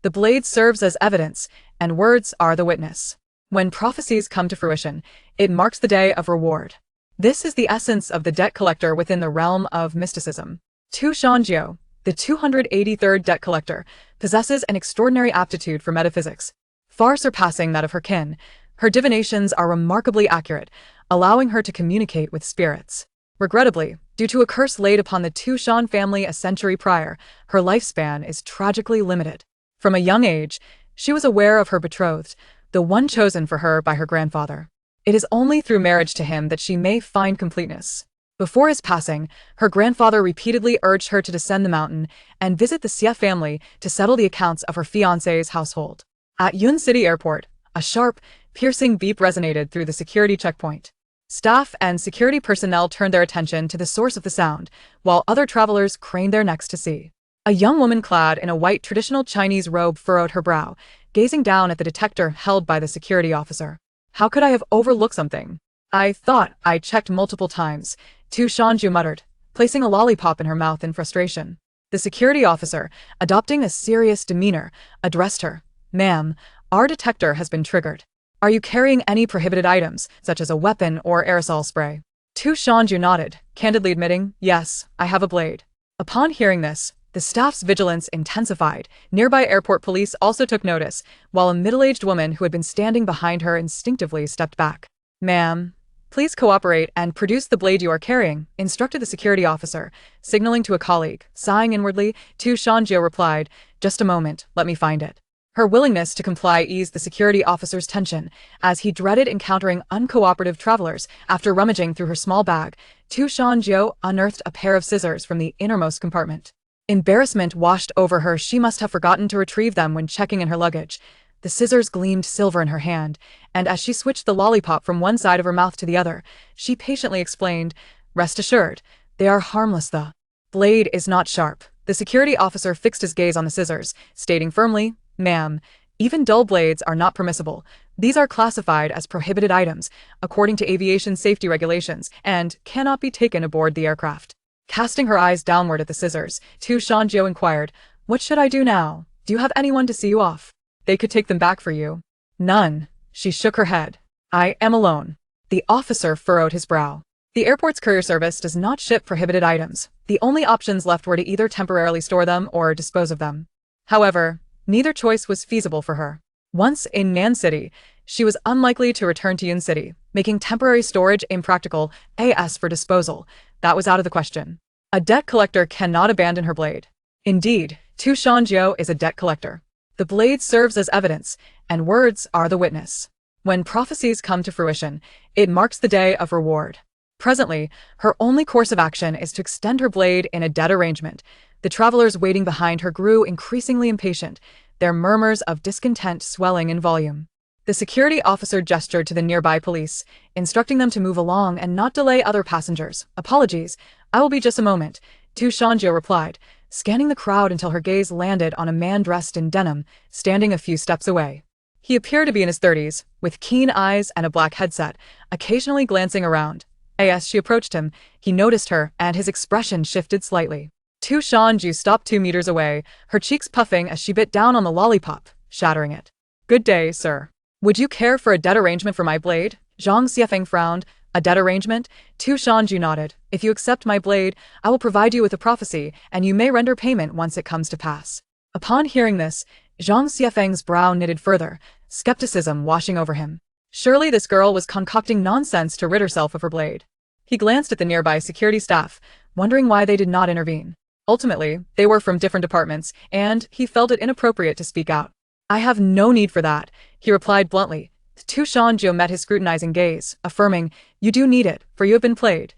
The blade serves as evidence, and words are the witness. When prophecies come to fruition, it marks the day of reward. This is the essence of the debt collector within the realm of mysticism. Shan Jiu, the 283rd debt collector, possesses an extraordinary aptitude for metaphysics, far surpassing that of her kin. Her divinations are remarkably accurate, allowing her to communicate with spirits. Regrettably, due to a curse laid upon the Shan family a century prior, her lifespan is tragically limited. From a young age, she was aware of her betrothed, the one chosen for her by her grandfather. It is only through marriage to him that she may find completeness. Before his passing, her grandfather repeatedly urged her to descend the mountain and visit the Xie family to settle the accounts of her fiancé's household. At Yun City Airport, a sharp, piercing beep resonated through the security checkpoint. Staff and security personnel turned their attention to the source of the sound, while other travelers craned their necks to see. A young woman clad in a white traditional Chinese robe furrowed her brow, gazing down at the detector held by the security officer. How could I have overlooked something? I thought I checked multiple times, Shan Jiu muttered, placing a lollipop in her mouth in frustration. The security officer, adopting a serious demeanor, addressed her. Ma'am, our detector has been triggered. Are you carrying any prohibited items, such as a weapon or aerosol spray? Shan Jiu nodded, candidly admitting, yes, I have a blade. Upon hearing this, the staff's vigilance intensified. Nearby airport police also took notice, while a middle-aged woman who had been standing behind her instinctively stepped back. Ma'am, please cooperate and produce the blade you are carrying, instructed the security officer, signaling to a colleague. Sighing inwardly, Shan Jiu replied, just a moment, let me find it. Her willingness to comply eased the security officer's tension, as he dreaded encountering uncooperative travelers. After rummaging through her small bag, Shan Jiu unearthed a pair of scissors from the innermost compartment. Embarrassment washed over her. She must have forgotten to retrieve them when checking in her luggage. The scissors gleamed silver in her hand, and as she switched the lollipop from one side of her mouth to the other, she patiently explained, rest assured, they are harmless. The blade is not sharp. The security officer fixed his gaze on the scissors, stating firmly, ma'am, even dull blades are not permissible. These are classified as prohibited items, according to aviation safety regulations, and cannot be taken aboard the aircraft. Casting her eyes downward at the scissors, Shan Jiu inquired, what should I do now? Do you have anyone to see you off? They could take them back for you. None. She shook her head. I am alone. The officer furrowed his brow. The airport's courier service does not ship prohibited items. The only options left were to either temporarily store them or dispose of them. However, neither choice was feasible for her. Once in Nan City, she was unlikely to return to Yun City, making temporary storage impractical. As for disposal, that was out of the question. A debt collector cannot abandon her blade. Indeed, Shan Jiu is a debt collector. The blade serves as evidence, and words are the witness. When prophecies come to fruition, it marks the day of reward. Presently, her only course of action is to extend her blade in a debt arrangement. The travelers waiting behind her grew increasingly impatient, their murmurs of discontent swelling in volume. The security officer gestured to the nearby police, instructing them to move along and not delay other passengers. Apologies, I will be just a moment, Shan Jiu replied, scanning the crowd until her gaze landed on a man dressed in denim, standing a few steps away. He appeared to be in his 30s, with keen eyes and a black headset, occasionally glancing around. As she approached him, he noticed her, and his expression shifted slightly. Shan Jiu stopped 2 meters away, her cheeks puffing as she bit down on the lollipop, shattering it. Good day, sir. Would you care for a debt arrangement for my blade? Zhang Xiefeng frowned. A debt arrangement? Shan Jiu nodded. If you accept my blade, I will provide you with a prophecy, and you may render payment once it comes to pass. Upon hearing this, Zhang Xiefeng's brow knitted further, skepticism washing over him. Surely this girl was concocting nonsense to rid herself of her blade. He glanced at the nearby security staff, wondering why they did not intervene. Ultimately, they were from different departments, and he felt it inappropriate to speak out. I have no need for that, he replied bluntly. Shan Jiu met his scrutinizing gaze, affirming, you do need it, for you have been played.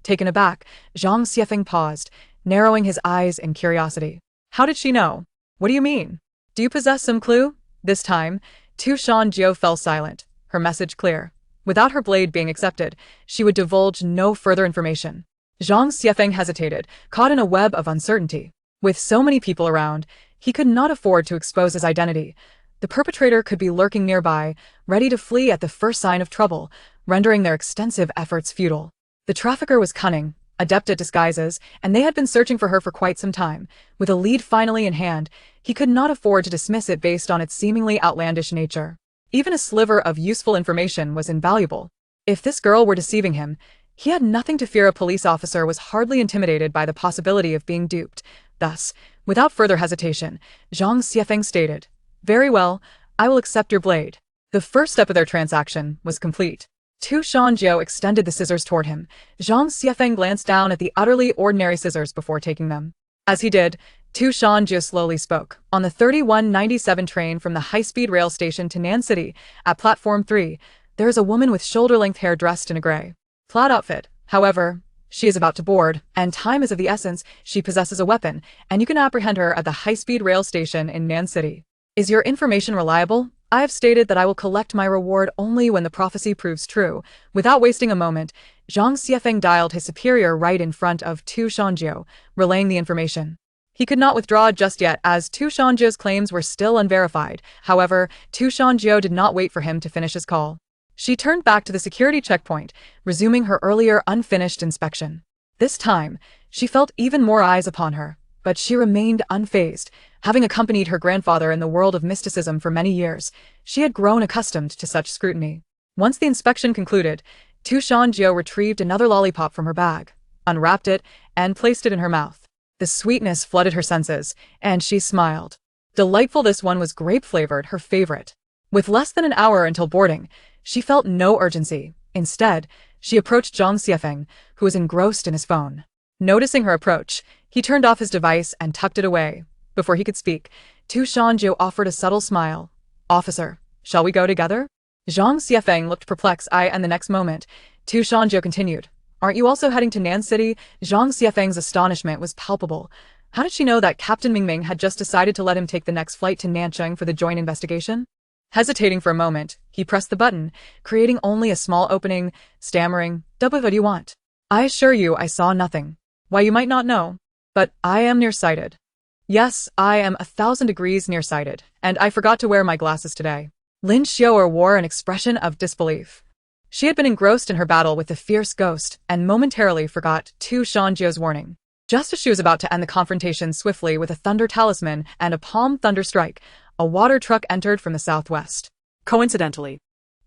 Taken aback, Zhang Xiefeng paused, narrowing his eyes in curiosity. How did she know? What do you mean? Do you possess some clue? This time, Shan Jiu fell silent, her message clear. Without her blade being accepted, she would divulge no further information. Zhang Xiefeng hesitated, caught in a web of uncertainty. With so many people around, he could not afford to expose his identity. The perpetrator could be lurking nearby, ready to flee at the first sign of trouble, rendering their extensive efforts futile. The trafficker was cunning, adept at disguises, and they had been searching for her for quite some time. With a lead finally in hand, he could not afford to dismiss it based on its seemingly outlandish nature. Even a sliver of useful information was invaluable. If this girl were deceiving him, he had nothing to fear. A police officer was hardly intimidated by the possibility of being duped. Thus, without further hesitation, Zhang Xiefeng stated, "Very well, I will accept your blade." The first step of their transaction was complete. Shan Jiu extended the scissors toward him. Zhang Xiefeng glanced down at the utterly ordinary scissors before taking them. As he did, Shan Jiu slowly spoke. On the 3197 train from the high-speed rail station to Nan City, at platform 3, there is a woman with shoulder-length hair dressed in a gray plaid outfit. However, she is about to board, and time is of the essence. She possesses a weapon, and you can apprehend her at the high-speed rail station in Nan City. Is your information reliable? I have stated that I will collect my reward only when the prophecy proves true. Without wasting a moment, Zhang Xiefeng dialed his superior right in front of Shan Jiu, relaying the information. He could not withdraw just yet, as Shan Jiu's claims were still unverified. However, Shan Jiu did not wait for him to finish his call. She turned back to the security checkpoint, resuming her earlier unfinished inspection. This time, she felt even more eyes upon her, but she remained unfazed. Having accompanied her grandfather in the world of mysticism for many years, she had grown accustomed to such scrutiny. Once the inspection concluded, Shan Jiu retrieved another lollipop from her bag, unwrapped it, and placed it in her mouth. The sweetness flooded her senses, and she smiled. Delightful. This one was grape-flavored, her favorite. With less than an hour until boarding, she felt no urgency. Instead, she approached Zhang Xiefeng, who was engrossed in his phone. Noticing her approach, he turned off his device and tucked it away. Before he could speak, Shan Jiu offered a subtle smile. "Officer, shall we go together?" Zhang Xiefeng looked perplexed, and the next moment, Shan Jiu continued, "Aren't you also heading to Nan City?" Zhang Xiefeng's astonishment was palpable. How did she know that Captain Mingming had just decided to let him take the next flight to Nancheng for the joint investigation? Hesitating for a moment, he pressed the button, creating only a small opening, stammering, "What do you want?" "I assure you I saw nothing. Why, you might not know, but I am nearsighted." "Yes, I am 1,000 degrees nearsighted, and I forgot to wear my glasses today." Lin Xiao wore an expression of disbelief. She had been engrossed in her battle with the fierce ghost and momentarily forgot Shan Jiu's warning. Just as she was about to end the confrontation swiftly with a thunder talisman and a palm thunder strike, a water truck entered from the southwest. Coincidentally,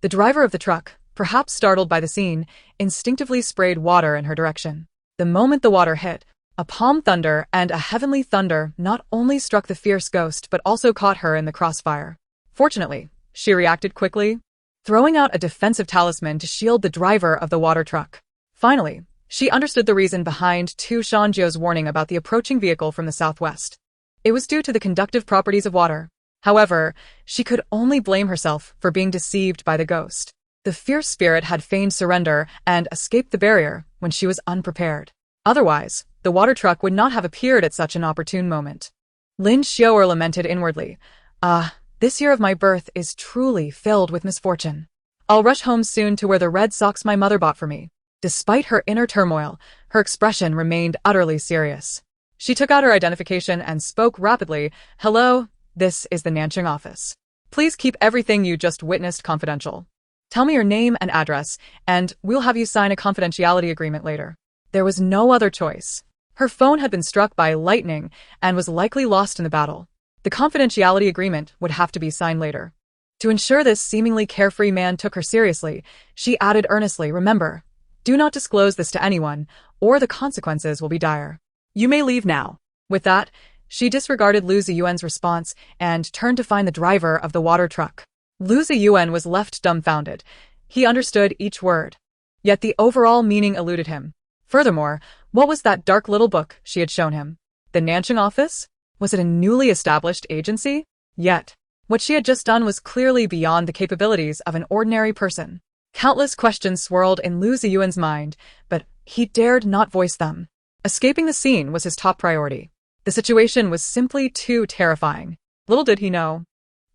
the driver of the truck, perhaps startled by the scene, instinctively sprayed water in her direction. The moment the water hit, a palm thunder and a heavenly thunder not only struck the fierce ghost but also caught her in the crossfire. Fortunately, she reacted quickly, throwing out a defensive talisman to shield the driver of the water truck. Finally, she understood the reason behind Shan Jiu's warning about the approaching vehicle from the southwest. It was due to the conductive properties of water. However, she could only blame herself for being deceived by the ghost. The fierce spirit had feigned surrender and escaped the barrier when she was unprepared. Otherwise, the water truck would not have appeared at such an opportune moment. Lin Xiao lamented inwardly, "This year of my birth is truly filled with misfortune. I'll rush home soon to wear the red socks my mother bought for me." Despite her inner turmoil, her expression remained utterly serious. She took out her identification and spoke rapidly, "Hello, this is the Nancheng office. Please keep everything you just witnessed confidential. Tell me your name and address, and we'll have you sign a confidentiality agreement later." There was no other choice. Her phone had been struck by lightning and was likely lost in the battle. The confidentiality agreement would have to be signed later. To ensure this seemingly carefree man took her seriously, she added earnestly, "Remember, do not disclose this to anyone, or the consequences will be dire. You may leave now." With that, she disregarded Lu Ziyuan's response and turned to find the driver of the water truck. Lu Ziyuan was left dumbfounded. He understood each word, yet the overall meaning eluded him. Furthermore, what was that dark little book she had shown him? The Nancheng office? Was it a newly established agency? Yet, what she had just done was clearly beyond the capabilities of an ordinary person. Countless questions swirled in Lu Ziyuan's mind, but he dared not voice them. Escaping the scene was his top priority. The situation was simply too terrifying. Little did he know,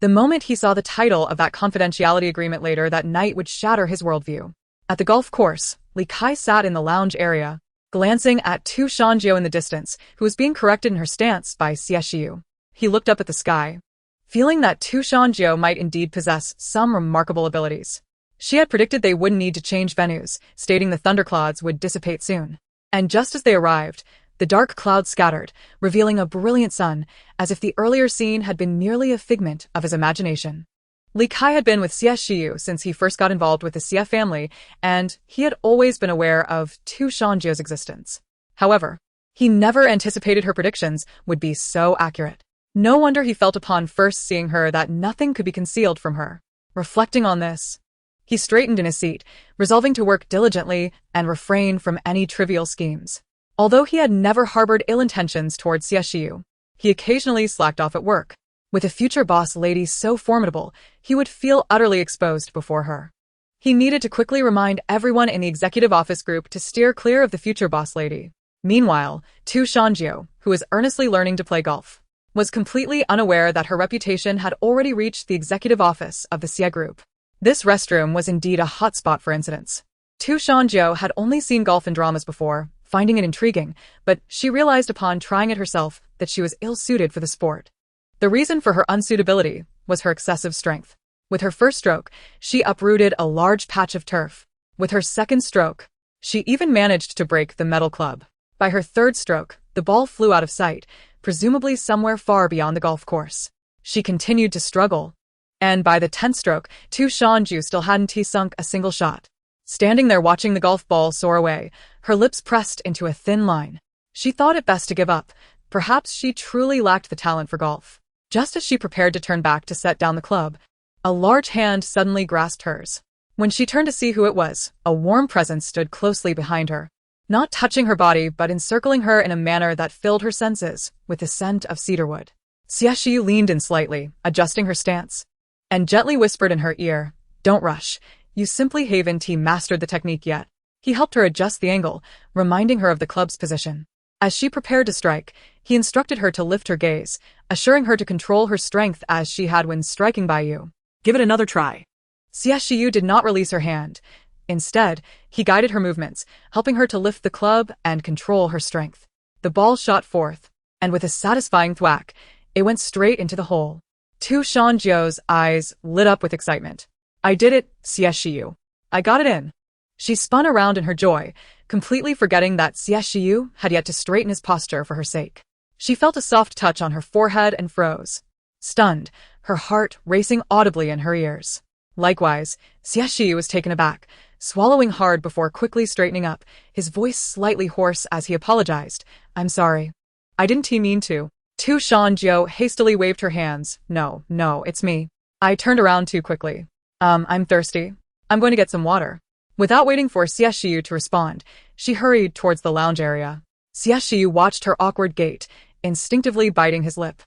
the moment he saw the title of that confidentiality agreement later that night would shatter his worldview. At the golf course, Li Kai sat in the lounge area, glancing at Shan Jiu in the distance, who was being corrected in her stance by Xie Shiyu. He looked up at the sky, feeling that Shan Jiu might indeed possess some remarkable abilities. She had predicted they wouldn't need to change venues, stating the thunderclouds would dissipate soon. And just as they arrived, the dark clouds scattered, revealing a brilliant sun, as if the earlier scene had been merely a figment of his imagination. Li Kai had been with Xie Shiyu since he first got involved with the Xie family, and he had always been aware of Shan Jiu's existence. However, he never anticipated her predictions would be so accurate. No wonder he felt upon first seeing her that nothing could be concealed from her. Reflecting on this, he straightened in his seat, resolving to work diligently and refrain from any trivial schemes. Although he had never harbored ill intentions towards Xie Shiyu, he occasionally slacked off at work. With a future boss lady so formidable, he would feel utterly exposed before her. He needed to quickly remind everyone in the executive office group to steer clear of the future boss lady. Meanwhile, Shan Jiu, who was earnestly learning to play golf, was completely unaware that her reputation had already reached the executive office of the Xie group. This restroom was indeed a hotspot for incidents. Shan Jiu had only seen golf in dramas before, finding it intriguing, but she realized upon trying it herself that she was ill-suited for the sport. The reason for her unsuitability was her excessive strength. With her first stroke, she uprooted a large patch of turf. With her second stroke, she even managed to break the metal club. By her third stroke, the ball flew out of sight, presumably somewhere far beyond the golf course. She continued to struggle, and by the 10th stroke, Shan Jiu still hadn't sunk a single shot. Standing there watching the golf ball soar away, her lips pressed into a thin line. She thought it best to give up. Perhaps she truly lacked the talent for golf. Just as she prepared to turn back to set down the club, a large hand suddenly grasped hers. When she turned to see who it was, a warm presence stood closely behind her, not touching her body but encircling her in a manner that filled her senses with the scent of cedarwood. Xie Shiyu leaned in slightly, adjusting her stance, and gently whispered in her ear, "Don't rush. You simply haven't mastered the technique yet." He helped her adjust the angle, reminding her of the club's position. As she prepared to strike, he instructed her to lift her gaze, assuring her to control her strength as she had when striking by you. "Give it another try." Xie Shiyu did not release her hand. Instead, he guided her movements, helping her to lift the club and control her strength. The ball shot forth, and with a satisfying thwack, it went straight into the hole. Shan Jiu's eyes lit up with excitement. "I did it, Xie Shiyu. I got it in." She spun around in her joy, completely forgetting that Xie Shiyu had yet to straighten his posture for her sake. She felt a soft touch on her forehead and froze, stunned, her heart racing audibly in her ears. Likewise, Xie Shiyu was taken aback, swallowing hard before quickly straightening up, his voice slightly hoarse as he apologized. "I'm sorry. I didn't mean to." Shan Jiu hastily waved her hands. No, it's me. I turned around too quickly. I'm thirsty. I'm going to get some water." Without waiting for Xie Shiyu to respond, she hurried towards the lounge area. Xie Shiyu watched her awkward gait, instinctively biting his lip,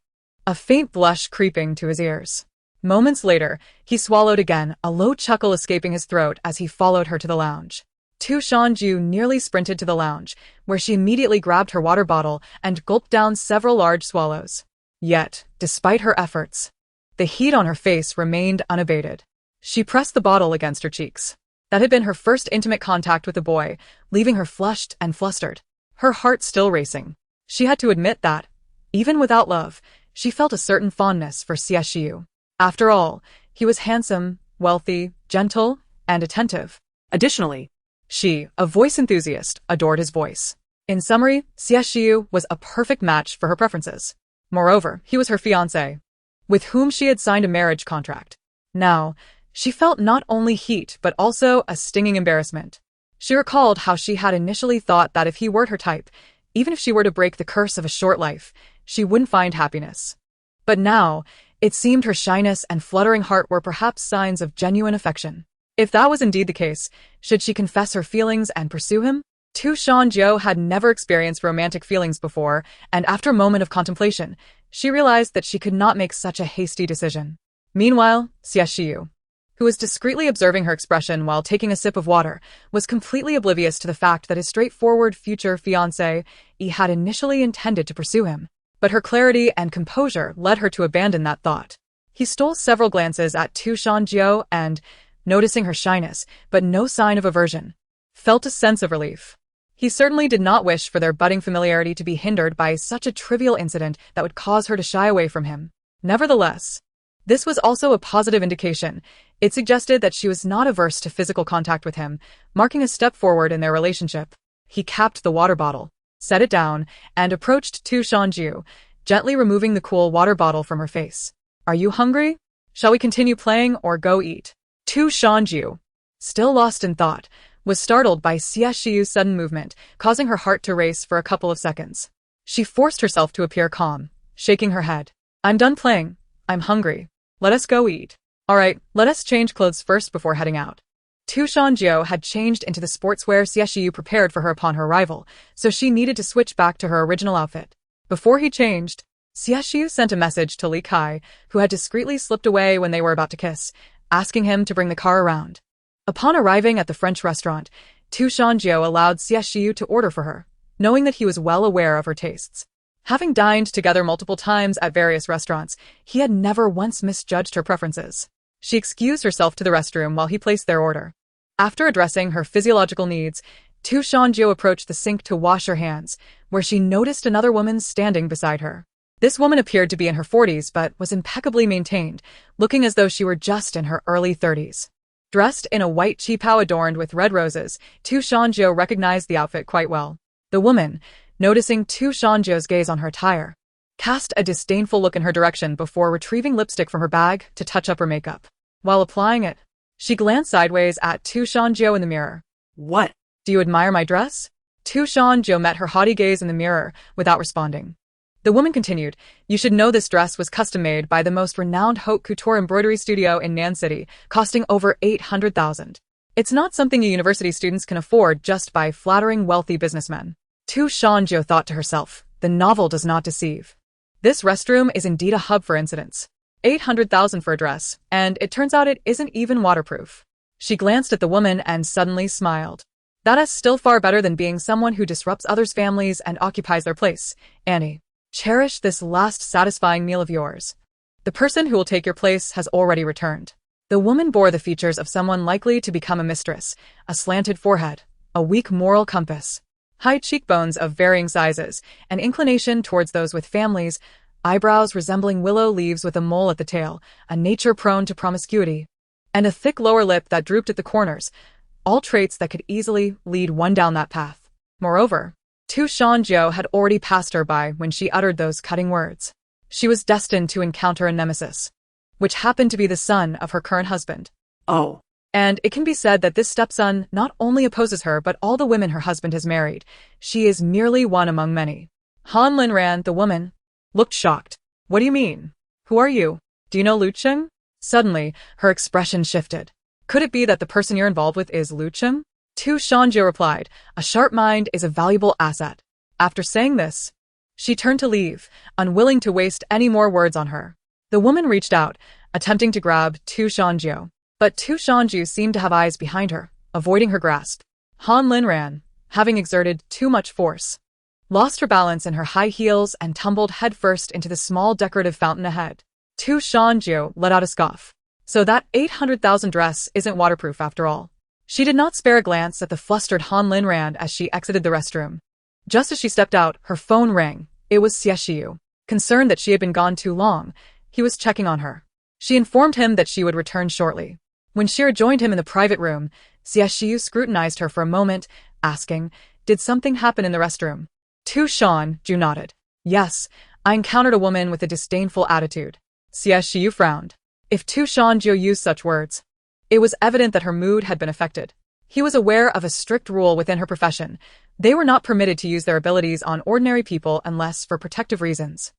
a faint blush creeping to his ears. Moments later, he swallowed again, a low chuckle escaping his throat as he followed her to the lounge. Shan Jiu nearly sprinted to the lounge, where she immediately grabbed her water bottle and gulped down several large swallows. Yet, despite her efforts, the heat on her face remained unabated. She pressed the bottle against her cheeks. That had been her first intimate contact with the boy, leaving her flushed and flustered, her heart still racing. She had to admit that, even without love, she felt a certain fondness for Xie Shiyu. After all, he was handsome, wealthy, gentle, and attentive. Additionally, she, a voice enthusiast, adored his voice. In summary, Xie Shiyu was a perfect match for her preferences. Moreover, he was her fiancé, with whom she had signed a marriage contract. Now, she felt not only heat but also a stinging embarrassment. She recalled how she had initially thought that if he were her type, even if she were to break the curse of a short life, she wouldn't find happiness. But now, it seemed her shyness and fluttering heart were perhaps signs of genuine affection. If that was indeed the case, should she confess her feelings and pursue him? Shan Jiu had never experienced romantic feelings before, and after a moment of contemplation, she realized that she could not make such a hasty decision. Meanwhile, Xie Shiyu, who was discreetly observing her expression while taking a sip of water, was completely oblivious to the fact that his straightforward future fiancé had initially intended to pursue him. But her clarity and composure led her to abandon that thought. He stole several glances at Shan Jiu and, noticing her shyness, but no sign of aversion, felt a sense of relief. He certainly did not wish for their budding familiarity to be hindered by such a trivial incident that would cause her to shy away from him. Nevertheless, this was also a positive indication. It suggested that she was not averse to physical contact with him, marking a step forward in their relationship. He capped the water bottle, set it down, and approached to Shan Jiu, gently removing the cool water bottle from her face. Are you hungry? Shall we continue playing or go eat? To Shan Jiu, still lost in thought, was startled by Xie Shiyu's sudden movement, causing her heart to race for a couple of seconds. She forced herself to appear calm, shaking her head. I'm done playing. I'm hungry. Let us go eat. Alright, let us change clothes first before heading out. Tu Shan Jiu had changed into the sportswear Xie Shiyu prepared for her upon her arrival, so she needed to switch back to her original outfit. Before he changed, Xie Shiyu sent a message to Li Kai, who had discreetly slipped away when they were about to kiss, asking him to bring the car around. Upon arriving at the French restaurant, Tu Shan Jiu allowed Xie Shiyu to order for her, knowing that he was well aware of her tastes. Having dined together multiple times at various restaurants, he had never once misjudged her preferences. She excused herself to the restroom while he placed their order. After addressing her physiological needs, Tu Shan Jiu approached the sink to wash her hands, where she noticed another woman standing beside her. This woman appeared to be in her 40s but was impeccably maintained, looking as though she were just in her early 30s. Dressed in a white qipao adorned with red roses, Tu Shan Jiu recognized the outfit quite well. The woman, noticing Tu Shan Jiu's gaze on her attire, cast a disdainful look in her direction before retrieving lipstick from her bag to touch up her makeup. While applying it, she glanced sideways at Tu Shan Jiu in the mirror. What? Do you admire my dress? Tu Shan Jiu met her haughty gaze in the mirror without responding. The woman continued, you should know this dress was custom-made by the most renowned haute couture embroidery studio in Nan City, costing over 800,000. It's not something you university students can afford just by flattering wealthy businessmen. Tu Shan Jiu thought to herself, the novel does not deceive. This restroom is indeed a hub for incidents. 800,000 for a dress, and it turns out it isn't even waterproof. She glanced at the woman and suddenly smiled. That is still far better than being someone who disrupts others' families and occupies their place, Annie. Cherish this last satisfying meal of yours. The person who will take your place has already returned. The woman bore the features of someone likely to become a mistress, a slanted forehead, a weak moral compass, high cheekbones of varying sizes, an inclination towards those with families, eyebrows resembling willow leaves with a mole at the tail, a nature prone to promiscuity, and a thick lower lip that drooped at the corners, all traits that could easily lead one down that path. Moreover, Tu Shan Jiu had already passed her by when she uttered those cutting words. She was destined to encounter a nemesis, which happened to be the son of her current husband. Oh. And it can be said that this stepson not only opposes her but all the women her husband has married. She is merely one among many. Han Linran, the woman, looked shocked. What do you mean? Who are you? Do you know Lu Cheng? Suddenly, her expression shifted. Could it be that the person you're involved with is Lu Cheng? Tu Shan Jiu replied, a sharp mind is a valuable asset. After saying this, she turned to leave, unwilling to waste any more words on her. The woman reached out, attempting to grab Tu Shan Jiu, but Tu Shan Jiu seemed to have eyes behind her, avoiding her grasp. Han Linran, having exerted too much force, lost her balance in her high heels and tumbled headfirst into the small decorative fountain ahead. Tu Shan Jiu let out a scoff. So that 800,000 dress isn't waterproof after all. She did not spare a glance at the flustered Han Linran as she exited the restroom. Just as she stepped out, her phone rang. It was Xie Shiyu. Concerned that she had been gone too long, he was checking on her. She informed him that she would return shortly. When she rejoined him in the private room, Xie Shiyu scrutinized her for a moment, asking, did something happen in the restroom? Tu Shan Jiu nodded. Yes, I encountered a woman with a disdainful attitude. Xie Shiyu frowned. If Tu Shan Jiu used such words, it was evident that her mood had been affected. He was aware of a strict rule within her profession. They were not permitted to use their abilities on ordinary people unless for protective reasons.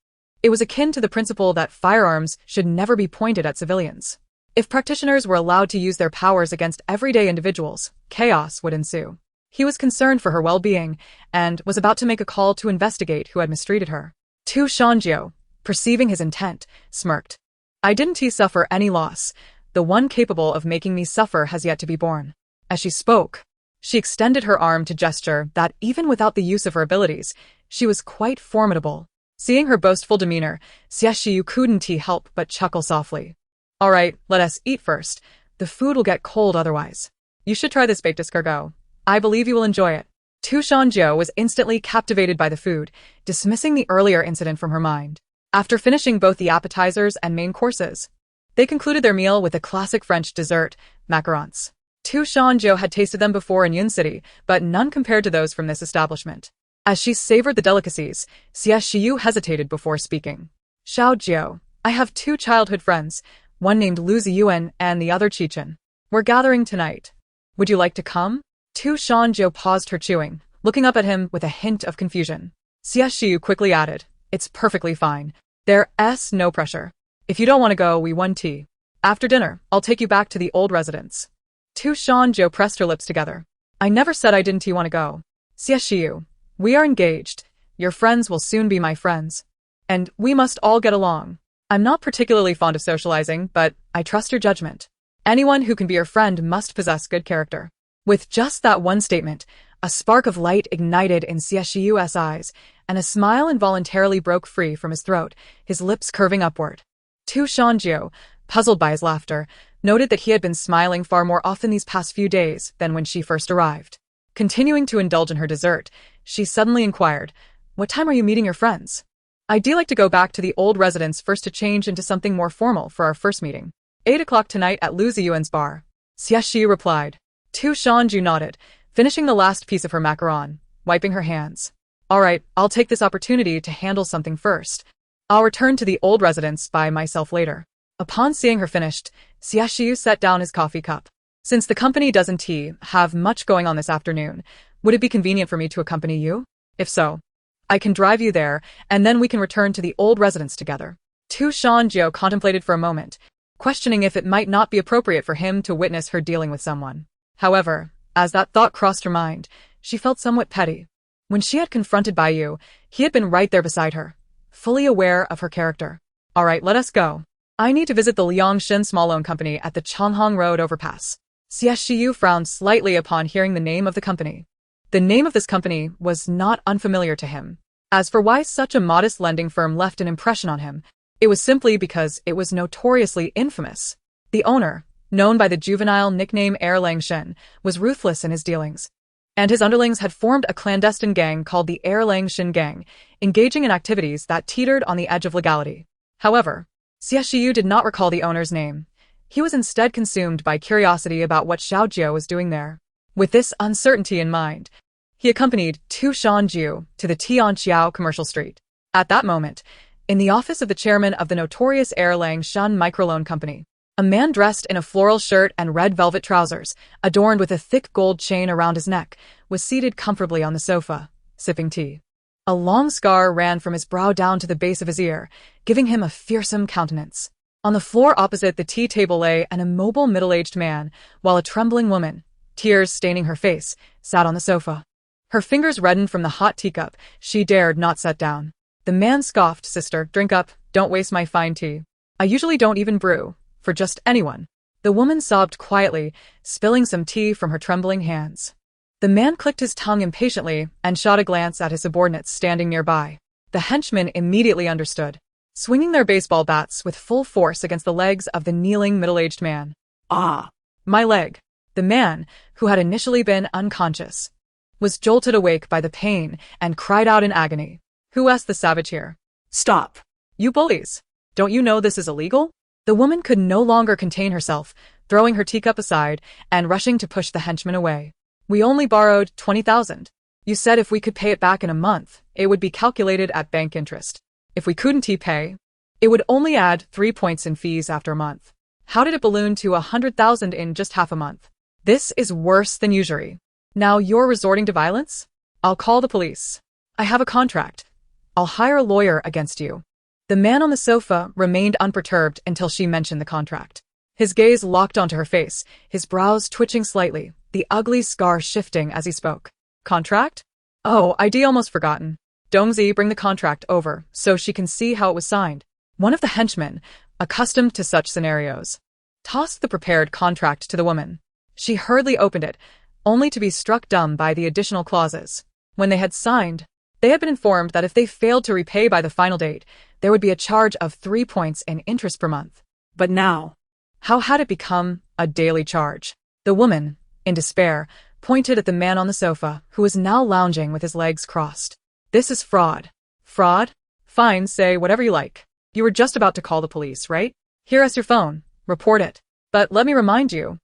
It was akin to the principle that firearms should never be pointed at civilians. If practitioners were allowed to use their powers against everyday individuals, chaos would ensue. He was concerned for her well-being and was about to make a call to investigate who had mistreated her. Tu Shan Jiu, perceiving his intent, smirked. I didn't suffer any loss. The one capable of making me suffer has yet to be born. As she spoke, she extended her arm to gesture that even without the use of her abilities, she was quite formidable. Seeing her boastful demeanor, Xie Shiyu couldn't help but chuckle softly. All right, let us eat first. The food will get cold otherwise. You should try this baked escargot. I believe you will enjoy it. Tu Shan Jiu was instantly captivated by the food, dismissing the earlier incident from her mind. After finishing both the appetizers and main courses, they concluded their meal with a classic French dessert, macarons. Tu Shan-jiu had tasted them before in Yun City, but none compared to those from this establishment. As she savored the delicacies, Xie Shiyu hesitated before speaking. Xiao, I have 2 childhood friends, one named Lu Ziyuan and the other Chichen. We're gathering tonight. Would you like to come? Tu Shan-jiu paused her chewing, looking up at him with a hint of confusion. Xie Shiyu quickly added, It's perfectly fine. There's no pressure. If you don't want to go, we want tea. After dinner, I'll take you back to the old residence. Tu Shan-jiu pressed her lips together. I never said I didn't want to go. Xie Shiyu, we are engaged. Your friends will soon be my friends. And we must all get along. I'm not particularly fond of socializing, but I trust your judgment. Anyone who can be your friend must possess good character. With just that one statement, a spark of light ignited in Xie Shiyu's eyes, and a smile involuntarily broke free from his throat, his lips curving upward. Tu Shan-jiu, puzzled by his laughter, noted that he had been smiling far more often these past few days than when she first arrived. Continuing to indulge in her dessert, she suddenly inquired, What time are you meeting your friends? I'd like to go back to the old residence first to change into something more formal for our first meeting. 8 o'clock tonight at Lu Ziyuan's bar. Xie Shiyu replied. Tu Shan-jiu nodded, finishing the last piece of her macaron, wiping her hands. All right, I'll take this opportunity to handle something first. I'll return to the old residence by myself later. Upon seeing her finished, Xie Shiyu set down his coffee cup. Since the company doesn't have much going on this afternoon, would it be convenient for me to accompany you? If so, I can drive you there, and then we can return to the old residence together. Tu Shan-jiu contemplated for a moment, questioning if it might not be appropriate for him to witness her dealing with someone. However, as that thought crossed her mind, she felt somewhat petty. When she had confronted Baiyu, he had been right there beside her, fully aware of her character. All right, let us go. I need to visit the Liangshan Small Loan Company at the Changhong Road overpass. Xie Shiyu frowned slightly upon hearing the name of the company. The name of this company was not unfamiliar to him. As for why such a modest lending firm left an impression on him, it was simply because it was notoriously infamous. The owner, known by the juvenile nickname Langshan, was ruthless in his dealings. And his underlings had formed a clandestine gang called the Langshan Gang, engaging in activities that teetered on the edge of legality. However, Xie Shiyu did not recall the owner's name. He was instead consumed by curiosity about what Xiao Jiu was doing there. With this uncertainty in mind, he accompanied Tu Shan-jiu to the Tianqiao commercial street. At that moment, in the office of the chairman of the notorious Langshan Microloan Company, a man dressed in a floral shirt and red velvet trousers, adorned with a thick gold chain around his neck, was seated comfortably on the sofa, sipping tea. A long scar ran from his brow down to the base of his ear, giving him a fearsome countenance. On the floor opposite the tea table lay an immobile middle-aged man, while a trembling woman, tears staining her face, sat on the sofa. Her fingers reddened from the hot teacup she dared not set down. The man scoffed, Sister, drink up, don't waste my fine tea. I usually don't even brew, for just anyone. The woman sobbed quietly, spilling some tea from her trembling hands. The man clicked his tongue impatiently and shot a glance at his subordinates standing nearby. The henchmen immediately understood, swinging their baseball bats with full force against the legs of the kneeling middle-aged man. Ah! My leg! The man, who had initially been unconscious, was jolted awake by the pain and cried out in agony. Who asked the savage here? Stop! You bullies! Don't you know this is illegal? The woman could no longer contain herself, throwing her teacup aside and rushing to push the henchman away. We only borrowed 20,000. You said if we could pay it back in a month, it would be calculated at bank interest. If we couldn't pay, it would only add 3 points in fees after a month. How did it balloon to 100,000 in just half a month? This is worse than usury. Now you're resorting to violence? I'll call the police. I have a contract. I'll hire a lawyer against you. The man on the sofa remained unperturbed until she mentioned the contract. His gaze locked onto her face, his brows twitching slightly, the ugly scar shifting as he spoke. Contract? Oh, I'd almost forgotten. Dongzi, bring the contract over so she can see how it was signed. One of the henchmen, accustomed to such scenarios, tossed the prepared contract to the woman. She hurriedly opened it, only to be struck dumb by the additional clauses. When they had signed, they had been informed that if they failed to repay by the final date, there would be a charge of 3 points in interest per month. But now, how had it become a daily charge? The woman, in despair, pointed at the man on the sofa, who was now lounging with his legs crossed. This is fraud. Fraud? Fine, say whatever you like. You were just about to call the police, right? Here is your phone. Report it. But let me remind you,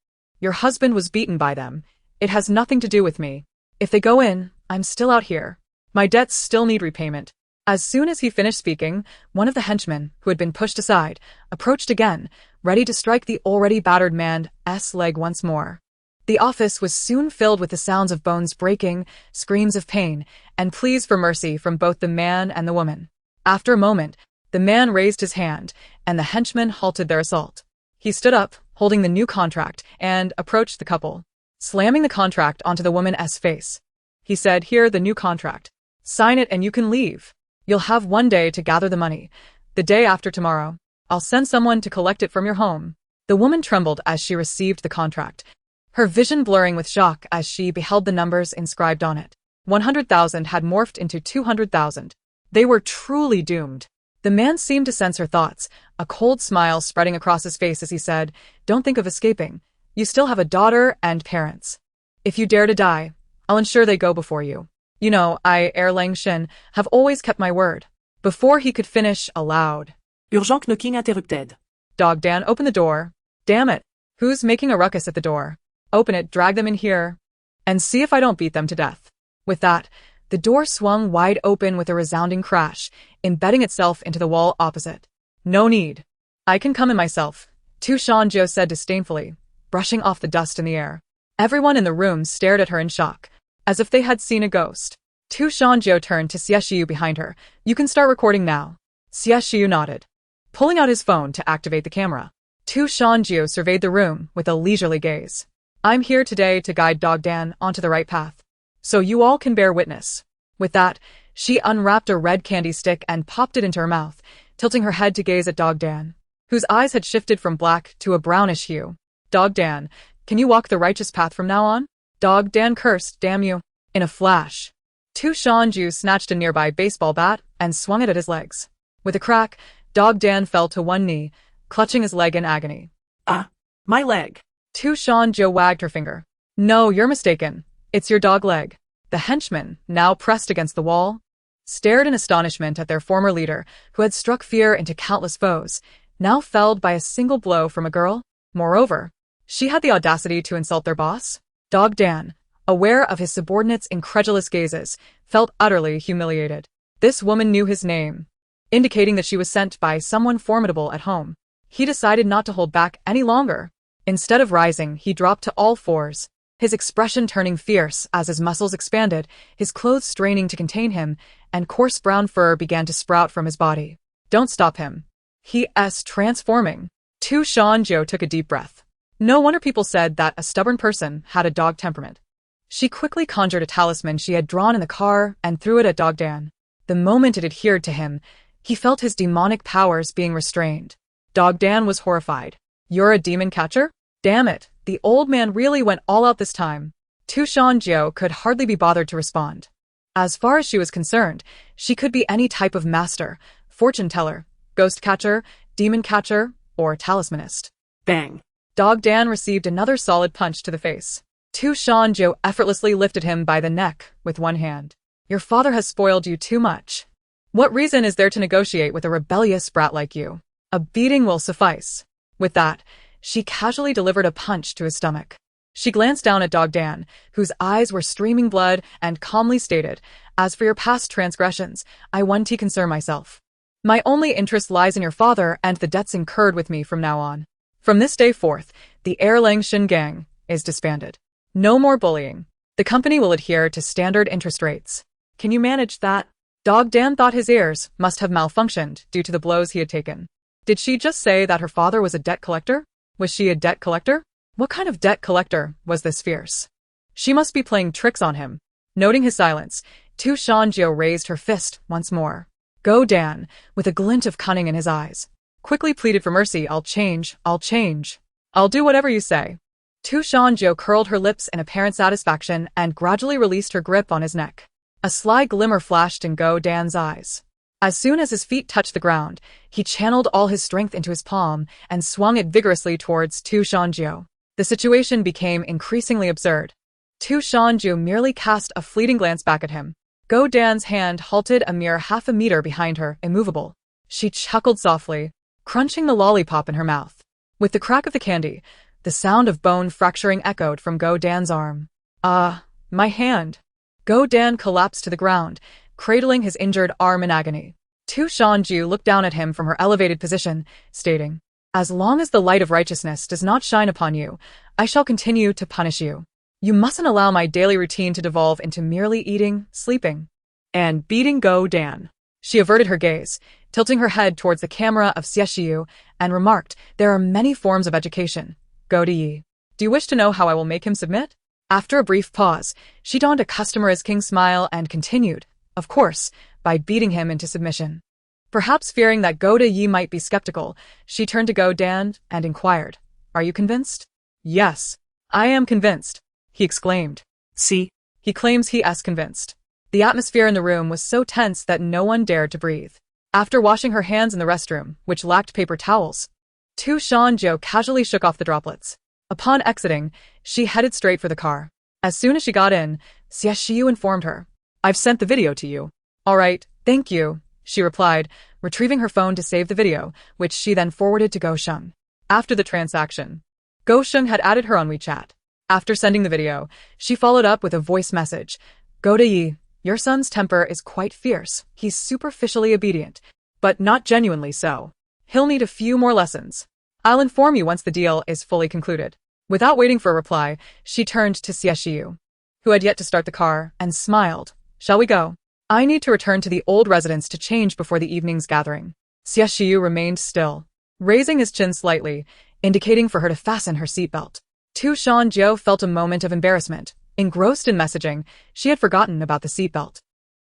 Your husband was beaten by them. It has nothing to do with me. If they go in, I'm still out here. My debts still need repayment. As soon as he finished speaking, one of the henchmen, who had been pushed aside, approached again, ready to strike the already battered man's leg once more. The office was soon filled with the sounds of bones breaking, screams of pain, and pleas for mercy from both the man and the woman. After a moment, the man raised his hand, and the henchmen halted their assault. He stood up, holding the new contract, and approached the couple, slamming the contract onto the woman's face. He said, "Here, the new contract. Sign it and you can leave. You'll have 1 day to gather the money. The day after tomorrow, I'll send someone to collect it from your home." The woman trembled as she received the contract, her vision blurring with shock as she beheld the numbers inscribed on it. 100,000 had morphed into 200,000. They were truly doomed. The man seemed to sense her thoughts, a cold smile spreading across his face as he said, "Don't think of escaping. You still have a daughter and parents. If you dare to die, I'll ensure they go before you. You know, I, Erlang Shin, have always kept my word." Before he could finish, aloud. Urgent knocking interrupted. Dog Dan, open the door. Damn it. Who's making a ruckus at the door? Open it, drag them in here, and see if I don't beat them to death. With that, the door swung wide open with a resounding crash, embedding itself into the wall opposite. "No need. I can come in myself," Shan Jiu said disdainfully, brushing off the dust in the air. Everyone in the room stared at her in shock, as if they had seen a ghost. Shan Jiu turned to Xie Shiyu behind her. "You can start recording now." Xie Shiyu nodded, pulling out his phone to activate the camera. Shan Jiu surveyed the room with a leisurely gaze. "I'm here today to guide Dog Dan onto the right path, so you all can bear witness." With that, she unwrapped a red candy stick and popped it into her mouth, tilting her head to gaze at Dog Dan, whose eyes had shifted from black to a brownish hue. "Dog Dan, can you walk the righteous path from now on?" Dog Dan cursed, "Damn you." In a flash, Shan Jiu snatched a nearby baseball bat and swung it at his legs. With a crack, Dog Dan fell to one knee, clutching his leg in agony. "Ah, my leg." Shan Jiu wagged her finger. "No, you're mistaken. It's your dog leg." The henchmen, now pressed against the wall, stared in astonishment at their former leader, who had struck fear into countless foes, now felled by a single blow from a girl. Moreover, she had the audacity to insult their boss. Dog Dan, aware of his subordinates' incredulous gazes, felt utterly humiliated. This woman knew his name, indicating that she was sent by someone formidable at home. He decided not to hold back any longer. Instead of rising, he dropped to all fours, his expression turning fierce as his muscles expanded, his clothes straining to contain him, and coarse brown fur began to sprout from his body. "Don't stop him. He's transforming." Shan Jiu took a deep breath. No wonder people said that a stubborn person had a dog temperament. She quickly conjured a talisman she had drawn in the car and threw it at Dog Dan. The moment it adhered to him, he felt his demonic powers being restrained. Dog Dan was horrified. "You're a demon catcher? Damn it, the old man really went all out this time." Shan Jiu could hardly be bothered to respond. As far as she was concerned, she could be any type of master, fortune teller, ghost catcher, demon catcher, or talismanist. Bang. Dog Dan received another solid punch to the face. Shan Jiu effortlessly lifted him by the neck with one hand. "Your father has spoiled you too much. What reason is there to negotiate with a rebellious brat like you? A beating will suffice." With that, she casually delivered a punch to his stomach. She glanced down at Dog Dan, whose eyes were streaming blood, and calmly stated, "As for your past transgressions, I want to concern myself. My only interest lies in your father and the debts incurred with me from now on. From this day forth, the Erlang Shin gang is disbanded. No more bullying. The company will adhere to standard interest rates. Can you manage that?" Dog Dan thought his ears must have malfunctioned due to the blows he had taken. Did she just say that her father was a debt collector? Was she a debt collector? What kind of debt collector was this fierce? She must be playing tricks on him. Noting his silence, Shan Jiu raised her fist once more. "Go Dan," with a glint of cunning in his eyes, quickly pleaded for mercy. I'll change. I'll do whatever you say." Shan Jiu curled her lips in apparent satisfaction and gradually released her grip on his neck. A sly glimmer flashed in Go Dan's eyes. As soon as his feet touched the ground, he channeled all his strength into his palm and swung it vigorously towards Shan Jiu. The situation became increasingly absurd. Shan Jiu merely cast a fleeting glance back at him. Go Dan's hand halted a mere half a meter behind her, immovable. She chuckled softly, crunching the lollipop in her mouth. With the crack of the candy, The sound of bone fracturing echoed from Go Dan's arm. Ah, my hand. Go Dan collapsed to the ground, cradling his injured arm in agony. Shan Jiu looked down at him from her elevated position, stating, "As long as the light of righteousness does not shine upon you, I shall continue to punish you. You mustn't allow my daily routine to devolve into merely eating, sleeping, and beating Go Dan." She averted her gaze, tilting her head towards the camera of Xie Shiyu, and remarked, "There are many forms of education. Go to Yi. Do you wish to know how I will make him submit?" After a brief pause, she donned a customer's king smile and continued, "Of course, by beating him into submission." Perhaps fearing that Go to Yi might be skeptical, she turned to Go Dan and inquired, "Are you convinced?" "Yes, I am convinced," he exclaimed. See? He claims he is convinced. The atmosphere in the room was so tense that no one dared to breathe. After washing her hands in the restroom, which lacked paper towels, Shan Jiu casually shook off the droplets. Upon exiting, she headed straight for the car. As soon as she got in, Xie Shiyu informed her, "I've sent the video to you." "All right, thank you," she replied, retrieving her phone to save the video, which she then forwarded to Go Sheng. After the transaction, Go Sheng had added her on WeChat. After sending the video, she followed up with a voice message. "Go to Yi, your son's temper is quite fierce. He's superficially obedient, but not genuinely so. He'll need a few more lessons. I'll inform you once the deal is fully concluded." Without waiting for a reply, she turned to Xie Shiyu, who had yet to start the car, and smiled. "Shall we go? I need to return to the old residence to change before the evening's gathering." Xie Shiyu remained still, raising his chin slightly, indicating for her to fasten her seatbelt. Shan Jiu felt a moment of embarrassment. Engrossed in messaging, she had forgotten about the seatbelt.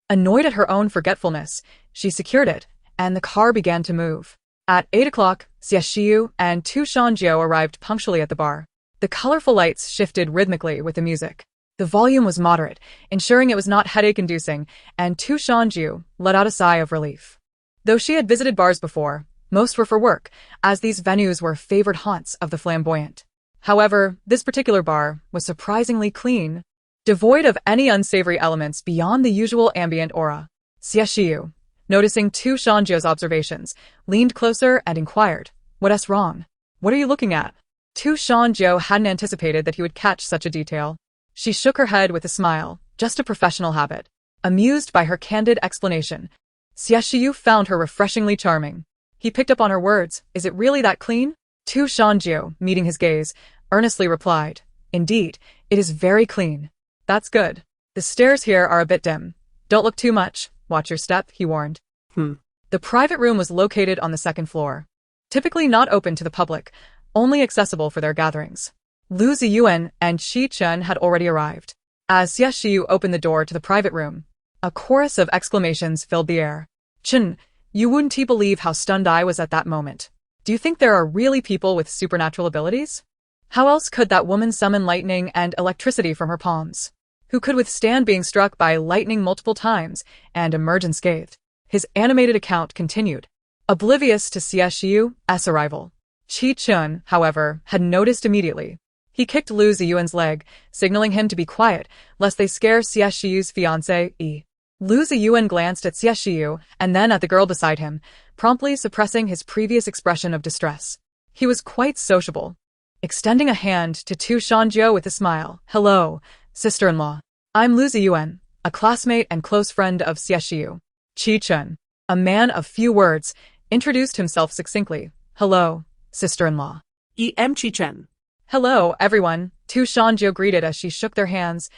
Annoyed at her own forgetfulness, she secured it, and the car began to move. At 8 o'clock, Xie Shiyu and Shan Jiu arrived punctually at the bar. The colorful lights shifted rhythmically with the music. The volume was moderate, ensuring it was not headache-inducing, and Shan Jiu let out a sigh of relief. Though she had visited bars before, most were for work, as these venues were favored haunts of the flamboyant. However, this particular bar was surprisingly clean, devoid of any unsavory elements beyond the usual ambient aura. Xie Shiyu, noticing Shan Jiu's observations, leaned closer and inquired, "What's wrong? What are you looking at?" Shan Jiu hadn't anticipated that he would catch such a detail. She shook her head with a smile, just a professional habit. Amused by her candid explanation, Xie Shiyu found her refreshingly charming. He picked up on her words, "Is it really that clean?" Shan Jiu, meeting his gaze, earnestly replied, "Indeed, it is very clean." "That's good. The stairs here are a bit dim. Don't look too much. Watch your step," he warned. The private room was located on the second floor. Typically not open to the public, only accessible for their gatherings. Lu Ziyuan and Qi Chen had already arrived. As Xie Shiyu opened the door to the private room, a chorus of exclamations filled the air. "Chen, you wouldn't believe how stunned I was at that moment. Do you think there are really people with supernatural abilities? How else could that woman summon lightning and electricity from her palms? Who could withstand being struck by lightning multiple times and emerge unscathed?" His animated account continued. Oblivious to Xie Shiyu's arrival, Qi Chen, however, had noticed immediately. He kicked Lu Ziyuan's leg, signaling him to be quiet, lest they scare Xie Shiyu's fiancée. Lu Ziyuan glanced at Xie Shiyu and then at the girl beside him, promptly suppressing his previous expression of distress. He was quite sociable, extending a hand to Shan Jiu with a smile. "Hello, sister-in-law. I'm Lu Ziyuan, a classmate and close friend of Xie Shiyu." Qi Chen, a man of few words, introduced himself succinctly. "Hello, sister-in-law." Em Qi Chen. "Hello, everyone," Shan Jiu greeted as she shook their hands,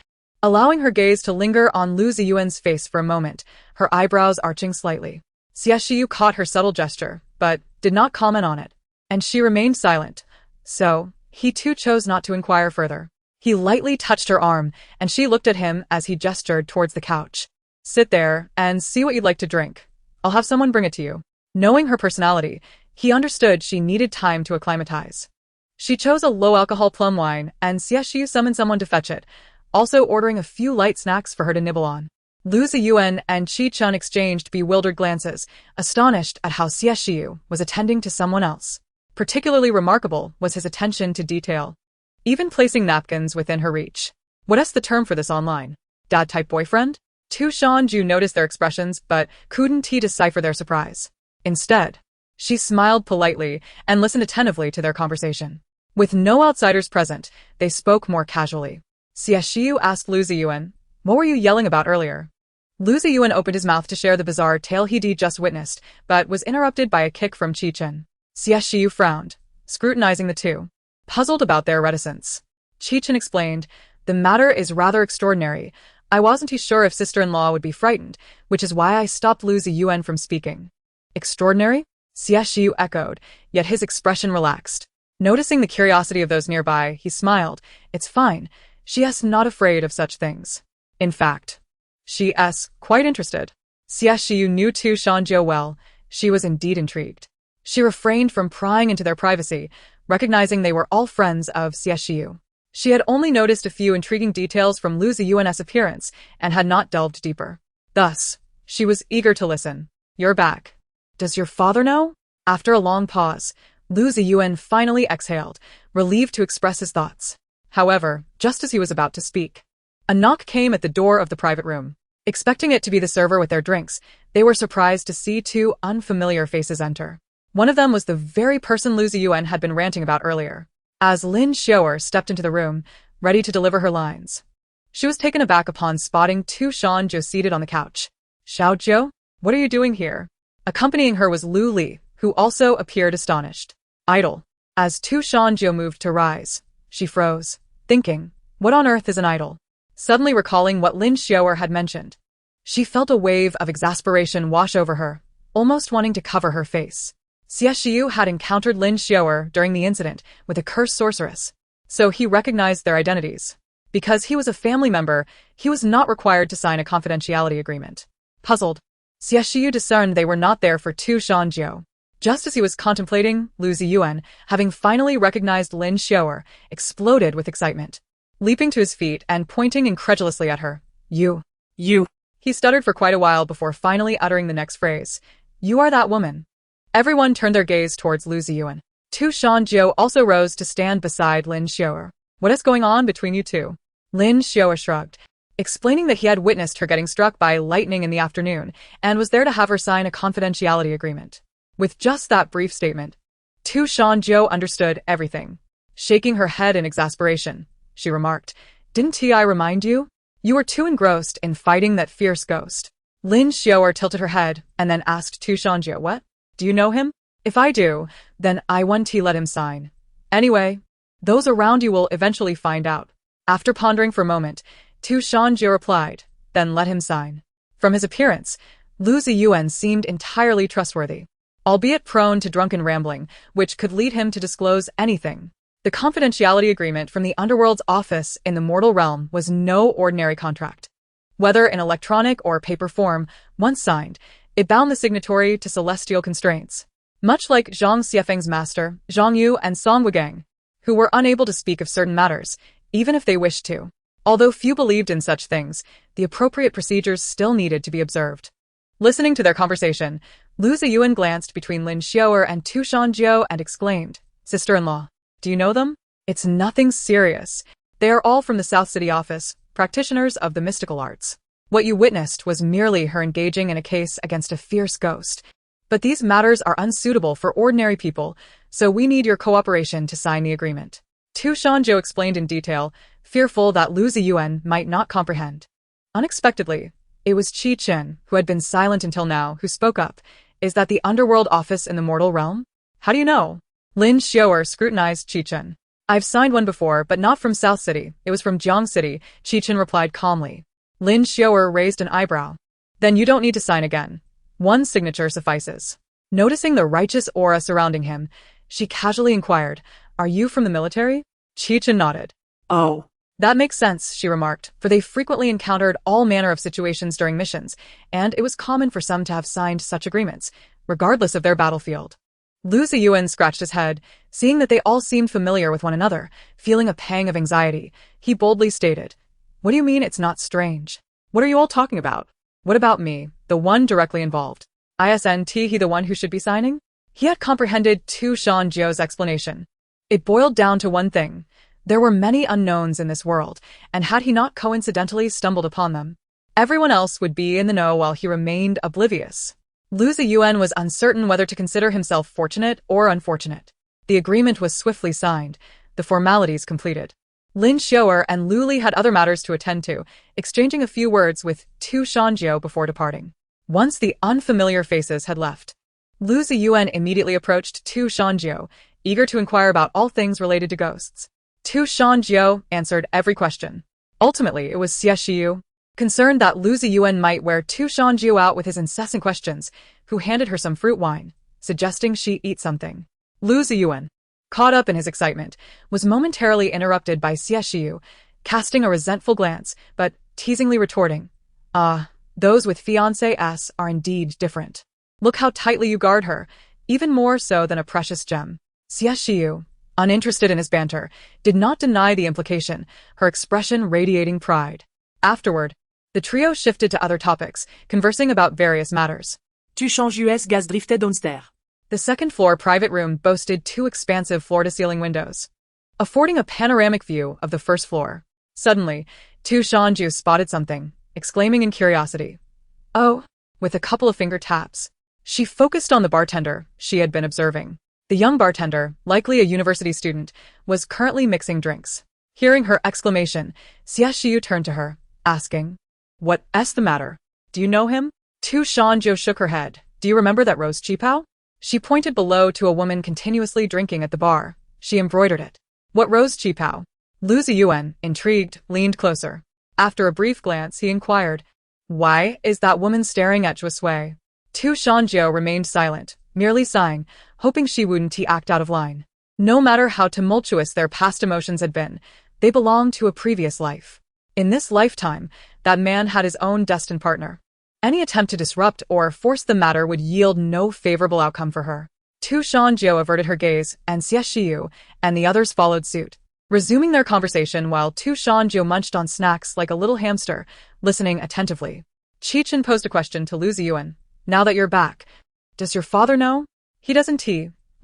allowing her gaze to linger on Lu Ziyuan's face for a moment, her eyebrows arching slightly. Xie Shiyu caught her subtle gesture, but did not comment on it, and she remained silent. So, he too chose not to inquire further. He lightly touched her arm, and she looked at him as he gestured towards the couch. "Sit there and see what you'd like to drink. I'll have someone bring it to you." Knowing her personality, he understood she needed time to acclimatize. She chose a low-alcohol plum wine, and Xie Shiyu summoned someone to fetch it, also ordering a few light snacks for her to nibble on. Lu Ziyuan and Qi Chen exchanged bewildered glances, astonished at how Xie Shiyu was attending to someone else. Particularly remarkable was his attention to detail, even placing napkins within her reach. What's the term for this online? Dad-type boyfriend? Shan Jiu noticed their expressions, but couldn't decipher their surprise. Instead, she smiled politely and listened attentively to their conversation. With no outsiders present, they spoke more casually. Xie Shiyu asked Lu Ziyuan, "What were you yelling about earlier?" Lu Ziyuan opened his mouth to share the bizarre tale he'd just witnessed, but was interrupted by a kick from Qi Chen. Xie Shiyu frowned, scrutinizing the two, puzzled about their reticence. Qi Chen explained, "The matter is rather extraordinary. I wasn't too sure if sister-in-law would be frightened, which is why I stopped Lu Ziyuan from speaking." Extraordinary? Xie Shiyu echoed, yet his expression relaxed. Noticing the curiosity of those nearby, he smiled. "It's fine. She's not afraid of such things. In fact, she's quite interested." Xie Shiyu knew Shan Jiu well. She was indeed intrigued. She refrained from prying into their privacy, recognizing they were all friends of Xie Shiyu. She had only noticed a few intriguing details from Lu Ziyuan's appearance and had not delved deeper. Thus, she was eager to listen. "You're back. Does your father know?" After a long pause, Lu Ziyuan finally exhaled, relieved to express his thoughts. However, just as he was about to speak, a knock came at the door of the private room. Expecting it to be the server with their drinks, they were surprised to see two unfamiliar faces enter. One of them was the very person Lu Ziyuan had been ranting about earlier. As Lin Xiaoer stepped into the room, ready to deliver her lines, she was taken aback upon spotting Shan Jiu seated on the couch. "Xiao Jiu, what are you doing here?" Accompanying her was Lu Li, who also appeared astonished. "Idol." As Shan Jiu moved to rise, she froze, thinking, what on earth is an idol? Suddenly recalling what Lin Xiaoer had mentioned, she felt a wave of exasperation wash over her, almost wanting to cover her face. Xie Shiyu had encountered Lin Xiaoer during the incident with a cursed sorceress, so he recognized their identities. Because he was a family member, he was not required to sign a confidentiality agreement. Puzzled, Xie Shiyu discerned they were not there for Shan Jiu. Just as he was contemplating, Lu Ziyuan, having finally recognized Lin Xiaoer, exploded with excitement. Leaping to his feet and pointing incredulously at her. You. He stuttered for quite a while before finally uttering the next phrase. "You are that woman." Everyone turned their gaze towards Lu Ziyuan. Shan Jiu also rose to stand beside Lin Xiaoer. "What is going on between you two?" Lin Xiaoer shrugged, explaining that he had witnessed her getting struck by lightning in the afternoon and was there to have her sign a confidentiality agreement. With just that brief statement, Shan Jiu understood everything. Shaking her head in exasperation, she remarked, "Didn't I remind you? You were too engrossed in fighting that fierce ghost." Lin Xiaoer tilted her head and then asked Shan Jiu, "What? Do you know him?" "If I do, then I want to let him sign. Anyway, those around you will eventually find out." After pondering for a moment, Shan Jiu replied, "Then let him sign." From his appearance, Lu Ziyuan seemed entirely trustworthy, albeit prone to drunken rambling, which could lead him to disclose anything. The confidentiality agreement from the Underworld's office in the mortal realm was no ordinary contract. Whether in electronic or paper form, once signed, it bound the signatory to celestial constraints. Much like Zhang Xiefeng's master, Zhang Yu and Song Wugang, who were unable to speak of certain matters, even if they wished to. Although few believed in such things, the appropriate procedures still needed to be observed. Listening to their conversation, Lu Ziyuan glanced between Lin Xiaoer and Shan Jiu and exclaimed, "Sister-in-law, do you know them?" "It's nothing serious. They are all from the South City office, practitioners of the mystical arts. What you witnessed was merely her engaging in a case against a fierce ghost. But these matters are unsuitable for ordinary people, so we need your cooperation to sign the agreement." Shan Jiu explained in detail, fearful that Lu Ziyuan might not comprehend. Unexpectedly, it was Qi Chen, who had been silent until now, who spoke up. "Is that the underworld office in the mortal realm?" "How do you know?" Lin Xiaoer scrutinized Qi Chen. "I've signed one before, but not from South City. It was from Jiang City," Qi Chen replied calmly. Lin Xiaoer raised an eyebrow. "Then you don't need to sign again. One signature suffices." Noticing the righteous aura surrounding him, she casually inquired, "Are you from the military?" Qi Chen nodded. Oh. "That makes sense," she remarked, for they frequently encountered all manner of situations during missions, and it was common for some to have signed such agreements, regardless of their battlefield. Lu Ziyuan scratched his head, seeing that they all seemed familiar with one another. Feeling a pang of anxiety, he boldly stated, "What do you mean it's not strange? What are you all talking about? What about me, the one directly involved? Isn't he the one who should be signing?" He had comprehended Shan Jiu's explanation. It boiled down to one thing. There were many unknowns in this world, and had he not coincidentally stumbled upon them, everyone else would be in the know while he remained oblivious. Lu Ziyuan was uncertain whether to consider himself fortunate or unfortunate. The agreement was swiftly signed. the formalities completed. Lin Xiuer and Lu Li had other matters to attend to, exchanging a few words with Tu Shan Jiu before departing. Once the unfamiliar faces had left, Lu Ziyuan immediately approached Tu Shan Jiu, eager to inquire about all things related to ghosts. Tu Shan Jiu answered every question. Ultimately, it was Xie Shiyu, concerned that Lu Ziyuan might wear Tu Shan Jiu out with his incessant questions, who handed her some fruit wine, suggesting she eat something. Lu Ziyuan, caught up in his excitement, was momentarily interrupted by Xie Shiyu, casting a resentful glance, but teasingly retorting, those with fiancés are indeed different. Look how tightly you guard her, even more so than a precious gem. Xie Shiyu, uninterested in his banter, did not deny the implication, her expression radiating pride. Afterward, the trio shifted to other topics, conversing about various matters. Tu changes gaz drifted downstairs. The second-floor private room boasted 2 expansive floor-to-ceiling windows, affording a panoramic view of the first floor. Suddenly, Tu Shan Jiu spotted something, exclaiming in curiosity, "Oh," with a couple of finger taps. She focused on the bartender she had been observing. The young bartender, likely a university student, was currently mixing drinks. Hearing her exclamation, Xie Shiyu turned to her, asking, "What's the matter? Do you know him?" Tu Shan Jiu shook her head. "Do you remember that rose qipao?" She pointed below to a woman continuously drinking at the bar. She embroidered it. "What rose qipao?" Lu Ziyuan, intrigued, leaned closer. After a brief glance, he inquired, "Why is that woman staring at Jue?" Tu Shan Jiu remained silent, merely sighing, hoping she wouldn't act out of line. No matter how tumultuous their past emotions had been, they belonged to a previous life. In this lifetime, that man had his own destined partner. Any attempt to disrupt or force the matter would yield no favorable outcome for her. Tu Shan Jiu averted her gaze, and Xie Shiyu and the others followed suit, resuming their conversation while Tu Shan Jiu munched on snacks like a little hamster, listening attentively. Qi posed a question to Lu Ziyuan. "Now that you're back, does your father know?" "He doesn't.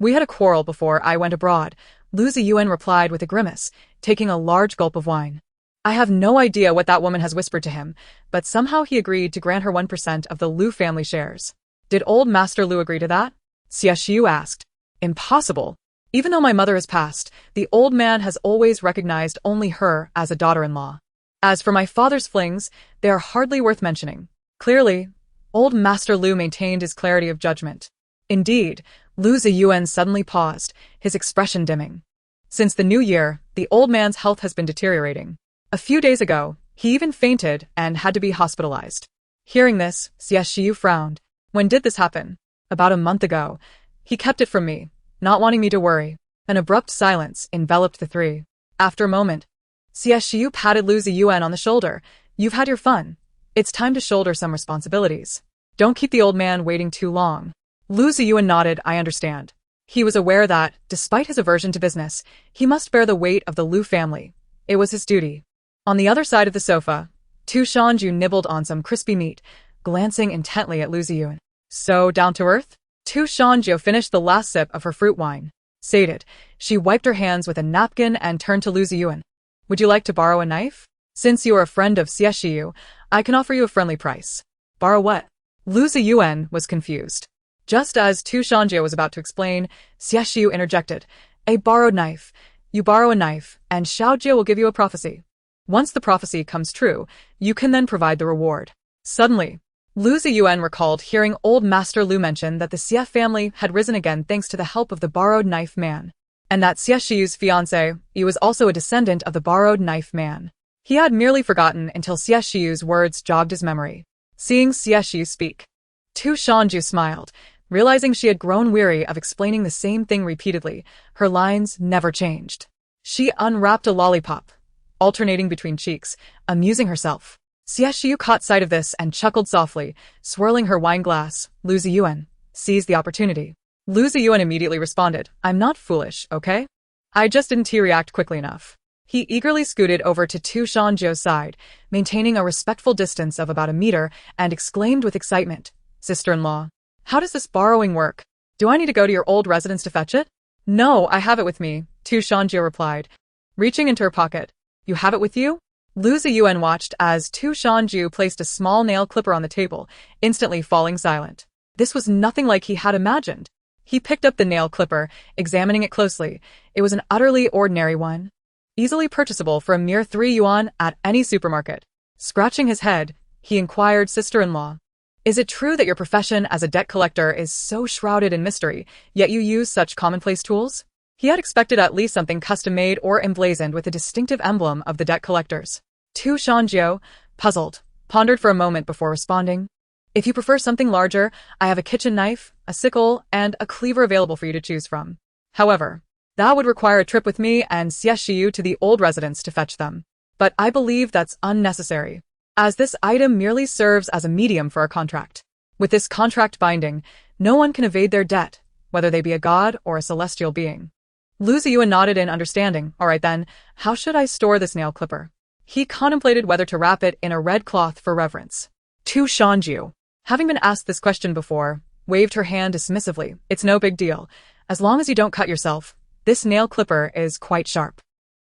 We had a quarrel before I went abroad," Lu Ziyuan replied with a grimace, taking a large gulp of wine. "I have no idea what that woman has whispered to him, but somehow he agreed to grant her 1% of the Lu family shares." "Did old Master Lu agree to that?" Xie Shiyu asked. "Impossible. Even though my mother has passed, the old man has always recognized only her as a daughter-in-law. As for my father's flings, they are hardly worth mentioning." Clearly, old Master Lu maintained his clarity of judgment. Indeed, Lu Ziyuan suddenly paused, his expression dimming. Since the new year, the old man's health has been deteriorating. A few days ago, he even fainted and had to be hospitalized. Hearing this, Xie Shiyu frowned. "When did this happen?" "About a month ago. He kept it from me, not wanting me to worry." An abrupt silence enveloped the three. After a moment, Xie Shiyu patted Lu Ziyuan on the shoulder. "You've had your fun. It's time to shoulder some responsibilities. Don't keep the old man waiting too long." Lu Ziyuan nodded. "I understand." He was aware that, despite his aversion to business, he must bear the weight of the Lu family. It was his duty. On the other side of the sofa, Tu Shan Jiu nibbled on some crispy meat, glancing intently at Lu Ziyuan. "So down to earth?" Tu Shan Jiu finished the last sip of her fruit wine. Sated, she wiped her hands with a napkin and turned to Lu Ziyuan. "Would you like to borrow a knife? Since you are a friend of Xie Shiyu, I can offer you a friendly price." "Borrow what?" Lu Ziyuan was confused. Just as Tu Shan Jiu was about to explain, Xie Shiyu interjected, "A borrowed knife. You borrow a knife, and Xiao Jie will give you a prophecy. Once the prophecy comes true, you can then provide the reward." Suddenly, Lu Ziyuan recalled hearing old Master Lu mention that the Xie family had risen again thanks to the help of the borrowed knife man, and that Xie Shiyu's fiancé was also a descendant of the borrowed knife man. He had merely forgotten until Xie Shiyu's words jogged his memory. Seeing Xie Shiyu speak, Tu Shan Jiu smiled, realizing she had grown weary of explaining the same thing repeatedly. Her lines never changed. She unwrapped a lollipop, alternating between cheeks, amusing herself. Xie Shiyu caught sight of this and chuckled softly, swirling her wine glass. Lu Ziyuan seized the opportunity. Lu Ziyuan immediately responded, "I'm not foolish, okay? I just didn't react quickly enough." He eagerly scooted over to Tu Shan Jiu's side, maintaining a respectful distance of about a meter, and exclaimed with excitement, "Sister-in-law, how does this borrowing work? Do I need to go to your old residence to fetch it?" "No, I have it with me," Tu Shan Jiu replied, reaching into her pocket. "You have it with you?" Lu Ziyuan watched as Tu Shan Jiu placed a small nail clipper on the table, instantly falling silent. This was nothing like he had imagined. He picked up the nail clipper, examining it closely. It was an utterly ordinary one, easily purchasable for a mere 3 yuan at any supermarket. Scratching his head, he inquired sister-in-law, "Is it true that your profession as a debt collector is so shrouded in mystery, yet you use such commonplace tools?" He had expected at least something custom-made or emblazoned with the distinctive emblem of the debt collectors. Shan Jiu, puzzled, pondered for a moment before responding. "If you prefer something larger, I have a kitchen knife, a sickle, and a cleaver available for you to choose from. However, that would require a trip with me and Xie Shiyu to the old residence to fetch them. But I believe that's unnecessary, as this item merely serves as a medium for our contract. With this contract binding, no one can evade their debt, whether they be a god or a celestial being." Lu Ziyuan nodded in understanding. "All right then, how should I store this nail clipper?" He contemplated whether to wrap it in a red cloth for reverence. Shan Jiu, having been asked this question before, waved her hand dismissively. "It's no big deal. As long as you don't cut yourself. This nail clipper is quite sharp."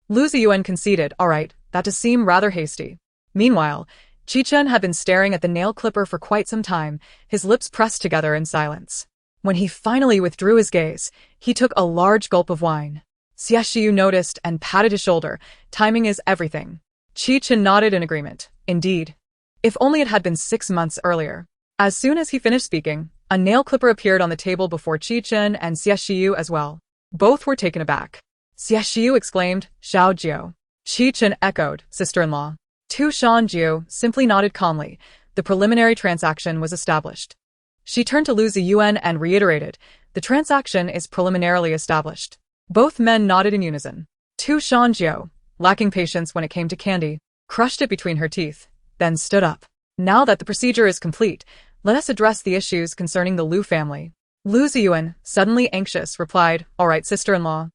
Lu Ziyuan conceded. "All right, that does seem rather hasty." Meanwhile, Chen had been staring at the nail clipper for quite some time, his lips pressed together in silence. When he finally withdrew his gaze, he took a large gulp of wine. Xie Shiyu noticed and patted his shoulder. "Timing is everything." Chen nodded in agreement. Indeed. If only it had been 6 months earlier. As soon as he finished speaking, a nail clipper appeared on the table before Chen and Xie Shiyu as well. Both were taken aback. Xie Shiyu exclaimed, "Xiao Jiu." Chen echoed, "Sister-in-law." Shan Jiu simply nodded calmly. The preliminary transaction was established. She turned to Lu Ziyuan and reiterated, "The transaction is preliminarily established." Both men nodded in unison. Shan Jiu, lacking patience when it came to candy, crushed it between her teeth, then stood up. "Now that the procedure is complete, let us address the issues concerning the Lu family." Lu Ziyuan, suddenly anxious, replied, "All right, sister-in-law.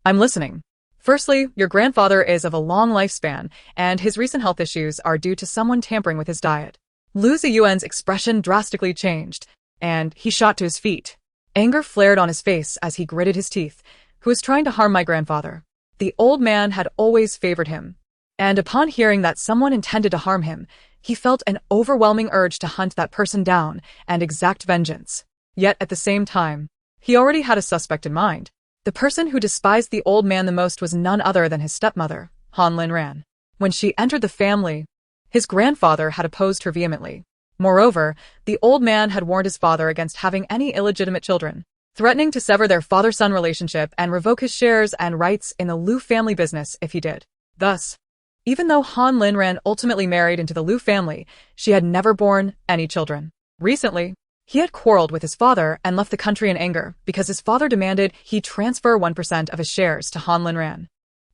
I'm listening. Firstly, your grandfather is of a long lifespan, and his recent health issues are due to someone tampering with his diet." Lu Ziyuan's expression drastically changed, and he shot to his feet. Anger flared on his face as he gritted his teeth. "Who is trying to harm my grandfather?" The old man had always favored him, and upon hearing that someone intended to harm him, he felt an overwhelming urge to hunt that person down and exact vengeance. Yet at the same time, he already had a suspect in mind. The person who despised the old man the most was none other than his stepmother, Han Linran. When she entered the family, his grandfather had opposed her vehemently. Moreover, the old man had warned his father against having any illegitimate children, threatening to sever their father-son relationship and revoke his shares and rights in the Lu family business if he did. Thus, even though Han Linran ultimately married into the Lu family, she had never borne any children. Recently, he had quarreled with his father and left the country in anger because his father demanded he transfer 1% of his shares to Han Linran.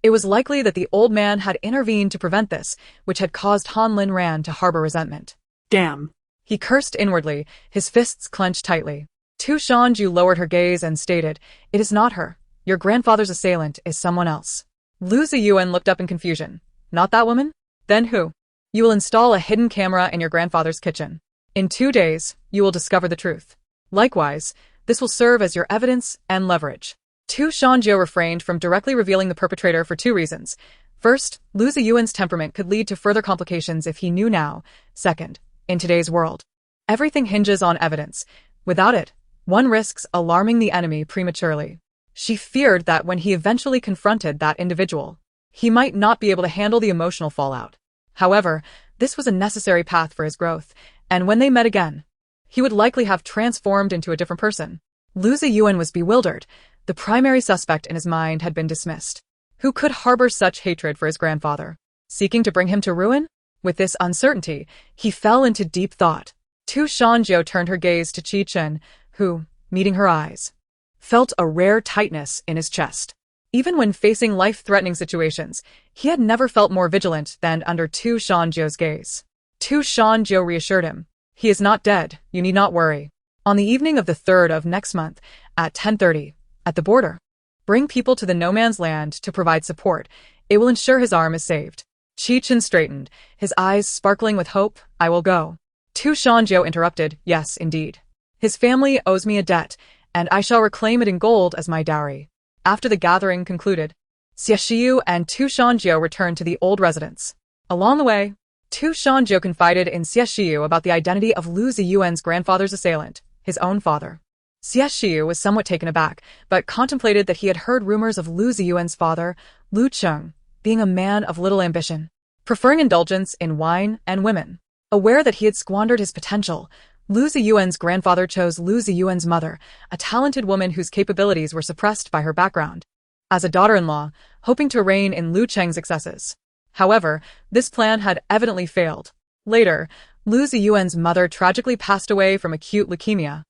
It was likely that the old man had intervened to prevent this, which had caused Han Linran to harbor resentment. Damn. He cursed inwardly, his fists clenched tightly. Shan Jiu lowered her gaze and stated, "It is not her. Your grandfather's assailant is someone else." Lu Ziyuan looked up in confusion. "Not that woman? Then who?" "You will install a hidden camera in your grandfather's kitchen. In 2 days, you will discover the truth. Likewise, this will serve as your evidence and leverage." Shan Jiu refrained from directly revealing the perpetrator for 2 reasons. First, Lu Ziyuan's temperament could lead to further complications if he knew now. Second, in today's world, everything hinges on evidence. Without it, one risks alarming the enemy prematurely. She feared that when he eventually confronted that individual, he might not be able to handle the emotional fallout. However, this was a necessary path for his growth, and when they met again, he would likely have transformed into a different person. Lu Ziyuan was bewildered. The primary suspect in his mind had been dismissed. Who could harbor such hatred for his grandfather? Seeking to bring him to ruin? With this uncertainty, he fell into deep thought. Shan Jiu turned her gaze to Chen, who, meeting her eyes, felt a rare tightness in his chest. Even when facing life-threatening situations, he had never felt more vigilant than under Shan Jiu's gaze. Shan Jiu reassured him, "He is not dead, you need not worry. On the evening of the 3rd of next month, at 10:30, at the border, bring people to the no-man's land to provide support. It will ensure his arm is saved." Chen straightened, his eyes sparkling with hope. "I will go." Shan Jiu interrupted, "Yes, indeed. His family owes me a debt, and I shall reclaim it in gold as my dowry." After the gathering concluded, Xie Shiyu and Shan Jiu returned to the old residence. Along the way, Shan Jiu confided in Xie Shiyu about the identity of Lu Ziyuan's grandfather's assailant, his own father. Xie Shiyu was somewhat taken aback, but contemplated that he had heard rumors of Lu Ziyuan's father, Lu Cheng, being a man of little ambition, preferring indulgence in wine and women. Aware that he had squandered his potential, Lu Ziyuan's grandfather chose Lu Ziyuan's mother, a talented woman whose capabilities were suppressed by her background, as a daughter-in-law, hoping to reign in Lu Cheng's excesses. However, this plan had evidently failed. Later, Lu Ziyuan's mother tragically passed away from acute leukemia.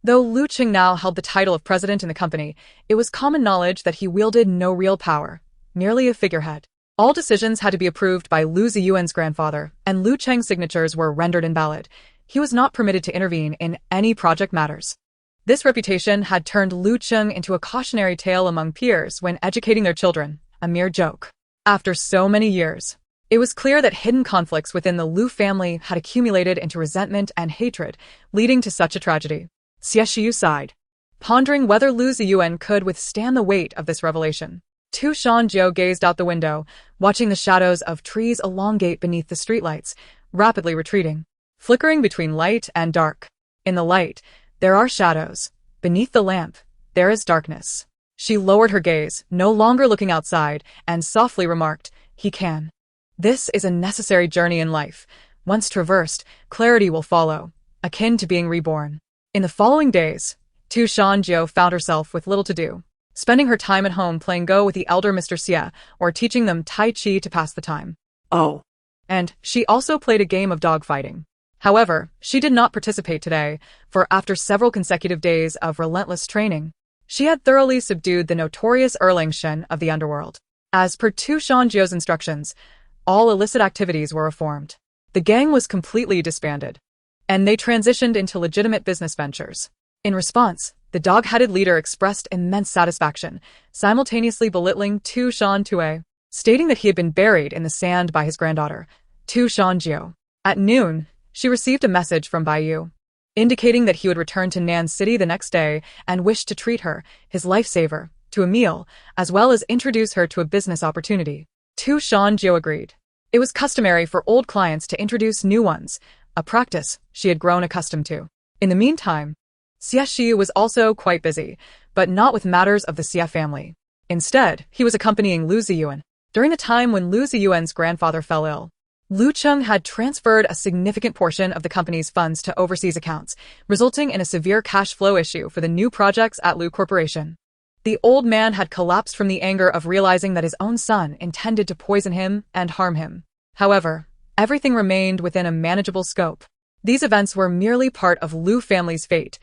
Though Lu Cheng now held the title of president in the company, it was common knowledge that he wielded no real power, merely a figurehead. All decisions had to be approved by Lu Ziyuan's grandfather, and Lu Cheng's signatures were rendered invalid. He was not permitted to intervene in any project matters. This reputation had turned Lu Cheng into a cautionary tale among peers when educating their children, a mere joke. After so many years, it was clear that hidden conflicts within the Lu family had accumulated into resentment and hatred, leading to such a tragedy. Xie Shiyu sighed, pondering whether Lu Ziyuan could withstand the weight of this revelation. Shan Jiu gazed out the window, watching the shadows of trees elongate beneath the streetlights, rapidly retreating, flickering between light and dark. In the light, there are shadows. Beneath the lamp, there is darkness. She lowered her gaze, no longer looking outside, and softly remarked, "He can." This is a necessary journey in life. Once traversed, clarity will follow, akin to being reborn. In the following days, Shan Jiu found herself with little to do, spending her time at home playing Go with the elder Mr. Xie, or teaching them Tai Chi to pass the time. Oh. And she also played a game of dogfighting. However, she did not participate today, for after several consecutive days of relentless training, she had thoroughly subdued the notorious Shen of the underworld. As per Shan Jiu's instructions, all illicit activities were reformed. The gang was completely disbanded, and they transitioned into legitimate business ventures. In response, the dog-headed leader expressed immense satisfaction, simultaneously belittling Shan Jiu, stating that he had been buried in the sand by his granddaughter, Shan Jiu. At noon, she received a message from Baiyu, indicating that he would return to Nan City the next day and wished to treat her, his lifesaver, to a meal, as well as introduce her to a business opportunity. Shan Jiu agreed. It was customary for old clients to introduce new ones, a practice she had grown accustomed to. In the meantime, Xie Shiyu was also quite busy, but not with matters of the Xie family. Instead, he was accompanying Lu Ziyuan. During the time when Lu Ziyuan's grandfather fell ill, Lu Cheng had transferred a significant portion of the company's funds to overseas accounts, resulting in a severe cash flow issue for the new projects at Lu Corporation. The old man had collapsed from the anger of realizing that his own son intended to poison him and harm him. However, everything remained within a manageable scope. These events were merely part of Lu family's fate,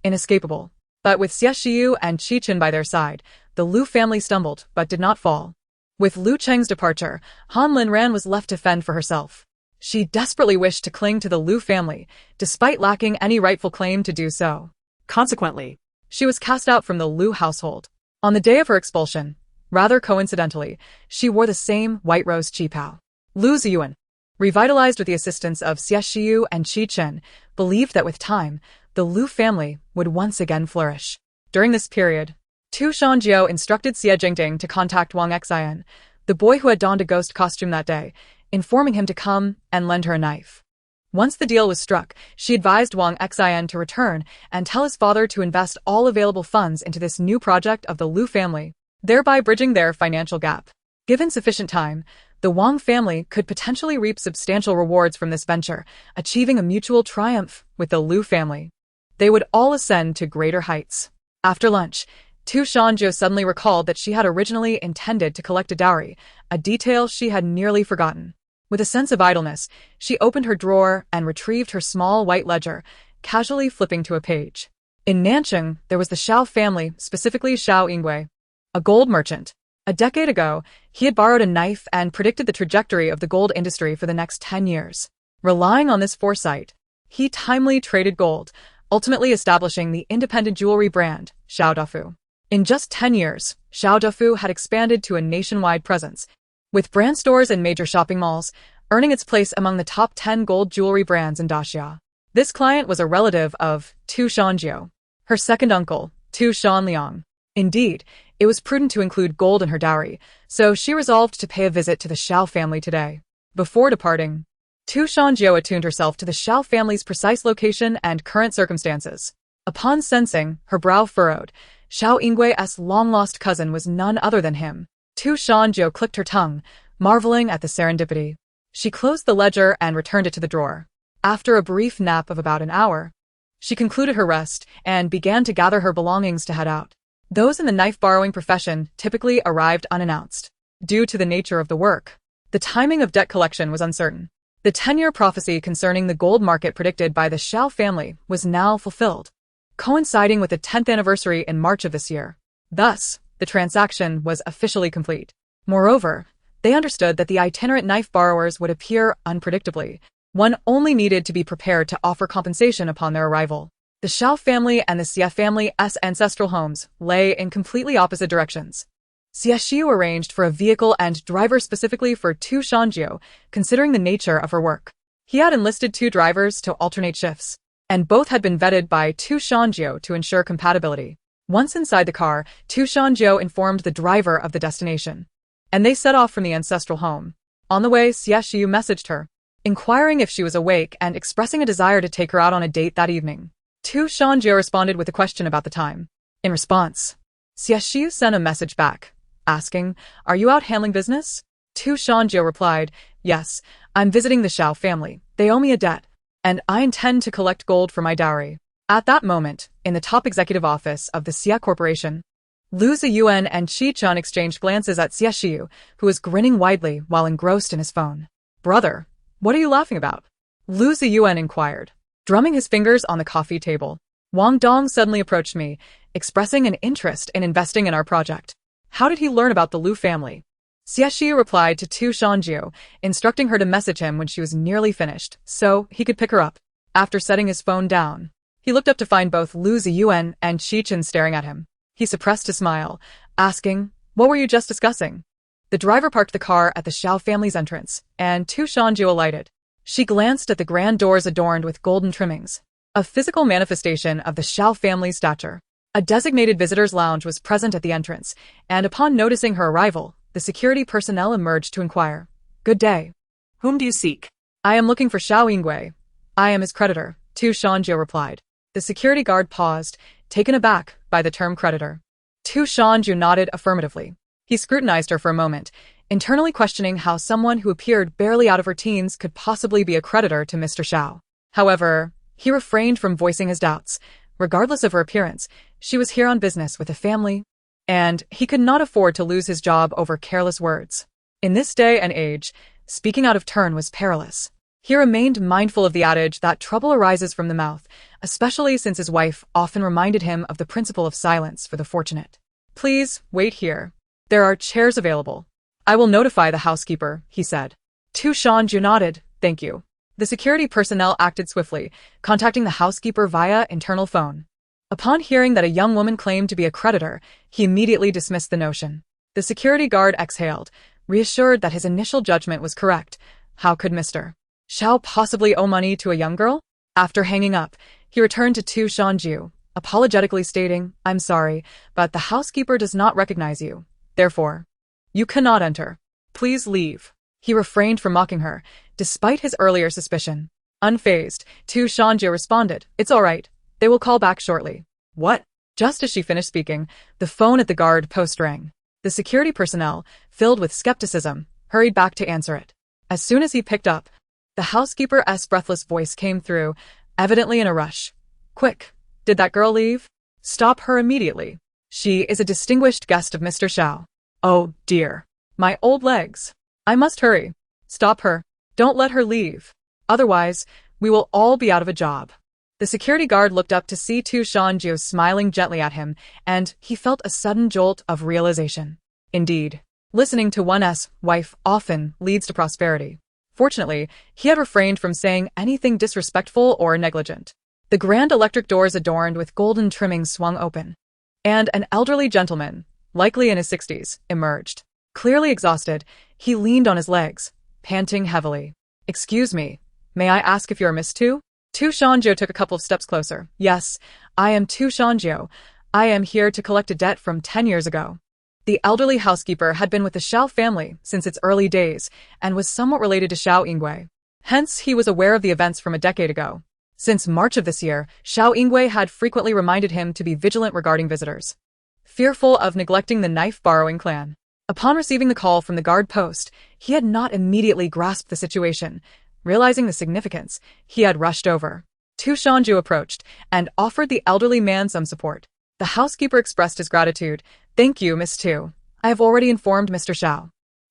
inescapable. But with Xie Shiyu and Qi Chen by their side, the Lu family stumbled but did not fall. With Lu Cheng's departure, Han Linran was left to fend for herself. She desperately wished to cling to the Lu family, despite lacking any rightful claim to do so. Consequently, she was cast out from the Lu household. On the day of her expulsion, rather coincidentally, she wore the same white rose qipao. Lu Ziyuan, revitalized with the assistance of Xie Shiyu and Qi Chen, believed that with time, the Lu family would once again flourish. During this period, Shan Jiu instructed Xie Jingding to contact Wang Kar-wai, the boy who had donned a ghost costume that day, informing him to come and lend her a knife. Once the deal was struck, she advised Wang Kar-wai to return and tell his father to invest all available funds into this new project of the Lu family, thereby bridging their financial gap. Given sufficient time, the Wang family could potentially reap substantial rewards from this venture, achieving a mutual triumph with the Lu family. They would all ascend to greater heights. After lunch, Shan Jiu suddenly recalled that she had originally intended to collect a dowry, a detail she had nearly forgotten. With a sense of idleness, she opened her drawer and retrieved her small white ledger, casually flipping to a page. In Nancheng, there was the Xiao family, specifically Xiao Yingwei, a gold merchant. A decade ago, he had borrowed a knife and predicted the trajectory of the gold industry for the next 10 years. Relying on this foresight, he timely traded gold, ultimately establishing the independent jewelry brand, Xiao Dafu. In just 10 years, Xiao Dafu had expanded to a nationwide presence, with brand stores in major shopping malls, earning its place among the top 10 gold jewelry brands in Daxia. This client was a relative of Shan Jiu, her second uncle, Shan Liang. Indeed, it was prudent to include gold in her dowry, so she resolved to pay a visit to the Xiao family today. Before departing, Shan Jiu attuned herself to the Xiao family's precise location and current circumstances. Upon sensing, her brow furrowed, Xiao Yinggui's long-lost cousin was none other than him. Shan Jiu clicked her tongue, marveling at the serendipity. She closed the ledger and returned it to the drawer. After a brief nap of about an hour, she concluded her rest and began to gather her belongings to head out. Those in the knife-borrowing profession typically arrived unannounced. Due to the nature of the work, the timing of debt collection was uncertain. The 10-year prophecy concerning the gold market predicted by the Xiao family was now fulfilled, coinciding with the 10th anniversary in March of this year. Thus, the transaction was officially complete. Moreover, they understood that the itinerant knife borrowers would appear unpredictably. One only needed to be prepared to offer compensation upon their arrival. The Xiao family and the Xie family's ancestral homes lay in completely opposite directions. Xie Shiyu arranged for a vehicle and driver specifically for Shan Jiu, considering the nature of her work. He had enlisted 2 drivers to alternate shifts, and both had been vetted by Shan Jiu to ensure compatibility. Once inside the car, Shan Jiu informed the driver of the destination, and they set off from the ancestral home. On the way, Xie Shiyu messaged her, inquiring if she was awake and expressing a desire to take her out on a date that evening. Shan Jiu responded with a question about the time. In response, Xie Shiyu sent a message back, asking, "Are you out handling business?" Shan Jiu replied, "Yes, I'm visiting the Xiao family. They owe me a debt, and I intend to collect gold for my dowry." At that moment, in the top executive office of the Xie Corporation, Lu Ziyuan and Qi Chun exchanged glances at Xie Shiyu, who was grinning widely while engrossed in his phone. "Brother, what are you laughing about?" Lu Ziyuan inquired, drumming his fingers on the coffee table. "Wang Dong suddenly approached me, expressing an interest in investing in our project. How did he learn about the Lu family?" Xie Shiyu replied to Shan Jiu, instructing her to message him when she was nearly finished, so he could pick her up. After setting his phone down, he looked up to find both Lu Ziyuan and Qi Chun staring at him. He suppressed a smile, asking, "What were you just discussing?" The driver parked the car at the Xiao family's entrance, and Shan Jiu alighted. She glanced at the grand doors adorned with golden trimmings, a physical manifestation of the Xiao family's stature. A designated visitor's lounge was present at the entrance, and upon noticing her arrival, the security personnel emerged to inquire, "Good day. Whom do you seek?" I am looking for Xiao Yinggui. I am his creditor," Shan Jiu replied. The security guard paused, taken aback by the term creditor. Shan Jiu nodded affirmatively. He scrutinized her for a moment, internally questioning how someone who appeared barely out of her teens could possibly be a creditor to Mr. Xiao. However, he refrained from voicing his doubts. Regardless of her appearance, she was here on business with a family, and he could not afford to lose his job over careless words. In this day and age, speaking out of turn was perilous. He remained mindful of the adage that trouble arises from the mouth, especially since his wife often reminded him of the principle of silence for the fortunate. "Please, wait here. There are chairs available. I will notify the housekeeper," he said. Shan Jiu nodded, "Thank you." The security personnel acted swiftly, contacting the housekeeper via internal phone. Upon hearing that a young woman claimed to be a creditor, he immediately dismissed the notion. The security guard exhaled, reassured that his initial judgment was correct. How could Mr. Xiao possibly owe money to a young girl? After hanging up, he returned to Shan Jiu, apologetically stating, "I'm sorry, but the housekeeper does not recognize you. Therefore, you cannot enter. Please leave." He refrained from mocking her, despite his earlier suspicion. Unfazed, Shan Jiu responded, "It's all right. They will call back shortly." "What?" Just as she finished speaking, the phone at the guard post rang. The security personnel, filled with skepticism, hurried back to answer it. As soon as he picked up, the housekeeper's breathless voice came through, evidently in a rush. "Quick, did that girl leave? Stop her immediately. She is a distinguished guest of Mr. Xiao." "Oh, dear. My old legs. I must hurry. Stop her. Don't let her leave. Otherwise, we will all be out of a job." The security guard looked up to see Shan Jiu smiling gently at him, and he felt a sudden jolt of realization. Indeed, listening to one's wife often leads to prosperity. Fortunately, he had refrained from saying anything disrespectful or negligent. The grand electric doors adorned with golden trimmings swung open, and an elderly gentleman, likely in his 60s, emerged. Clearly exhausted, he leaned on his legs, panting heavily. "Excuse me, may I ask if you're Miss Tu?" Shan Jiu took a couple of steps closer. "Yes, I am Shan Jiu. I am here to collect a debt from 10 years ago." The elderly housekeeper had been with the Xiao family since its early days and was somewhat related to Xiao Yinggui. Hence, he was aware of the events from a decade ago. Since March of this year, Xiao Yingwei had frequently reminded him to be vigilant regarding visitors, fearful of neglecting the knife-borrowing clan. Upon receiving the call from the guard post, he had not immediately grasped the situation. Realizing the significance, he had rushed over. Shan Jiu approached and offered the elderly man some support. The housekeeper expressed his gratitude. "Thank you, Miss Tu. I have already informed Mr. Xiao,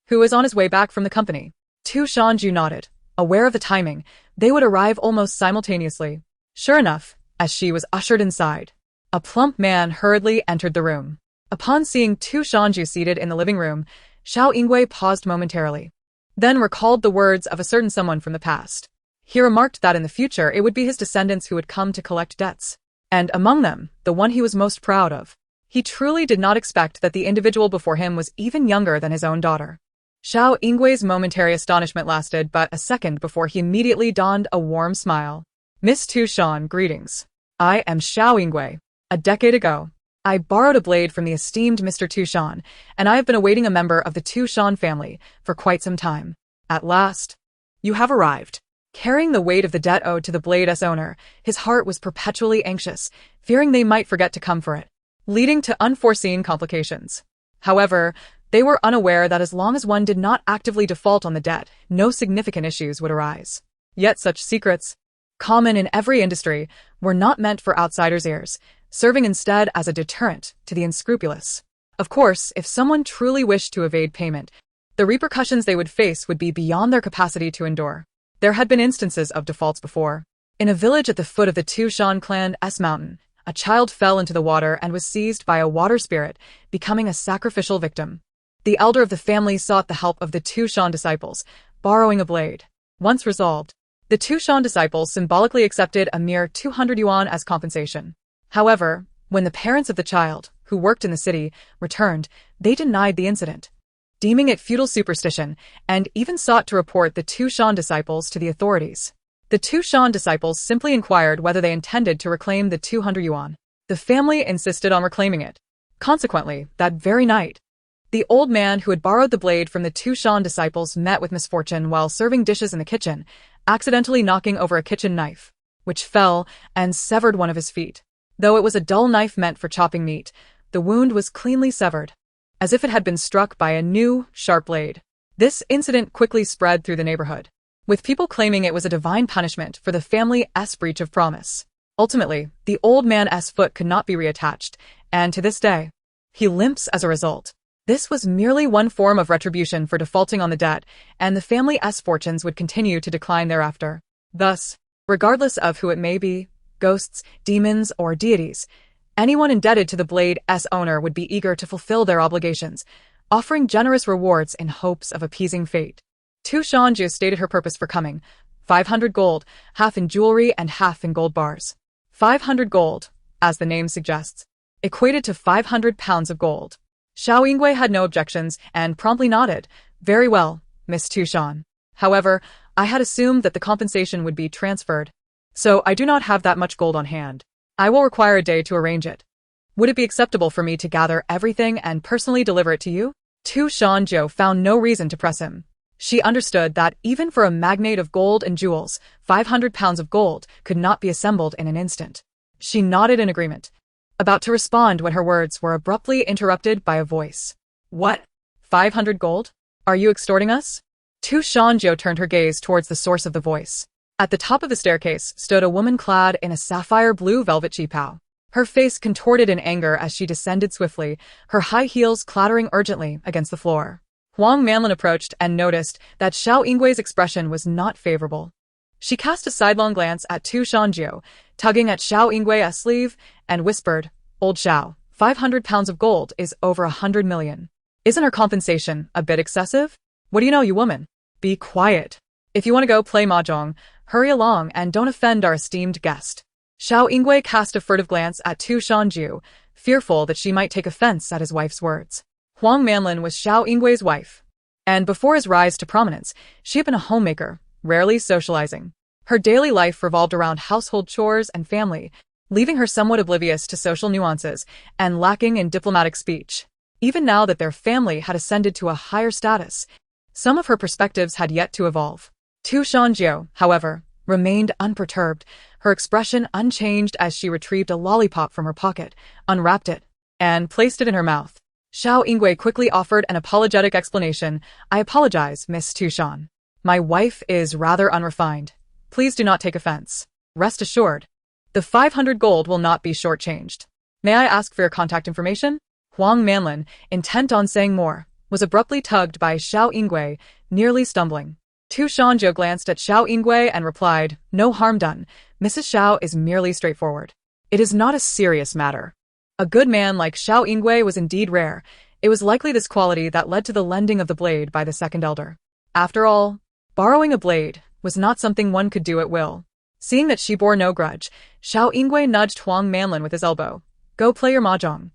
who is on his way back from the company." Shan Jiu nodded. Aware of the timing, they would arrive almost simultaneously. Sure enough, as she was ushered inside, a plump man hurriedly entered the room. Upon seeing Shan Jiu seated in the living room, Xiao Yingwei paused momentarily, then recalled the words of a certain someone from the past. He remarked that in the future it would be his descendants who would come to collect debts, and among them, the one he was most proud of. He truly did not expect that the individual before him was even younger than his own daughter. Xiao Yingwei's momentary astonishment lasted but a second before he immediately donned a warm smile. "Miss Shan, greetings. I am Xiao Yingwei. A decade ago, I borrowed a blade from the esteemed Mr. Shan, and I have been awaiting a member of the Shan family for quite some time. At last, you have arrived." Carrying the weight of the debt owed to the blade's owner, his heart was perpetually anxious, fearing they might forget to come for it, leading to unforeseen complications. However, they were unaware that as long as one did not actively default on the debt, no significant issues would arise. Yet such secrets, common in every industry, were not meant for outsiders' ears, serving instead as a deterrent to the unscrupulous. Of course, if someone truly wished to evade payment, the repercussions they would face would be beyond their capacity to endure. There had been instances of defaults before. In a village at the foot of the Shan clan's mountain, a child fell into the water and was seized by a water spirit, becoming a sacrificial victim. The elder of the family sought the help of the Shan disciples, borrowing a blade. Once resolved, the Shan disciples symbolically accepted a mere 200 yuan as compensation. However, when the parents of the child, who worked in the city, returned, they denied the incident, deeming it futile superstition, and even sought to report the Shan disciples to the authorities. The Shan disciples simply inquired whether they intended to reclaim the 200 yuan. The family insisted on reclaiming it. Consequently, that very night, the old man who had borrowed the blade from the Shan disciples met with misfortune while serving dishes in the kitchen, accidentally knocking over a kitchen knife, which fell and severed one of his feet. Though it was a dull knife meant for chopping meat, the wound was cleanly severed, as if it had been struck by a new, sharp blade. This incident quickly spread through the neighborhood, with people claiming it was a divine punishment for the family's breach of promise. Ultimately, the old man's foot could not be reattached, and to this day, he limps as a result. This was merely one form of retribution for defaulting on the debt, and the family's fortunes would continue to decline thereafter. Thus, regardless of who it may be, ghosts, demons, or deities, anyone indebted to the blade's owner would be eager to fulfill their obligations, offering generous rewards in hopes of appeasing fate. Shan Jiu stated her purpose for coming: 500 gold, half in jewelry and half in gold bars. 500 gold, as the name suggests, equated to 500 pounds of gold. Xiao Yingwei had no objections and promptly nodded. "Very well, Miss Shan. However, I had assumed that the compensation would be transferred, so I do not have that much gold on hand. I will require a day to arrange it. Would it be acceptable for me to gather everything and personally deliver it to you?" Shan Jiu found no reason to press him. She understood that even for a magnate of gold and jewels, 500 pounds of gold could not be assembled in an instant. She nodded in agreement, about to respond when her words were abruptly interrupted by a voice. "What? 500 gold? Are you extorting us?" Shan Jiu turned her gaze towards the source of the voice. At the top of the staircase stood a woman clad in a sapphire blue velvet qipao. Her face contorted in anger as she descended swiftly, her high heels clattering urgently against the floor. Huang Manlin approached and noticed that Xiao Yingwei's expression was not favorable. She cast a sidelong glance at Shan Jiu, tugging at Xiao Yingwei's sleeve, and whispered, "Old Xiao, 500 pounds of gold is over 100 million. Isn't her compensation a bit excessive? What do you know, you woman? Be quiet. If you want to go play mahjong, hurry along and don't offend our esteemed guest." Xiao Yingwei cast a furtive glance at Shan Jiu, fearful that she might take offense at his wife's words. Huang Manlin was Xiao Yingwei's wife, and before his rise to prominence, she had been a homemaker, rarely socializing. Her daily life revolved around household chores and family, leaving her somewhat oblivious to social nuances and lacking in diplomatic speech. Even now that their family had ascended to a higher status, some of her perspectives had yet to evolve. Shan Jiu, however, remained unperturbed, her expression unchanged as she retrieved a lollipop from her pocket, unwrapped it, and placed it in her mouth. Xiao Yingwei quickly offered an apologetic explanation. I apologize, Miss Tu Shan. My wife is rather unrefined. Please do not take offense. Rest assured, the 500 gold will not be shortchanged. May I ask for your contact information? Huang Manlin, intent on saying more, was abruptly tugged by Xiao Yingwei, nearly stumbling. Shan Jiu glanced at Xiao Yingwei and replied, no harm done. Mrs. Xiao is merely straightforward. It is not a serious matter. A good man like Xiao Yingwei was indeed rare. It was likely this quality that led to the lending of the blade by the second elder. After all, borrowing a blade was not something one could do at will. Seeing that she bore no grudge, Xiao Yingwei nudged Huang Manlin with his elbow. Go play your mahjong.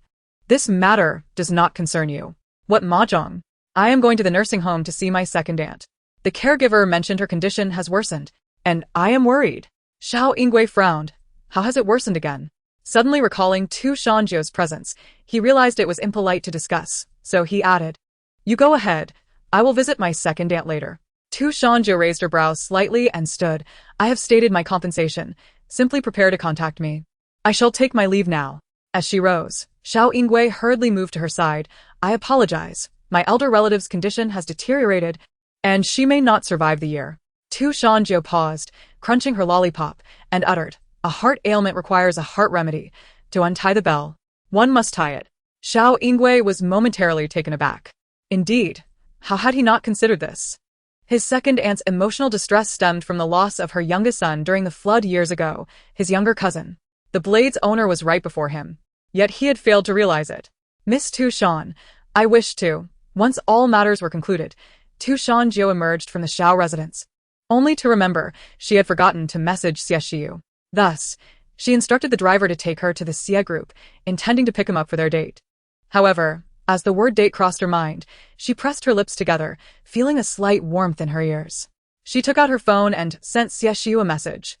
This matter does not concern you. What mahjong? I am going to the nursing home to see my second aunt. The caregiver mentioned her condition has worsened, and I am worried. Xiao Yingwei frowned. How has it worsened again? Suddenly recalling Shan Jiu's presence, he realized it was impolite to discuss, so he added, you go ahead. I will visit my second aunt later. Shan Jiu raised her brows slightly and stood. I have stated my compensation. Simply prepare to contact me. I shall take my leave now. As she rose, Xiao Yingwei hurriedly moved to her side. I apologize. My elder relative's condition has deteriorated, and she may not survive the year. Shan Jiu paused, crunching her lollipop, and uttered, a heart ailment requires a heart remedy. To untie the bell, one must tie it. Xiao Yingwei was momentarily taken aback. Indeed, how had he not considered this? His second aunt's emotional distress stemmed from the loss of her youngest son during the flood years ago, his younger cousin. The blade's owner was right before him, yet he had failed to realize it. Miss Shan, I wish to. Once all matters were concluded, Shan Jiu emerged from the Xiao residence, only to remember she had forgotten to message Xie Shiyu. Thus, she instructed the driver to take her to the Xie group, intending to pick him up for their date. However, as the word date crossed her mind, she pressed her lips together, feeling a slight warmth in her ears. She took out her phone and sent Xie Shiyu a message.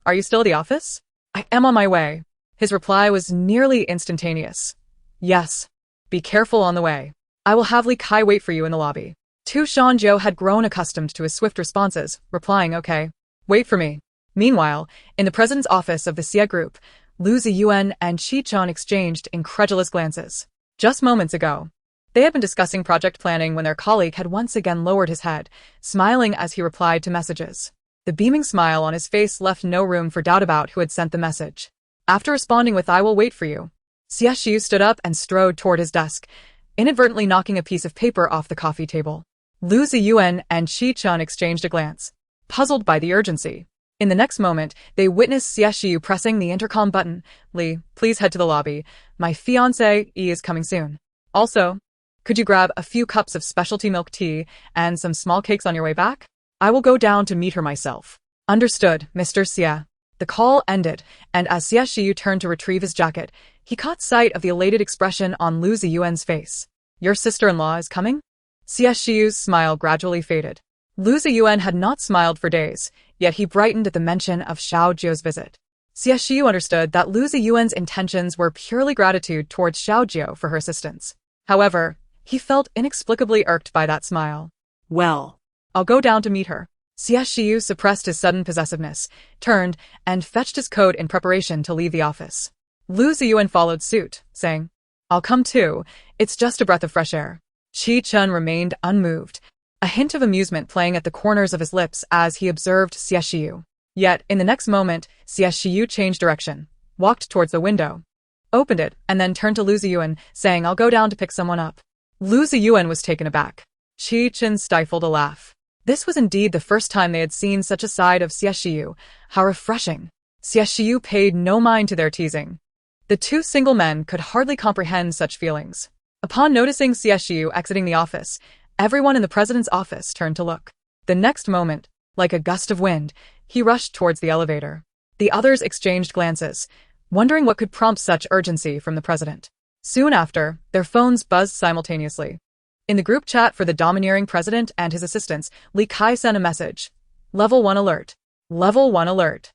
Are you still at the office? I am on my way. His reply was nearly instantaneous. Yes. Be careful on the way. I will have Li Kai wait for you in the lobby. Shan Jiu had grown accustomed to his swift responses, replying okay. Wait for me. Meanwhile, in the president's office of the Xie group, Lu Ziyuan and Qi Chun exchanged incredulous glances. Just moments ago, they had been discussing project planning when their colleague had once again lowered his head, smiling as he replied to messages. The beaming smile on his face left no room for doubt about who had sent the message. After responding with I will wait for you, Xie Shiyu stood up and strode toward his desk, inadvertently knocking a piece of paper off the coffee table. Lu Ziyuan and Qi Chun exchanged a glance, puzzled by the urgency. In the next moment, they witnessed Xie Shiyu pressing the intercom button. Li, please head to the lobby. My fiancé, E, is coming soon. Also, could you grab a few cups of specialty milk tea and some small cakes on your way back? I will go down to meet her myself. Understood, Mr. Xie. The call ended, and as Xie Shiyu turned to retrieve his jacket, he caught sight of the elated expression on Lu Ziyuan's face. Your sister-in-law is coming? Xie Shiyu's smile gradually faded. Lu Ziyuan had not smiled for days, yet he brightened at the mention of Xiao Jiu's visit. Xie Shiyu understood that Lu Ziyuan's intentions were purely gratitude towards Xiao Jiu for her assistance. However, he felt inexplicably irked by that smile. Well, I'll go down to meet her. Xie Shiyu suppressed his sudden possessiveness, turned, and fetched his coat in preparation to leave the office. Lu Ziyuan followed suit, saying, I'll come too, it's just a breath of fresh air. Qi Chun remained unmoved, a hint of amusement playing at the corners of his lips as he observed Xie Shiyu. Yet, in the next moment, Xie Shiyu changed direction, walked towards the window, opened it, and then turned to Lu Ziyuan, saying, I'll go down to pick someone up. Lu Ziyuan was taken aback. Qi Chun stifled a laugh. This was indeed the first time they had seen such a side of Xie Shiyu. How refreshing. Xie Shiyu paid no mind to their teasing. The two single men could hardly comprehend such feelings. Upon noticing Xie Shiyu exiting the office, everyone in the president's office turned to look. The next moment, like a gust of wind, he rushed towards the elevator. The others exchanged glances, wondering what could prompt such urgency from the president. Soon after, their phones buzzed simultaneously. In the group chat for the domineering president and his assistants, Li Kai sent a message. Level 1 alert. Level 1 alert.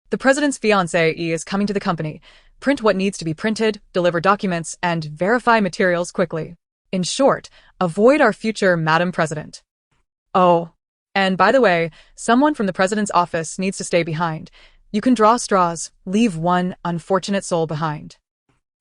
The president's fiancé E is coming to the company. Print what needs to be printed, deliver documents, and verify materials quickly. In short, avoid our future Madam President. Oh, And by the way, someone from the president's office needs to stay behind. You can draw straws, leave one unfortunate soul behind.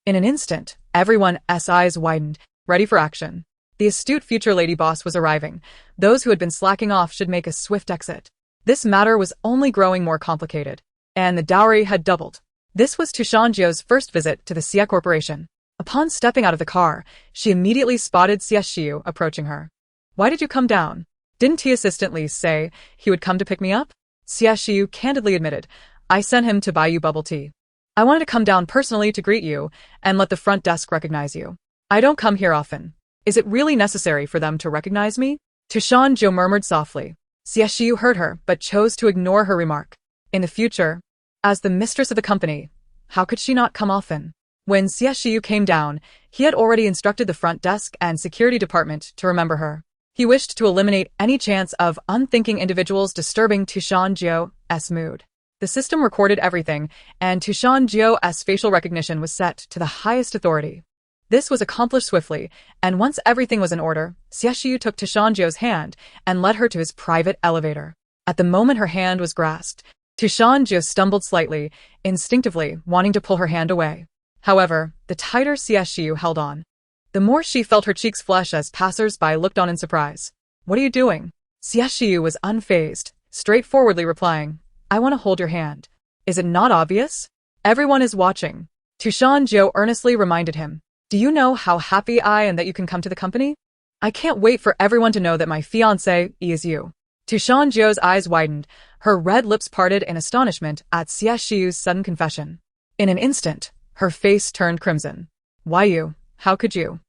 In an instant, everyone's eyes widened, ready for action. The astute future lady boss was arriving. Those who had been slacking off should make a swift exit. This matter was only growing more complicated, and the dowry had doubled. This was to Shan Jiu's first visit to the Xie Corporation. Upon stepping out of the car, she immediately spotted Xie Shiyu approaching her. "Why did you come down? Didn't he assistantly say he would come to pick me up?" Xie Shiyu candidly admitted, "I sent him to buy you bubble tea. I wanted to come down personally to greet you and let the front desk recognize you. I don't come here often. Is it really necessary for them to recognize me?" To Shan Jiu murmured softly. Xie Shiyu heard her but chose to ignore her remark. In the future, as the mistress of the company, how could she not come often? When Xie Shiyu came down, he had already instructed the front desk and security department to remember her. He wished to eliminate any chance of unthinking individuals disturbing to Shan Jiu's mood. The system recorded everything, and to Shan Jiu's facial recognition was set to the highest authority. This was accomplished swiftly, and once everything was in order, Xie Shiyu took to Shan Jiu's hand and led her to his private elevator. At the moment her hand was grasped, to Shan Jiu stumbled slightly, instinctively wanting to pull her hand away. However, the tighter Xie Shiyu held on, the more she felt her cheeks flush as passers-by looked on in surprise. "What are you doing?" Xie Shiyu was unfazed, straightforwardly replying, "I want to hold your hand. Is it not obvious? Everyone is watching." To Shan Jiu earnestly reminded him, "Do you know how happy I am that you can come to the company? I can't wait for everyone to know that my fiancé is you." To Shan Jiu's eyes widened, her red lips parted in astonishment at Xie Shiyu's sudden confession. In an instant, her face turned crimson. "Why you? How could you?"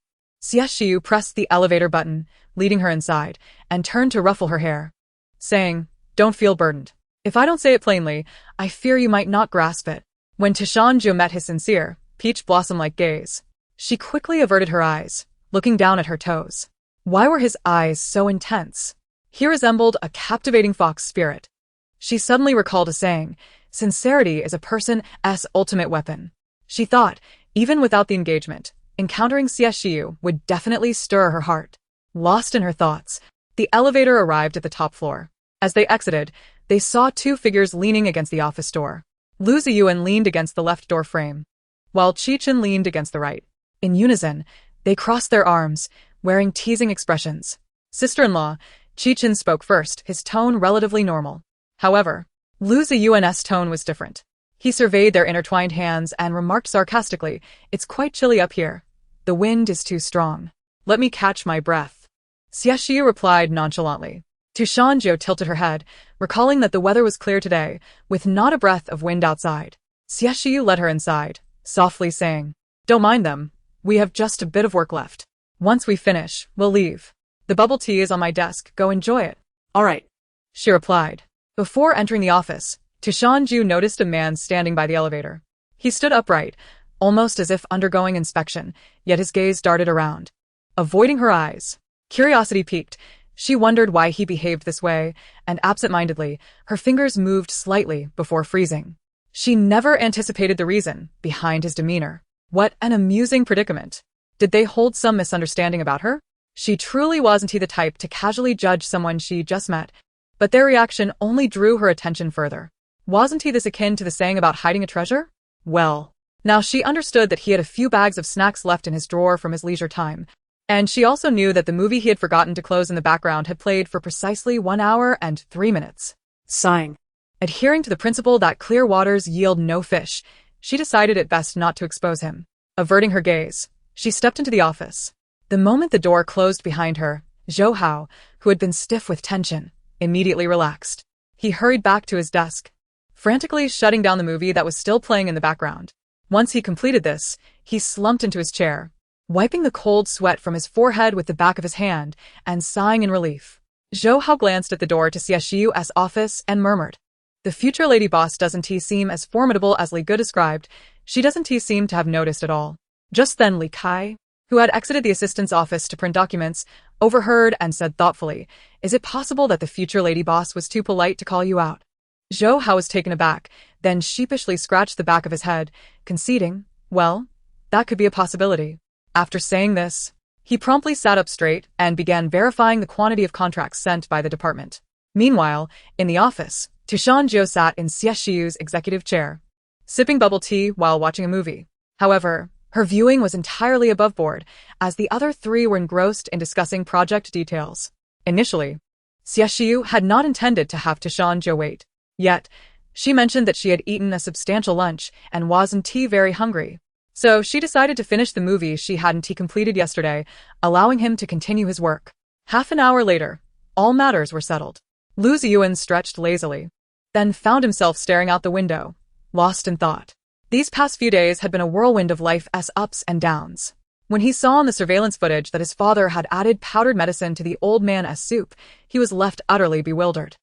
Xie Shiyu pressed the elevator button, leading her inside, and turned to ruffle her hair, saying, "Don't feel burdened. If I don't say it plainly, I fear you might not grasp it." When Shan Jiu met his sincere, peach blossom-like gaze, she quickly averted her eyes, looking down at her toes. Why were his eyes so intense? He resembled a captivating fox spirit. She suddenly recalled a saying, "Sincerity is a person's ultimate weapon." She thought, even without the engagement, encountering Xie Shiyu would definitely stir her heart. Lost in her thoughts, the elevator arrived at the top floor. As they exited, they saw two figures leaning against the office door. Lu Ziyuan leaned against the left door frame, while Qi leaned against the right. In unison, they crossed their arms, wearing teasing expressions. "Sister-in-law," Qi spoke first, his tone relatively normal. However, Lu Ziyuan's tone was different. He surveyed their intertwined hands and remarked sarcastically, "It's quite chilly up here. The wind is too strong. Let me catch my breath." Xie Shiyu replied nonchalantly. To Shan Jiu tilted her head, recalling that the weather was clear today, with not a breath of wind outside. Xie Shiyu led her inside, softly saying, "Don't mind them. We have just a bit of work left. Once we finish, we'll leave. The bubble tea is on my desk. Go enjoy it." All right, she replied. Before entering the office, Shan Jiu noticed a man standing by the elevator. He stood upright, almost as if undergoing inspection, yet his gaze darted around, avoiding her eyes. Curiosity piqued. She wondered why he behaved this way, and absent-mindedly, her fingers moved slightly before freezing. She never anticipated the reason behind his demeanor. What an amusing predicament. Did they hold some misunderstanding about her? She truly wasn't the type to casually judge someone she just met, but their reaction only drew her attention further. Wasn't this akin to the saying about hiding a treasure? Well, now she understood that he had a few bags of snacks left in his drawer from his leisure time, and she also knew that the movie he had forgotten to close in the background had played for precisely 1 hour and 3 minutes. Sighing. Adhering to the principle that clear waters yield no fish, she decided it best not to expose him. Averting her gaze, she stepped into the office. The moment the door closed behind her, Zhou Hao, who had been stiff with tension, immediately relaxed. He hurried back to his desk, frantically shutting down the movie that was still playing in the background. Once he completed this, he slumped into his chair, wiping the cold sweat from his forehead with the back of his hand and sighing in relief. Zhou Hao glanced at the door to Xie Shiyu's office and murmured, "The future lady boss doesn't seem as formidable as Li Ge described. She doesn't seem to have noticed at all." Just then Li Kai, who had exited the assistant's office to print documents, overheard and said thoughtfully, "Is it possible that the future lady boss was too polite to call you out?" Zhou Hao was taken aback, then sheepishly scratched the back of his head, conceding, "Well, that could be a possibility." After saying this, he promptly sat up straight and began verifying the quantity of contracts sent by the department. Meanwhile, in the office, Shan Jiu sat in Xie Shiyu's executive chair, sipping bubble tea while watching a movie. However, her viewing was entirely above board, as the other three were engrossed in discussing project details. Initially, Xie Shiyu had not intended to have Shan Jiu wait. Yet, she mentioned that she had eaten a substantial lunch and was indeed very hungry. So she decided to finish the movie she hadn't completed yesterday, allowing him to continue his work. Half an hour later, all matters were settled. Lu Ziyuan stretched lazily, then found himself staring out the window, lost in thought. These past few days had been a whirlwind of life's ups and downs. When he saw on the surveillance footage that his father had added powdered medicine to the old man as soup, he was left utterly bewildered.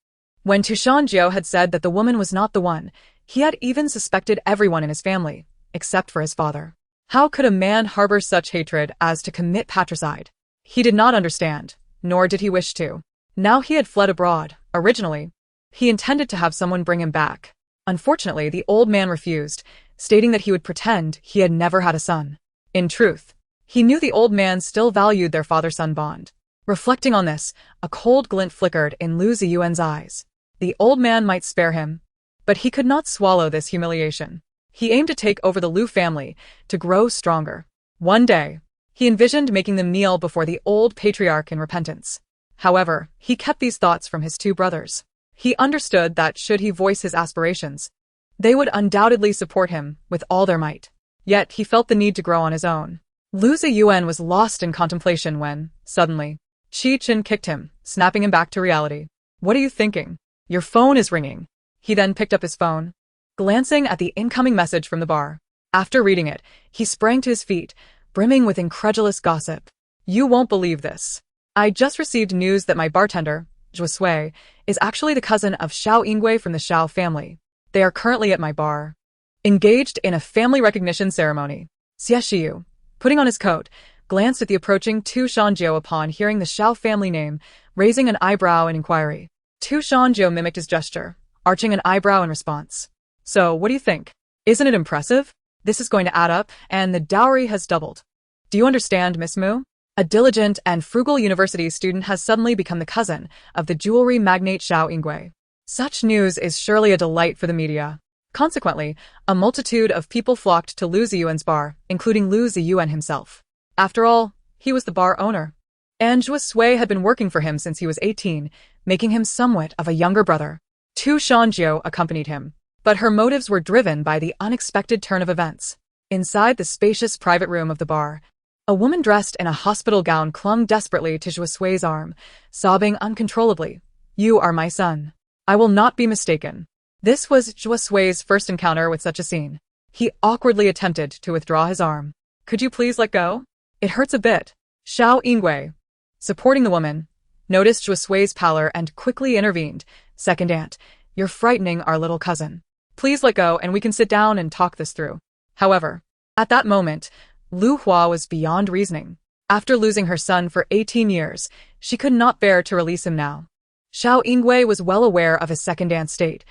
When Shan Jiu had said that the woman was not the one, he had even suspected everyone in his family, except for his father. How could a man harbor such hatred as to commit patricide? He did not understand, nor did he wish to. Now he had fled abroad. Originally, he intended to have someone bring him back. Unfortunately, the old man refused, stating that he would pretend he had never had a son. In truth, he knew the old man still valued their father-son bond. Reflecting on this, a cold glint flickered in Lu Ziyuan's eyes. The old man might spare him, but he could not swallow this humiliation. He aimed to take over the Lu family, to grow stronger. One day, he envisioned making them kneel before the old patriarch in repentance. However, he kept these thoughts from his two brothers. He understood that should he voice his aspirations, they would undoubtedly support him with all their might. Yet he felt the need to grow on his own. Lu Ziyuan was lost in contemplation when, suddenly, Qi Qin kicked him, snapping him back to reality. "What are you thinking? Your phone is ringing." He then picked up his phone, glancing at the incoming message from the bar. After reading it, he sprang to his feet, brimming with incredulous gossip. "You won't believe this. I just received news that my bartender, Xie, is actually the cousin of Xiao Yingwei from the Xiao family. They are currently at my bar, engaged in a family recognition ceremony." Xie Shiyu, putting on his coat, glanced at the approaching Shan Jiu upon hearing the Xiao family name, raising an eyebrow in inquiry. Shan Jiu mimicked his gesture, arching an eyebrow in response. "So, what do you think? Isn't it impressive? This is going to add up, and the dowry has doubled. Do you understand, Miss Mu? A diligent and frugal university student has suddenly become the cousin of the jewelry magnate Xiao Yingwei. Such news is surely a delight for the media." Consequently, a multitude of people flocked to Lu Ziyuan's bar, including Lu Ziyuan himself. After all, he was the bar owner. And Xie had been working for him since he was 18, making him somewhat of a younger brother. Shan Jiu accompanied him, but her motives were driven by the unexpected turn of events. Inside the spacious private room of the bar, a woman dressed in a hospital gown clung desperately to Xue's arm, sobbing uncontrollably. "You are my son. I will not be mistaken." This was Xue's first encounter with such a scene. He awkwardly attempted to withdraw his arm. "Could you please let go? It hurts a bit." Xiao Yingwei, supporting the woman, noticed Xue's pallor and quickly intervened. "Second aunt, you're frightening our little cousin. Please let go and we can sit down and talk this through." However, at that moment, Lu Hua was beyond reasoning. After losing her son for 18 years, she could not bear to release him now. Xiao Yingwei was well aware of his second aunt's state.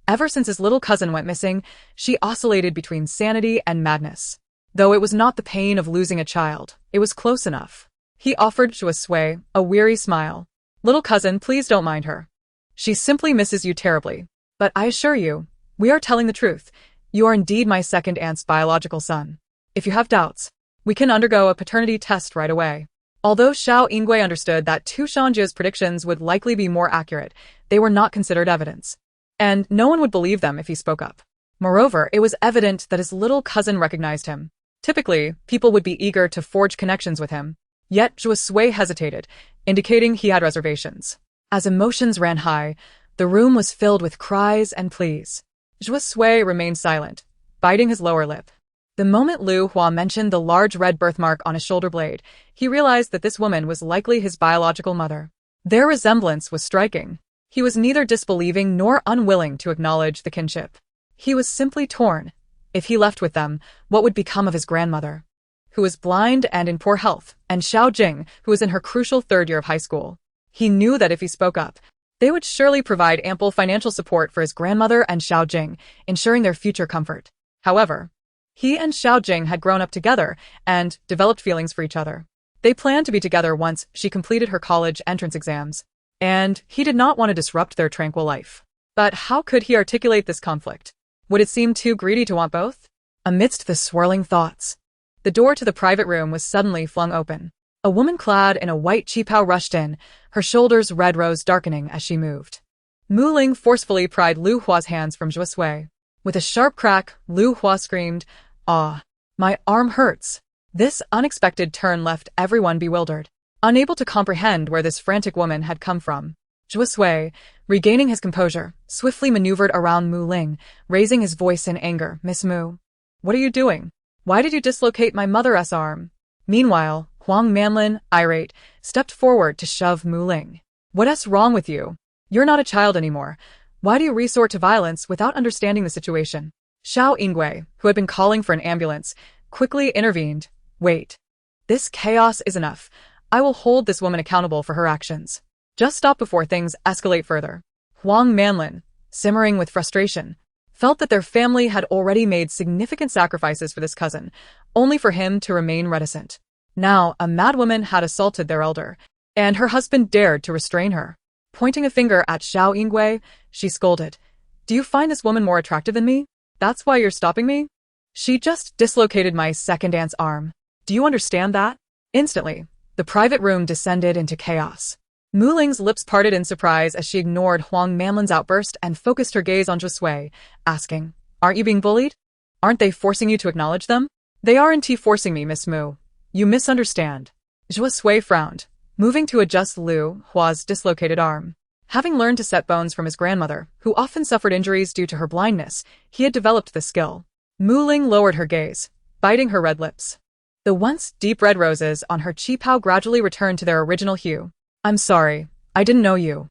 Ever since his little cousin went missing, she oscillated between sanity and madness. Though it was not the pain of losing a child, it was close enough. He offered Xue a weary smile. "Little cousin, please don't mind her. She simply misses you terribly. But I assure you, we are telling the truth. You are indeed my second aunt's biological son. If you have doubts, we can undergo a paternity test right away." Although Xiao Yingwei understood that Shan Jiu's predictions would likely be more accurate, they were not considered evidence. And no one would believe them if he spoke up. Moreover, it was evident that his little cousin recognized him. Typically, people would be eager to forge connections with him. Yet Xue hesitated, indicating he had reservations. As emotions ran high, the room was filled with cries and pleas. Xue remained silent, biting his lower lip. The moment Lu Hua mentioned the large red birthmark on his shoulder blade, he realized that this woman was likely his biological mother. Their resemblance was striking. He was neither disbelieving nor unwilling to acknowledge the kinship. He was simply torn. If he left with them, what would become of his grandmother, who was blind and in poor health, and Xiao Jing, who was in her crucial third year of high school? He knew that if he spoke up, they would surely provide ample financial support for his grandmother and Xiao Jing, ensuring their future comfort. However, he and Xiao Jing had grown up together and developed feelings for each other. They planned to be together once she completed her college entrance exams. and he did not want to disrupt their tranquil life. But how could he articulate this conflict? Would it seem too greedy to want both? Amidst the swirling thoughts, the door to the private room was suddenly flung open. A woman clad in a white qipao rushed in, her shoulders red rose darkening as she moved. Mu Ling forcefully pried Lu Hua's hands from Xie Shiyu. With a sharp crack, Lu Hua screamed, "Ah, my arm hurts." This unexpected turn left everyone bewildered, unable to comprehend where this frantic woman had come from. Xie Shiyu, regaining his composure, swiftly maneuvered around Mu Ling, raising his voice in anger. "Miss Mu, what are you doing? Why did you dislocate my mother's arm?" Meanwhile, Huang Manlin, irate, stepped forward to shove Mu Ling. "What's wrong with you? You're not a child anymore. Why do you resort to violence without understanding the situation?" Xiao Yingwei, who had been calling for an ambulance, quickly intervened. "Wait. This chaos is enough. I will hold this woman accountable for her actions. Just stop before things escalate further." Huang Manlin, simmering with frustration, felt that their family had already made significant sacrifices for this cousin, only for him to remain reticent. Now, a madwoman had assaulted their elder, and her husband dared to restrain her. Pointing a finger at Xiao Yingwei, she scolded, "Do you find this woman more attractive than me? That's why you're stopping me? She just dislocated my second aunt's arm. Do you understand that?" Instantly, the private room descended into chaos. Mu Ling's lips parted in surprise as she ignored Huang Manlin's outburst and focused her gaze on Xie Shiyu, asking, "Aren't you being bullied? Aren't they forcing you to acknowledge them?" "They aren't forcing me, Miss Mu. You misunderstand." Xie Shiyu frowned, moving to adjust Lu Hua's dislocated arm. Having learned to set bones from his grandmother, who often suffered injuries due to her blindness, he had developed the skill. Mu Ling lowered her gaze, biting her red lips. The once deep red roses on her qipao gradually returned to their original hue. "I'm sorry, I didn't know you."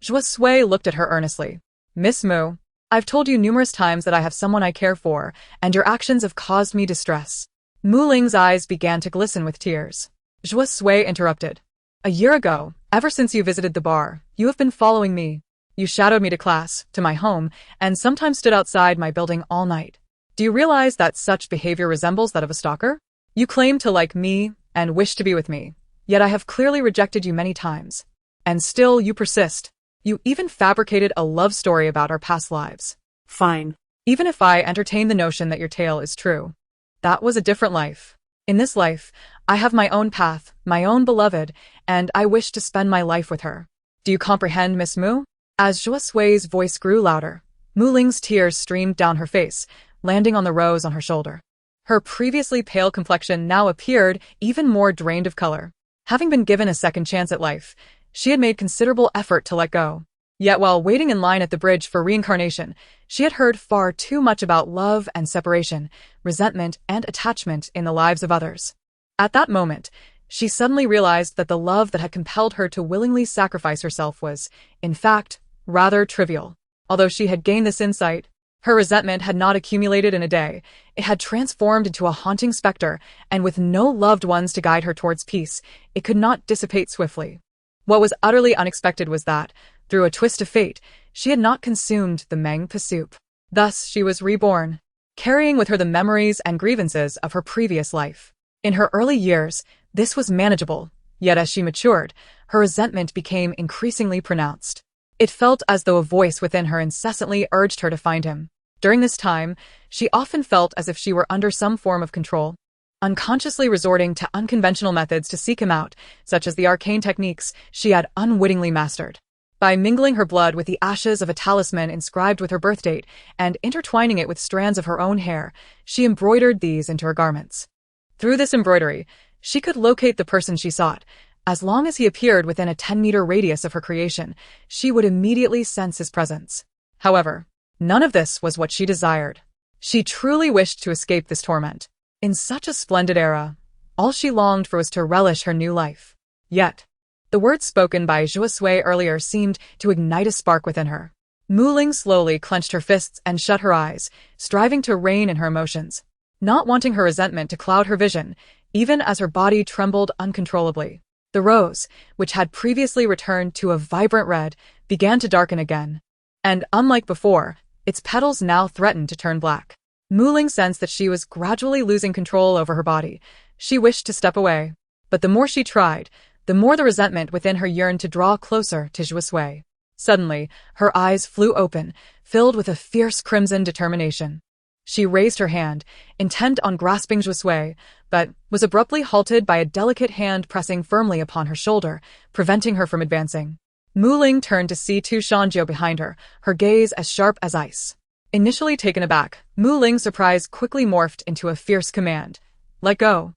Xie Shiyu looked at her earnestly. "Miss Mu, I've told you numerous times that I have someone I care for, and your actions have caused me distress." Mu Ling's eyes began to glisten with tears. Xie Shiyu interrupted. "A year ago, ever since you visited the bar, you have been following me. You shadowed me to class, to my home, and sometimes stood outside my building all night. Do you realize that such behavior resembles that of a stalker? You claim to like me and wish to be with me, yet I have clearly rejected you many times. And still you persist. You even fabricated a love story about our past lives." Fine. "Even if I entertain the notion that your tale is true, that was a different life. In this life, I have my own path, my own beloved, and I wish to spend my life with her. Do you comprehend, Miss Mu?" As Xie Shiyu's voice grew louder, Mu Ling's tears streamed down her face, landing on the rose on her shoulder. Her previously pale complexion now appeared even more drained of color. Having been given a second chance at life, she had made considerable effort to let go. Yet while waiting in line at the bridge for reincarnation, she had heard far too much about love and separation, resentment and attachment in the lives of others. At that moment, she suddenly realized that the love that had compelled her to willingly sacrifice herself was, in fact, rather trivial. Although she had gained this insight, her resentment had not accumulated in a day. It had transformed into a haunting specter, and with no loved ones to guide her towards peace, it could not dissipate swiftly. What was utterly unexpected was that, through a twist of fate, she had not consumed the Meng soup. Thus she was reborn, carrying with her the memories and grievances of her previous life. In her early years, this was manageable, yet as she matured, her resentment became increasingly pronounced. It felt as though a voice within her incessantly urged her to find him. During this time, she often felt as if she were under some form of control, unconsciously resorting to unconventional methods to seek him out, such as the arcane techniques she had unwittingly mastered. By mingling her blood with the ashes of a talisman inscribed with her birth date and intertwining it with strands of her own hair, she embroidered these into her garments. Through this embroidery, she could locate the person she sought. As long as he appeared within a 10-meter radius of her creation, she would immediately sense his presence. However, none of this was what she desired. She truly wished to escape this torment. In such a splendid era, all she longed for was to relish her new life. Yet, the words spoken by Xie Shiyu earlier seemed to ignite a spark within her. Mu Ling slowly clenched her fists and shut her eyes, striving to rein in her emotions, not wanting her resentment to cloud her vision, even as her body trembled uncontrollably. The rose, which had previously returned to a vibrant red, began to darken again. And unlike before, its petals now threatened to turn black. Mu Ling sensed that she was gradually losing control over her body. She wished to step away, but the more she tried, the more the resentment within her yearned to draw closer to Xie. Suddenly, her eyes flew open, filled with a fierce crimson determination. She raised her hand, intent on grasping Xie, but was abruptly halted by a delicate hand pressing firmly upon her shoulder, preventing her from advancing. Mu Ling turned to see Shan Jiu behind her, her gaze as sharp as ice. Initially taken aback, Mu Ling's surprise quickly morphed into a fierce command. "Let go."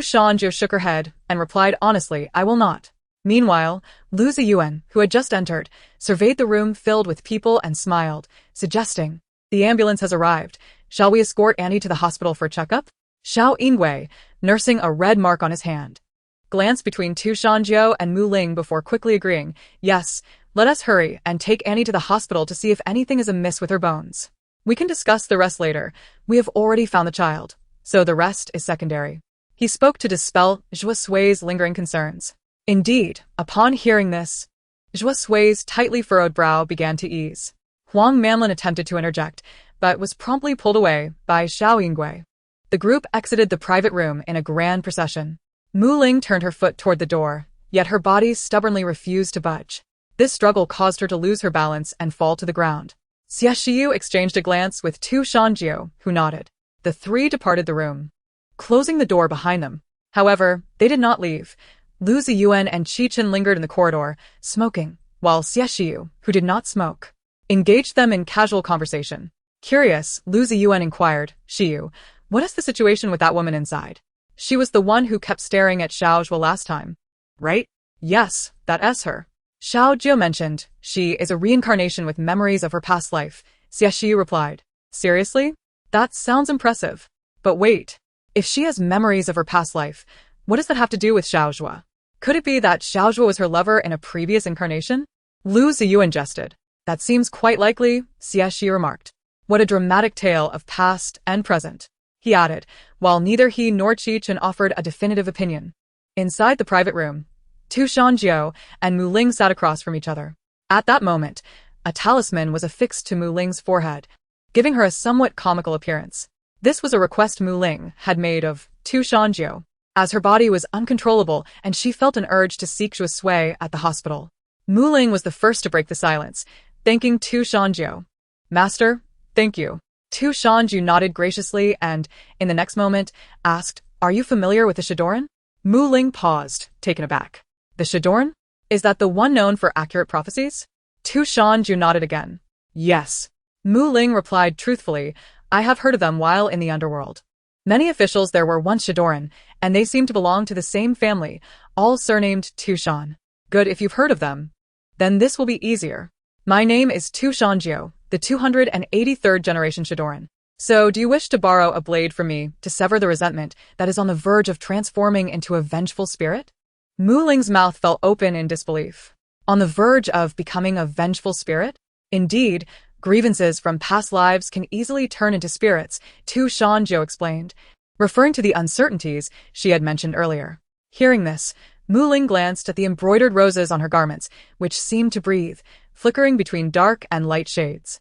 Shan Jiu shook her head and replied honestly, "I will not." Meanwhile, Lu Ziyuan, who had just entered, surveyed the room filled with people and smiled, suggesting, "The ambulance has arrived. Shall we escort Annie to the hospital for a checkup?" Xiao Yingwei, nursing a red mark on his hand, glanced between Shan Jiu and Mu Ling before quickly agreeing, "Yes, let us hurry and take Annie to the hospital to see if anything is amiss with her bones. We can discuss the rest later. We have already found the child, so the rest is secondary." He spoke to dispel Xue's lingering concerns. Indeed, upon hearing this, Xue's tightly furrowed brow began to ease. Huang Manlin attempted to interject, but was promptly pulled away by Xiao Yingwei. The group exited the private room in a grand procession. Mu Ling turned her foot toward the door, yet her body stubbornly refused to budge. This struggle caused her to lose her balance and fall to the ground. Xie Shiyu exchanged a glance with Shan Jiu, who nodded. The three departed the room, closing the door behind them. However, they did not leave. Lu Ziyuan and Chen lingered in the corridor, smoking, while Xie Shiyu, who did not smoke, engaged them in casual conversation. Curious, Lu Ziyuan inquired, "Shiyu, what is the situation with that woman inside? She was the one who kept staring at Xiao Zhuo last time, right?" "Yes, that's her." Xiao Jiu mentioned, "She is a reincarnation with memories of her past life," Xie Shiyu replied. "Seriously? That sounds impressive. But wait, if she has memories of her past life, what does that have to do with Xiao Zhuo? Could it be that Xiao Zhuo was her lover in a previous incarnation?" Lu Ziyuan jested. "That seems quite likely," Xie Shiyu remarked. "What a dramatic tale of past and present," he added, while neither he nor Chen offered a definitive opinion. Inside the private room, Shan Jiu and Mu Ling sat across from each other. At that moment, a talisman was affixed to Mu Ling's forehead, giving her a somewhat comical appearance. This was a request Mu Ling had made of Shan Jiu, as her body was uncontrollable and she felt an urge to seek Xie at the hospital. Mu Ling was the first to break the silence, thanking Shan Jiu. "Master, thank you." Shan Jiu nodded graciously and, in the next moment, asked, "Are you familiar with the Shidoran?" Mu Ling paused, taken aback. "The Shidoran? Is that the one known for accurate prophecies?" Shan Jiu nodded again. "Yes." Mu Ling replied truthfully, "I have heard of them while in the underworld. Many officials there were once Shidoran, and they seem to belong to the same family, all surnamed Shan. Good, if you've heard of them. Then this will be easier. My name is Shan Jiu, the 283rd generation Shidoran. So, do you wish to borrow a blade from me to sever the resentment that is on the verge of transforming into a vengeful spirit?" Mu Ling's mouth fell open in disbelief. On the verge of becoming a vengeful spirit? Indeed, grievances from past lives can easily turn into spirits, Shan Jiu explained, referring to the uncertainties she had mentioned earlier. Hearing this, Mu Ling glanced at the embroidered roses on her garments, which seemed to breathe, flickering between dark and light shades.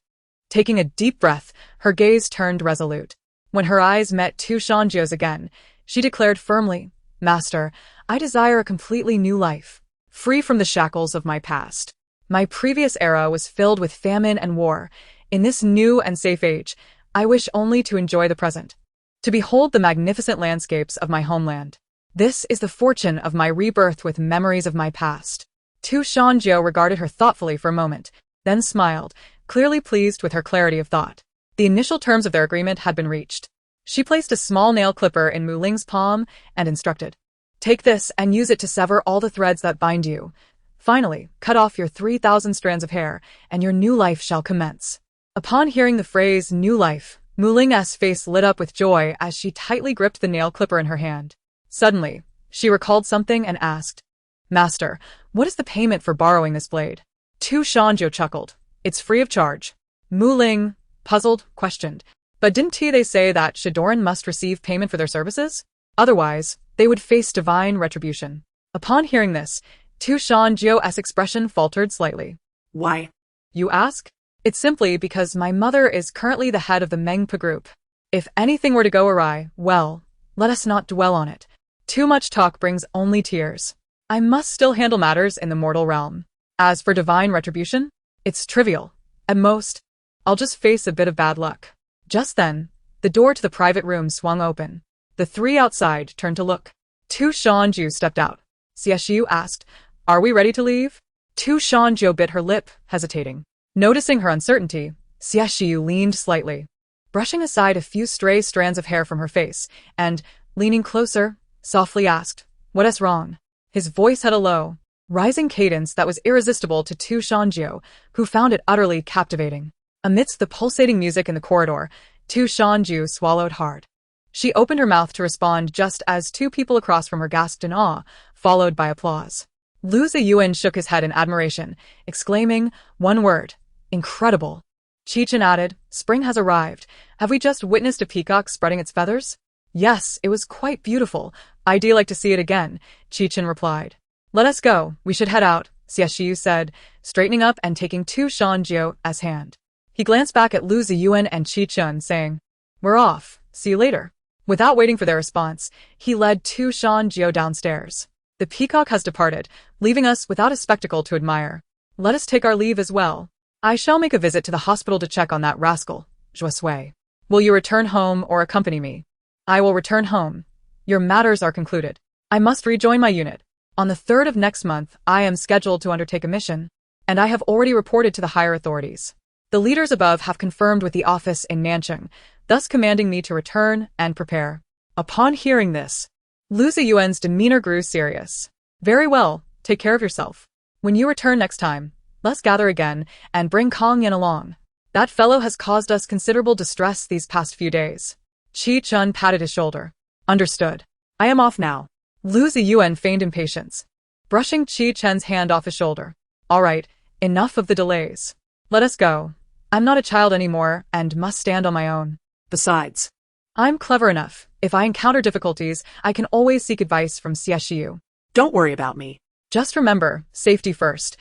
Taking a deep breath, her gaze turned resolute. When her eyes met Shan Jiu's again, she declared firmly, "Master, I desire a completely new life, free from the shackles of my past. My previous era was filled with famine and war. In this new and safe age, I wish only to enjoy the present, to behold the magnificent landscapes of my homeland. This is the fortune of my rebirth with memories of my past." Shan Jiu regarded her thoughtfully for a moment, then smiled, clearly pleased with her clarity of thought. The initial terms of their agreement had been reached. She placed a small nail clipper in Mu Ling's palm and instructed, "Take this and use it to sever all the threads that bind you. Finally, cut off your 3,000 strands of hair, and your new life shall commence." Upon hearing the phrase "new life," Mu Ling's face lit up with joy as she tightly gripped the nail clipper in her hand. Suddenly, she recalled something and asked, "Master, what is the payment for borrowing this blade?" Shan Jiu chuckled. "It's free of charge." Mu Ling, puzzled, questioned, "But didn't they say that Shidoran must receive payment for their services? Otherwise, they would face divine retribution." Upon hearing this, Shan Jiu's expression faltered slightly. "Why?" "You ask? It's simply because my mother is currently the head of the Mengpa group. If anything were to go awry, well, let us not dwell on it. Too much talk brings only tears." I must still handle matters in the mortal realm. As for divine retribution, it's trivial. At most, I'll just face a bit of bad luck. Just then, the door to the private room swung open. The three outside turned to look. Shan Jiu stepped out. Xie Shiyu asked, "Are we ready to leave?" Shan Jiu bit her lip, hesitating. Noticing her uncertainty, Xie Shiyu leaned slightly, brushing aside a few stray strands of hair from her face, and, leaning closer, softly asked, "What is wrong?" His voice had a low, rising cadence that was irresistible to Shan Jiu, who found it utterly captivating. Amidst the pulsating music in the corridor, Shan Jiu swallowed hard. She opened her mouth to respond just as two people across from her gasped in awe, followed by applause. Ziyuan shook his head in admiration, exclaiming, "One word, incredible." Chen added, "Spring has arrived. Have we just witnessed a peacock spreading its feathers?" "Yes, it was quite beautiful. I'd like to see it again," Chen replied. "Let us go, we should head out," Xie Shiyu said, straightening up and taking Shan Jiu's hand. He glanced back at Ziyuan and Chen, saying, "We're off, see you later." Without waiting for their response, he led Shan Jiu downstairs. "The peacock has departed, leaving us without a spectacle to admire. Let us take our leave as well. I shall make a visit to the hospital to check on that rascal, Shui. Will you return home or accompany me?" "I will return home. Your matters are concluded. I must rejoin my unit. On the 3rd of next month, I am scheduled to undertake a mission, and I have already reported to the higher authorities. The leaders above have confirmed with the office in Nancheng, thus commanding me to return and prepare." Upon hearing this, Ziyuan's demeanor grew serious. "Very well, take care of yourself. When you return next time, let's gather again and bring Kong Yan along. That fellow has caused us considerable distress these past few days." Chen patted his shoulder. "Understood. I am off now." Ziyuan feigned impatience, brushing Chen's hand off his shoulder. "All right, enough of the delays. Let us go. I'm not a child anymore and must stand on my own. Besides, I'm clever enough. If I encounter difficulties, I can always seek advice from Xie Shiyu. Don't worry about me. Just remember, safety first.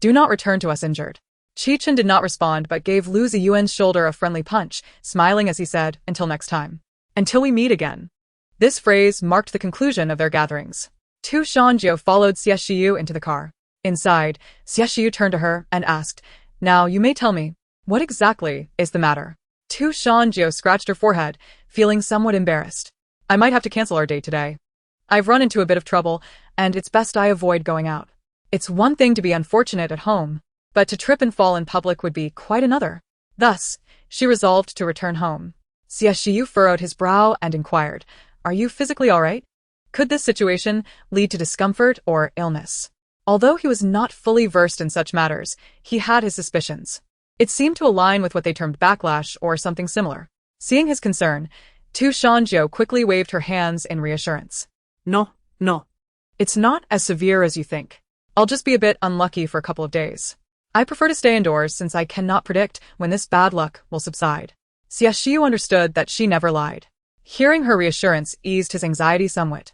Do not return to us injured." Chen did not respond but gave Ziyuan's shoulder a friendly punch, smiling as he said, "Until next time. Until we meet again." This phrase marked the conclusion of their gatherings. Shan Jiu followed Xie Shiyu into the car. Inside, Xie Shiyu turned to her and asked, "Now you may tell me, what exactly is the matter?" Shan Jiu scratched her forehead, feeling somewhat embarrassed. "I might have to cancel our date today. I've run into a bit of trouble, and it's best I avoid going out. It's one thing to be unfortunate at home, but to trip and fall in public would be quite another." Thus, she resolved to return home. Xie Shiyu furrowed his brow and inquired, "Are you physically all right? Could this situation lead to discomfort or illness?" Although he was not fully versed in such matters, he had his suspicions. It seemed to align with what they termed backlash or something similar. Seeing his concern, Shan Jiu quickly waved her hands in reassurance. No. "It's not as severe as you think. I'll just be a bit unlucky for a couple of days. I prefer to stay indoors since I cannot predict when this bad luck will subside." Xie Shiyu understood that she never lied. Hearing her reassurance eased his anxiety somewhat,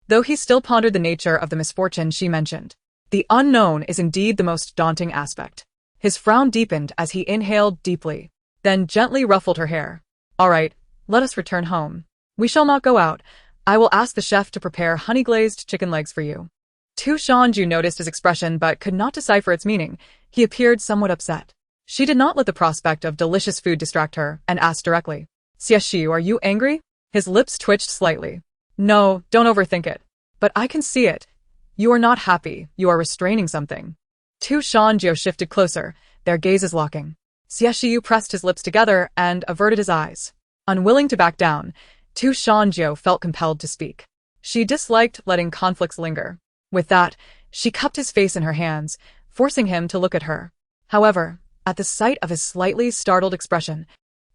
though he still pondered the nature of the misfortune she mentioned. The unknown is indeed the most daunting aspect. His frown deepened as he inhaled deeply, then gently ruffled her hair. "All right, let us return home. We shall not go out. I will ask the chef to prepare honey-glazed chicken legs for you." Shan Jiu noticed his expression but could not decipher its meaning. He appeared somewhat upset. She did not let the prospect of delicious food distract her and asked directly, "Xie Shiyu, are you angry?" His lips twitched slightly. "No, don't overthink it. But I can see it. You are not happy, you are restraining something." Shan Jiu shifted closer, their gazes locking. Xie Shiyu pressed his lips together and averted his eyes. Unwilling to back down, Shan Jiu felt compelled to speak. She disliked letting conflicts linger. With that, she cupped his face in her hands, forcing him to look at her. However, at the sight of his slightly startled expression,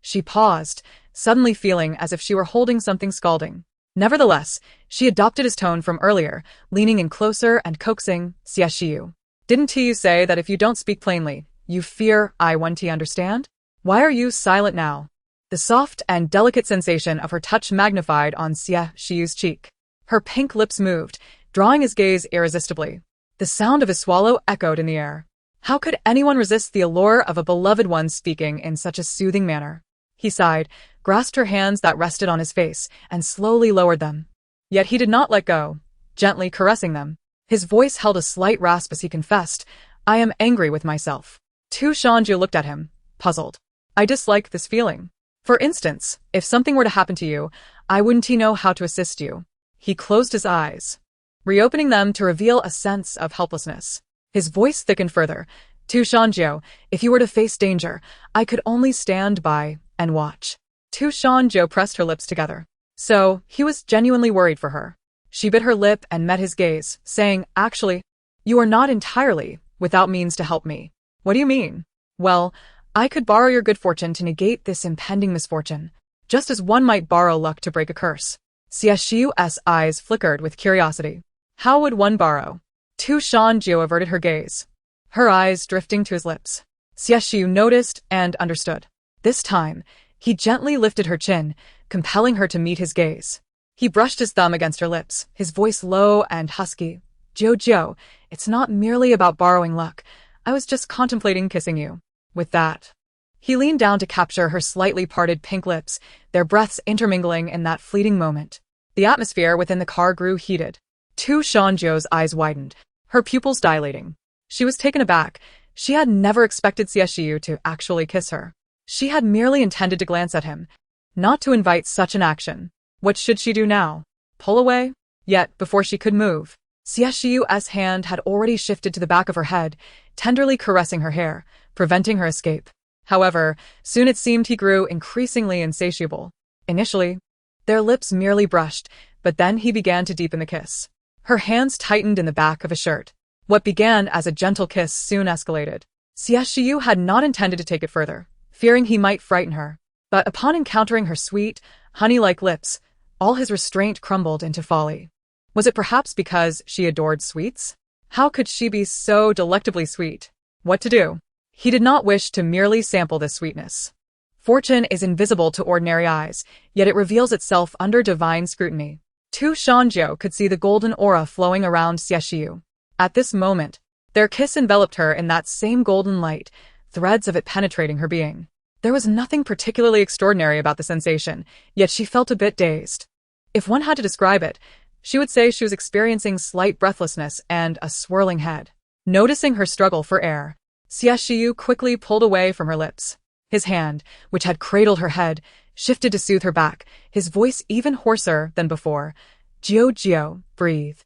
she paused, suddenly feeling as if she were holding something scalding. Nevertheless, she adopted his tone from earlier, leaning in closer and coaxing, "Xie Shiyu, didn't you say that if you don't speak plainly, you fear I want to understand? Why are you silent now?" The soft and delicate sensation of her touch magnified on Xie Shiyu's cheek. Her pink lips moved, drawing his gaze irresistibly. The sound of his swallow echoed in the air. How could anyone resist the allure of a beloved one speaking in such a soothing manner? He sighed, grasped her hands that rested on his face, and slowly lowered them. Yet he did not let go, gently caressing them. His voice held a slight rasp as he confessed, I am angry with myself. Shan Jiu looked at him, puzzled. I dislike this feeling. For instance, if something were to happen to you, I wouldn't know how to assist you. He closed his eyes, reopening them to reveal a sense of helplessness. His voice thickened further. Shan Jiu, if you were to face danger, I could only stand by and watch. Shan Jiu pressed her lips together. So, he was genuinely worried for her. She bit her lip and met his gaze, saying, actually, you are not entirely without means to help me. What do you mean? Well, I could borrow your good fortune to negate this impending misfortune, just as one might borrow luck to break a curse. Xie Shiyu's eyes flickered with curiosity. How would one borrow? Shan Jiu averted her gaze, her eyes drifting to his lips. Xie Shiyu noticed and understood. This time, he gently lifted her chin, compelling her to meet his gaze. He brushed his thumb against her lips, his voice low and husky. Jiu, it's not merely about borrowing luck. I was just contemplating kissing you. With that, he leaned down to capture her slightly parted pink lips, their breaths intermingling in that fleeting moment. The atmosphere within the car grew heated. Shan Jiu's eyes widened, her pupils dilating. She was taken aback. She had never expected Xie Shiyu to actually kiss her. She had merely intended to glance at him, not to invite such an action. What should she do now? Pull away? Yet, before she could move, Xie Shiyu's hand had already shifted to the back of her head, tenderly caressing her hair, preventing her escape. However, soon it seemed he grew increasingly insatiable. Initially, their lips merely brushed, but then he began to deepen the kiss. Her hands tightened in the back of his shirt. What began as a gentle kiss soon escalated. Xie Shiyu had not intended to take it further, fearing he might frighten her. But upon encountering her sweet, honey-like lips, all his restraint crumbled into folly. Was it perhaps because she adored sweets? How could she be so delectably sweet? What to do? He did not wish to merely sample this sweetness. Fortune is invisible to ordinary eyes, yet it reveals itself under divine scrutiny. Shan Jiu could see the golden aura flowing around Xie Shiyu. At this moment, their kiss enveloped her in that same golden light, threads of it penetrating her being. There was nothing particularly extraordinary about the sensation, yet she felt a bit dazed. If one had to describe it, she would say she was experiencing slight breathlessness and a swirling head. Noticing her struggle for air, Xie Shiyu quickly pulled away from her lips. His hand, which had cradled her head, shifted to soothe her back, his voice even hoarser than before. Jiu, breathe.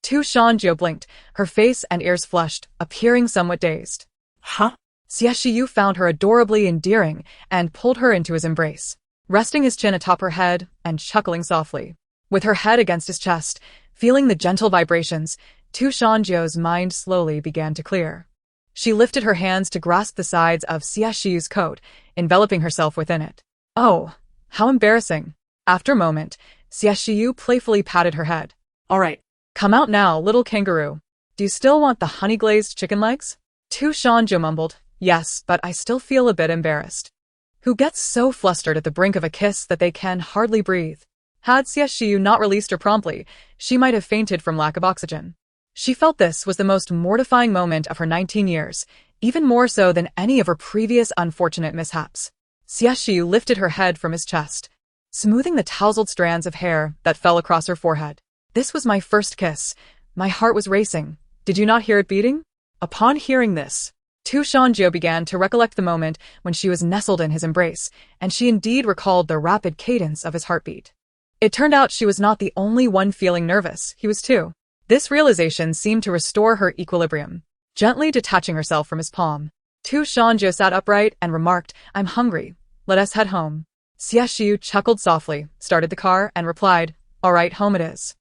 Shan Jiu blinked, her face and ears flushed, appearing somewhat dazed. Huh? Xie Shiyu found her adorably endearing and pulled her into his embrace, resting his chin atop her head and chuckling softly. With her head against his chest, feeling the gentle vibrations, Shan Jiu's mind slowly began to clear. She lifted her hands to grasp the sides of Xie Shiyu's coat, enveloping herself within it. Oh, how embarrassing. After a moment, Xie Shiyu playfully patted her head. All right. Come out now, little kangaroo. Do you still want the honey-glazed chicken legs? Shan Jiu mumbled. Yes, but I still feel a bit embarrassed. Who gets so flustered at the brink of a kiss that they can hardly breathe? Had Xie Shiyu not released her promptly, she might have fainted from lack of oxygen. She felt this was the most mortifying moment of her 19 years, even more so than any of her previous unfortunate mishaps. Xie Shiyu lifted her head from his chest, smoothing the tousled strands of hair that fell across her forehead. This was my first kiss. My heart was racing. Did you not hear it beating? Upon hearing this, Shan Jiu began to recollect the moment when she was nestled in his embrace, and she indeed recalled the rapid cadence of his heartbeat. It turned out she was not the only one feeling nervous, he was too. This realization seemed to restore her equilibrium. Gently detaching herself from his palm, Shan Jiu sat upright and remarked, I'm hungry. Let us head home. Xie Shiyu chuckled softly, started the car, and replied, All right, home it is.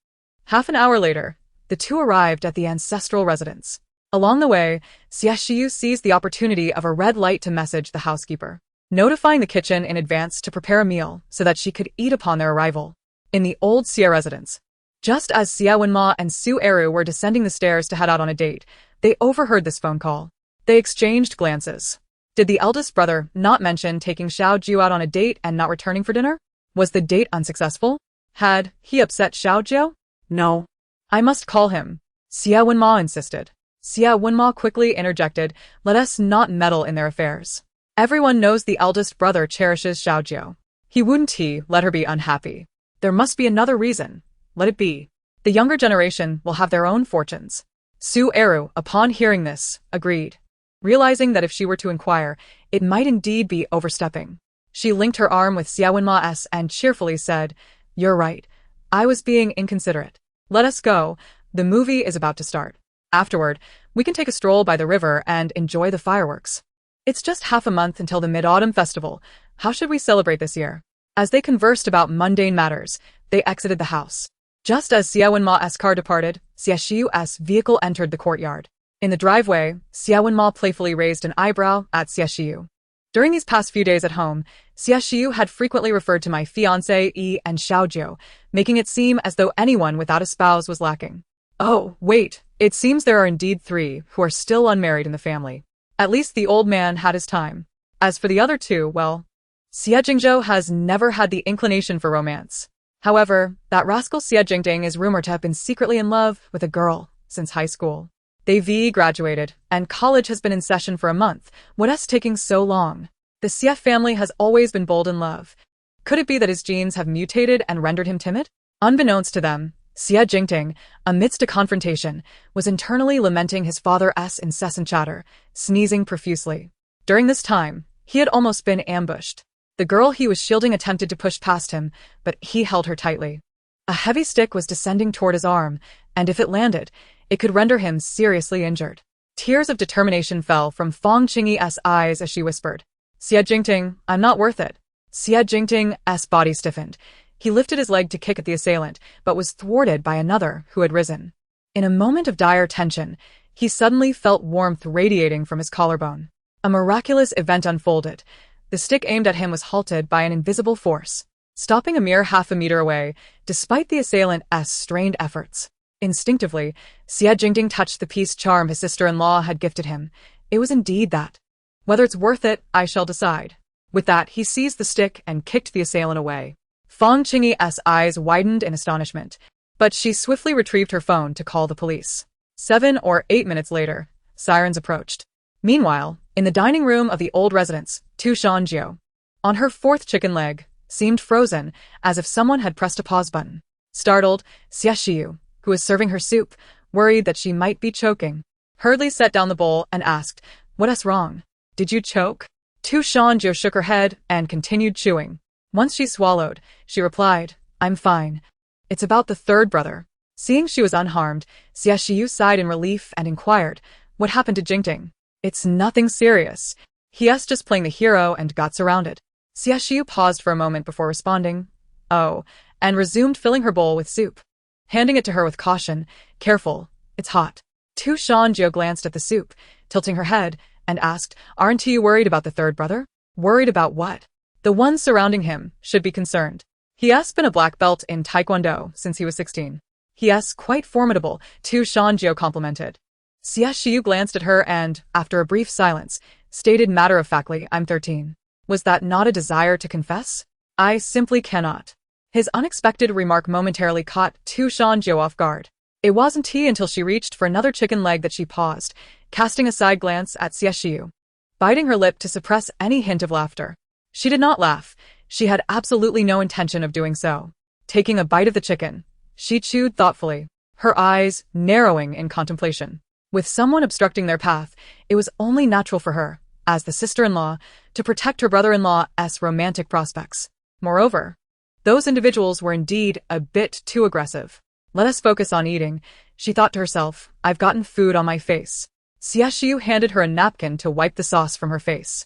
Half an hour later, the two arrived at the ancestral residence. Along the way, Xie Shiyu seized the opportunity of a red light to message the housekeeper, notifying the kitchen in advance to prepare a meal so that she could eat upon their arrival. In the old Xie residence, just as Xie Wenma and Su Eru were descending the stairs to head out on a date, they overheard this phone call. They exchanged glances. Did the eldest brother not mention taking Xiao Jiu out on a date and not returning for dinner? Was the date unsuccessful? Had he upset Xiao Jiu? No. I must call him, Xie Wenma insisted. Xie Wenma quickly interjected, let us not meddle in their affairs. Everyone knows the eldest brother cherishes Xiao Jiu. He wouldn't let her be unhappy. There must be another reason. Let it be. The younger generation will have their own fortunes. Su Eru, upon hearing this, agreed, realizing that if she were to inquire, it might indeed be overstepping. She linked her arm with Xiaowenma's and cheerfully said, "You're right. I was being inconsiderate. Let us go. The movie is about to start. Afterward, we can take a stroll by the river and enjoy the fireworks. It's just half a month until the Mid-Autumn Festival. How should we celebrate this year?" As they conversed about mundane matters, they exited the house. Just as Xiaowenma's car departed, Xie Shiyu's vehicle entered the courtyard. In the driveway, Xiaowenma playfully raised an eyebrow at Xie Shiyu. During these past few days at home, Xie Shiyu had frequently referred to my fiancé Yi and Shan Jiu, making it seem as though anyone without a spouse was lacking. Oh, wait, it seems there are indeed 3 who are still unmarried in the family. At least the old man had his time. As for the other 2, well, Xie Jingzhou has never had the inclination for romance. However, that rascal Xie Jingding is rumored to have been secretly in love with a girl since high school. They've graduated, and college has been in session for a month. What's taking so long? The Xie family has always been bold in love. Could it be that his genes have mutated and rendered him timid? Unbeknownst to them, Xie Jingting, amidst a confrontation, was internally lamenting his father's incessant chatter, sneezing profusely. During this time, he had almost been ambushed. The girl he was shielding attempted to push past him, but he held her tightly. A heavy stick was descending toward his arm, and if it landed, it could render him seriously injured. Tears of determination fell from Fang Qingyi's eyes as she whispered, "Xie Jingting, I'm not worth it." Xie Jingting's body stiffened. He lifted his leg to kick at the assailant, but was thwarted by another who had risen. In a moment of dire tension, he suddenly felt warmth radiating from his collarbone. A miraculous event unfolded. The stick aimed at him was halted by an invisible force, stopping a mere half a meter away, despite the assailant's strained efforts. Instinctively, Xie Jingting touched the peace charm his sister-in-law had gifted him. It was indeed that. Whether it's worth it, I shall decide. With that, he seized the stick and kicked the assailant away. Fang Qingyi's eyes widened in astonishment, but she swiftly retrieved her phone to call the police. 7 or 8 minutes later, sirens approached. Meanwhile, in the dining room of the old residence, Shan Jiu, on her 4th chicken leg, seemed frozen, as if someone had pressed a pause button. Startled, Xie Shiyu, who was serving her soup, worried that she might be choking, hurriedly set down the bowl and asked, "What's wrong? Did you choke?" Shan Jiu shook her head and continued chewing. Once she swallowed, she replied, "I'm fine. It's about the 3rd brother." Seeing she was unharmed, Xie Shiyu sighed in relief and inquired, "What happened to Jingting?" "It's nothing serious. He's just playing the hero and got surrounded." Xie Shiyu paused for a moment before responding, "Oh," and resumed filling her bowl with soup. Handing it to her with caution, "Careful, it's hot." Shan Jiu glanced at the soup, tilting her head, and asked, "Aren't you worried about the 3rd brother?" "Worried about what?" "The ones surrounding him should be concerned. He's been a black belt in Taekwondo since he was 16. He's quite formidable," Shan Jiu complimented. Xie Shiyu glanced at her and, after a brief silence, stated matter-of-factly, "I'm 13. Was that not a desire to confess?" "I simply cannot." His unexpected remark momentarily caught Shan Jiu off guard. It wasn't until she reached for another chicken leg that she paused, casting a side glance at Xie Shiyu, biting her lip to suppress any hint of laughter. She did not laugh. She had absolutely no intention of doing so. Taking a bite of the chicken, she chewed thoughtfully, her eyes narrowing in contemplation. With someone obstructing their path, it was only natural for her, as the sister-in-law, to protect her brother-in-law's romantic prospects. Moreover, those individuals were indeed a bit too aggressive. "Let us focus on eating," she thought to herself. "I've gotten food on my face." Xie Shiyu handed her a napkin to wipe the sauce from her face.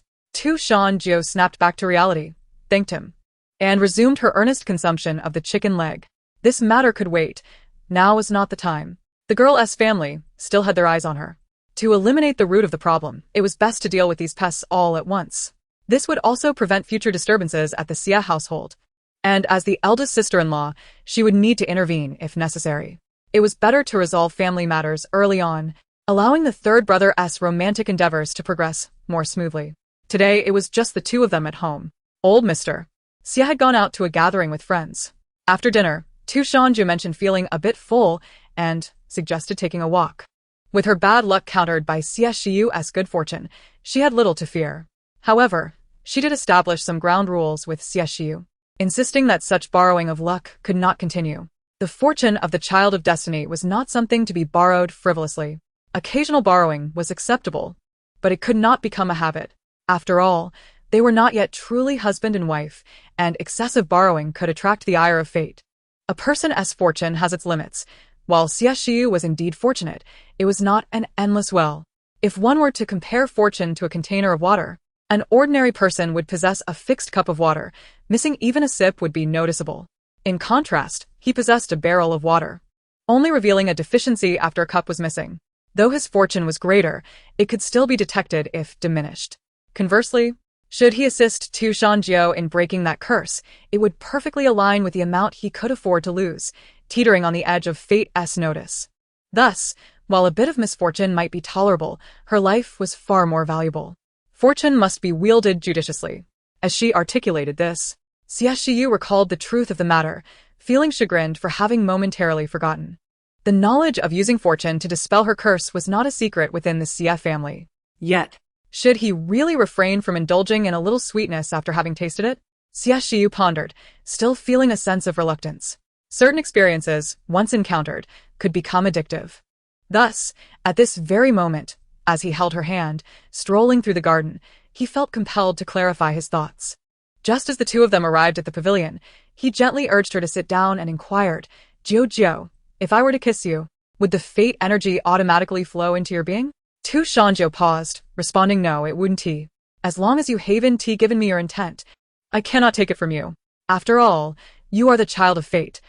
Shan Jiu snapped back to reality, thanked him, and resumed her earnest consumption of the chicken leg. This matter could wait. Now was not the time. The girl's family still had their eyes on her. To eliminate the root of the problem, it was best to deal with these pests all at once. This would also prevent future disturbances at the Xie household. And as the eldest sister-in-law, she would need to intervene if necessary. It was better to resolve family matters early on, allowing the 3rd brother's romantic endeavors to progress more smoothly. Today, it was just the 2 of them at home. Old Mr. Xie had gone out to a gathering with friends. After dinner, Shan Jiu mentioned feeling a bit full and suggested taking a walk. With her bad luck countered by Xie Shiyu's good fortune, she had little to fear. However, she did establish some ground rules with Xie Shiyu, insisting that such borrowing of luck could not continue. The fortune of the child of destiny was not something to be borrowed frivolously. Occasional borrowing was acceptable, but it could not become a habit. After all, they were not yet truly husband and wife, and excessive borrowing could attract the ire of fate. A person's fortune has its limits. While Xie Shiyu was indeed fortunate, it was not an endless well. If one were to compare fortune to a container of water, an ordinary person would possess a fixed cup of water. Missing even a sip would be noticeable. In contrast, he possessed a barrel of water, only revealing a deficiency after a cup was missing. Though his fortune was greater, it could still be detected if diminished. Conversely, should he assist to Shan Jiu in breaking that curse, it would perfectly align with the amount he could afford to lose, teetering on the edge of fate's notice. Thus, while a bit of misfortune might be tolerable, her life was far more valuable. Fortune must be wielded judiciously. As she articulated this, Xie Shiyu recalled the truth of the matter, feeling chagrined for having momentarily forgotten. The knowledge of using fortune to dispel her curse was not a secret within the Xie family. Yet, should he really refrain from indulging in a little sweetness after having tasted it? Xie Shiyu pondered, still feeling a sense of reluctance. Certain experiences, once encountered, could become addictive. Thus, at this very moment, as he held her hand, strolling through the garden, he felt compelled to clarify his thoughts. Just as the two of them arrived at the pavilion, he gently urged her to sit down and inquired, Jiu, if I were to kiss you, would the fate energy automatically flow into your being? Shan Jiu paused, responding no, it wouldn't. As long as you haven't given me your intent, I cannot take it from you. After all, you are the child of fate.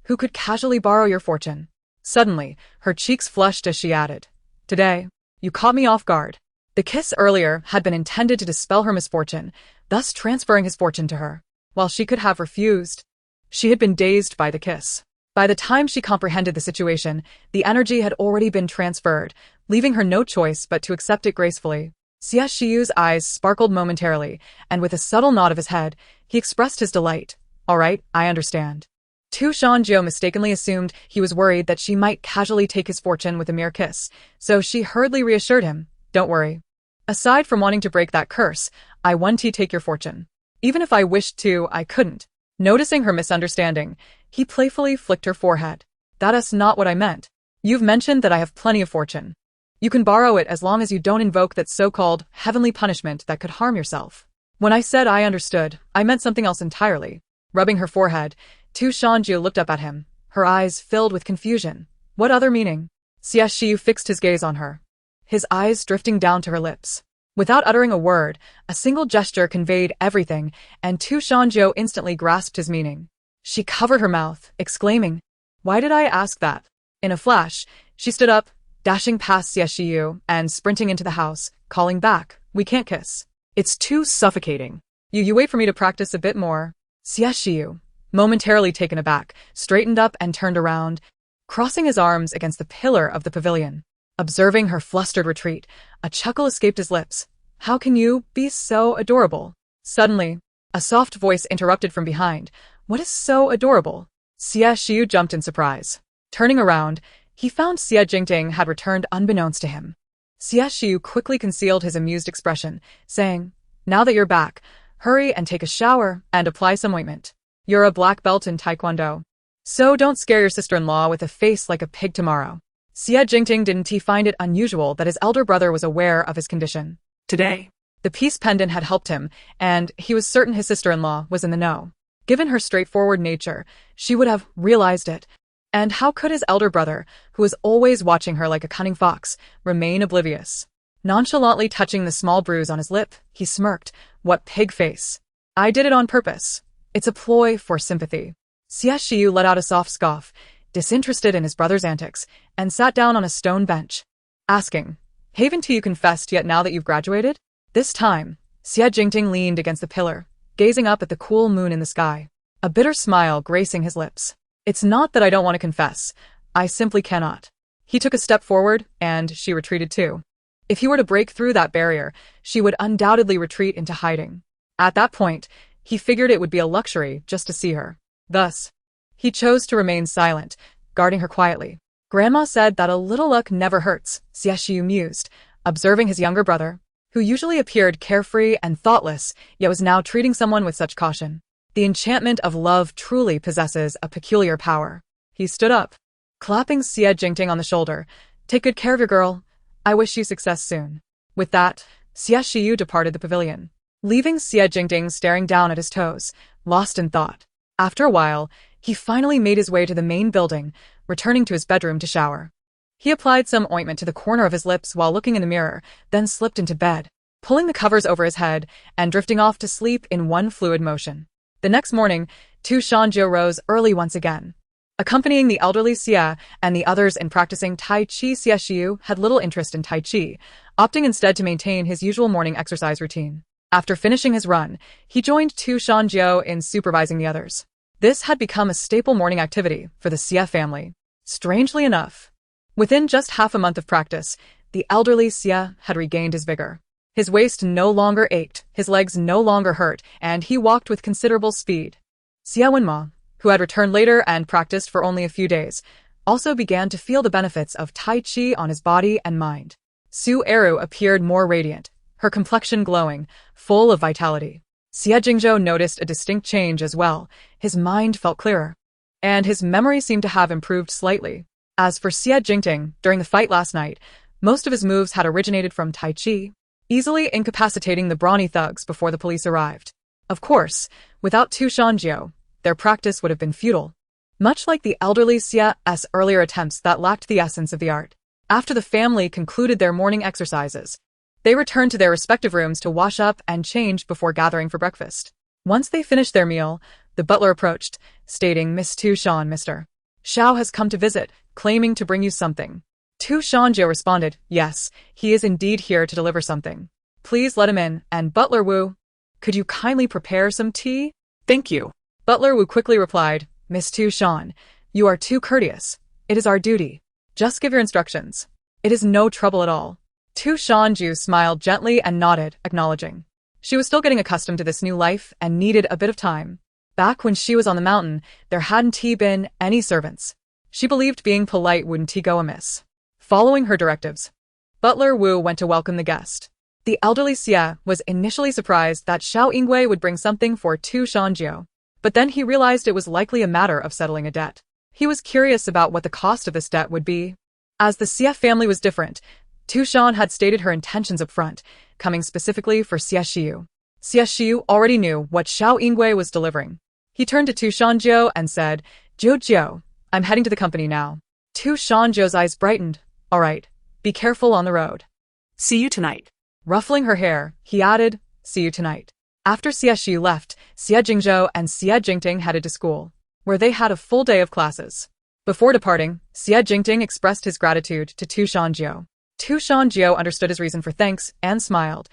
Who could casually borrow your fortune? Suddenly, her cheeks flushed as she added, today, you caught me off guard. The kiss earlier had been intended to dispel her misfortune, thus transferring his fortune to her. While she could have refused, she had been dazed by the kiss. By the time she comprehended the situation, the energy had already been transferred, leaving her no choice but to accept it gracefully. Xie Shiyu's eyes sparkled momentarily, and with a subtle nod of his head, he expressed his delight. All right, I understand. Shan Jiu mistakenly assumed he was worried that she might casually take his fortune with a mere kiss, so she hurriedly reassured him, don't worry. Aside from wanting to break that curse, I want to take your fortune. Even if I wished to, I couldn't. Noticing her misunderstanding, he playfully flicked her forehead. That's not what I meant. You've mentioned that I have plenty of fortune. You can borrow it as long as you don't invoke that so-called heavenly punishment that could harm yourself. When I said I understood, I meant something else entirely. Rubbing her forehead, Shan Jiu looked up at him, her eyes filled with confusion. What other meaning? Xie Shiyu fixed his gaze on her, his eyes drifting down to her lips. Without uttering a word, a single gesture conveyed everything, and Shan Jiu instantly grasped his meaning. She covered her mouth, exclaiming, why did I ask that? In a flash, she stood up, dashing past Xie Shiyu and sprinting into the house, calling back, we can't kiss. It's too suffocating. You wait for me to practice a bit more. Xie Shiyu, momentarily taken aback, straightened up and turned around, crossing his arms against the pillar of the pavilion. Observing her flustered retreat, a chuckle escaped his lips. How can you be so adorable? Suddenly, a soft voice interrupted from behind. What is so adorable? Xie Shiyu jumped in surprise. Turning around, he found Xie Jingting had returned unbeknownst to him. Xie Shiyu quickly concealed his amused expression, saying, now that you're back, hurry and take a shower and apply some ointment. You're a black belt in Taekwondo, so don't scare your sister-in-law with a face like a pig tomorrow. Xie Jingting didn't find it unusual that his elder brother was aware of his condition. Today, the peace pendant had helped him, and he was certain his sister-in-law was in the know. Given her straightforward nature, she would have realized it. And how could his elder brother, who was always watching her like a cunning fox, remain oblivious? Nonchalantly touching the small bruise on his lip, he smirked. What pig face. I did it on purpose. It's a ploy for sympathy. Xie Shiyu let out a soft scoff, disinterested in his brother's antics, and sat down on a stone bench, asking, haven't you confessed yet now that you've graduated? This time, Xie Jingting leaned against the pillar, gazing up at the cool moon in the sky, a bitter smile gracing his lips. It's not that I don't want to confess, I simply cannot. He took a step forward, and she retreated too. If he were to break through that barrier, she would undoubtedly retreat into hiding. At that point, he figured it would be a luxury just to see her. Thus, he chose to remain silent, guarding her quietly. Grandma said that a little luck never hurts, Xie Shiyu mused, observing his younger brother, who usually appeared carefree and thoughtless, yet was now treating someone with such caution. The enchantment of love truly possesses a peculiar power. He stood up, clapping Xie Jingting on the shoulder. Take good care of your girl. I wish you success soon. With that, Xie Shiyu departed the pavilion, leaving Xie Jingting staring down at his toes, lost in thought. After a while, he finally made his way to the main building, returning to his bedroom to shower. He applied some ointment to the corner of his lips while looking in the mirror, then slipped into bed, pulling the covers over his head and drifting off to sleep in one fluid motion. The next morning, Shan Jiu rose early once again. Accompanying the elderly Xie and the others in practicing Tai Chi, Xie Shiyu had little interest in Tai Chi, opting instead to maintain his usual morning exercise routine. After finishing his run, he joined Shan Jiu in supervising the others. This had become a staple morning activity for the Xie family. Strangely enough, within just half a month of practice, the elderly Xie had regained his vigor. His waist no longer ached, his legs no longer hurt, and he walked with considerable speed. Xie Wenma, who had returned later and practiced for only a few days, also began to feel the benefits of Tai Chi on his body and mind. Su Eru appeared more radiant, her complexion glowing, full of vitality. Xie Jingzhou noticed a distinct change as well. His mind felt clearer, and his memory seemed to have improved slightly. As for Xie Jingting, during the fight last night, most of his moves had originated from Tai Chi, easily incapacitating the brawny thugs before the police arrived. Of course, without Shan Jiu, their practice would have been futile, much like the elderly Xie's earlier attempts that lacked the essence of the art. After the family concluded their morning exercises, they returned to their respective rooms to wash up and change before gathering for breakfast. Once they finished their meal, the butler approached, stating, "Miss Shan, Mr. Shao has come to visit, claiming to bring you something." Shan Jiu responded, "Yes, he is indeed here to deliver something. Please let him in, and Butler Wu, could you kindly prepare some tea?" Thank you. Butler Wu quickly replied, "Miss Shan, you are too courteous. It is our duty. Just give your instructions. It is no trouble at all." Shan Jiu smiled gently and nodded, acknowledging. She was still getting accustomed to this new life and needed a bit of time. Back when she was on the mountain, there hadn't been any servants. She believed being polite wouldn't go amiss. Following her directives, Butler Wu went to welcome the guest. The elderly Xie was initially surprised that Xiao Yingwei would bring something for Shan Jiu, but then he realized it was likely a matter of settling a debt. He was curious about what the cost of this debt would be. As the Xie family was different, Shan had stated her intentions up front, coming specifically for Xie Shiyu. Xie Shiyu already knew what Xiao Yingwei was delivering. He turned to Shan Jiu and said, Jiu, I'm heading to the company now." Shan Jiu's eyes brightened. "All right, be careful on the road." See you tonight. Ruffling her hair, he added, "See you tonight." After Xie Shiyu left, Xie Jingzhou and Xie Jingting headed to school, where they had a full day of classes. Before departing, Xie Jingting expressed his gratitude to Shan Jiu. Shan Jiu understood his reason for thanks and smiled,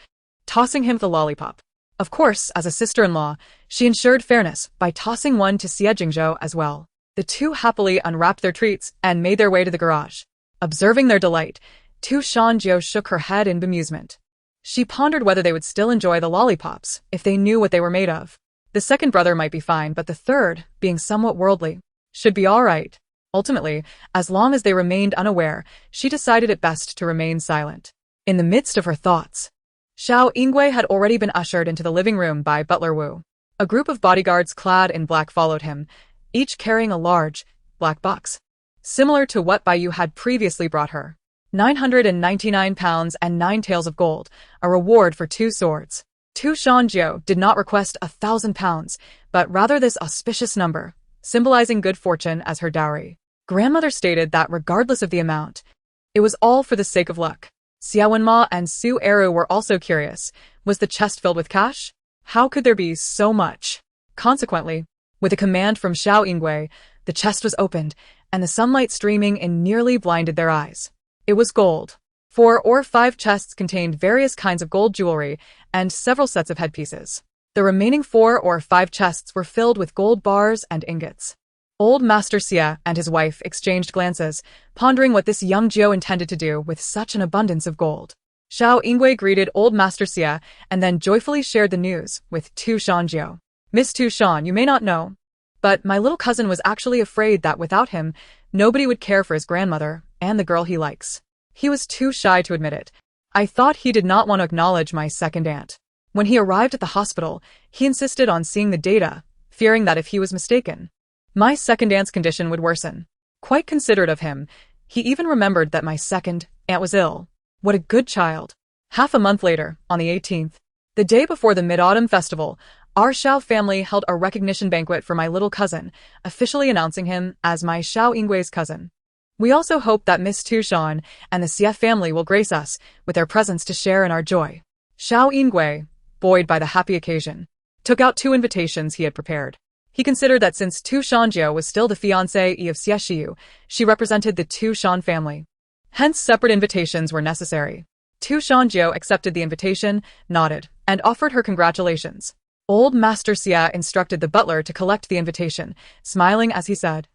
tossing him the lollipop. Of course, as a sister-in-law, she ensured fairness by tossing one to Xie Jingzhou as well. The two happily unwrapped their treats and made their way to the garage. Observing their delight, Shan Jiu shook her head in bemusement. She pondered whether they would still enjoy the lollipops if they knew what they were made of. The second brother might be fine, but the third, being somewhat worldly, should be all right. Ultimately, as long as they remained unaware, she decided it best to remain silent. In the midst of her thoughts, Xiao Yingwei had already been ushered into the living room by Butler Wu. A group of bodyguards clad in black followed him, each carrying a large, black box, similar to what Bai Yu had previously brought her. 999 pounds and 9 taels of gold, a reward for 2 swords. Shan Jiu did not request 1,000 pounds, but rather this auspicious number, symbolizing good fortune as her dowry. Grandmother stated that regardless of the amount, it was all for the sake of luck. Xie Wenma and Su Eru were also curious. Was the chest filled with cash? How could there be so much? Consequently, with a command from Xiao Yingwei, the chest was opened, and the sunlight streaming in nearly blinded their eyes. It was gold. 4 or 5 chests contained various kinds of gold jewelry and several sets of headpieces. The remaining 4 or 5 chests were filled with gold bars and ingots. Old Master Xie and his wife exchanged glances, pondering what this young Jiu intended to do with such an abundance of gold. Xiao Yingwei greeted Old Master Xie and then joyfully shared the news with Shan Jiu. "Miss Shan, you may not know, but my little cousin was actually afraid that without him, nobody would care for his grandmother and the girl he likes. He was too shy to admit it. I thought he did not want to acknowledge my second aunt. When he arrived at the hospital, he insisted on seeing the data, fearing that if he was mistaken, my second aunt's condition would worsen. Quite considerate of him, he even remembered that my second aunt was ill. What a good child. Half a month later, on the 18th, the day before the Mid-Autumn Festival, our Xiao family held a recognition banquet for my little cousin, officially announcing him as my Xiao Yinggui's cousin. We also hope that Miss Tu Shan and the Xie family will grace us with their presence to share in our joy. Xiao Yingui, buoyed by the happy occasion, took out 2 invitations he had prepared. He considered that since Tu Shan Jiu was still the fiancée of Xie Shiyu, she represented the Tu Shan family. Hence, separate invitations were necessary. Tu Shan Jiu accepted the invitation, nodded, and offered her congratulations. Old Master Xie instructed the butler to collect the invitation, smiling as he said,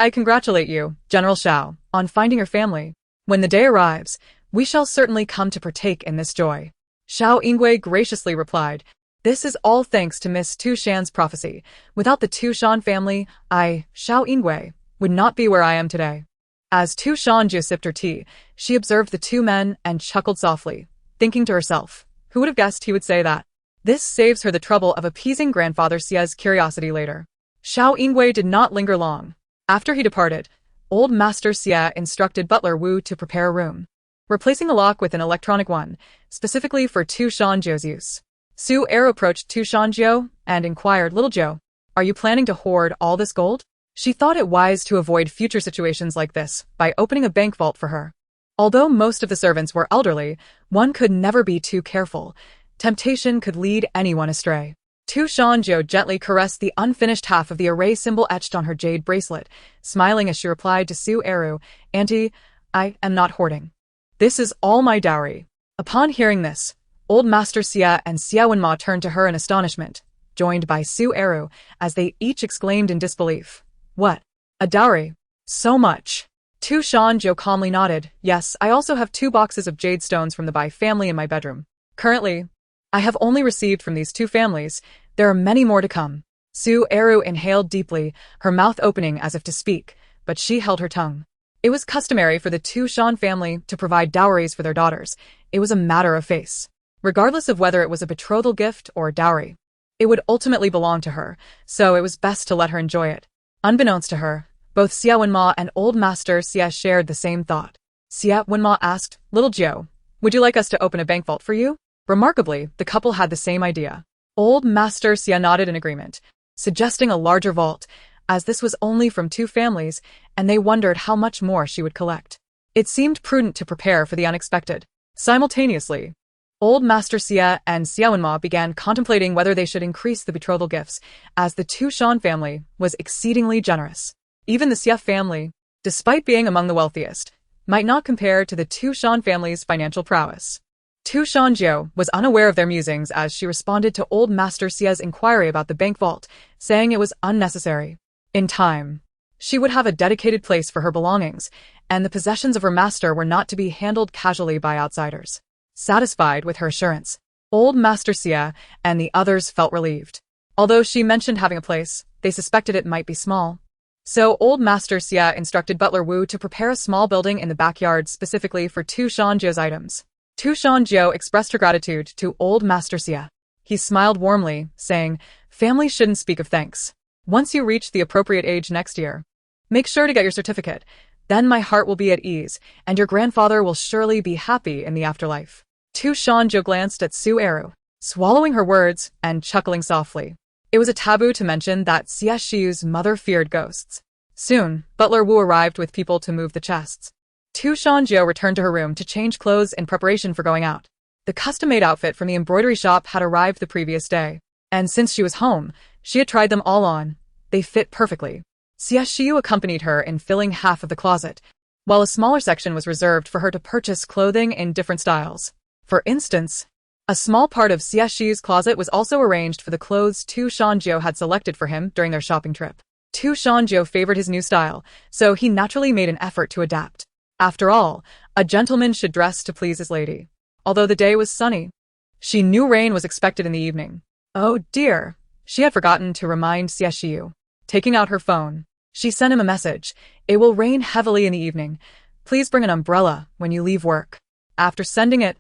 "I congratulate you, General Xiao, on finding your family. When the day arrives, we shall certainly come to partake in this joy." Xiao Yingui graciously replied, "This is all thanks to Miss Tu Shan's prophecy. Without the Tu Shan family, I, Xiao Yingui, would not be where I am today." As Tu Shan Jiu sipped her tea, she observed the 2 men and chuckled softly, thinking to herself, who would have guessed he would say that? This saves her the trouble of appeasing Grandfather Xie's curiosity later. Xiao Yingui did not linger long. After he departed, old Master Xie instructed Butler Wu to prepare a room, replacing the lock with an electronic one, specifically for Tu Shan Jiu's use. Su Er approached Tu Shan Jiu and inquired, "Little Jiu, are you planning to hoard all this gold?" She thought it wise to avoid future situations like this by opening a bank vault for her. Although most of the servants were elderly, one could never be too careful. Temptation could lead anyone astray. Tu Shan Jiu gently caressed the unfinished half of the array symbol etched on her jade bracelet, smiling as she replied to Su Eru, "Auntie, I am not hoarding. This is all my dowry." Upon hearing this, old Master Xie and Xie Wenma turned to her in astonishment, joined by Su Eru, as they each exclaimed in disbelief, "What? A dowry? So much?" Tu Shan Jiu calmly nodded, "Yes, I also have 2 boxes of jade stones from the Bai family in my bedroom. Currently, I have only received from these 2 families. There are many more to come." Su Eru inhaled deeply, her mouth opening as if to speak, but she held her tongue. It was customary for the Tu Shan family to provide dowries for their daughters. It was a matter of face. Regardless of whether it was a betrothal gift or a dowry, it would ultimately belong to her, so it was best to let her enjoy it. Unbeknownst to her, both Xie Wenma and Old Master Xie shared the same thought. Xie Wenma asked, "Little Jiu, would you like us to open a bank vault for you?" Remarkably, the couple had the same idea. Old Master Xie nodded in agreement, suggesting a larger vault, as this was only from 2 families, and they wondered how much more she would collect. It seemed prudent to prepare for the unexpected. Simultaneously, Old Master Xie and Xie Wenma began contemplating whether they should increase the betrothal gifts, as the Tu Shan family was exceedingly generous. Even the Xie family, despite being among the wealthiest, might not compare to the Tu Shan family's financial prowess. Tu Shan Jiu was unaware of their musings as she responded to Old Master Xie's inquiry about the bank vault, saying it was unnecessary. In time, she would have a dedicated place for her belongings, and the possessions of her master were not to be handled casually by outsiders. Satisfied with her assurance, Old Master Xie and the others felt relieved. Although she mentioned having a place, they suspected it might be small. So Old Master Xie instructed Butler Wu to prepare a small building in the backyard specifically for Tu Shan Jiu's items. Tu Shan Jiu expressed her gratitude to Old Master Xie. He smiled warmly, saying, "Family shouldn't speak of thanks. Once you reach the appropriate age next year, make sure to get your certificate. Then my heart will be at ease, and your grandfather will surely be happy in the afterlife." Tu Shan Jiu glanced at Su Eru, swallowing her words and chuckling softly. It was a taboo to mention that Xie Shiyu's mother feared ghosts. Soon, Butler Wu arrived with people to move the chests. Tu Shan Jiu returned to her room to change clothes in preparation for going out. The custom-made outfit from the embroidery shop had arrived the previous day, and since she was home, she had tried them all on. They fit perfectly. Xie Shiyu accompanied her in filling half of the closet, while a smaller section was reserved for her to purchase clothing in different styles. For instance, a small part of Xie Shiyu's closet was also arranged for the clothes Tu Shan Jiu had selected for him during their shopping trip. Tu Shan Jiu favored his new style, so he naturally made an effort to adapt. After all, a gentleman should dress to please his lady. Although the day was sunny, she knew rain was expected in the evening. Oh dear, she had forgotten to remind Xie Shiyu. Taking out her phone, she sent him a message. "It will rain heavily in the evening. Please bring an umbrella when you leave work." After sending it,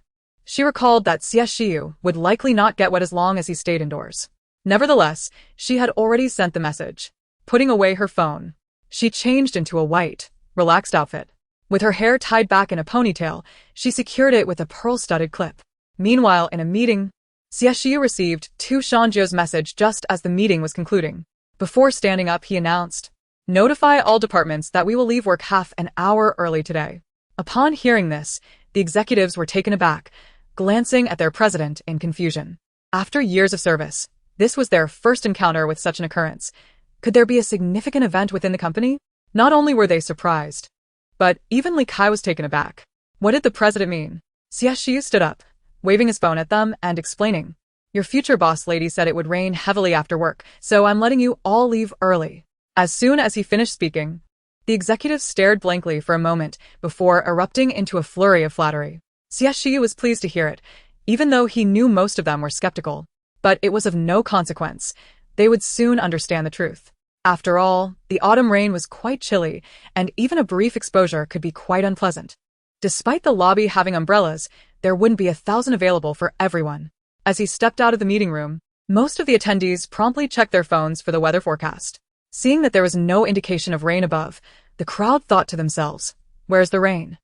she recalled that Xie Shiyu would likely not get wet as long as he stayed indoors. Nevertheless, she had already sent the message. Putting away her phone, she changed into a white, relaxed outfit. With her hair tied back in a ponytail, she secured it with a pearl-studded clip. Meanwhile, in a meeting, Xie Shiyu received Shan Jiu's message just as the meeting was concluding. Before standing up, he announced, "Notify all departments that we will leave work half an hour early today." Upon hearing this, the executives were taken aback, glancing at their president in confusion. After years of service, this was their first encounter with such an occurrence. Could there be a significant event within the company? Not only were they surprised, but even Li Kai was taken aback. What did the president mean? Xie Shiyu stood up, waving his phone at them and explaining, "Your future boss lady said it would rain heavily after work, so I'm letting you all leave early." As soon as he finished speaking, the executives stared blankly for a moment before erupting into a flurry of flattery. Xie Shiyu was pleased to hear it, even though he knew most of them were skeptical. But it was of no consequence. They would soon understand the truth. After all, the autumn rain was quite chilly, and even a brief exposure could be quite unpleasant. Despite the lobby having umbrellas, there wouldn't be 1,000 available for everyone. As he stepped out of the meeting room, most of the attendees promptly checked their phones for the weather forecast. Seeing that there was no indication of rain above, the crowd thought to themselves, "Where's the rain?"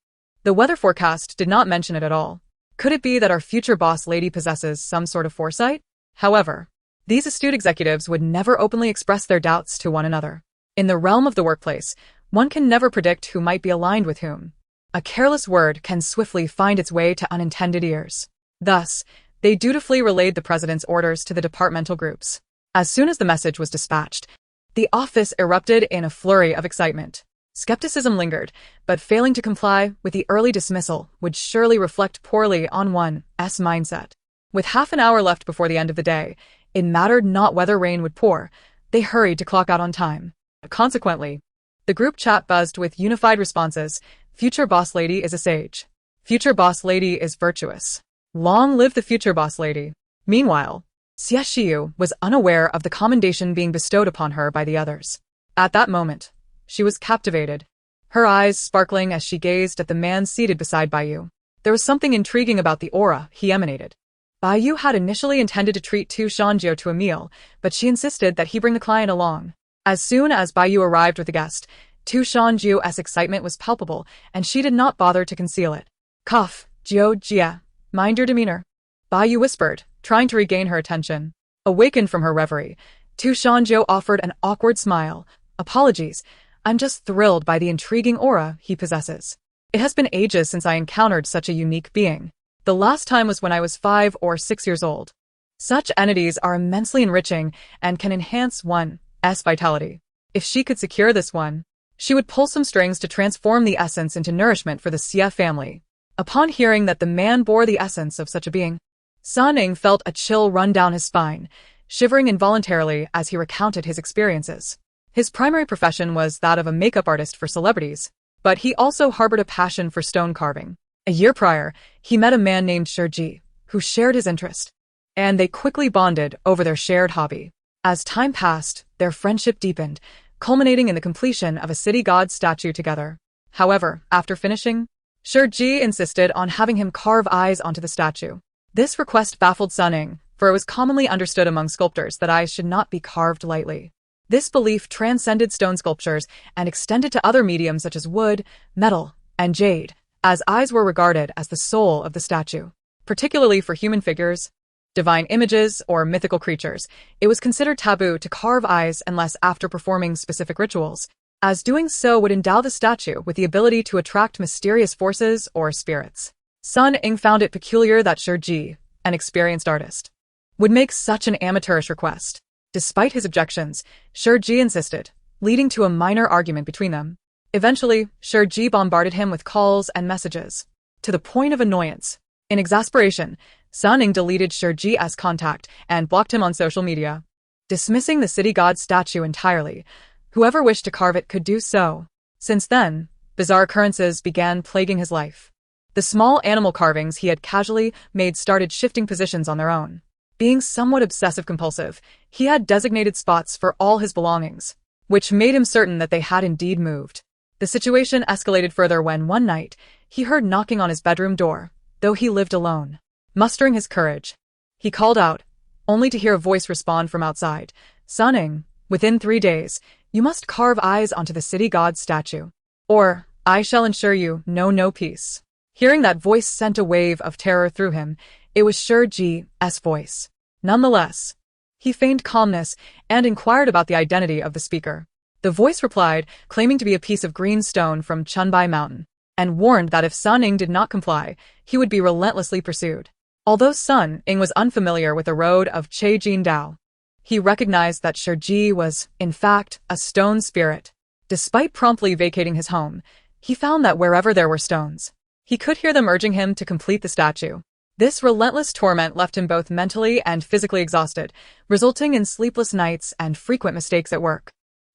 The weather forecast did not mention it at all. Could it be that our future boss lady possesses some sort of foresight? However, these astute executives would never openly express their doubts to one another. In the realm of the workplace, one can never predict who might be aligned with whom. A careless word can swiftly find its way to unintended ears. Thus, they dutifully relayed the president's orders to the departmental groups. As soon as the message was dispatched, the office erupted in a flurry of excitement. Skepticism lingered, but failing to comply with the early dismissal would surely reflect poorly on one's mindset. With half an hour left before the end of the day, it mattered not whether rain would pour. They hurried to clock out on time. Consequently, the group chat buzzed with unified responses. "Future boss lady is a sage. Future boss lady is virtuous. Long live the future boss lady." Meanwhile, Xie Shiyu was unaware of the commendation being bestowed upon her by the others. At that moment, she was captivated, her eyes sparkling as she gazed at the man seated beside Baiyu. There was something intriguing about the aura he emanated. Baiyu had initially intended to treat Shan Jiu to a meal, but she insisted that he bring the client along. As soon as Baiyu arrived with the guest, Shan Jiu's excitement was palpable, and she did not bother to conceal it. "Cough, Jiu Jia, mind your demeanor," Baiyu whispered, trying to regain her attention. Awakened from her reverie, Shan Jiu offered an awkward smile. "Apologies, I'm just thrilled by the intriguing aura he possesses. It has been ages since I encountered such a unique being. The last time was when I was 5 or 6 years old. Such entities are immensely enriching and can enhance one's vitality. If she could secure this one, she would pull some strings to transform the essence into nourishment for the Xie family." Upon hearing that the man bore the essence of such a being, Sun Ning felt a chill run down his spine, shivering involuntarily as he recounted his experiences. His primary profession was that of a makeup artist for celebrities, but he also harbored a passion for stone carving. A year prior, he met a man named Xie Shiyu, who shared his interest, and they quickly bonded over their shared hobby. As time passed, their friendship deepened, culminating in the completion of a city god statue together. However, after finishing, Xie Shiyu insisted on having him carve eyes onto the statue. This request baffled Sun Ning, for it was commonly understood among sculptors that eyes should not be carved lightly. This belief transcended stone sculptures and extended to other mediums such as wood, metal, and jade, as eyes were regarded as the soul of the statue. Particularly for human figures, divine images, or mythical creatures, it was considered taboo to carve eyes unless after performing specific rituals, as doing so would endow the statue with the ability to attract mysterious forces or spirits. Sun Ning found it peculiar that Xie Shiyu, an experienced artist, would make such an amateurish request. Despite his objections, Xie Shiyu insisted, leading to a minor argument between them. Eventually, Xie Shiyu bombarded him with calls and messages, to the point of annoyance. In exasperation, Sun Ning deleted Xie Jiyu's contact and blocked him on social media. Dismissing the city god statue entirely, whoever wished to carve it could do so. Since then, bizarre occurrences began plaguing his life. The small animal carvings he had casually made started shifting positions on their own. Being somewhat obsessive-compulsive, he had designated spots for all his belongings, which made him certain that they had indeed moved. The situation escalated further when one night, he heard knocking on his bedroom door, though he lived alone. Mustering his courage, he called out, only to hear a voice respond from outside. "Sun Ning, within 3 days, you must carve eyes onto the city god statue, or I shall ensure you no peace. Hearing that voice sent a wave of terror through him. It was Xie Jiu's voice. Nonetheless, he feigned calmness and inquired about the identity of the speaker. The voice replied, claiming to be a piece of green stone from Chunbai Mountain, and warned that if Sun Ning did not comply, he would be relentlessly pursued. Although Sun Ning was unfamiliar with the road of Dao, he recognized that Xie Jiu was, in fact, a stone spirit. Despite promptly vacating his home, he found that wherever there were stones, he could hear them urging him to complete the statue. This relentless torment left him both mentally and physically exhausted, resulting in sleepless nights and frequent mistakes at work.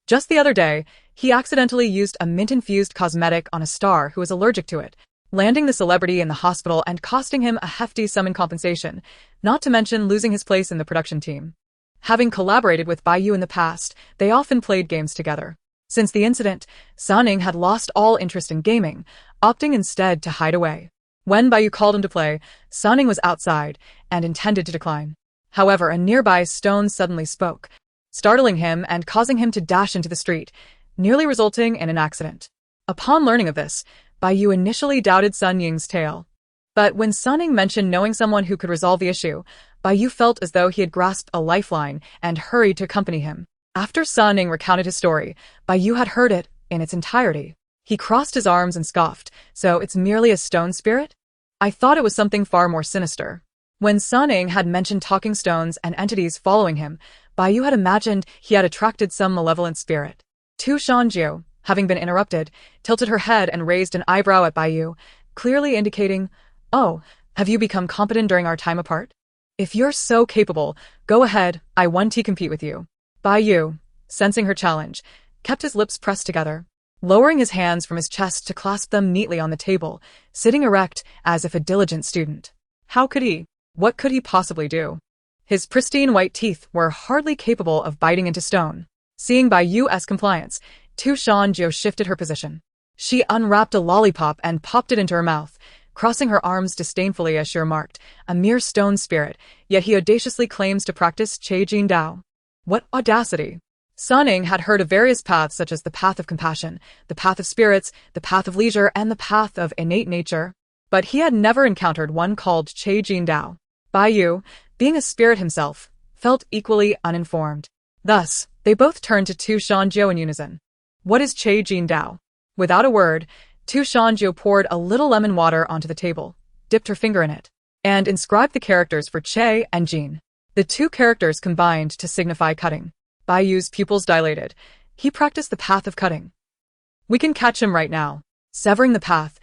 Just the other day, he accidentally used a mint-infused cosmetic on a star who was allergic to it, landing the celebrity in the hospital and costing him a hefty sum in compensation, not to mention losing his place in the production team. Having collaborated with Bai Yu in the past, they often played games together. Since the incident, Sun Ning had lost all interest in gaming, opting instead to hide away. When Bai Yu called him to play, Sun Ning was outside and intended to decline. However, a nearby stone suddenly spoke, startling him and causing him to dash into the street, nearly resulting in an accident. Upon learning of this, Bai Yu initially doubted Sun Ning's tale. But when Sun Ning mentioned knowing someone who could resolve the issue, Bai Yu felt as though he had grasped a lifeline and hurried to accompany him. After Sun Ning recounted his story, Bai Yu had heard it in its entirety. He crossed his arms and scoffed, "So it's merely a stone spirit? I thought it was something far more sinister." When Sun Ning had mentioned talking stones and entities following him, Bai Yu had imagined he had attracted some malevolent spirit. Shan Jiu, having been interrupted, tilted her head and raised an eyebrow at Bai Yu, clearly indicating, "Oh, have you become competent during our time apart? If you're so capable, go ahead, I want to compete with you." Bai Yu, sensing her challenge, kept his lips pressed together, lowering his hands from his chest to clasp them neatly on the table, sitting erect as if a diligent student. How could he? What could he possibly do? His pristine white teeth were hardly capable of biting into stone. Seeing Bai Yu's compliance, Shan Jiu shifted her position. She unwrapped a lollipop and popped it into her mouth, crossing her arms disdainfully as she remarked, "A mere stone spirit, yet he audaciously claims to practice Dao. What audacity!" Sun Ning had heard of various paths such as the path of compassion, the path of spirits, the path of leisure, and the path of innate nature, but he had never encountered one called Dao. Bai Yu, being a spirit himself, felt equally uninformed. Thus, they both turned to Shan Jiu in unison. "What is Dao?" Without a word, Shan Jiu poured a little lemon water onto the table, dipped her finger in it, and inscribed the characters for Che and Jin. The two characters combined to signify cutting. Bai Yu's pupils dilated. He practiced the path of cutting. "We can catch him right now. Severing the path,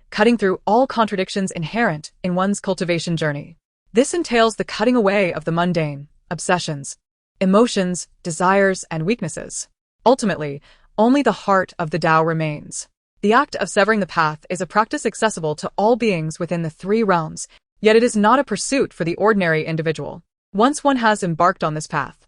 cutting through all contradictions inherent in one's cultivation journey. This entails the cutting away of the mundane, obsessions, emotions, desires, and weaknesses. Ultimately, only the heart of the Tao remains. The act of severing the path is a practice accessible to all beings within the three realms, yet it is not a pursuit for the ordinary individual. Once one has embarked on this path,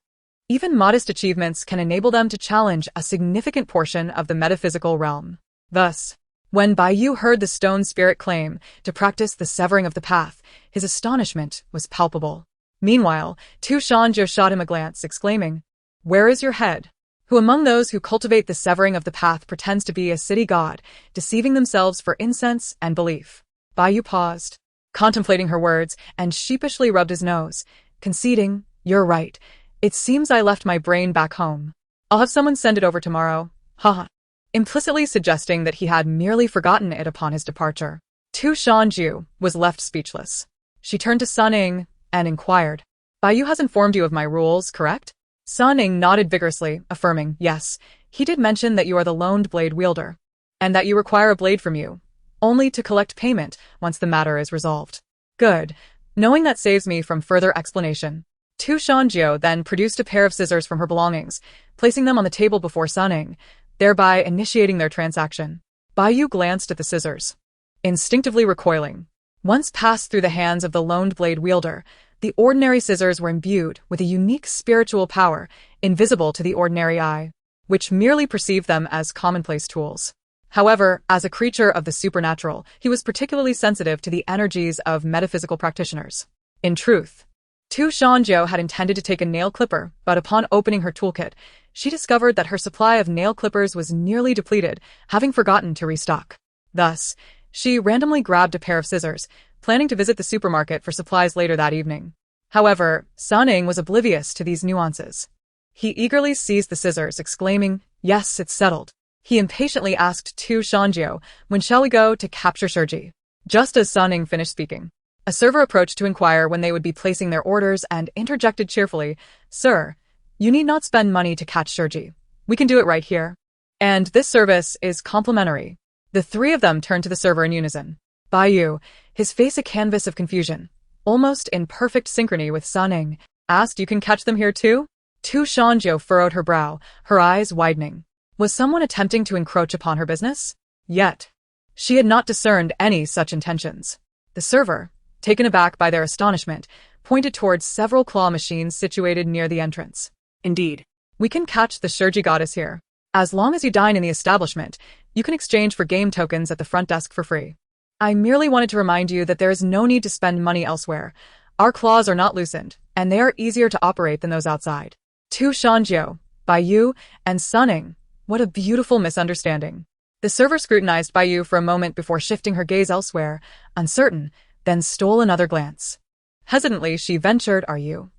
even modest achievements can enable them to challenge a significant portion of the metaphysical realm. Thus, when Bai Yu heard the stone spirit claim to practice the severing of the path, his astonishment was palpable. Meanwhile, Shan Jiu shot him a glance, exclaiming, "Where is your head? Who among those who cultivate the severing of the path pretends to be a city god, deceiving themselves for incense and belief?" Bai Yu paused, contemplating her words, and sheepishly rubbed his nose, conceding, "You're right. It seems I left my brain back home. I'll have someone send it over tomorrow. Haha." Implicitly suggesting that he had merely forgotten it upon his departure. Shan Jiu was left speechless. She turned to Sun Ning and inquired, "Bai Yu has informed you of my rules, correct?" Sun Ning nodded vigorously, affirming, "Yes, he did mention that you are the loaned blade wielder, and that you require a blade from you, only to collect payment once the matter is resolved." "Good. Knowing that saves me from further explanation." Shan Jiu then produced a pair of scissors from her belongings, placing them on the table before Sun Ning, thereby initiating their transaction. Bai Yu glanced at the scissors, instinctively recoiling. Once passed through the hands of the loaned blade wielder, the ordinary scissors were imbued with a unique spiritual power, invisible to the ordinary eye, which merely perceived them as commonplace tools. However, as a creature of the supernatural, he was particularly sensitive to the energies of metaphysical practitioners. In truth, Tu Shan Jiu had intended to take a nail clipper, but upon opening her toolkit, she discovered that her supply of nail clippers was nearly depleted, having forgotten to restock. Thus, she randomly grabbed a pair of scissors, planning to visit the supermarket for supplies later that evening. However, Sunning was oblivious to these nuances. He eagerly seized the scissors, exclaiming, "Yes, it's settled." He impatiently asked Tu Shan Jiu, "When shall we go to capture Sergi?" Just as Sunning finished speaking, a server approached to inquire when they would be placing their orders and interjected cheerfully, "Sir, you need not spend money to catch Sergi. We can do it right here. And this service is complimentary." The three of them turned to the server in unison. Baiyu, his face a canvas of confusion, almost in perfect synchrony with Sunning, asked, "You can catch them here too?" Tu Shan Jiu furrowed her brow, her eyes widening. Was someone attempting to encroach upon her business? Yet, she had not discerned any such intentions. The server, taken aback by their astonishment, pointed towards several claw machines situated near the entrance. Indeed. "We can catch the Sergi goddess here. As long as you dine in the establishment, you can exchange for game tokens at the front desk for free. I merely wanted to remind you that there is no need to spend money elsewhere. Our claws are not loosened, and they are easier to operate than those outside." Tu Shan Jiu, Baiyu, and Sunning. What a beautiful misunderstanding. The server scrutinized Baiyu for a moment before shifting her gaze elsewhere, uncertain, then stole another glance. Hesitantly, she ventured, "Are you?"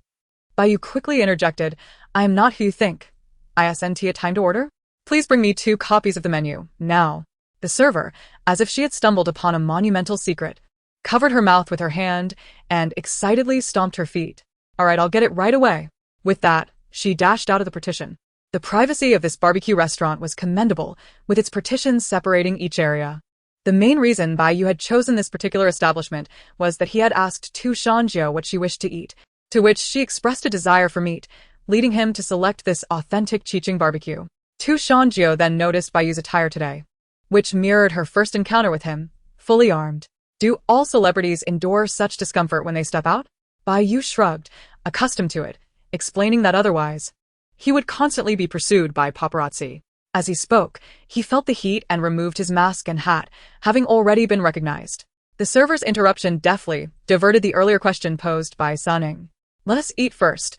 Baiyu quickly interjected, "I am not who you think. Isn't a time to order? Please bring me 2 copies of the menu, now." The server, as if she had stumbled upon a monumental secret, covered her mouth with her hand and excitedly stomped her feet. "All right, I'll get it right away." With that, she dashed out of the partition. The privacy of this barbecue restaurant was commendable, with its partitions separating each area. The main reason Baiyu had chosen this particular establishment was that he had asked Tu Shan Jiu what she wished to eat, to which she expressed a desire for meat, leading him to select this authentic Chicheng barbecue. Tu Shan Jiu then noticed Baiyu's attire today, which mirrored her first encounter with him, fully armed. Do all celebrities endure such discomfort when they step out? Baiyu shrugged, accustomed to it, explaining that otherwise, he would constantly be pursued by paparazzi. As he spoke, he felt the heat and removed his mask and hat, having already been recognized. The server's interruption deftly diverted the earlier question posed by Sunning. "Let us eat first.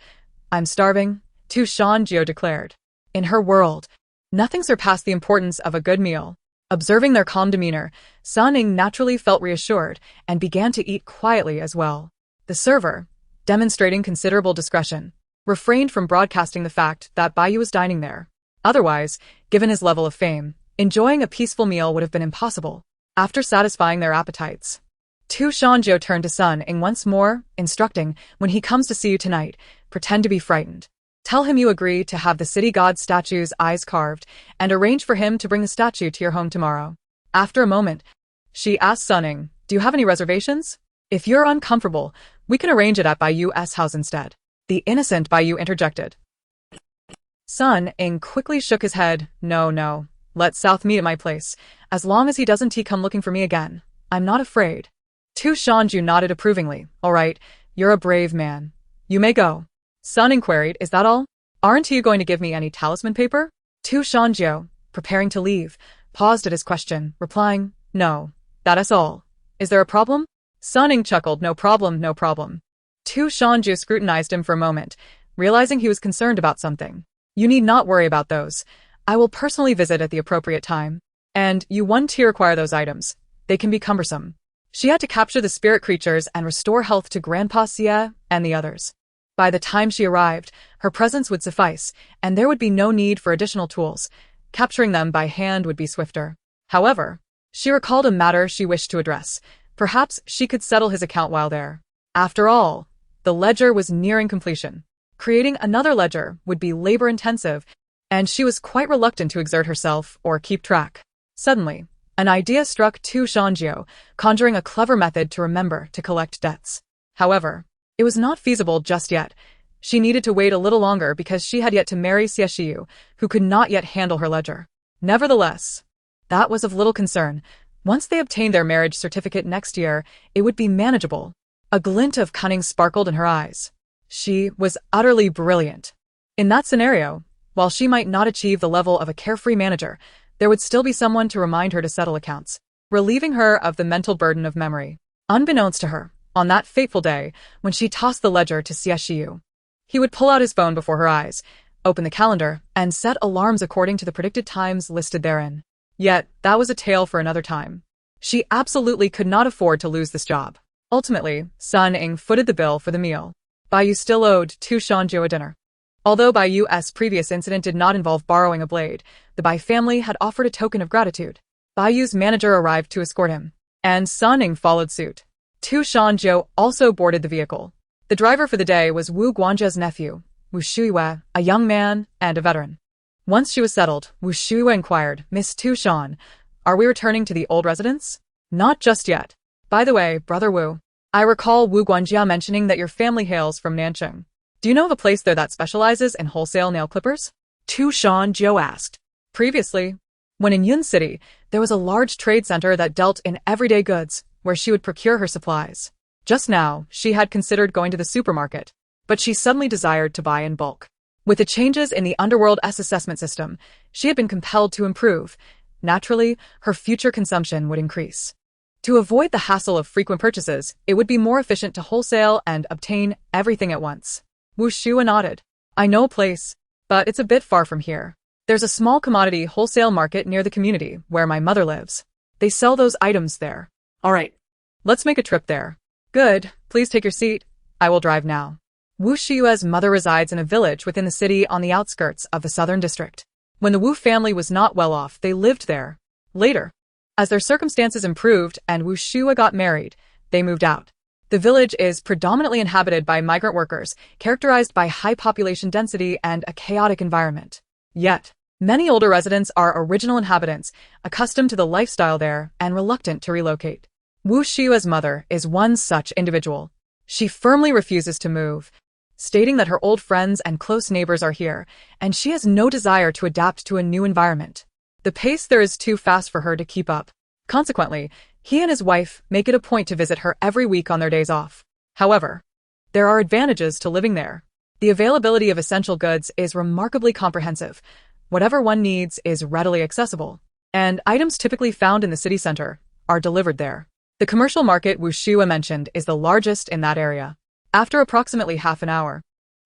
I'm starving," Tu Shan Jiu declared. In her world, nothing surpassed the importance of a good meal. Observing their calm demeanor, Sunning naturally felt reassured and began to eat quietly as well. The server, demonstrating considerable discretion, refrained from broadcasting the fact that Baiyu was dining there. Otherwise, given his level of fame, enjoying a peaceful meal would have been impossible. After satisfying their appetites, Tu Shan Jiu turned to Sunning once more, instructing, "When he comes to see you tonight, pretend to be frightened. Tell him you agree to have the city god statue's eyes carved, and arrange for him to bring the statue to your home tomorrow." After a moment, she asked Sunning, "Do you have any reservations? If you're uncomfortable, we can arrange it at Baiyu's house instead." The innocent Baiyu interjected. Sunning quickly shook his head. No, let South meet at my place. As long as he doesn't come looking for me again, I'm not afraid." Tu Shan Jiu nodded approvingly. "All right, you're a brave man. You may go." Sunning queried, "Is that all? Aren't you going to give me any talisman paper?" Tu Shan Jiu, preparing to leave, paused at his question, replying, "No, that's all. Is there a problem?" Sunning chuckled, no problem. Tu Shan Jiu scrutinized him for a moment, realizing he was concerned about something. "You need not worry about those. I will personally visit at the appropriate time. And you want to acquire those items. They can be cumbersome." She had to capture the spirit creatures and restore health to Grandpa Xie and the others. By the time she arrived, her presence would suffice, and there would be no need for additional tools. Capturing them by hand would be swifter. However, she recalled a matter she wished to address. Perhaps she could settle his account while there. After all, the ledger was nearing completion. Creating another ledger would be labor-intensive, and she was quite reluctant to exert herself or keep track. Suddenly, an idea struck Tu Shan Jiu, conjuring a clever method to remember to collect debts. However, it was not feasible just yet. She needed to wait a little longer because she had yet to marry Xie Shiyu, who could not yet handle her ledger. Nevertheless, that was of little concern. Once they obtained their marriage certificate next year, it would be manageable. A glint of cunning sparkled in her eyes. She was utterly brilliant. In that scenario, while she might not achieve the level of a carefree manager, there would still be someone to remind her to settle accounts, relieving her of the mental burden of memory. Unbeknownst to her, On that fateful day, when she tossed the ledger to Xie Shiyu, he would pull out his phone before her eyes, open the calendar, and set alarms according to the predicted times listed therein. Yet, that was a tale for another time. She absolutely could not afford to lose this job. Ultimately, Sun Ing footed the bill for the meal. Baiyu still owed Shan Jiu a dinner. Although Baiyu's previous incident did not involve borrowing a blade, the Bai family had offered a token of gratitude. Baiyu's manager arrived to escort him, and Sun Ing followed suit. Shan Jiu also boarded the vehicle. The driver for the day was Wu Guanzhe's nephew, Wu Shuiwei, a young man and a veteran. Once she was settled, Wu Shuiwei inquired, "Miss Shan, are we returning to the old residence?" "Not just yet. By the way, Brother Wu, I recall Wu Guanzhe mentioning that your family hails from Nancheng. Do you know of a place there that specializes in wholesale nail clippers?" Shan Jiu asked. Previously, when in Yun City, there was a large trade center that dealt in everyday goods, where she would procure her supplies. Just now, she had considered going to the supermarket, but she suddenly desired to buy in bulk. With the changes in the Underworld's assessment system, she had been compelled to improve. Naturally, her future consumption would increase. To avoid the hassle of frequent purchases, it would be more efficient to wholesale and obtain everything at once. Wu Shuiwei nodded. "I know a place, but it's a bit far from here. There's a small commodity wholesale market near the community where my mother lives. They sell those items there." "All right. "Let's make a trip there." "Good. Please take your seat. I will drive now." Wu Shuiwei's mother resides in a village within the city on the outskirts of the southern district. When the Wu family was not well off, they lived there. Later, as their circumstances improved and Wu Shuiwei got married, they moved out. The village is predominantly inhabited by migrant workers, characterized by high population density and a chaotic environment. Yet, many older residents are original inhabitants, accustomed to the lifestyle there and reluctant to relocate. Wu Shuiwei's mother is one such individual. She firmly refuses to move, stating that her old friends and close neighbors are here, and she has no desire to adapt to a new environment. The pace there is too fast for her to keep up. Consequently, he and his wife make it a point to visit her every week on their days off. However, there are advantages to living there. The availability of essential goods is remarkably comprehensive. Whatever one needs is readily accessible, and items typically found in the city center are delivered there. The commercial market Wu Shuiwei mentioned is the largest in that area. After approximately half an hour,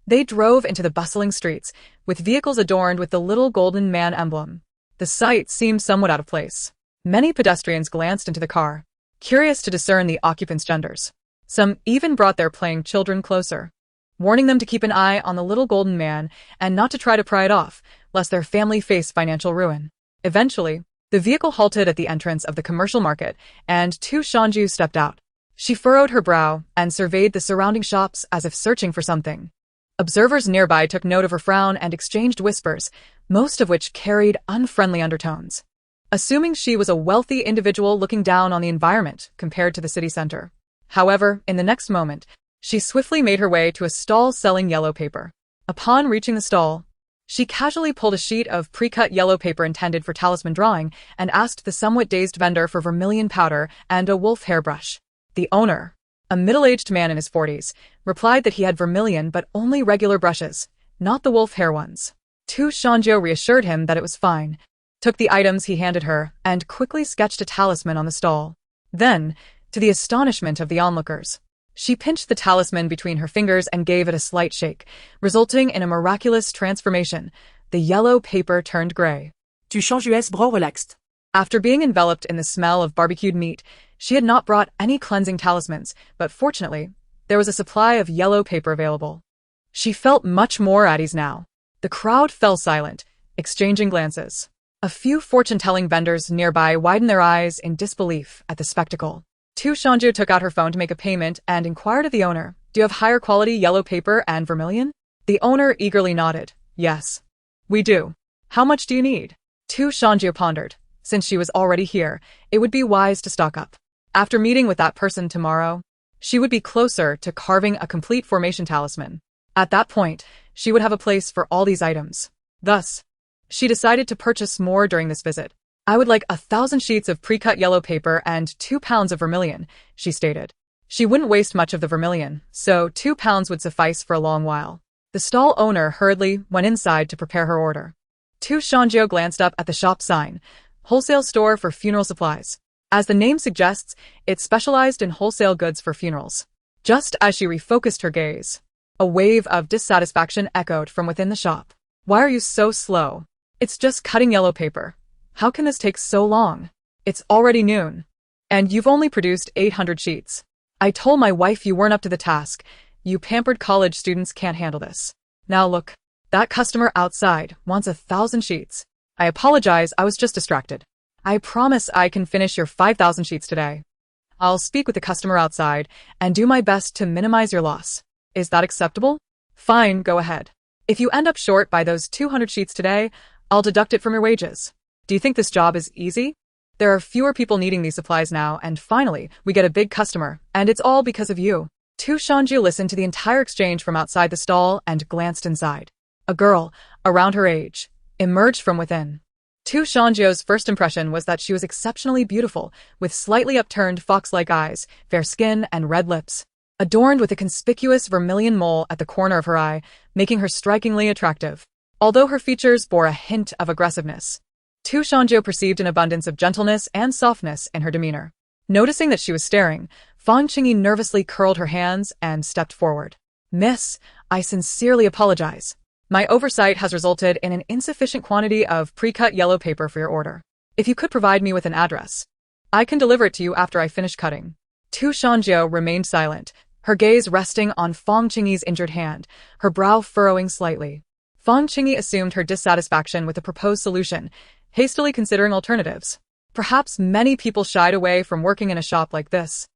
they drove into the bustling streets, with vehicles adorned with the little golden man emblem. The sight seemed somewhat out of place. Many pedestrians glanced into the car, curious to discern the occupants' genders. Some even brought their playing children closer, warning them to keep an eye on the little golden man and not to try to pry it off, lest their family face financial ruin. Eventually, the vehicle halted at the entrance of the commercial market, and Shan Jiu stepped out. She furrowed her brow and surveyed the surrounding shops as if searching for something. Observers nearby took note of her frown and exchanged whispers, most of which carried unfriendly undertones, assuming she was a wealthy individual looking down on the environment compared to the city center. However, in the next moment, she swiftly made her way to a stall selling yellow paper. Upon reaching the stall, she casually pulled a sheet of pre-cut yellow paper intended for talisman drawing and asked the somewhat dazed vendor for vermilion powder and a wolf hairbrush. The owner, a middle-aged man in his 40s, replied that he had vermilion but only regular brushes, not the wolf hair ones. Shan Jiu reassured him that it was fine, took the items he handed her, and quickly sketched a talisman on the stall. Then, to the astonishment of the onlookers, she pinched the talisman between her fingers and gave it a slight shake, resulting in a miraculous transformation. The yellow paper turned gray. Shan Jiu's bras relaxed. After being enveloped in the smell of barbecued meat, she had not brought any cleansing talismans, but fortunately, there was a supply of yellow paper available. She felt much more at ease now. The crowd fell silent, exchanging glances. A few fortune-telling vendors nearby widened their eyes in disbelief at the spectacle. Shan Jiu took out her phone to make a payment and inquired of the owner, "Do you have higher quality yellow paper and vermilion?" The owner eagerly nodded. "Yes, we do. How much do you need?" Shan Jiu pondered. Since she was already here, it would be wise to stock up. After meeting with that person tomorrow, she would be closer to carving a complete formation talisman. At that point, she would have a place for all these items. Thus, she decided to purchase more during this visit. "I would like 1,000 sheets of pre-cut yellow paper and 2 pounds of vermilion," she stated. She wouldn't waste much of the vermilion, so 2 pounds would suffice for a long while. The stall owner hurriedly went inside to prepare her order. Shan Jiu glanced up at the shop sign, "Wholesale Store for Funeral Supplies." As the name suggests, it specialized in wholesale goods for funerals. Just as she refocused her gaze, a wave of dissatisfaction echoed from within the shop. Why are you so slow? It's just cutting yellow paper. How can this take so long? It's already noon. And you've only produced 800 sheets. I told my wife you weren't up to the task. You pampered college students can't handle this. Now look, that customer outside wants 1,000 sheets. I apologize, I was just distracted. I promise I can finish your 5,000 sheets today. I'll speak with the customer outside and do my best to minimize your loss. Is that acceptable? Fine, go ahead. If you end up short by those 200 sheets today, I'll deduct it from your wages. Do you think this job is easy? There are fewer people needing these supplies now, and finally, we get a big customer, and it's all because of you. Shan Jiu listened to the entire exchange from outside the stall and glanced inside. A girl, around her age, emerged from within. Shan Jiu's first impression was that she was exceptionally beautiful, with slightly upturned fox-like eyes, fair skin, and red lips, adorned with a conspicuous vermilion mole at the corner of her eye, making her strikingly attractive. Although her features bore a hint of aggressiveness, Shan Jiu perceived an abundance of gentleness and softness in her demeanor. Noticing that she was staring, Fang Qingyi nervously curled her hands and stepped forward. Miss, I sincerely apologize. My oversight has resulted in an insufficient quantity of pre-cut yellow paper for your order. If you could provide me with an address, I can deliver it to you after I finish cutting. Shan Jiu remained silent, her gaze resting on Fang Qingyi's injured hand, her brow furrowing slightly. Fang Qingyi assumed her dissatisfaction with the proposed solution, hastily considering alternatives. Perhaps many people shied away from working in a shop like this,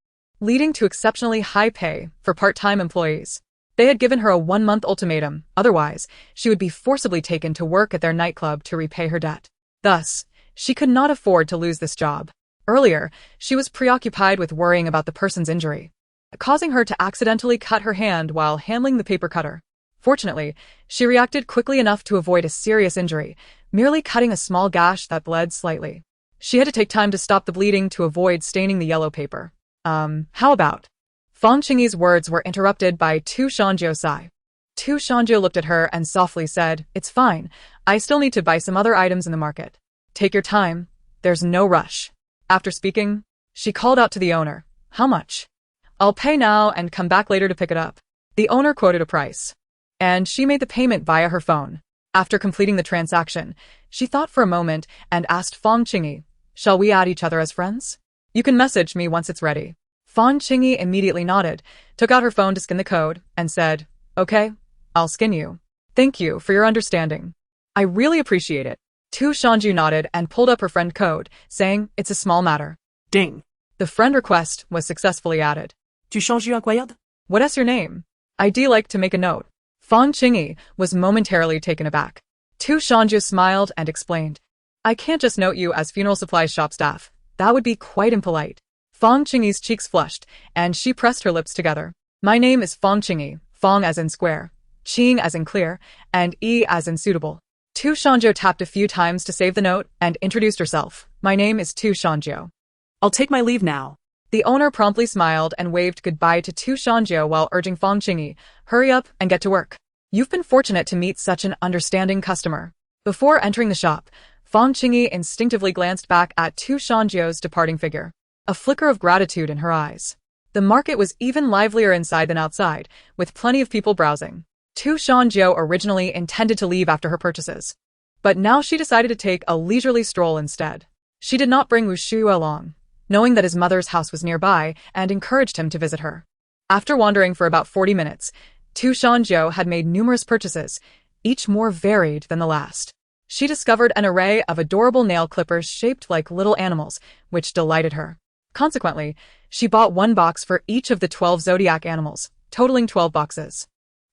leading to exceptionally high pay for part-time employees. They had given her a 1-month ultimatum, otherwise, she would be forcibly taken to work at their nightclub to repay her debt. Thus, she could not afford to lose this job. Earlier, she was preoccupied with worrying about the person's injury, causing her to accidentally cut her hand while handling the paper cutter. Fortunately, she reacted quickly enough to avoid a serious injury, merely cutting a small gash that bled slightly. She had to take time to stop the bleeding to avoid staining the yellow paper. How about? Fang Qingyi's words were interrupted by Shan Jiu's sigh. Shan Jiu looked at her and softly said, It's fine, I still need to buy some other items in the market. Take your time, there's no rush. After speaking, she called out to the owner, How much? I'll pay now and come back later to pick it up. The owner quoted a price, and she made the payment via her phone. After completing the transaction, she thought for a moment and asked Fang Qingyi, Shall we add each other as friends? You can message me once it's ready. Fang Qingyi immediately nodded, took out her phone to scan the code, and said, Okay, I'll skin you. Thank you for your understanding. I really appreciate it. Shan Jiu nodded and pulled up her friend code, saying, It's a small matter. Ding. The friend request was successfully added. Shan Jiu inquired. What is your name? I'd like to make a note. Fang Qingyi was momentarily taken aback. Shan Jiu smiled and explained, I can't just note you as funeral supplies shop staff. That would be quite impolite. Fang Qingyi's cheeks flushed, and she pressed her lips together. My name is Fang Qingyi, Fang as in square, Qing as in clear, and Yi as in suitable. Shan Jiu tapped a few times to save the note and introduced herself. My name is Shan Jiu. I'll take my leave now. The owner promptly smiled and waved goodbye to Shan Jiu while urging Fang Qingyi, Hurry up and get to work. You've been fortunate to meet such an understanding customer. Before entering the shop, Fang Qingyi instinctively glanced back at Shan Jiu's departing figure, a flicker of gratitude in her eyes. The market was even livelier inside than outside, with plenty of people browsing. Shan Jiu originally intended to leave after her purchases, but now she decided to take a leisurely stroll instead. She did not bring Mixue along, knowing that his mother's house was nearby, and encouraged him to visit her. After wandering for about 40 minutes, Shan Jiu had made numerous purchases, each more varied than the last. She discovered an array of adorable nail clippers shaped like little animals, which delighted her. Consequently, she bought 1 box for each of the 12 zodiac animals, totaling 12 boxes.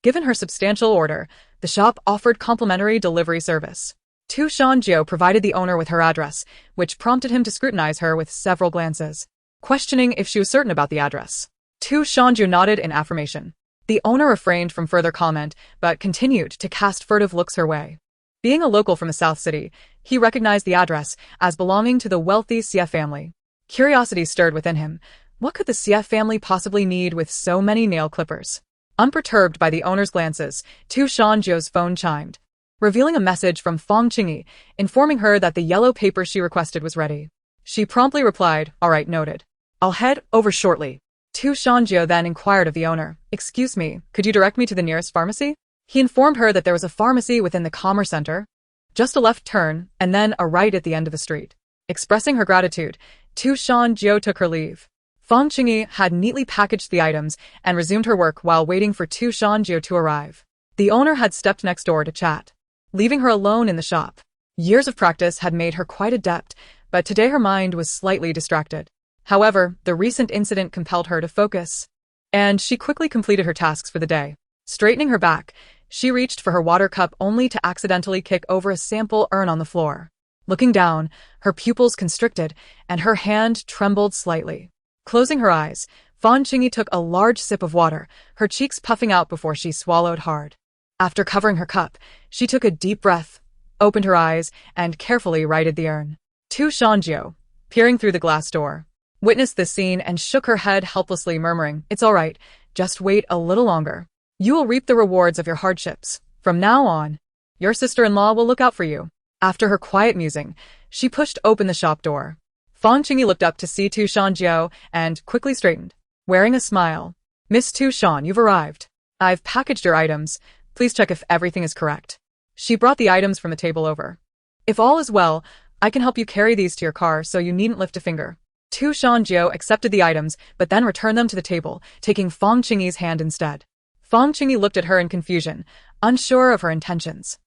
Given her substantial order, the shop offered complimentary delivery service. Shan Jiu provided the owner with her address, which prompted him to scrutinize her with several glances, questioning if she was certain about the address. Shan Jiu nodded in affirmation. The owner refrained from further comment, but continued to cast furtive looks her way. Being a local from the South City, he recognized the address as belonging to the wealthy Xie family. Curiosity stirred within him. What could the Xie family possibly need with so many nail clippers? Unperturbed by the owner's glances, Shan Jiu's phone chimed, revealing a message from Fang Qingyi, informing her that the yellow paper she requested was ready. She promptly replied, All right, noted. I'll head over shortly. Shan Jiu then inquired of the owner, "Excuse me, could you direct me to the nearest pharmacy?" He informed her that there was a pharmacy within the commerce center, just a left turn, and then a right at the end of the street. Expressing her gratitude, Shan Jiu took her leave. Feng Qingyi had neatly packaged the items and resumed her work while waiting for Shan Jiu to arrive. The owner had stepped next door to chat, leaving her alone in the shop. Years of practice had made her quite adept, but today her mind was slightly distracted. However, the recent incident compelled her to focus, and she quickly completed her tasks for the day. Straightening her back, she reached for her water cup only to accidentally kick over a sample urn on the floor. Looking down, her pupils constricted, and her hand trembled slightly. Closing her eyes, Feng Qingyi took a large sip of water, her cheeks puffing out before she swallowed hard. After covering her cup, she took a deep breath, opened her eyes, and carefully righted the urn. Shan Jiu, peering through the glass door, witnessed this scene and shook her head helplessly, murmuring, "It's all right, just wait a little longer. You will reap the rewards of your hardships. From now on, your sister-in-law will look out for you." After her quiet musing, she pushed open the shop door. Feng Qingyi looked up to see Shan Jiu and quickly straightened, wearing a smile. "Miss Shan, you've arrived. I've packaged your items. Please check if everything is correct." She brought the items from the table over. "If all is well, I can help you carry these to your car so you needn't lift a finger." Shan Jiu accepted the items but then returned them to the table, taking Feng Qingyi's hand instead. Feng Qingyi looked at her in confusion, unsure of her intentions.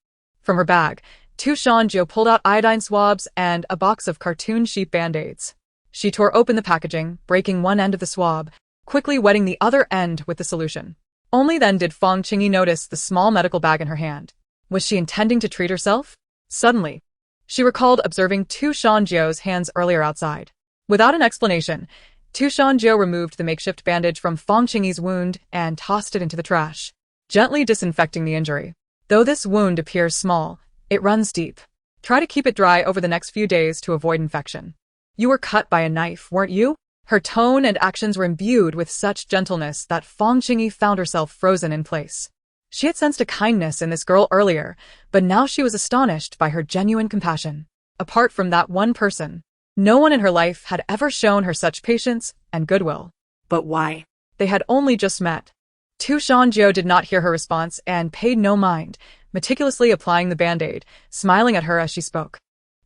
From her bag, Shan Jiu pulled out iodine swabs and a box of cartoon sheep band-aids. She tore open the packaging, breaking one end of the swab, quickly wetting the other end with the solution. Only then did Feng Qingyi notice the small medical bag in her hand. Was she intending to treat herself? Suddenly, she recalled observing Shan Jiu's hands earlier outside. Without an explanation, Shan Jiu removed the makeshift bandage from Feng Qingyi's wound and tossed it into the trash, gently disinfecting the injury. Though this wound appears small, it runs deep. Try to keep it dry over the next few days to avoid infection. "You were cut by a knife, weren't you?" Her tone and actions were imbued with such gentleness that Feng Qingyi found herself frozen in place. She had sensed a kindness in this girl earlier, but now she was astonished by her genuine compassion. Apart from that one person, no one in her life had ever shown her such patience and goodwill. But why? They had only just met. Shan Jiu did not hear her response and paid no mind, meticulously applying the band-aid, smiling at her as she spoke.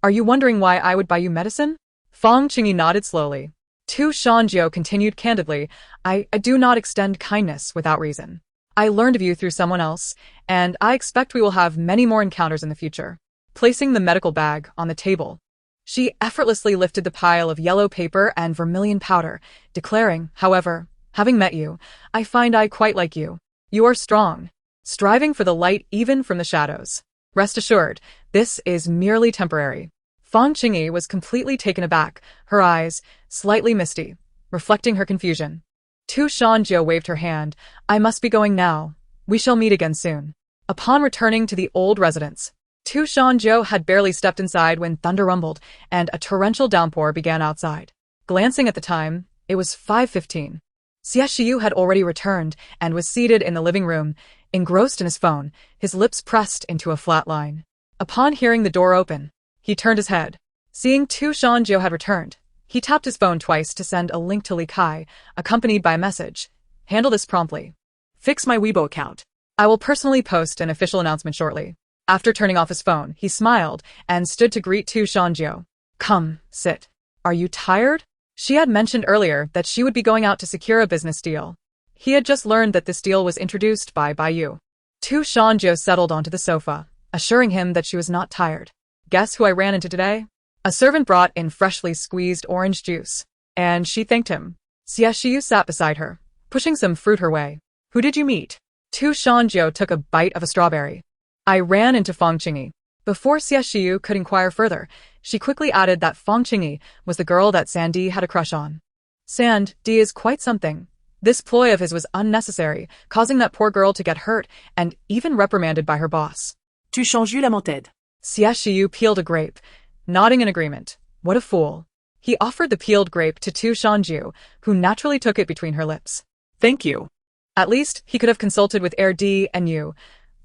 "Are you wondering why I would buy you medicine?" Feng Qingyi nodded slowly. Shan Jiu continued candidly, I do not extend kindness without reason. I learned of you through someone else, and I expect we will have many more encounters in the future." Placing the medical bag on the table, she effortlessly lifted the pile of yellow paper and vermilion powder, declaring, "However, having met you, I find I quite like you. You are strong, striving for the light even from the shadows. Rest assured, this is merely temporary." Feng Qingyi was completely taken aback, her eyes slightly misty, reflecting her confusion. Shan Jiu waved her hand. "I must be going now. We shall meet again soon." Upon returning to the old residence, Shan Jiu had barely stepped inside when thunder rumbled and a torrential downpour began outside. Glancing at the time, it was 5:15. Xie Shiyu had already returned and was seated in the living room, engrossed in his phone, his lips pressed into a flat line. Upon hearing the door open, he turned his head. Seeing Shan Jiu had returned, he tapped his phone twice to send a link to Li Kai, accompanied by a message. "Handle this promptly. Fix my Weibo account. I will personally post an official announcement shortly." After turning off his phone, he smiled and stood to greet Shan Jiu. "Come, sit. Are you tired?" She had mentioned earlier that she would be going out to secure a business deal. He had just learned that this deal was introduced by Yu. Shan Jiu settled onto the sofa, assuring him that she was not tired. "Guess who I ran into today?" A servant brought in freshly squeezed orange juice, and she thanked him. Xie Shiyu sat beside her, pushing some fruit her way. "Who did you meet?" Shan Jiu took a bite of a strawberry. "I ran into Feng Qingyi." Before Xie Shiyu could inquire further, she quickly added that Feng Qingyi was the girl that Sandy had a crush on. Sandy is quite something. This ploy of his was unnecessary, causing that poor girl to get hurt and even reprimanded by her boss. Shan Jiu lamented. Xie Shiyu peeled a grape, nodding in agreement. What a fool. He offered the peeled grape to Shan Jiu, who naturally took it between her lips. "Thank you." At least, he could have consulted with D and Yu.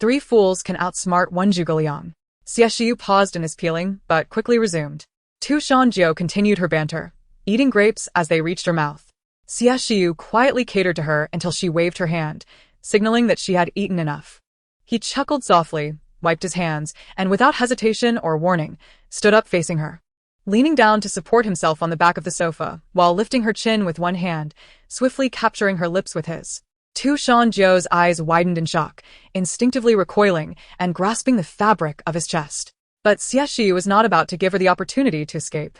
3 fools can outsmart 1 zhuge liang. Xie Shiyu paused in his peeling, but quickly resumed. Shan Jiu continued her banter, eating grapes as they reached her mouth. Xie Shiyu quietly catered to her until she waved her hand, signaling that she had eaten enough. He chuckled softly, wiped his hands, and without hesitation or warning, stood up facing her. Leaning down to support himself on the back of the sofa, while lifting her chin with one hand, swiftly capturing her lips with his. Shan Jiu's eyes widened in shock, instinctively recoiling and grasping the fabric of his chest. But Xie Shiyu was not about to give her the opportunity to escape.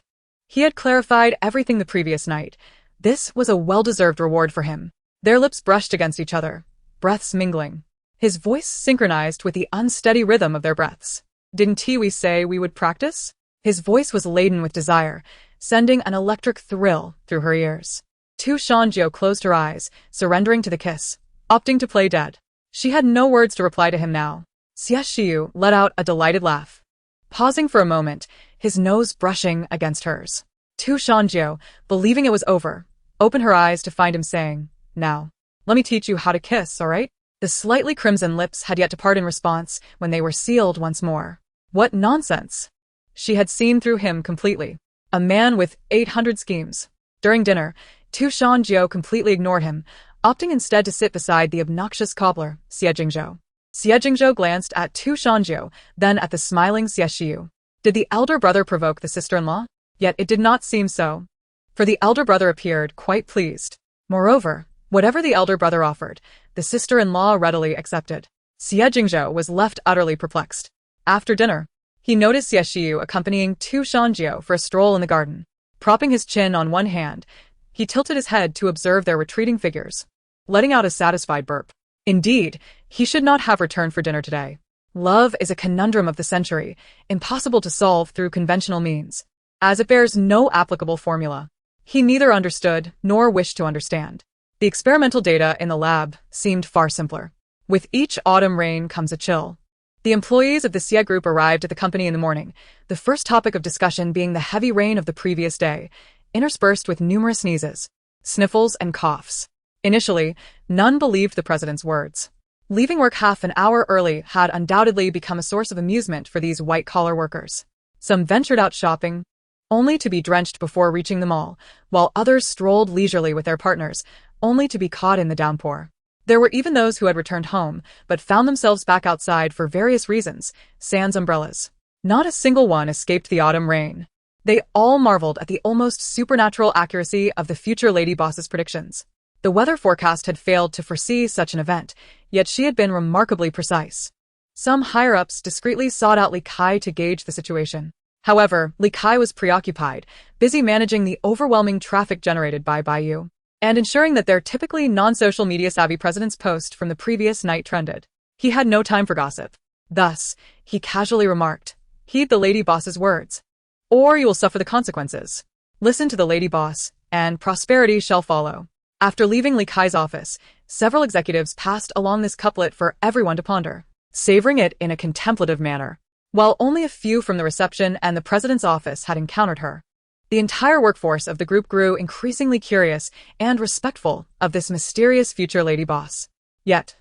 He had clarified everything the previous night. This was a well-deserved reward for him. Their lips brushed against each other, breaths mingling. His voice synchronized with the unsteady rhythm of their breaths. "Didn't we say we would practice?" His voice was laden with desire, sending an electric thrill through her ears. Shan Jiu closed her eyes, surrendering to the kiss, opting to play dead. She had no words to reply to him now. Xie Shiyu let out a delighted laugh. Pausing for a moment, his nose brushing against hers. Shan Jiu, believing it was over, opened her eyes to find him saying, "Now, let me teach you how to kiss, all right?" The slightly crimson lips had yet to part in response when they were sealed once more. What nonsense! She had seen through him completely. A man with 800 schemes. During dinner, Shan Jiu completely ignored him, opting instead to sit beside the obnoxious cobbler, Xie Jingzhou. Xie Jingzhou glanced at Shan Jiu, then at the smiling Xie Shiyu. Did the elder brother provoke the sister-in-law? Yet it did not seem so. For the elder brother appeared quite pleased. Moreover, whatever the elder brother offered, the sister-in-law readily accepted. Xie Jingzhou was left utterly perplexed. After dinner, he noticed Xie Shiyu accompanying Shan Jiu for a stroll in the garden. Propping his chin on one hand, he tilted his head to observe their retreating figures, letting out a satisfied burp. Indeed, he should not have returned for dinner today. Love is a conundrum of the century, impossible to solve through conventional means, as it bears no applicable formula. He neither understood nor wished to understand. The experimental data in the lab seemed far simpler. With each autumn rain comes a chill. The employees of the Xie group arrived at the company in the morning, the first topic of discussion being the heavy rain of the previous day, interspersed with numerous sneezes, sniffles, and coughs. Initially, none believed the president's words. Leaving work half an hour early had undoubtedly become a source of amusement for these white-collar workers. Some ventured out shopping, only to be drenched before reaching the mall, while others strolled leisurely with their partners, only to be caught in the downpour. There were even those who had returned home, but found themselves back outside for various reasons, sans umbrellas. Not a single one escaped the autumn rain. They all marveled at the almost supernatural accuracy of the future lady boss's predictions. The weather forecast had failed to foresee such an event, yet she had been remarkably precise. Some higher-ups discreetly sought out Li Kai to gauge the situation. However, Li Kai was preoccupied, busy managing the overwhelming traffic generated by Baiyu, and ensuring that their typically non-social media-savvy president's post from the previous night trended. He had no time for gossip. Thus, he casually remarked, "Heed the lady boss's words, or you will suffer the consequences. Listen to the lady boss, and prosperity shall follow." After leaving Li Kai's office, several executives passed along this couplet for everyone to ponder, savoring it in a contemplative manner. While only a few from the reception and the president's office had encountered her, the entire workforce of the group grew increasingly curious and respectful of this mysterious future lady boss. Yet,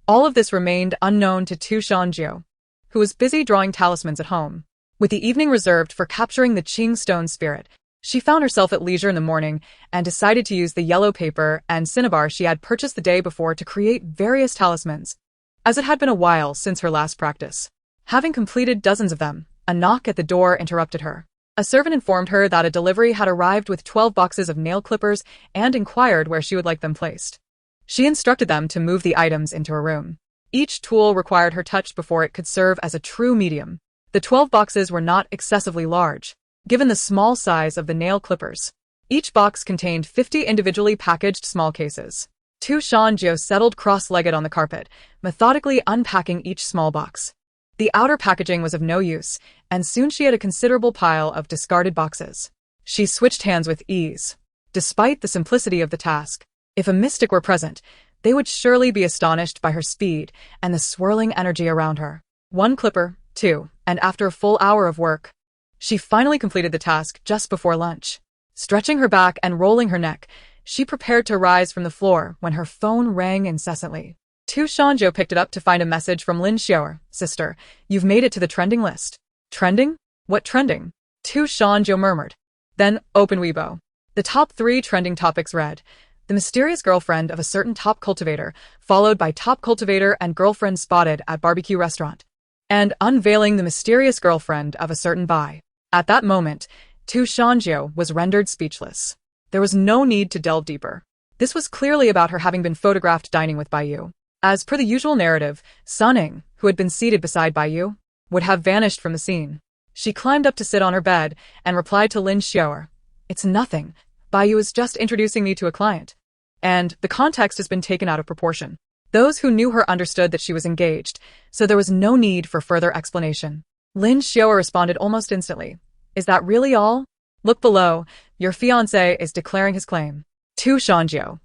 all of this remained unknown to Shan Jiu, who was busy drawing talismans at home. With the evening reserved for capturing the Qing stone spirit, she found herself at leisure in the morning and decided to use the yellow paper and cinnabar she had purchased the day before to create various talismans, as it had been a while since her last practice. Having completed dozens of them, a knock at the door interrupted her. A servant informed her that a delivery had arrived with 12 boxes of nail clippers and inquired where she would like them placed. She instructed them to move the items into a room. Each tool required her touch before it could serve as a true medium. The 12 boxes were not excessively large, given the small size of the nail clippers. Each box contained 50 individually packaged small cases. Shan Jiu settled cross-legged on the carpet, methodically unpacking each small box. The outer packaging was of no use, and soon she had a considerable pile of discarded boxes. She switched hands with ease. Despite the simplicity of the task, if a mystic were present, they would surely be astonished by her speed and the swirling energy around her. One clipper, two, and after a full hour of work, she finally completed the task just before lunch. Stretching her back and rolling her neck, she prepared to rise from the floor when her phone rang incessantly. Shan Jiu picked it up to find a message from Lin Xiaoer. "Sister, you've made it to the trending list." "Trending? What trending?" Shan Jiu murmured. Then, open Weibo. The top 3 trending topics read, The mysterious girlfriend of a certain top cultivator, followed by top cultivator and girlfriend spotted at barbecue restaurant. And unveiling the mysterious girlfriend of a certain bai. At that moment, Shan Jiu was rendered speechless. There was no need to delve deeper. This was clearly about her having been photographed dining with Bai Yu. As per the usual narrative, Sunning, who had been seated beside Bai Yu, would have vanished from the scene. She climbed up to sit on her bed and replied to Lin Xiaoer, "It's nothing. Bai Yu is just introducing me to a client." And the context has been taken out of proportion. Those who knew her understood that she was engaged, so there was no need for further explanation. Lin Xiaoer responded almost instantly, "Is that really all? Look below, your fiancé is declaring his claim. To Shan Jiu."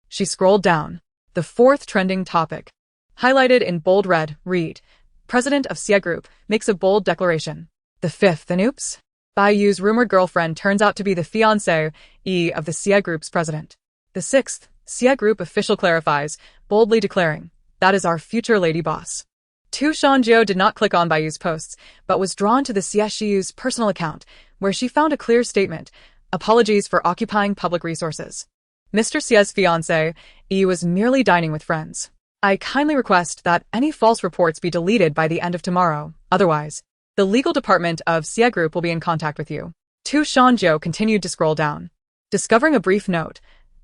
She scrolled down. The fourth trending topic. Highlighted in bold red, read, President of Xie Group makes a bold declaration. The fifth, and oops, Bai Yu's rumored girlfriend turns out to be the fiancé of the Xie Group's president. The sixth, Xie Group official clarifies, boldly declaring, "That is our future lady boss." Shan Jiu did not click on Bai Yu's posts, but was drawn to the Xie Shiyu's personal account, where she found a clear statement, "Apologies for occupying public resources. Mr. Xie's fiancé was merely dining with friends. I kindly request that any false reports be deleted by the end of tomorrow, otherwise, the legal department of Xie Group will be in contact with you." Shan Jiu continued to scroll down. Discovering a brief note,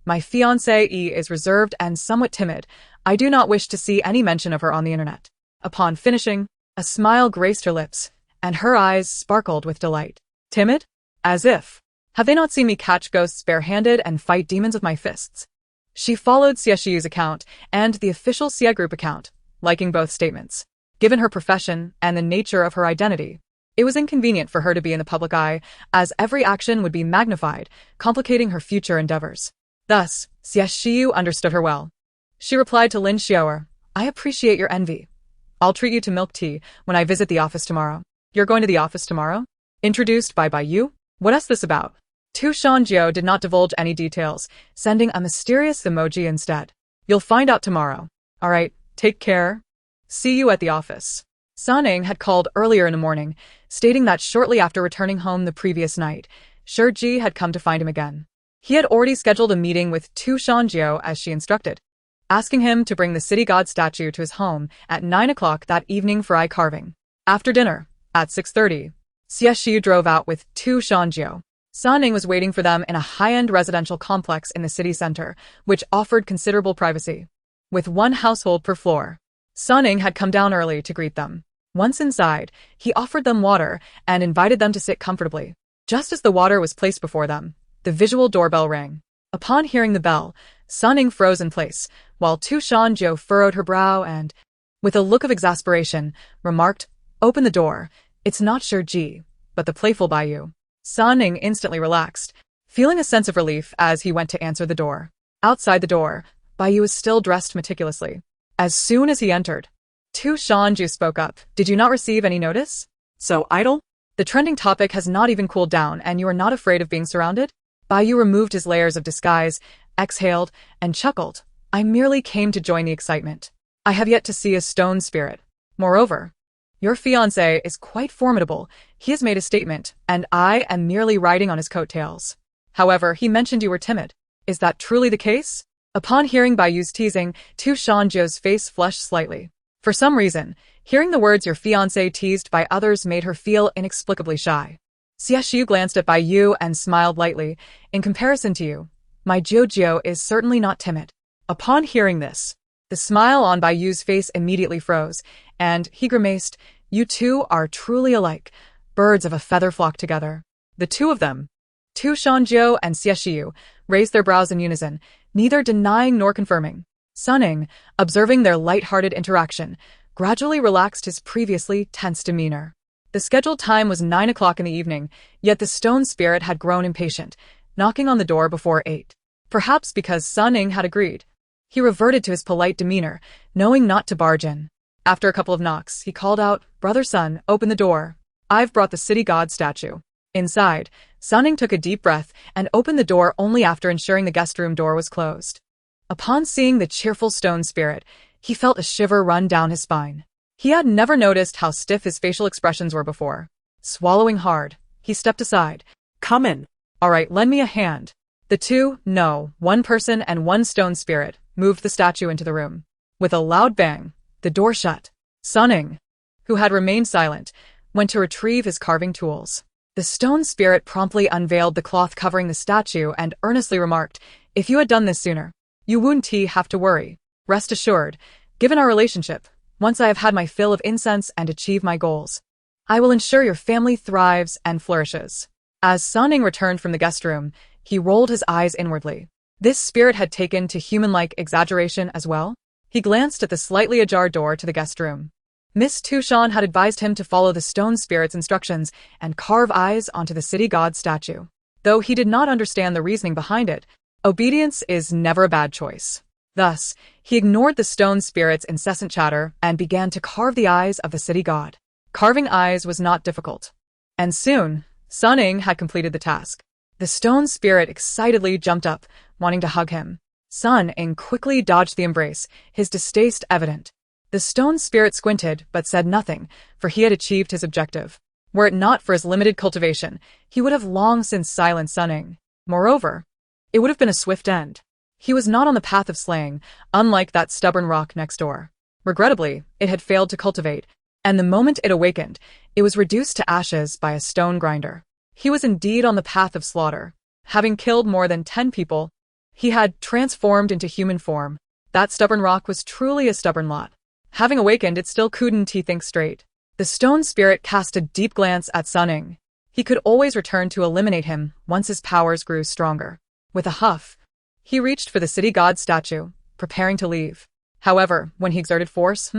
"My fiancé is reserved and somewhat timid. I do not wish to see any mention of her on the internet." Upon finishing, a smile graced her lips, and her eyes sparkled with delight. Timid? As if. Have they not seen me catch ghosts barehanded and fight demons with my fists? She followed Xie Shiyu's account and the official Xie Group account, liking both statements. Given her profession and the nature of her identity, it was inconvenient for her to be in the public eye, as every action would be magnified, complicating her future endeavors. Thus, Xie Shiyu understood her well. She replied to Lin Xiaoer, "I appreciate your envy. I'll treat you to milk tea when I visit the office tomorrow." "You're going to the office tomorrow?" Introduced by Bai Yu? What is this about? Shan Jiu did not divulge any details, sending a mysterious emoji instead. "You'll find out tomorrow. Alright, take care. See you at the office." Sunning had called earlier in the morning, stating that shortly after returning home the previous night, Ji had come to find him again. He had already scheduled a meeting with Shan Jiu as she instructed, asking him to bring the city god statue to his home at 9 o'clock that evening for eye carving. After dinner, at 6:30, Xie Shiyu drove out with Shan Jiu. Sunning was waiting for them in a high-end residential complex in the city center, which offered considerable privacy. With one household per floor, Sunning had come down early to greet them. Once inside, he offered them water and invited them to sit comfortably. Just as the water was placed before them, the visual doorbell rang. Upon hearing the bell, Sunning froze in place, while Shan Jiu furrowed her brow and, with a look of exasperation, remarked, "Open the door. It's not Ji, but the playful Bai Yu." Sunning instantly relaxed, feeling a sense of relief as he went to answer the door. Outside the door, Bai Yu was still dressed meticulously. As soon as he entered, Shan Jiu spoke up, "Did you not receive any notice? So idle? The trending topic has not even cooled down and you are not afraid of being surrounded?" Bai Yu removed his layers of disguise, exhaled, and chuckled. "I merely came to join the excitement. I have yet to see a stone spirit. Moreover, your fiancé is quite formidable. He has made a statement, and I am merely riding on his coattails. However, he mentioned you were timid. Is that truly the case?" Upon hearing Bai Yu's teasing, Shan Jiu's face flushed slightly. For some reason, hearing the words "your fiancé" teased by others made her feel inexplicably shy. Xie Shiyu glanced at Bai Yu and smiled lightly. "In comparison to you, my Jiu is certainly not timid." Upon hearing this, the smile on Bai Yu's face immediately froze, and he grimaced, "You two are truly alike. Birds of a feather flock together." The two of them, Shan Jiu and Xie Shiyu, raised their brows in unison, neither denying nor confirming. Sunning, observing their light-hearted interaction, gradually relaxed his previously tense demeanor. The scheduled time was 9 o'clock in the evening, yet the stone spirit had grown impatient, knocking on the door before 8. Perhaps because Sunning had agreed, he reverted to his polite demeanor, knowing not to barge in. After a couple of knocks, he called out, "Brother Sun, open the door. I've brought the city god statue." Inside, Sunning took a deep breath and opened the door only after ensuring the guest room door was closed. Upon seeing the cheerful stone spirit, he felt a shiver run down his spine. He had never noticed how stiff his facial expressions were before. Swallowing hard, he stepped aside. Come in. "All right, lend me a hand." The One person and one stone spirit moved the statue into the room. With a loud bang, the door shut. Sunning, who had remained silent, went to retrieve his carving tools. The stone spirit promptly unveiled the cloth covering the statue and earnestly remarked, "If you had done this sooner, you wouldn't have to worry. Rest assured, given our relationship, once I have had my fill of incense and achieved my goals, I will ensure your family thrives and flourishes." As Sunning returned from the guest room, he rolled his eyes inwardly. This spirit had taken to human-like exaggeration as well. He glanced at the slightly ajar door to the guest room. Miss Tushan had advised him to follow the stone spirit's instructions and carve eyes onto the city god statue. Though he did not understand the reasoning behind it, obedience is never a bad choice. Thus, he ignored the stone spirit's incessant chatter and began to carve the eyes of the city god. Carving eyes was not difficult. And soon, Sunning had completed the task. The stone spirit excitedly jumped up, wanting to hug him. Sunning quickly dodged the embrace, his distaste evident. The stone spirit squinted but said nothing, for he had achieved his objective. Were it not for his limited cultivation, he would have long since silenced Sunning. Moreover, it would have been a swift end. He was not on the path of slaying, unlike that stubborn rock next door. Regrettably, it had failed to cultivate, and the moment it awakened, it was reduced to ashes by a stone grinder. He was indeed on the path of slaughter. Having killed more than 10 people, he had transformed into human form. That stubborn rock was truly a stubborn lot. Having awakened, it still couldn't think straight. The stone spirit cast a deep glance at Sunning. He could always return to eliminate him once his powers grew stronger. With a huff, he reached for the city god statue, preparing to leave. However, when he exerted force,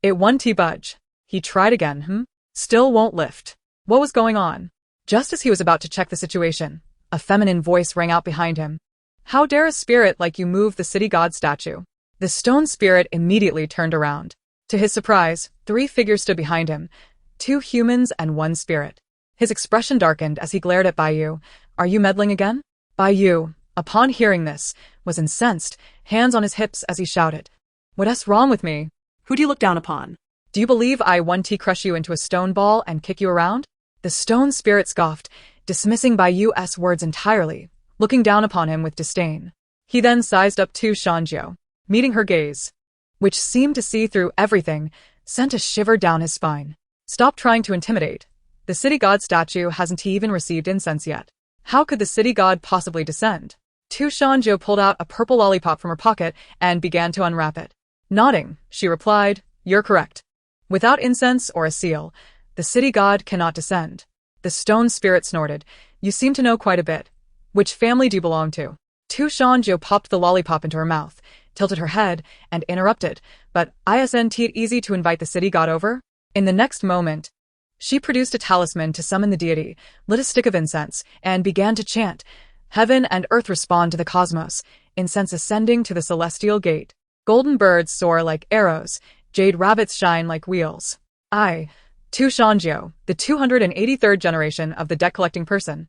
it won't budge. He tried again, still won't lift. What was going on? Just as he was about to check the situation, a feminine voice rang out behind him. "How dare a spirit like you move the city god statue?" The stone spirit immediately turned around. To his surprise, 3 figures stood behind him, 2 humans and 1 spirit. His expression darkened as he glared at Baiyu. "Are you meddling again?" Baiyu, upon hearing this, was incensed, hands on his hips as he shouted, "What's wrong with me? Who do you look down upon? Do you believe I won't crush you into a stone ball and kick you around?" The stone spirit scoffed, dismissing Baiyu's words entirely, looking down upon him with disdain. He then sized up to Shan Jiu, meeting her gaze, which seemed to see through everything, sent a shiver down his spine. "Stop trying to intimidate. The city god statue hasn't even received incense yet. How could the city god possibly descend?" Shan Jiu pulled out a purple lollipop from her pocket and began to unwrap it. Nodding, she replied, "You're correct. Without incense or a seal, the city god cannot descend." The stone spirit snorted. "You seem to know quite a bit. Which family do you belong to?" Shan Jiu popped the lollipop into her mouth, tilted her head, and interrupted, "But isn't it easy to invite the city god over?" In the next moment, she produced a talisman to summon the deity, lit a stick of incense, and began to chant. Heaven and earth respond to the cosmos, incense ascending to the celestial gate. Golden birds soar like arrows, jade rabbits shine like wheels. Shan Jiu, the 283rd generation of the debt-collecting person,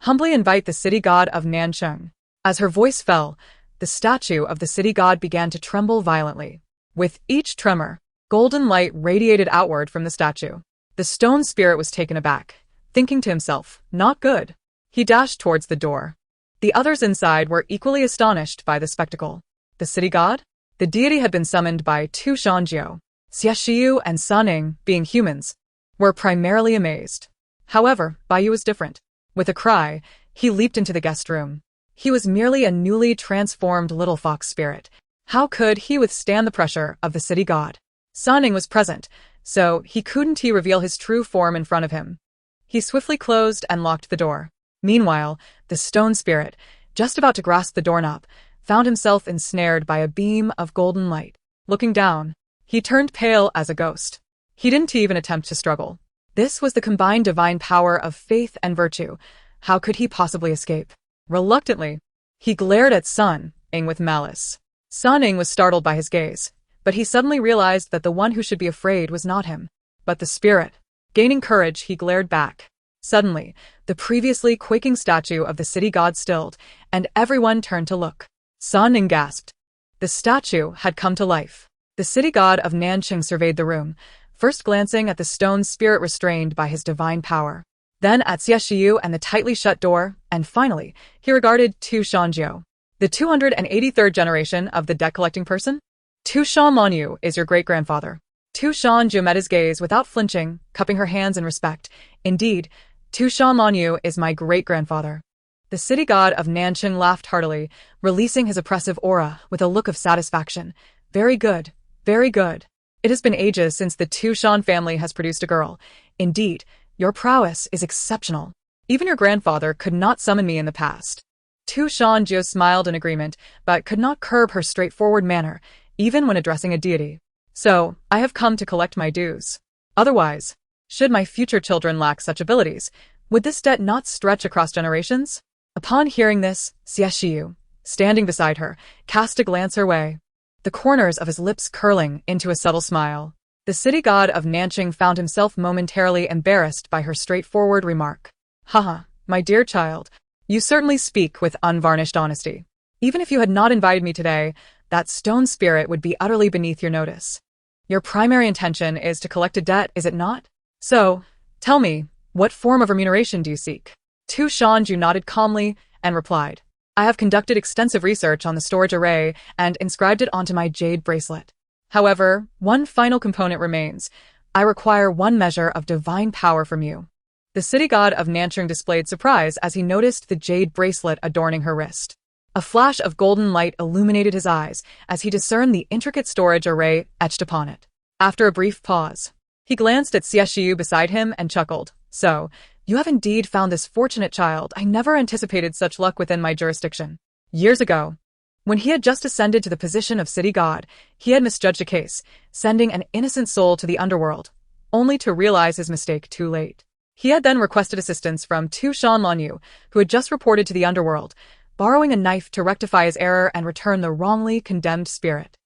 humbly invite the city god of Nancheng. As her voice fell, the statue of the city god began to tremble violently. With each tremor, golden light radiated outward from the statue. The stone spirit was taken aback, thinking to himself, "Not good." He dashed towards the door. The others inside were equally astonished by the spectacle. The city god? The deity had been summoned by Shan Jiu. Xie Shiyu and Sunning, being humans, were primarily amazed. However, Baiyu was different. With a cry, he leaped into the guest room. He was merely a newly transformed little fox spirit. How could he withstand the pressure of the city god? Sunning was present, so he couldn't reveal his true form in front of him. He swiftly closed and locked the door. Meanwhile, the stone spirit, just about to grasp the doorknob, found himself ensnared by a beam of golden light. Looking down, he turned pale as a ghost. He didn't even attempt to struggle. This was the combined divine power of faith and virtue. How could he possibly escape? Reluctantly, he glared at Sunning with malice. Sunning was startled by his gaze, but he suddenly realized that the one who should be afraid was not him, but the spirit. Gaining courage, he glared back. Suddenly, the previously quaking statue of the city god stilled, and everyone turned to look. Sunning gasped. The statue had come to life. The city god of Nancheng surveyed the room, first glancing at the stone spirit restrained by his divine power. then at Xie Shiyu and the tightly shut door, and finally, he regarded Tu Shan Jiu, the 283rd generation of the debt-collecting person. Tu Shan Jiu is your great-grandfather. Tu Shan Jiu met his gaze without flinching, cupping her hands in respect. Indeed, Tu Shan Jiu is my great-grandfather. The city god of Nanqing laughed heartily, releasing his oppressive aura with a look of satisfaction. Very good, very good. It has been ages since the Tu Shan family has produced a girl. Indeed, your prowess is exceptional. Even your grandfather could not summon me in the past. Tu Shan Jiu smiled in agreement, but could not curb her straightforward manner, even when addressing a deity. So, I have come to collect my dues. Otherwise, should my future children lack such abilities, would this debt not stretch across generations? Upon hearing this, Xie Shiyu, standing beside her, cast a glance her way, the corners of his lips curling into a subtle smile. The city god of Nanqing found himself momentarily embarrassed by her straightforward remark. Haha, my dear child, you certainly speak with unvarnished honesty. Even if you had not invited me today, that stone spirit would be utterly beneath your notice. Your primary intention is to collect a debt, is it not? So, tell me, what form of remuneration do you seek? Tu Shan Jiu nodded calmly and replied, I have conducted extensive research on the storage array and inscribed it onto my jade bracelet. However, one final component remains. I require one measure of divine power from you. The city god of Nanqing displayed surprise as he noticed the jade bracelet adorning her wrist. A flash of golden light illuminated his eyes as he discerned the intricate storage array etched upon it. After a brief pause, he glanced at Xie Shiyu beside him and chuckled. So, you have indeed found this fortunate child. I never anticipated such luck within my jurisdiction. Years ago, when he had just ascended to the position of city god, he had misjudged a case, sending an innocent soul to the underworld, only to realize his mistake too late. He had then requested assistance from Tu Shan Jiu, who had just reported to the underworld, borrowing a knife to rectify his error and return the wrongly condemned spirit.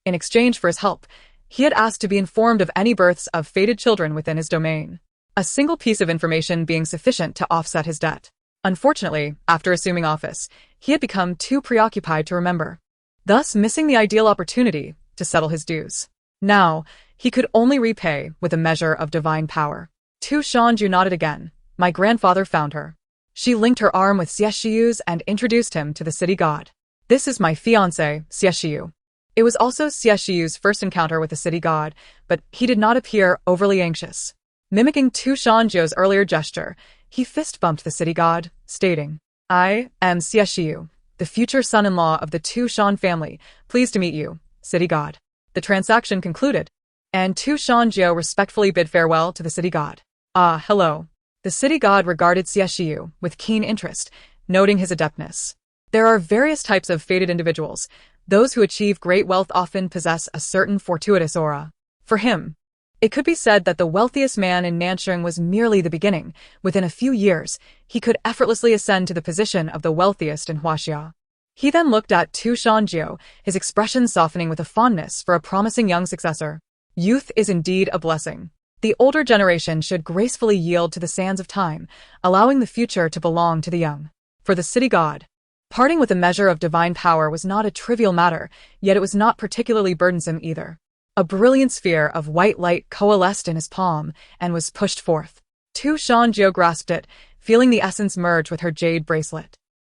In exchange for his help, he had asked to be informed of any births of fated children within his domain, a single piece of information being sufficient to offset his debt. Unfortunately, after assuming office, he had become too preoccupied to remember, thus missing the ideal opportunity to settle his dues. Now, he could only repay with a measure of divine power. Tu Shan Jiu nodded again. My grandfather found her. She linked her arm with Xie Shiyu's and introduced him to the city god. This is my fiancé, Xie Shiyu. It was also Xie Shiyu's first encounter with the city god, but he did not appear overly anxious. Mimicking Tu Shan Jiu's earlier gesture, he fist-bumped the city god, stating, I am Xie Shiyu, the future son-in-law of the Tu Shan family. Pleased to meet you, city god. The transaction concluded, and Tu Shan Jiu respectfully bid farewell to the city god. Ah, hello. The city god regarded Xie Shiyu with keen interest, noting his adeptness. There are various types of fated individuals. Those who achieve great wealth often possess a certain fortuitous aura. For him, it could be said that the wealthiest man in Nanqing was merely the beginning. Within a few years, he could effortlessly ascend to the position of the wealthiest in Huaxia. He then looked at Tu Shan Jiu, his expression softening with a fondness for a promising young successor. Youth is indeed a blessing. The older generation should gracefully yield to the sands of time, allowing the future to belong to the young. For the city god, parting with a measure of divine power was not a trivial matter, yet it was not particularly burdensome either. A brilliant sphere of white light coalesced in his palm and was pushed forth. Tu Shan Jiu grasped it, feeling the essence merge with her jade bracelet.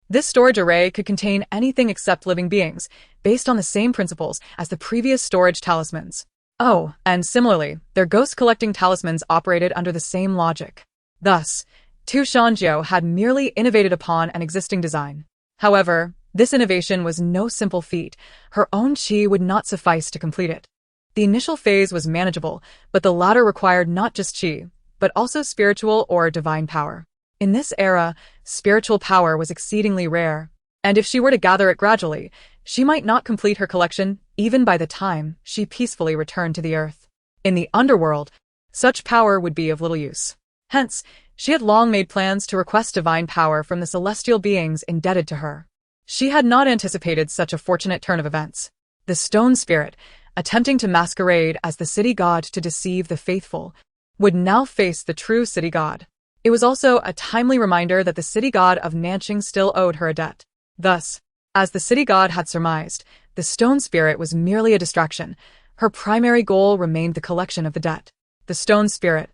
This storage array could contain anything except living beings, based on the same principles as the previous storage talismans. Oh, and similarly, their ghost-collecting talismans operated under the same logic. Thus, Tu Shan Jiu had merely innovated upon an existing design. However, this innovation was no simple feat. Her own qi would not suffice to complete it. The initial phase was manageable, but the latter required not just qi, but also spiritual or divine power. In this era, spiritual power was exceedingly rare, and if she were to gather it gradually, she might not complete her collection even by the time she peacefully returned to the earth. In the underworld, such power would be of little use. Hence, she had long made plans to request divine power from the celestial beings indebted to her. She had not anticipated such a fortunate turn of events. The stone spirit, attempting to masquerade as the city god to deceive the faithful, would now face the true city god. It was also a timely reminder that the city god of Nanqing still owed her a debt. Thus, as the city god had surmised, the stone spirit was merely a distraction. Her primary goal remained the collection of the debt. The stone spirit,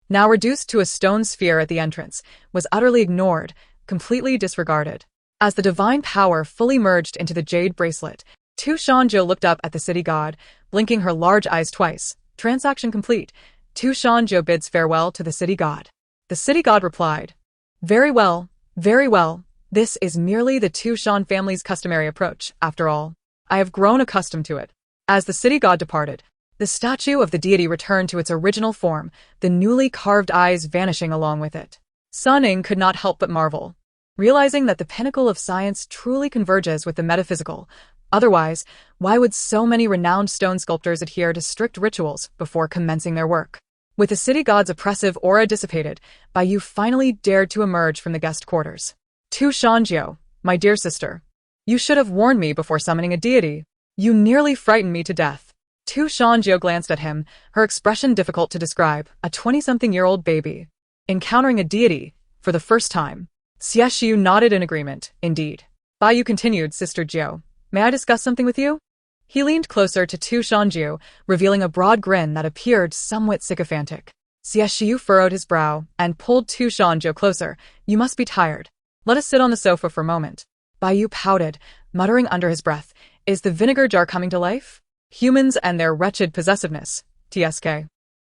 now reduced to a stone sphere at the entrance, was utterly ignored, completely disregarded. As the divine power fully merged into the jade bracelet, Shan Jiu looked up at the city god, blinking her large eyes twice. Transaction complete. Shan Jiu bids farewell to the city god. The city god replied, very well, very well. This is merely the Shan family's customary approach, after all. I have grown accustomed to it. As the city god departed, the statue of the deity returned to its original form, the newly carved eyes vanishing along with it. Sun Ning could not help but marvel, realizing that the pinnacle of science truly converges with the metaphysical. Otherwise, why would so many renowned stone sculptors adhere to strict rituals before commencing their work? With the city god's oppressive aura dissipated, Baiyu finally dared to emerge from the guest quarters. Shan Jiu, my dear sister, you should have warned me before summoning a deity. You nearly frightened me to death. Shan Jiu glanced at him, her expression difficult to describe, a 20-something-year-old baby. Encountering a deity, for the first time. Xie Shiyu nodded in agreement, indeed. Baiyu continued, Sister Jiu, may I discuss something with you? He leaned closer to Shan Jiu, revealing a broad grin that appeared somewhat sycophantic. Xie Shiyu furrowed his brow and pulled Shan Jiu closer. You must be tired. Let us sit on the sofa for a moment. Baiyu pouted, muttering under his breath, is the vinegar jar coming to life? Humans and their wretched possessiveness. TSK.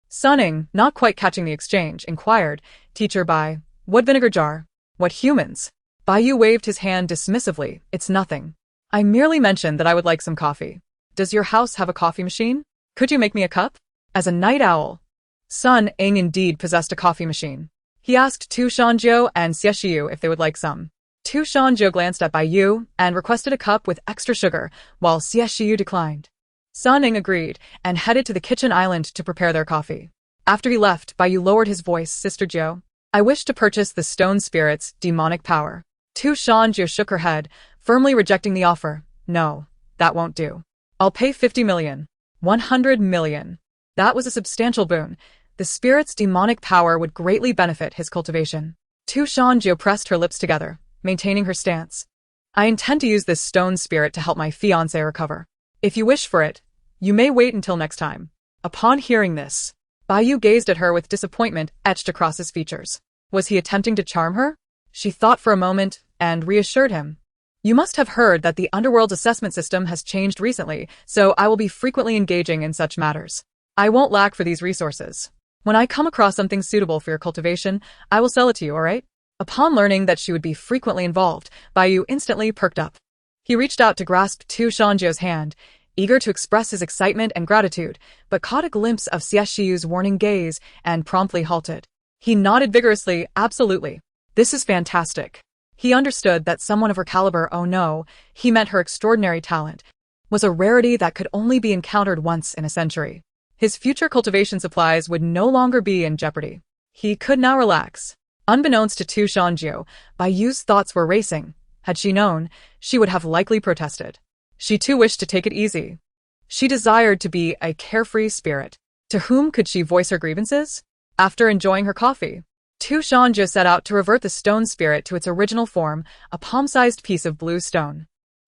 Sun Ning, not quite catching the exchange, inquired, Teacher Bai, what vinegar jar? What humans? Baiyu waved his hand dismissively, it's nothing. I merely mentioned that I would like some coffee. Does your house have a coffee machine? Could you make me a cup? As a night owl. Sun Ning indeed possessed a coffee machine. He asked Shan Jiu and Xie Shiyu if they would like some. Shan Jiu glanced at Baiyu and requested a cup with extra sugar, while Xie Shiyu declined. Sun Ning agreed and headed to the kitchen island to prepare their coffee. After he left, Baiyu lowered his voice, Sister Jiu, I wish to purchase the stone spirit's demonic power. Shan Jiu shook her head, firmly rejecting the offer. No, that won't do. I'll pay 50 million. 100 million. That was a substantial boon. The spirit's demonic power would greatly benefit his cultivation. Shan Jiu pressed her lips together, maintaining her stance. I intend to use this stone spirit to help my fiancé recover. If you wish for it, you may wait until next time. Upon hearing this, Baiyu gazed at her with disappointment etched across his features. Was he attempting to charm her? She thought for a moment and reassured him. You must have heard that the underworld's assessment system has changed recently, so I will be frequently engaging in such matters. I won't lack for these resources. When I come across something suitable for your cultivation, I will sell it to you, alright? Upon learning that she would be frequently involved, Baiyu instantly perked up. He reached out to grasp Shan Jiu's hand, eager to express his excitement and gratitude, but caught a glimpse of Xie Shiyu's warning gaze and promptly halted. He nodded vigorously, absolutely. This is fantastic. He understood that someone of her caliber, oh no, he meant her extraordinary talent, was a rarity that could only be encountered once in a century. His future cultivation supplies would no longer be in jeopardy. He could now relax. Unbeknownst to Shan Jiu, Baiyu's thoughts were racing. Had she known, she would have likely protested. She too wished to take it easy. She desired to be a carefree spirit. To whom could she voice her grievances? After enjoying her coffee, Shan Jiu set out to revert the stone spirit to its original form, a palm-sized piece of blue stone.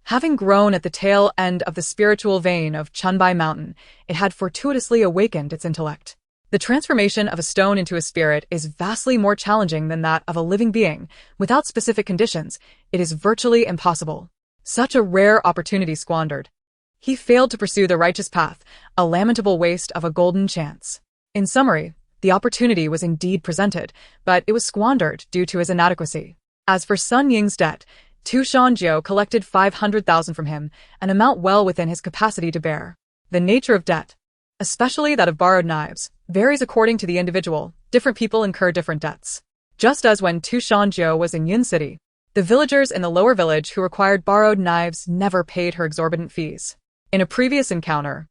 Having grown at the tail end of the spiritual vein of Chunbai Mountain, it had fortuitously awakened its intellect. The transformation of a stone into a spirit is vastly more challenging than that of a living being. Without specific conditions, it is virtually impossible. Such a rare opportunity squandered. He failed to pursue the righteous path, a lamentable waste of a golden chance. In summary, the opportunity was indeed presented, but it was squandered due to his inadequacy. As for Sun Ying's debt, Shan Jiu collected 500,000 from him, an amount well within his capacity to bear. The nature of debt, especially that of borrowed knives, varies according to the individual. Different people incur different debts. Just as when Shan Jiu was in Yun City, the villagers in the lower village who required borrowed knives never paid her exorbitant fees. In a previous encounter,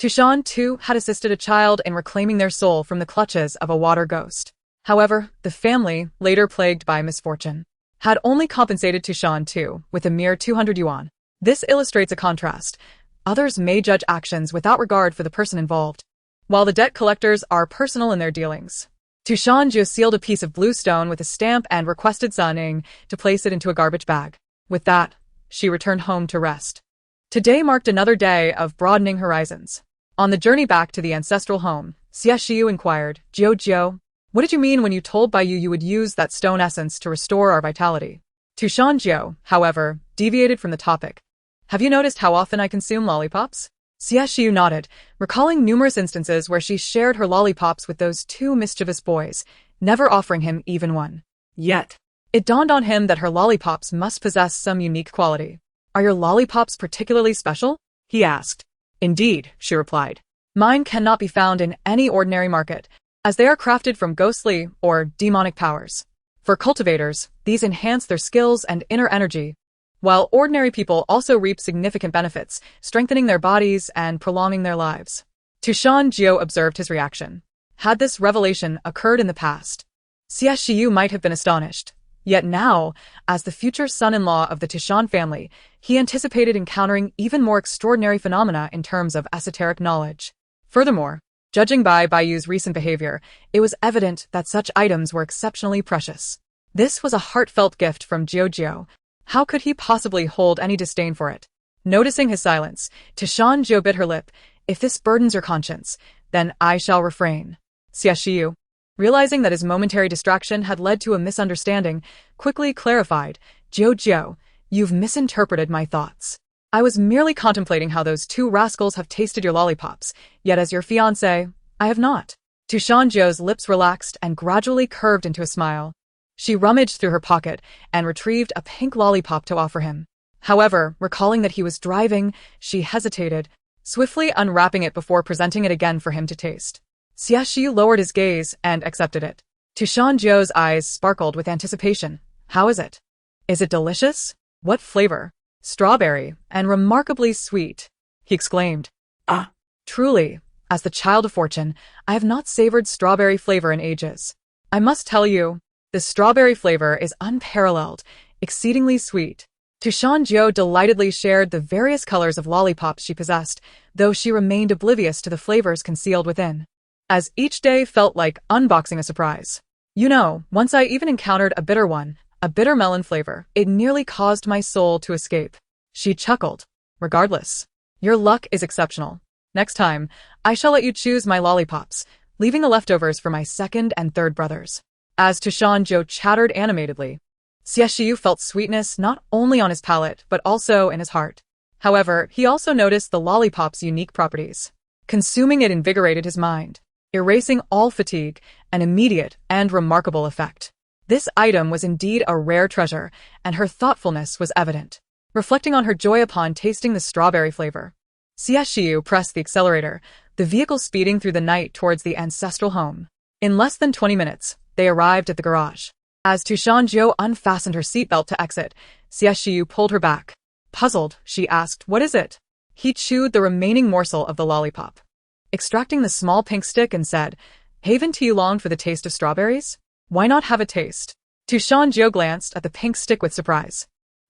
Shan too had assisted a child in reclaiming their soul from the clutches of a water ghost. However, the family, later plagued by misfortune, had only compensated Shan too with a mere 200 yuan. This illustrates a contrast. Others may judge actions without regard for the person involved, while the debt collectors are personal in their dealings. Shan Jiu sealed a piece of blue stone with a stamp and requested Sun Ning to place it into a garbage bag. With that, she returned home to rest. Today marked another day of broadening horizons. On the journey back to the ancestral home, Xie Shiyu inquired, Jiu, What did you mean when you told Bai Yu you would use that stone essence to restore our vitality? Shan Jiu, however, deviated from the topic. Have you noticed how often I consume lollipops? Xie Shiyu nodded, recalling numerous instances where she shared her lollipops with those two mischievous boys, never offering him even one. Yet. It dawned on him that her lollipops must possess some unique quality. Are your lollipops particularly special? He asked. Indeed, she replied. Mine cannot be found in any ordinary market, as they are crafted from ghostly or demonic powers. For cultivators, these enhance their skills and inner energy, while ordinary people also reap significant benefits, strengthening their bodies and prolonging their lives. Shan Jiu observed his reaction. Had this revelation occurred in the past, Xie Shiyu might have been astonished. Yet now, as the future son-in-law of the Shan family, he anticipated encountering even more extraordinary phenomena in terms of esoteric knowledge. Furthermore, judging by Bai Yu's recent behavior, it was evident that such items were exceptionally precious. This was a heartfelt gift from Jiu. How could he possibly hold any disdain for it? Noticing his silence, Shan Jiu bit her lip. If this burdens your conscience, then I shall refrain. Xie Shiyu, realizing that his momentary distraction had led to a misunderstanding, quickly clarified, Jiu, you've misinterpreted my thoughts. I was merely contemplating how those two rascals have tasted your lollipops, yet as your fiancé, I have not. Shan Jiu's lips relaxed and gradually curved into a smile. She rummaged through her pocket and retrieved a pink lollipop to offer him. However, recalling that he was driving, she hesitated, swiftly unwrapping it before presenting it again for him to taste. Xie Shiyu lowered his gaze and accepted it. Shan Jiu's eyes sparkled with anticipation. How is it? Is it delicious? What flavor? Strawberry, and remarkably sweet, he exclaimed. Ah, truly, as the child of fortune, I have not savored strawberry flavor in ages. I must tell you, the strawberry flavor is unparalleled, exceedingly sweet. Shan Jiu delightedly shared the various colors of lollipops she possessed, though she remained oblivious to the flavors concealed within. As each day felt like unboxing a surprise. You know, once I even encountered a bitter one, a bitter melon flavor. It nearly caused my soul to escape. She chuckled. Regardless, your luck is exceptional. Next time, I shall let you choose my lollipops, leaving the leftovers for my second and third brothers. As Shan Jiu chattered animatedly, Xie Shiyu felt sweetness not only on his palate but also in his heart. However, he also noticed the lollipop's unique properties. Consuming it invigorated his mind, erasing all fatigue, an immediate and remarkable effect. This item was indeed a rare treasure, and her thoughtfulness was evident. Reflecting on her joy upon tasting the strawberry flavor, Xie Shiyu pressed the accelerator, the vehicle speeding through the night towards the ancestral home. In less than 20 minutes, they arrived at the garage. As Shan Jiu unfastened her seatbelt to exit, Xie Shiyu pulled her back. Puzzled, she asked, "What is it?" He chewed the remaining morsel of the lollipop, extracting the small pink stick, and said, "Haven't you longed for the taste of strawberries? Why not have a taste?" Shan Jiu glanced at the pink stick with surprise.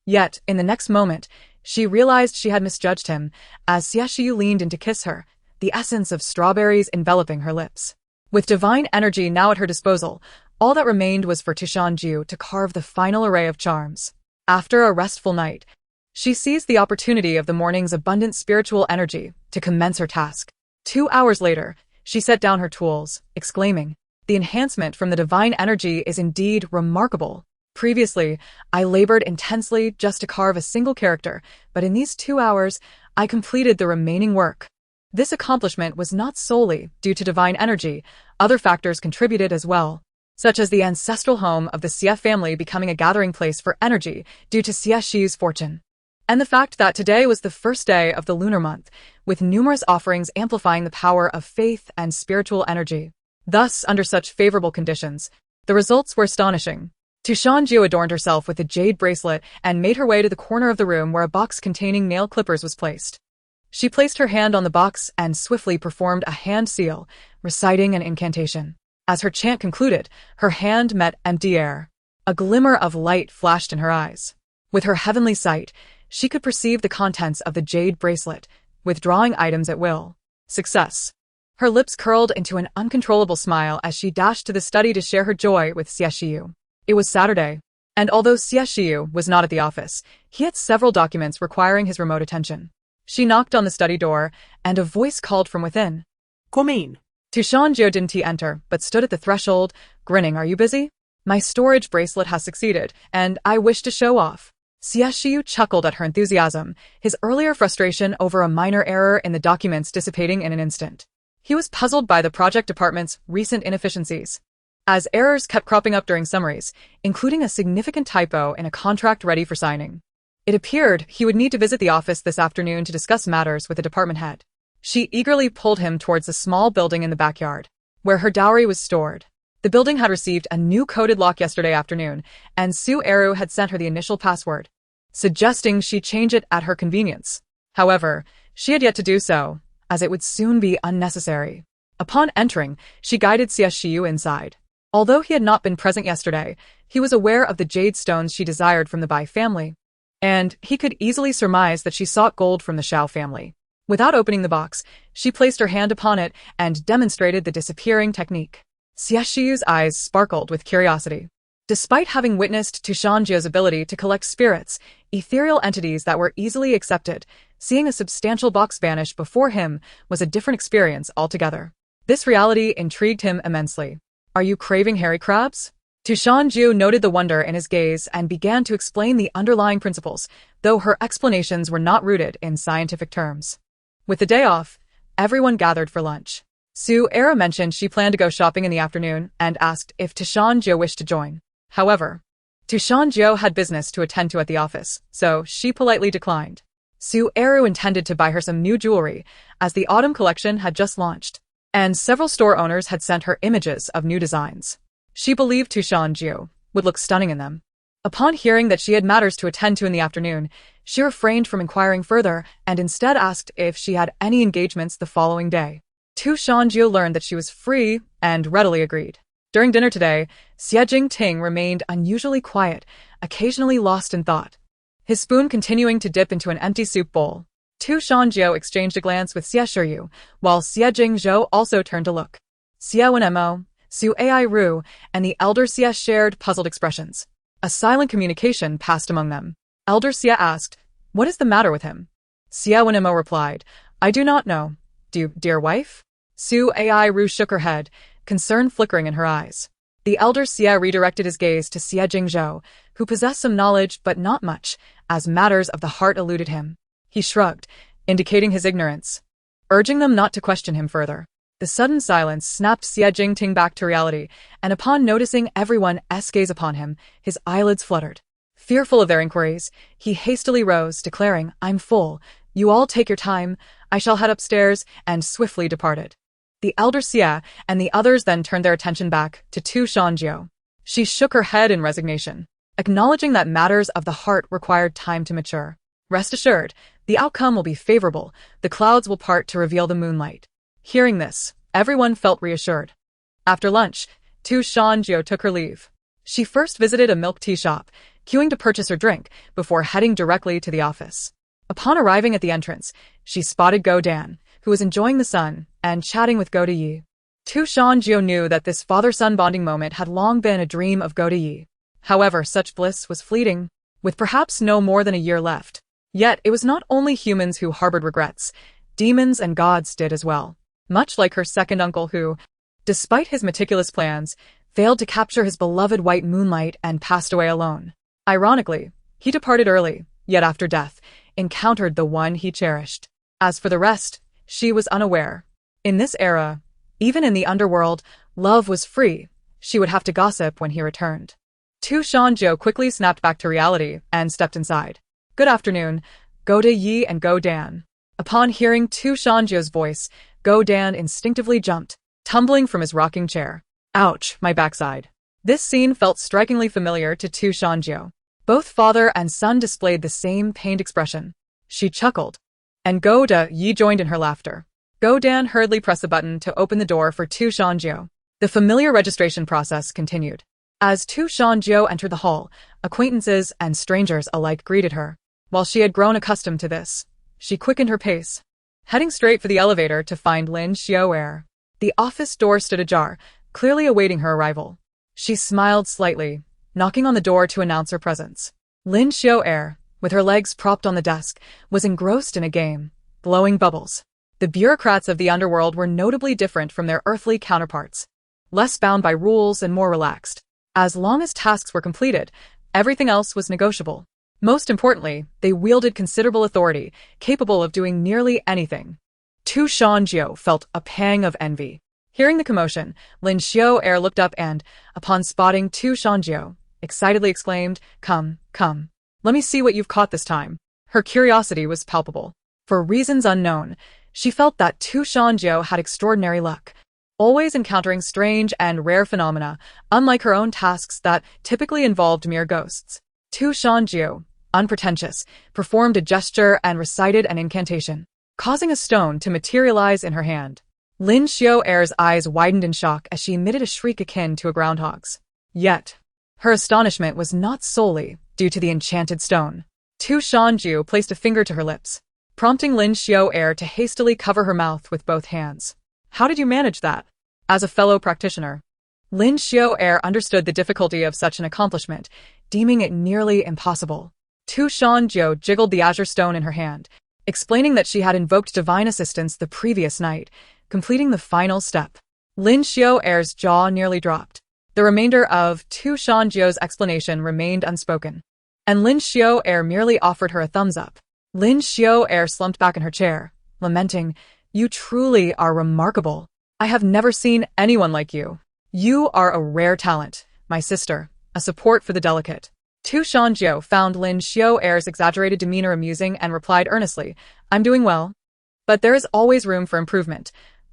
Yet, in the next moment, she realized she had misjudged him, as Xie Shiyu leaned in to kiss her, the essence of strawberries enveloping her lips. With divine energy now at her disposal, all that remained was for Shan Jiu to carve the final array of charms. After a restful night, she seized the opportunity of the morning's abundant spiritual energy to commence her task. 2 hours later, she set down her tools, exclaiming, "The enhancement from the divine energy is indeed remarkable. Previously, I labored intensely just to carve a single character, but in these 2 hours, I completed the remaining work." This accomplishment was not solely due to divine energy. Other factors contributed as well, such as the ancestral home of the Xie family becoming a gathering place for energy due to Xie Shiyu's fortune, and the fact that today was the first day of the lunar month, with numerous offerings amplifying the power of faith and spiritual energy. Thus, under such favorable conditions, the results were astonishing. Shan Jiu adorned herself with a jade bracelet and made her way to the corner of the room where a box containing nail clippers was placed. She placed her hand on the box and swiftly performed a hand seal, reciting an incantation. As her chant concluded, her hand met empty air. A glimmer of light flashed in her eyes. With her heavenly sight, she could perceive the contents of the jade bracelet, withdrawing items at will. Success. Her lips curled into an uncontrollable smile as she dashed to the study to share her joy with Xie Shiyu. It was Saturday, and although Xie Shiyu was not at the office, he had several documents requiring his remote attention. She knocked on the study door, and a voice called from within. Come in. Shan Jiu didn't enter, but stood at the threshold, grinning. Are you busy? My storage bracelet has succeeded, and I wish to show off. Xie Shiyu chuckled at her enthusiasm, his earlier frustration over a minor error in the documents dissipating in an instant. He was puzzled by the project department's recent inefficiencies, as errors kept cropping up during summaries, including a significant typo in a contract ready for signing. It appeared he would need to visit the office this afternoon to discuss matters with the department head. She eagerly pulled him towards a small building in the backyard, where her dowry was stored. The building had received a new coded lock yesterday afternoon, and Su Eru had sent her the initial password, suggesting she change it at her convenience. However, she had yet to do so, as it would soon be unnecessary. Upon entering, she guided Xie Shiyu inside. Although he had not been present yesterday, he was aware of the jade stones she desired from the Bai family, and he could easily surmise that she sought gold from the Shao family. Without opening the box, she placed her hand upon it and demonstrated the disappearing technique. Xie Shiyu's eyes sparkled with curiosity. Despite having witnessed Shan Jiu's ability to collect spirits, ethereal entities that were easily accepted, seeing a substantial box vanish before him was a different experience altogether. This reality intrigued him immensely. Are you craving hairy crabs? Shan Jiu noted the wonder in his gaze and began to explain the underlying principles, though her explanations were not rooted in scientific terms. With the day off, everyone gathered for lunch. Su Eru mentioned she planned to go shopping in the afternoon and asked if Shan Jiu wished to join. However, Shan Jiu had business to attend to at the office, so she politely declined. Su Eru intended to buy her some new jewelry, as the autumn collection had just launched, and several store owners had sent her images of new designs. She believed Shan Jiu would look stunning in them. Upon hearing that she had matters to attend to in the afternoon, she refrained from inquiring further and instead asked if she had any engagements the following day. Shan Jiu learned that she was free and readily agreed. During dinner today, Xie Ting remained unusually quiet, occasionally lost in thought, his spoon continuing to dip into an empty soup bowl. Shan Jiu exchanged a glance with Xie Shiyu, while Xie Zhou also turned to look. Xie Wenmo, Su Ai Ru, and the elder Xie shared puzzled expressions. A silent communication passed among them. Elder Xie asked, "What is the matter with him?" Xie Wenmo replied, "I do not know. Dear wife?" Su Ai Ru shook her head, concern flickering in her eyes. The elder Xie redirected his gaze to Xie Zhou, who possessed some knowledge but not much, as matters of the heart eluded him. He shrugged, indicating his ignorance, urging them not to question him further. The sudden silence snapped Xie Ting back to reality, and upon noticing everyone's gaze upon him, his eyelids fluttered. Fearful of their inquiries, he hastily rose, declaring, "I'm full. You all take your time. I shall head upstairs," and swiftly departed. The elder Xie and the others then turned their attention back to Shan Jiu. She shook her head in resignation, acknowledging that matters of the heart required time to mature. Rest assured, the outcome will be favorable. The clouds will part to reveal the moonlight. Hearing this, everyone felt reassured. After lunch, Shan Jiu took her leave. She first visited a milk tea shop, queuing to purchase her drink before heading directly to the office. Upon arriving at the entrance, she spotted Go Dan, who was enjoying the sun and chatting with Go Yi. Shan Jiu knew that this father-son bonding moment had long been a dream of Go Yi. However, such bliss was fleeting, with perhaps no more than a year left. Yet it was not only humans who harbored regrets, demons and gods did as well. Much like her second uncle who, despite his meticulous plans, failed to capture his beloved white moonlight and passed away alone. Ironically, he departed early, yet after death, encountered the one he cherished. As for the rest, she was unaware. In this era, even in the underworld, love was free. She would have to gossip when he returned. Shan Jiu quickly snapped back to reality and stepped inside. "Good afternoon, Go Yi and Go Dan." Upon hearing Shan Jiu's voice, Go Dan instinctively jumped, tumbling from his rocking chair. "Ouch, my backside." This scene felt strikingly familiar to Shan Jiu. Both father and son displayed the same pained expression. She chuckled, and Go Yi joined in her laughter. Go Dan hurriedly pressed the button to open the door for Shan Jiu. The familiar registration process continued. As Shan Jiu entered the hall, acquaintances and strangers alike greeted her. While she had grown accustomed to this, she quickened her pace, heading straight for the elevator to find Lin Xiu. The office door stood ajar, clearly awaiting her arrival. She smiled slightly, knocking on the door to announce her presence. Lin Xiu, with her legs propped on the desk, was engrossed in a game, blowing bubbles. The bureaucrats of the underworld were notably different from their earthly counterparts, less bound by rules and more relaxed. As long as tasks were completed, everything else was negotiable. Most importantly, they wielded considerable authority, capable of doing nearly anything. Shan Jiu felt a pang of envy. Hearing the commotion, Mixue looked up and, upon spotting Shan Jiu, excitedly exclaimed, "Come, come. Let me see what you've caught this time." Her curiosity was palpable. For reasons unknown, she felt that Shan Jiu had extraordinary luck, always encountering strange and rare phenomena, unlike her own tasks that typically involved mere ghosts. Shan Jiu, unpretentious, performed a gesture and recited an incantation, causing a stone to materialize in her hand. Mixue's eyes widened in shock as she emitted a shriek akin to a groundhog's. Yet, her astonishment was not solely due to the enchanted stone. Shan Jiu placed a finger to her lips, prompting Mixue to hastily cover her mouth with both hands. "How did you manage that?" As a fellow practitioner, Mixue understood the difficulty of such an accomplishment, deeming it nearly impossible. Shan Jiu jiggled the azure stone in her hand, explaining that she had invoked divine assistance the previous night, completing the final step. Mixue's jaw nearly dropped. The remainder of Shan Jiu's explanation remained unspoken, and Mixue merely offered her a thumbs up. Mixue slumped back in her chair, lamenting, "You truly are remarkable. I have never seen anyone like you. You are a rare talent, my sister, a support for the delicate." Shan Jiu found Mixue's exaggerated demeanor amusing and replied earnestly, "I'm doing well. But there is always room for improvement.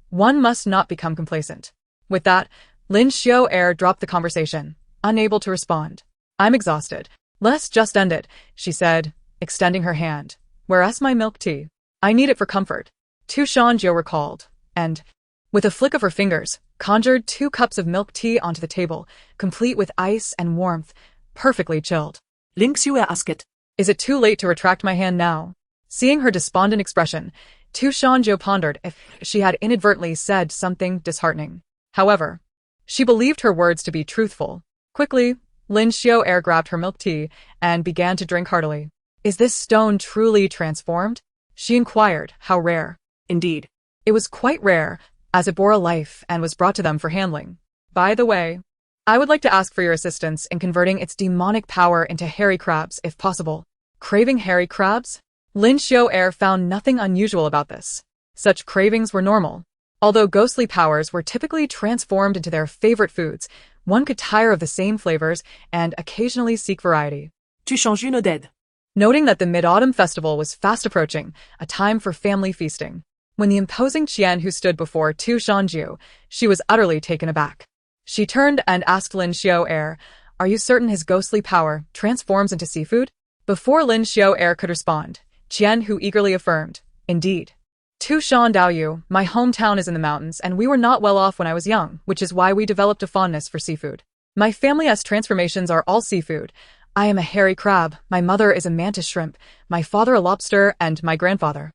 One must not become complacent." With that, Mixue dropped the conversation, unable to respond. "I'm exhausted. Let's just end it," she said, extending her hand. "Where's my milk tea? I need it for comfort." Shan Jiu recalled, and, with a flick of her fingers, conjured 2 cups of milk tea onto the table, complete with ice and warmth, perfectly chilled. Mixue asked. "Is it too late to retract my hand now?" Seeing her despondent expression, Shan Jiu pondered if she had inadvertently said something disheartening. However, she believed her words to be truthful. Quickly, Mixue grabbed her milk tea and began to drink heartily. "Is this stone truly transformed?" she inquired. "How rare." Indeed. It was quite rare, as it bore a life and was brought to them for handling. "By the way, I would like to ask for your assistance in converting its demonic power into hairy crabs, if possible." Craving hairy crabs? Mixue found nothing unusual about this. Such cravings were normal. Although ghostly powers were typically transformed into their favorite foods, one could tire of the same flavors and occasionally seek variety. Shan Jiu nodded. Noting that the Mid-Autumn Festival was fast approaching, a time for family feasting. When the imposing Qian who stood before Shan Jiu, she was utterly taken aback. She turned and asked Mixue, "Are you certain his ghostly power transforms into seafood?" Before Mixue could respond, Qian who eagerly affirmed, "Indeed. Shan Jiu, my hometown is in the mountains and we were not well off when I was young, which is why we developed a fondness for seafood. My family's transformations are all seafood. I am a hairy crab, my mother is a mantis shrimp, my father a lobster, and my grandfather."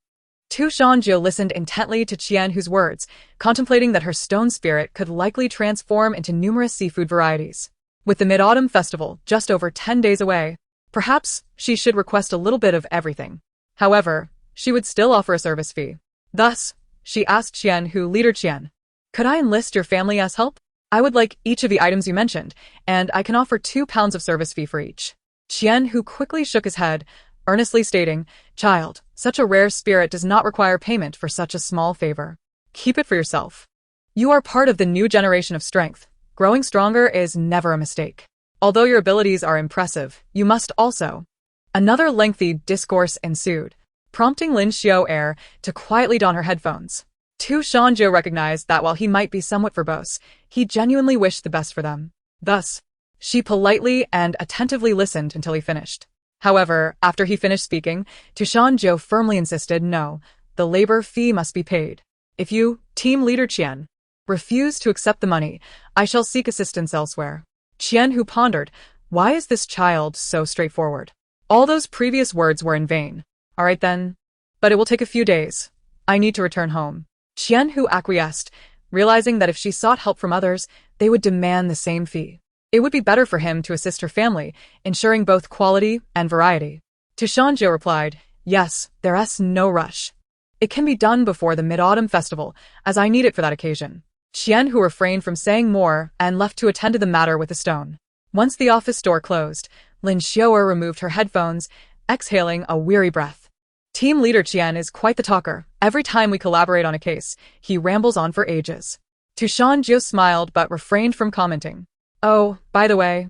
Shan Jiu listened intently to Qian whose words, contemplating that her stone spirit could likely transform into numerous seafood varieties. With the Mid-Autumn Festival just over 10 days away, perhaps she should request a little bit of everything. However, she would still offer a service fee. Thus, she asked Qian who, "Leader Qian, could I enlist your family as help? I would like each of the items you mentioned, and I can offer 2 pounds of service fee for each." Qian who quickly shook his head, earnestly stating, "Child, such a rare spirit does not require payment for such a small favor. Keep it for yourself. You are part of the new generation of strength. Growing stronger is never a mistake. Although your abilities are impressive, you must also." Another lengthy discourse ensued, prompting Mixue to quietly don her headphones. Shan Jiu recognized that while he might be somewhat verbose, he genuinely wished the best for them. Thus, she politely and attentively listened until he finished. However, after he finished speaking, Shan Jiu firmly insisted, "No, the labor fee must be paid. If you, Team Leader Qian, refuse to accept the money, I shall seek assistance elsewhere." Qian who pondered, why is this child so straightforward? All those previous words were in vain. "All right then. But it will take a few days. I need to return home." Qian who acquiesced, realizing that if she sought help from others, they would demand the same fee. It would be better for him to assist her family, ensuring both quality and variety. Shan Jiu replied, "Yes, there's no rush. It can be done before the Mid-Autumn Festival, as I need it for that occasion. Qian, who refrained from saying more and left to attend to the matter with a stone. Once the office door closed, Lin Xiaoer removed her headphones, exhaling a weary breath. Team leader Qian is quite the talker. Every time we collaborate on a case, he rambles on for ages. Shan Jiu smiled but refrained from commenting. Oh, by the way,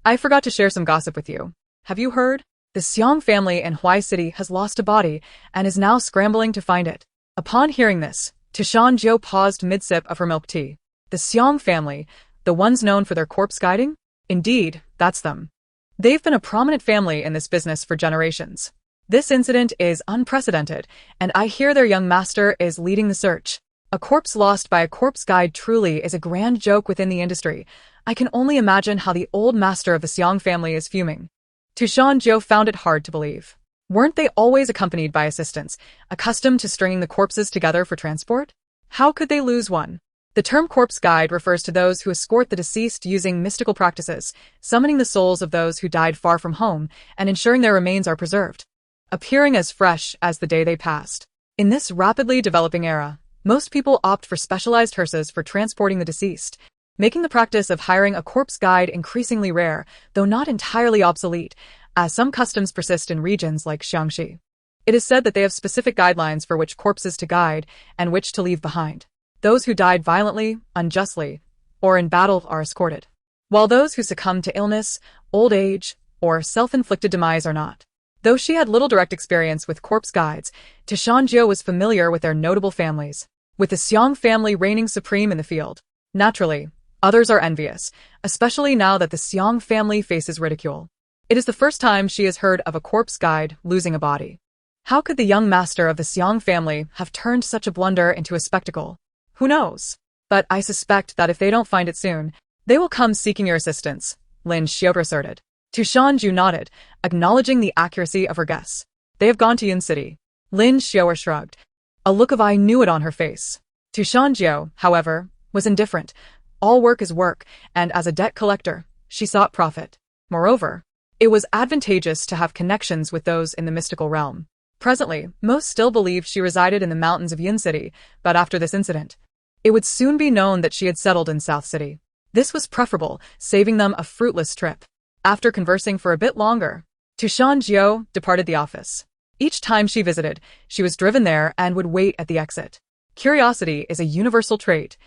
I forgot to share some gossip with you. Have you heard? The Xiang family in Huai City has lost a body and is now scrambling to find it. Upon hearing this, Shan Jiu paused mid-sip of her milk tea. The Xiang family, the ones known for their corpse guiding? Indeed, that's them. They've been a prominent family in this business for generations. This incident is unprecedented, and I hear their young master is leading the search. A corpse lost by a corpse guide truly is a grand joke within the industry. I can only imagine how the old master of the Xiang family is fuming. Shan Jiu found it hard to believe. Weren't they always accompanied by assistants, accustomed to stringing the corpses together for transport? How could they lose one? The term corpse guide refers to those who escort the deceased using mystical practices, summoning the souls of those who died far from home and ensuring their remains are preserved, appearing as fresh as the day they passed. In this rapidly developing era, most people opt for specialized hearses for transporting the deceased, making the practice of hiring a corpse guide increasingly rare, though not entirely obsolete, as some customs persist in regions like Shaanxi. It is said that they have specific guidelines for which corpses to guide and which to leave behind. Those who died violently, unjustly, or in battle are escorted, while those who succumb to illness, old age, or self-inflicted demise are not. Though she had little direct experience with corpse guides, Shan Jiu was familiar with their notable families, with the Xiang family reigning supreme in the field. Naturally, others are envious, especially now that the Xiang family faces ridicule. It is the first time she has heard of a corpse guide losing a body. How could the young master of the Xiang family have turned such a blunder into a spectacle? Who knows? But I suspect that if they don't find it soon, they will come seeking your assistance, Lin Xiaoer asserted. Shan Jiu nodded, acknowledging the accuracy of her guess. They have gone to Yun City. Lin Xiaoer shrugged. A look of I knew it on her face. Shan Jiu, however, was indifferent. All work is work, and as a debt collector, she sought profit. Moreover, it was advantageous to have connections with those in the mystical realm. Presently, most still believed she resided in the mountains of Yun City, but after this incident, it would soon be known that she had settled in South City. This was preferable, saving them a fruitless trip. After conversing for a bit longer, Shan Jiu departed the office. Each time she visited, she was driven there and would wait at the exit. Curiosity is a universal trait,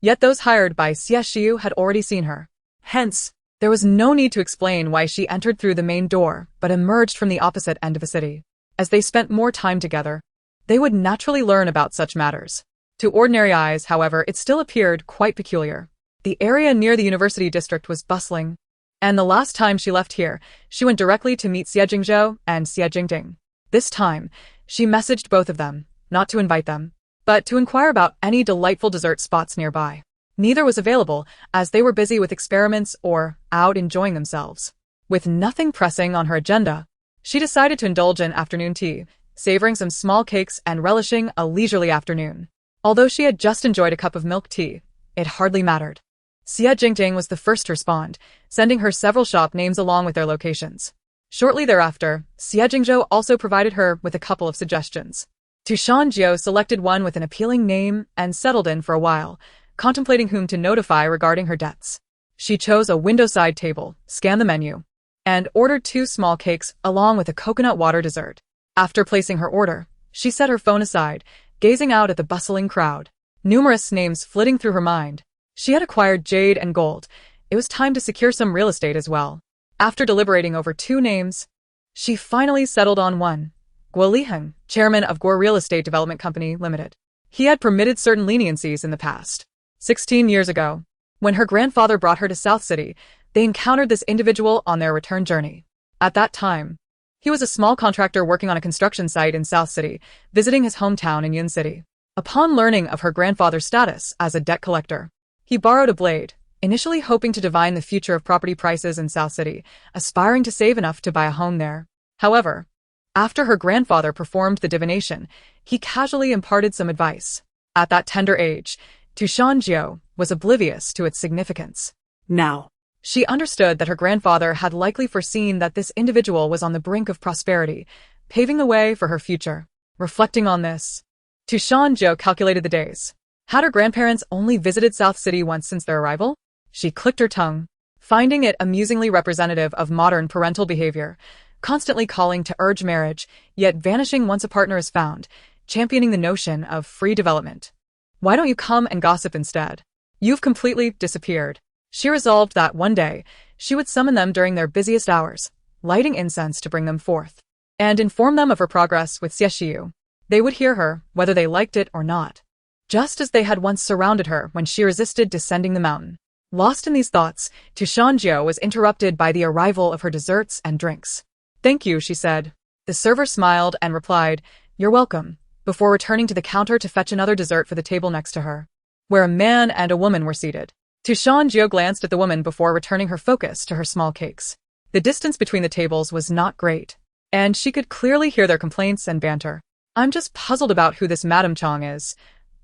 yet those hired by Xie Shiyu had already seen her. Hence, there was no need to explain why she entered through the main door but emerged from the opposite end of the city. As they spent more time together, they would naturally learn about such matters. To ordinary eyes, however, it still appeared quite peculiar. The area near the university district was bustling, and the last time she left here, she went directly to meet Xie Jingzhou and Xie Jingting. This time, she messaged both of them, not to invite them, but to inquire about any delightful dessert spots nearby. Neither was available, as they were busy with experiments or out enjoying themselves. With nothing pressing on her agenda, she decided to indulge in afternoon tea, savoring some small cakes and relishing a leisurely afternoon. Although she had just enjoyed a cup of milk tea, it hardly mattered. Xie Jingting was the first to respond, sending her several shop names along with their locations. Shortly thereafter, Xie Jingzhou also provided her with a couple of suggestions. Shan Jiu selected one with an appealing name and settled in for a while, contemplating whom to notify regarding her debts. She chose a window-side table, scanned the menu, and ordered 2 small cakes along with a coconut water dessert. After placing her order, she set her phone aside, gazing out at the bustling crowd. Numerous names flitting through her mind. She had acquired jade and gold. It was time to secure some real estate as well. After deliberating over 2 names, she finally settled on one. Guo Liheng, chairman of Guo Real Estate Development Company Limited. He had permitted certain leniencies in the past. 16 years ago, when her grandfather brought her to South City, they encountered this individual on their return journey. At that time, he was a small contractor working on a construction site in South City, visiting his hometown in Yun City. Upon learning of her grandfather's status as a debt collector, he borrowed a blade, initially hoping to divine the future of property prices in South City, aspiring to save enough to buy a home there. However, after her grandfather performed the divination, he casually imparted some advice. At that tender age, Shan Jiu was oblivious to its significance. Now, she understood that her grandfather had likely foreseen that this individual was on the brink of prosperity, paving the way for her future. Reflecting on this, To Shan Jiu calculated the days. Had her grandparents only visited South City once since their arrival? She clicked her tongue, finding it amusingly representative of modern parental behavior, constantly calling to urge marriage, yet vanishing once a partner is found, championing the notion of free development. Why don't you come and gossip instead? You've completely disappeared. She resolved that one day, she would summon them during their busiest hours, lighting incense to bring them forth, and inform them of her progress with Xie Shiyu. They would hear her, whether they liked it or not. Just as they had once surrounded her when she resisted descending the mountain. Lost in these thoughts, Shan Jiu was interrupted by the arrival of her desserts and drinks. "Thank you," she said. The server smiled and replied, "You're welcome," before returning to the counter to fetch another dessert for the table next to her, where a man and a woman were seated. Shan Jiu glanced at the woman before returning her focus to her small cakes. The distance between the tables was not great, and she could clearly hear their complaints and banter. "I'm just puzzled about who this Madame Chong is.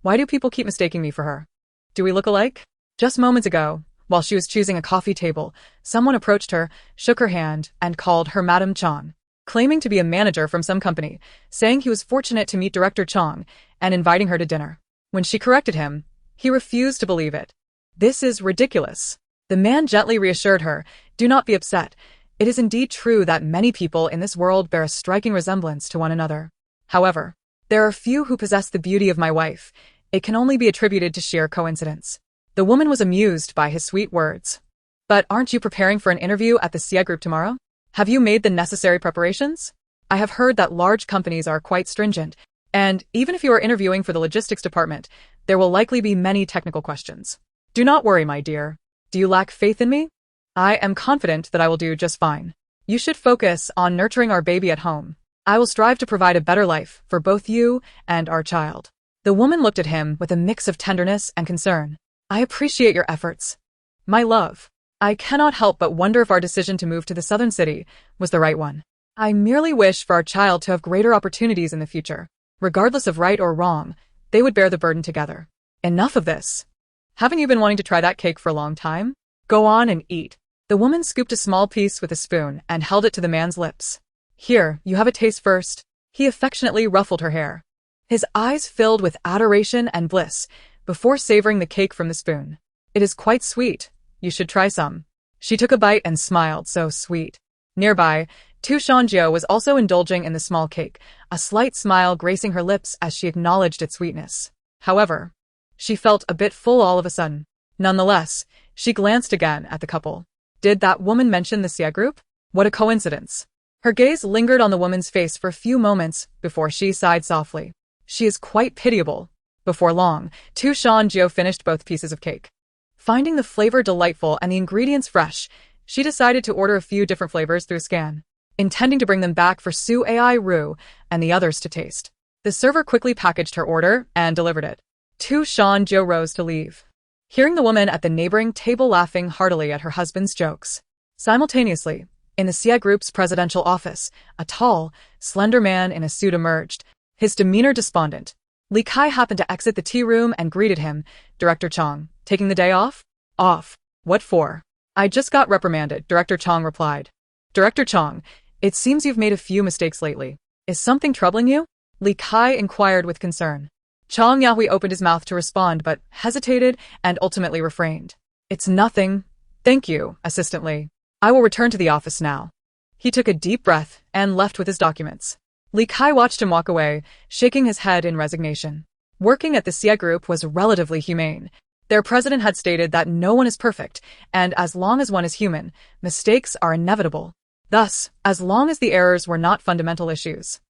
Why do people keep mistaking me for her? Do we look alike?" Just moments ago, while she was choosing a coffee table, someone approached her, shook her hand, and called her Madame Chong, claiming to be a manager from some company, saying he was fortunate to meet Director Chong, and inviting her to dinner. When she corrected him, he refused to believe it. "This is ridiculous." The man gently reassured her, "Do not be upset. It is indeed true that many people in this world bear a striking resemblance to one another. However, there are few who possess the beauty of my wife. It can only be attributed to sheer coincidence." The woman was amused by his sweet words. "But aren't you preparing for an interview at the Xie Group tomorrow? Have you made the necessary preparations? I have heard that large companies are quite stringent, and even if you are interviewing for the logistics department, there will likely be many technical questions. Do not worry, my dear. Do you lack faith in me? I am confident that I will do just fine. You should focus on nurturing our baby at home. I will strive to provide a better life for both you and our child." The woman looked at him with a mix of tenderness and concern. "I appreciate your efforts, my love. I cannot help but wonder if our decision to move to the southern city was the right one. I merely wish for our child to have greater opportunities in the future. Regardless of right or wrong, they would bear the burden together. Enough of this. Haven't you been wanting to try that cake for a long time? Go on and eat." The woman scooped a small piece with a spoon and held it to the man's lips. "Here, you have a taste first." He affectionately ruffled her hair. His eyes filled with adoration and bliss, before savoring the cake from the spoon. "It is quite sweet. You should try some." She took a bite and smiled, so sweet. Nearby, Shan Jiu was also indulging in the small cake, a slight smile gracing her lips as she acknowledged its sweetness. However, she felt a bit full all of a sudden. Nonetheless, she glanced again at the couple. Did that woman mention the Xie Group? What a coincidence. Her gaze lingered on the woman's face for a few moments before she sighed softly. She is quite pitiable. Before long, Shan Jiu finished both pieces of cake. Finding the flavor delightful and the ingredients fresh, she decided to order a few different flavors through scan, intending to bring them back for Su Ai Ru and the others to taste. The server quickly packaged her order and delivered it. Shan Jiu rose to leave, hearing the woman at the neighboring table laughing heartily at her husband's jokes. Simultaneously, in the Xie Group's presidential office, a tall, slender man in a suit emerged, his demeanor despondent. Li Kai happened to exit the tea room and greeted him. "Director Chong, taking the day off?" "Off. What for?" "I just got reprimanded," Director Chong replied. "Director Chong, it seems you've made a few mistakes lately. Is something troubling you?" Li Kai inquired with concern. Chong Yahui opened his mouth to respond but hesitated and ultimately refrained. "It's nothing. Thank you, Assistant Li. I will return to the office now." He took a deep breath and left with his documents. Li Kai watched him walk away, shaking his head in resignation. Working at the Xie Group was relatively humane. Their president had stated that no one is perfect, and as long as one is human, mistakes are inevitable. Thus, as long as the errors were not fundamental issues,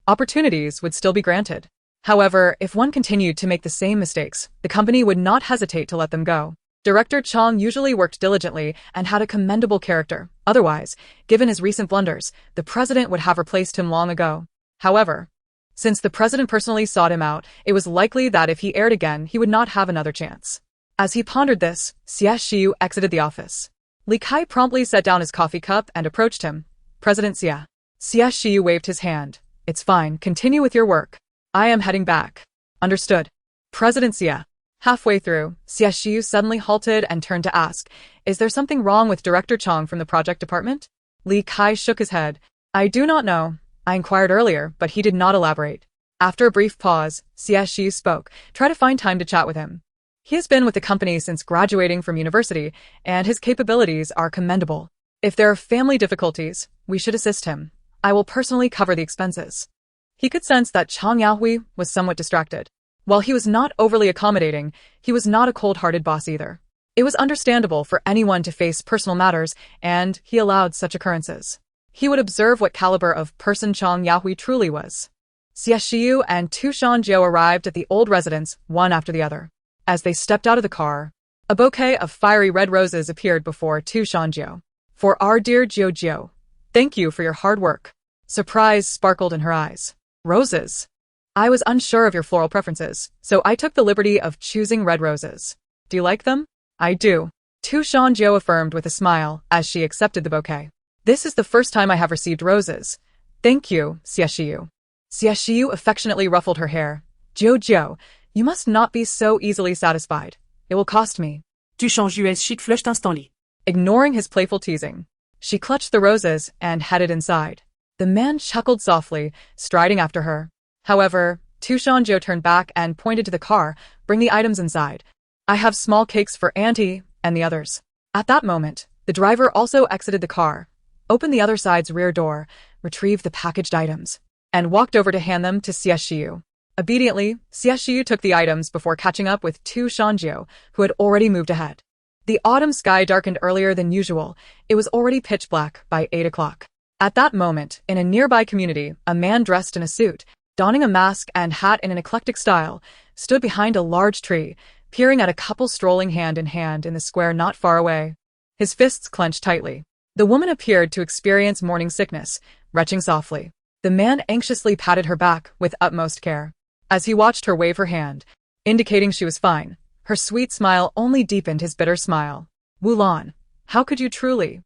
opportunities would still be granted. However, if one continued to make the same mistakes, the company would not hesitate to let them go. Director Chong usually worked diligently and had a commendable character. Otherwise, given his recent blunders, the president would have replaced him long ago. However, since the president personally sought him out, it was likely that if he erred again, he would not have another chance. As he pondered this, Xie Shiyu exited the office. Li Kai promptly set down his coffee cup and approached him. "President Xie." Xie Shiyu waved his hand. "It's fine, continue with your work. I am heading back." "Understood." President Xie. Halfway through, Xie Shiyu suddenly halted and turned to ask, "Is there something wrong with Director Chong from the project department?" Li Kai shook his head. "I do not know. I inquired earlier, but he did not elaborate." After a brief pause, Xie Shiyu spoke, try to find time to chat with him. He has been with the company since graduating from university, and his capabilities are commendable. If there are family difficulties, we should assist him. I will personally cover the expenses. He could sense that Chang Yahui was somewhat distracted. While he was not overly accommodating, he was not a cold-hearted boss either. It was understandable for anyone to face personal matters, and he allowed such occurrences. He would observe what caliber of person Chang Yahui truly was. Xie Shiyu and Tu Shan Jiu arrived at the old residence one after the other. As they stepped out of the car, a bouquet of fiery red roses appeared before Tu Shan Jiu. For our dear Jiu Jiu, thank you for your hard work. Surprise sparkled in her eyes. Roses. I was unsure of your floral preferences, so I took the liberty of choosing red roses. Do you like them? I do. Tu Shan Jiu affirmed with a smile as she accepted the bouquet. This is the first time I have received roses. Thank you, Xie Shiyu. Xie Shiyu affectionately ruffled her hair. Jiu Jiu, you must not be so easily satisfied. It will cost me. Tu Shan Jiu chic flushed instantly. Ignoring his playful teasing, she clutched the roses and headed inside. The man chuckled softly, striding after her. However, Tu Shan Jiu turned back and pointed to the car. Bring the items inside. I have small cakes for Auntie and the others. At that moment, the driver also exited the car, opened the other side's rear door, retrieved the packaged items, and walked over to hand them to Xie Shiyu. Obediently, Xie Shiyu took the items before catching up with Tu Shan Jiu, who had already moved ahead. The autumn sky darkened earlier than usual. It was already pitch black by 8 o'clock. At that moment, in a nearby community, a man dressed in a suit, donning a mask and hat in an eclectic style, stood behind a large tree, peering at a couple strolling hand in hand in the square not far away. His fists clenched tightly. The woman appeared to experience morning sickness, retching softly. The man anxiously patted her back with utmost care. As he watched her wave her hand, indicating she was fine, her sweet smile only deepened his bitter smile. Wulan, how could you truly?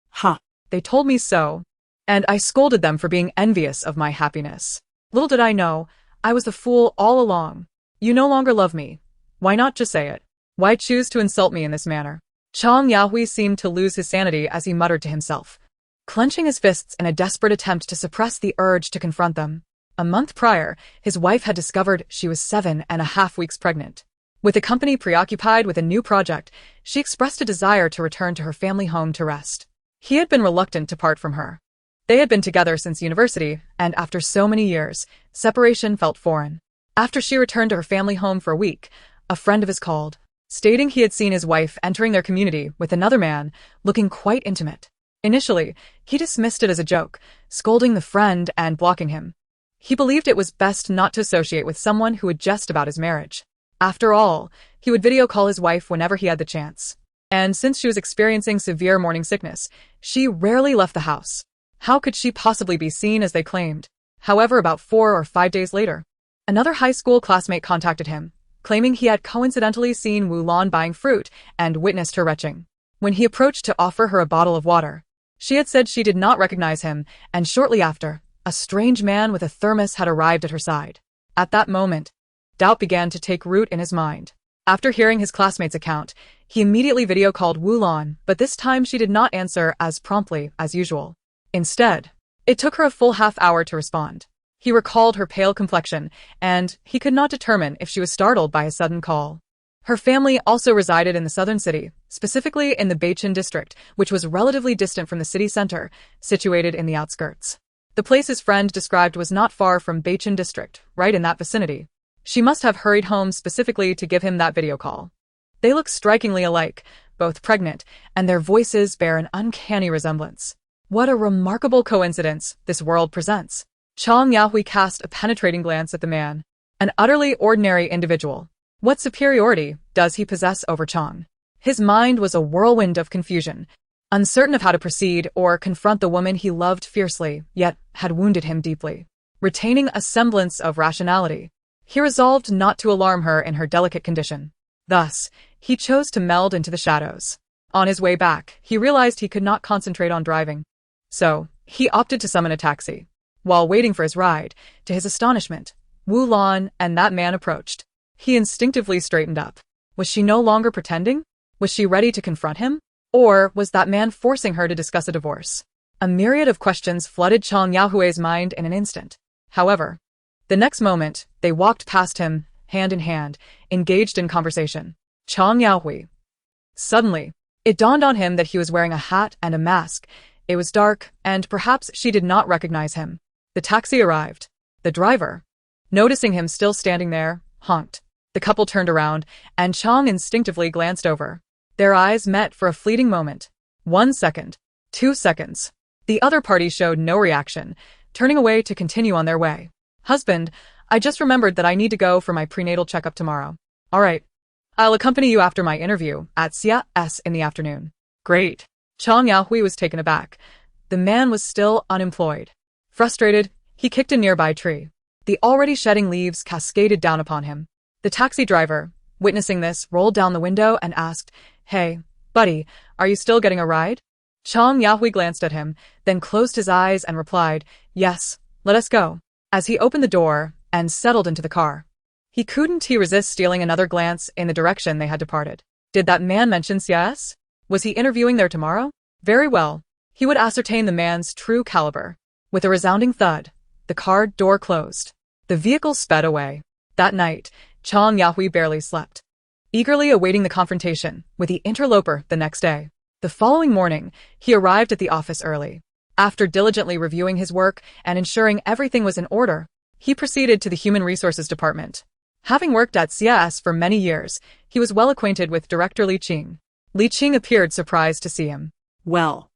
Ha! They told me so, and I scolded them for being envious of my happiness. Little did I know, I was the fool all along. You no longer love me. Why not just say it? Why choose to insult me in this manner? Chang Yahui seemed to lose his sanity as he muttered to himself, clenching his fists in a desperate attempt to suppress the urge to confront them. A month prior, his wife had discovered she was 7.5 weeks pregnant. With the company preoccupied with a new project, she expressed a desire to return to her family home to rest. He had been reluctant to part from her. They had been together since university, and after so many years, separation felt foreign. After she returned to her family home for a week, a friend of his called, stating he had seen his wife entering their community with another man, looking quite intimate. Initially, he dismissed it as a joke, scolding the friend and blocking him. He believed it was best not to associate with someone who would jest about his marriage. After all, he would video call his wife whenever he had the chance. And since she was experiencing severe morning sickness, she rarely left the house. How could she possibly be seen as they claimed? However, about 4 or 5 days later, another high school classmate contacted him, claiming he had coincidentally seen Wulan buying fruit and witnessed her retching. When he approached to offer her a bottle of water, she had said she did not recognize him, and shortly after, a strange man with a thermos had arrived at her side. At that moment, doubt began to take root in his mind. After hearing his classmate's account, he immediately video called Wulan, but this time she did not answer as promptly as usual. Instead, it took her a full half-hour to respond. He recalled her pale complexion, and he could not determine if she was startled by his sudden call. Her family also resided in the southern city, specifically in the Beichin district, which was relatively distant from the city center, situated in the outskirts. The place his friend described was not far from Beichin district, right in that vicinity. She must have hurried home specifically to give him that video call. They look strikingly alike, both pregnant, and their voices bear an uncanny resemblance. What a remarkable coincidence this world presents. Chang Yahui cast a penetrating glance at the man. An utterly ordinary individual. What superiority does he possess over Chang? His mind was a whirlwind of confusion, uncertain of how to proceed or confront the woman he loved fiercely, yet had wounded him deeply. Retaining a semblance of rationality, he resolved not to alarm her in her delicate condition. Thus, he chose to meld into the shadows. On his way back, he realized he could not concentrate on driving. So, he opted to summon a taxi. While waiting for his ride, to his astonishment, Wulan and that man approached. He instinctively straightened up. Was she no longer pretending? Was she ready to confront him? Or was that man forcing her to discuss a divorce? A myriad of questions flooded Chang Yahui's mind in an instant. However, The next moment, they walked past him, hand in hand, engaged in conversation. Chang Yahui. Suddenly, it dawned on him that he was wearing a hat and a mask. It was dark, and perhaps she did not recognize him. The taxi arrived. The driver, noticing him still standing there, honked. The couple turned around, and Chang instinctively glanced over. Their eyes met for a fleeting moment. 1 second. 2 seconds. The other party showed no reaction, turning away to continue on their way. Husband, I just remembered that I need to go for my prenatal checkup tomorrow. All right. I'll accompany you after my interview at Xie in the afternoon. Great. Chang Yahui was taken aback. The man was still unemployed. Frustrated, he kicked a nearby tree. The already shedding leaves cascaded down upon him. The taxi driver, witnessing this, rolled down the window and asked, Hey, buddy, are you still getting a ride? Chang Yahui glanced at him, then closed his eyes and replied, Yes, let us go. As he opened the door and settled into the car, couldn't resist stealing another glance in the direction they had departed. Did that man mention Xie? Was he interviewing there tomorrow? Very well. He would ascertain the man's true caliber. With a resounding thud, the car door closed. The vehicle sped away. That night, Chang Yahui barely slept, eagerly awaiting the confrontation with the interloper the next day. The following morning, he arrived at the office early. After diligently reviewing his work and ensuring everything was in order, he proceeded to the Human Resources Department. Having worked at Xie for many years, he was well acquainted with Director Li Qing. Li Qing appeared surprised to see him. Well,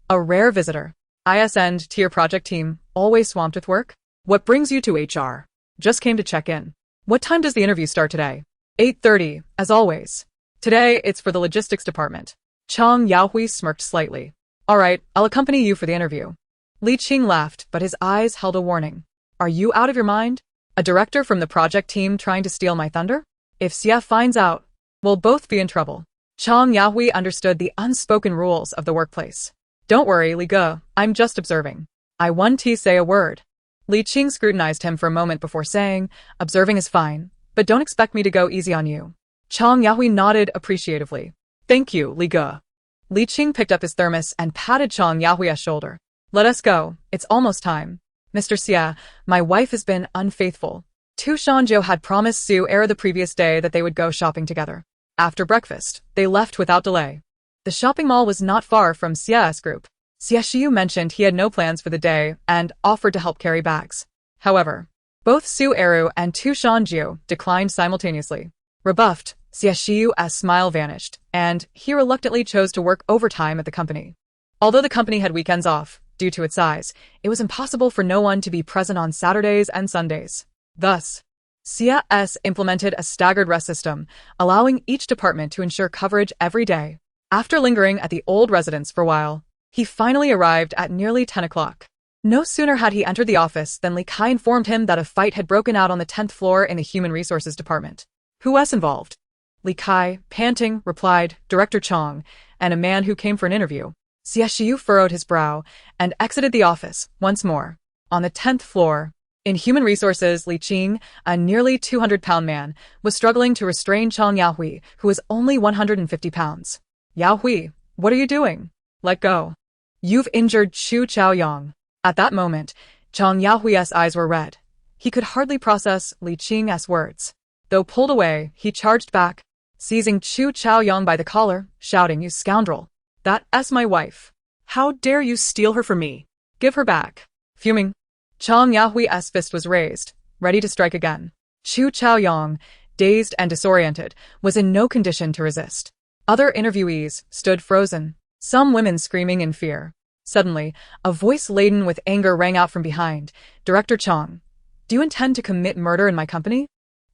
a rare visitor. ISN to your project team, always swamped with work? What brings you to HR? Just came to check in. What time does the interview start today? 8:30, as always. Today, it's for the logistics department. Chang Yahui smirked slightly. All right, I'll accompany you for the interview. Li Qing laughed, but his eyes held a warning. Are you out of your mind? A director from the project team trying to steal my thunder? If Xie finds out, we'll both be in trouble. Chang Yahui understood the unspoken rules of the workplace. Don't worry, Li Ge, I'm just observing. I want to say a word. Li Qing scrutinized him for a moment before saying, Observing is fine, but don't expect me to go easy on you. Chang Yahui nodded appreciatively. Thank you, Li Ge. Li Qing picked up his thermos and patted Chang Yahui's shoulder. Let us go, it's almost time. Mr. Xie, my wife has been unfaithful. Shan Jiu had promised Xue the previous day that they would go shopping together. After breakfast, they left without delay. The shopping mall was not far from Xie's group. Xie Shiyu mentioned he had no plans for the day and offered to help carry bags. However, both Xue and Shan Jiu declined simultaneously. Rebuffed, Xie Shiyu's smile vanished, and he reluctantly chose to work overtime at the company. Although the company had weekends off, due to its size, it was impossible for no one to be present on Saturdays and Sundays. Thus, Xie implemented a staggered rest system, allowing each department to ensure coverage every day. After lingering at the old residence for a while, he finally arrived at nearly 10 o'clock. No sooner had he entered the office than Li Kai informed him that a fight had broken out on the 10th floor in the Human Resources Department. Who's involved? Li Kai, panting, replied, Director Chang, and a man who came for an interview. Xie Shiyu furrowed his brow and exited the office once more. On the 10th floor, in Human Resources, Li Qing, a nearly 200-pound man, was struggling to restrain Chang Yahui, who was only 150 pounds. Yahui, what are you doing? Let go. You've injured Chu Chaoyang. At that moment, Chang Yahui's eyes were red. He could hardly process Li Qing's words. Though pulled away, he charged back, seizing Chu Chaoyang by the collar, shouting, You scoundrel! That's my wife. How dare you steal her from me? Give her back. Fuming, Chang Yahui's fist was raised, ready to strike again. Chu Chaoyang, dazed and disoriented, was in no condition to resist. Other interviewees stood frozen, some women screaming in fear. Suddenly, a voice laden with anger rang out from behind. Director Chang, do you intend to commit murder in my company?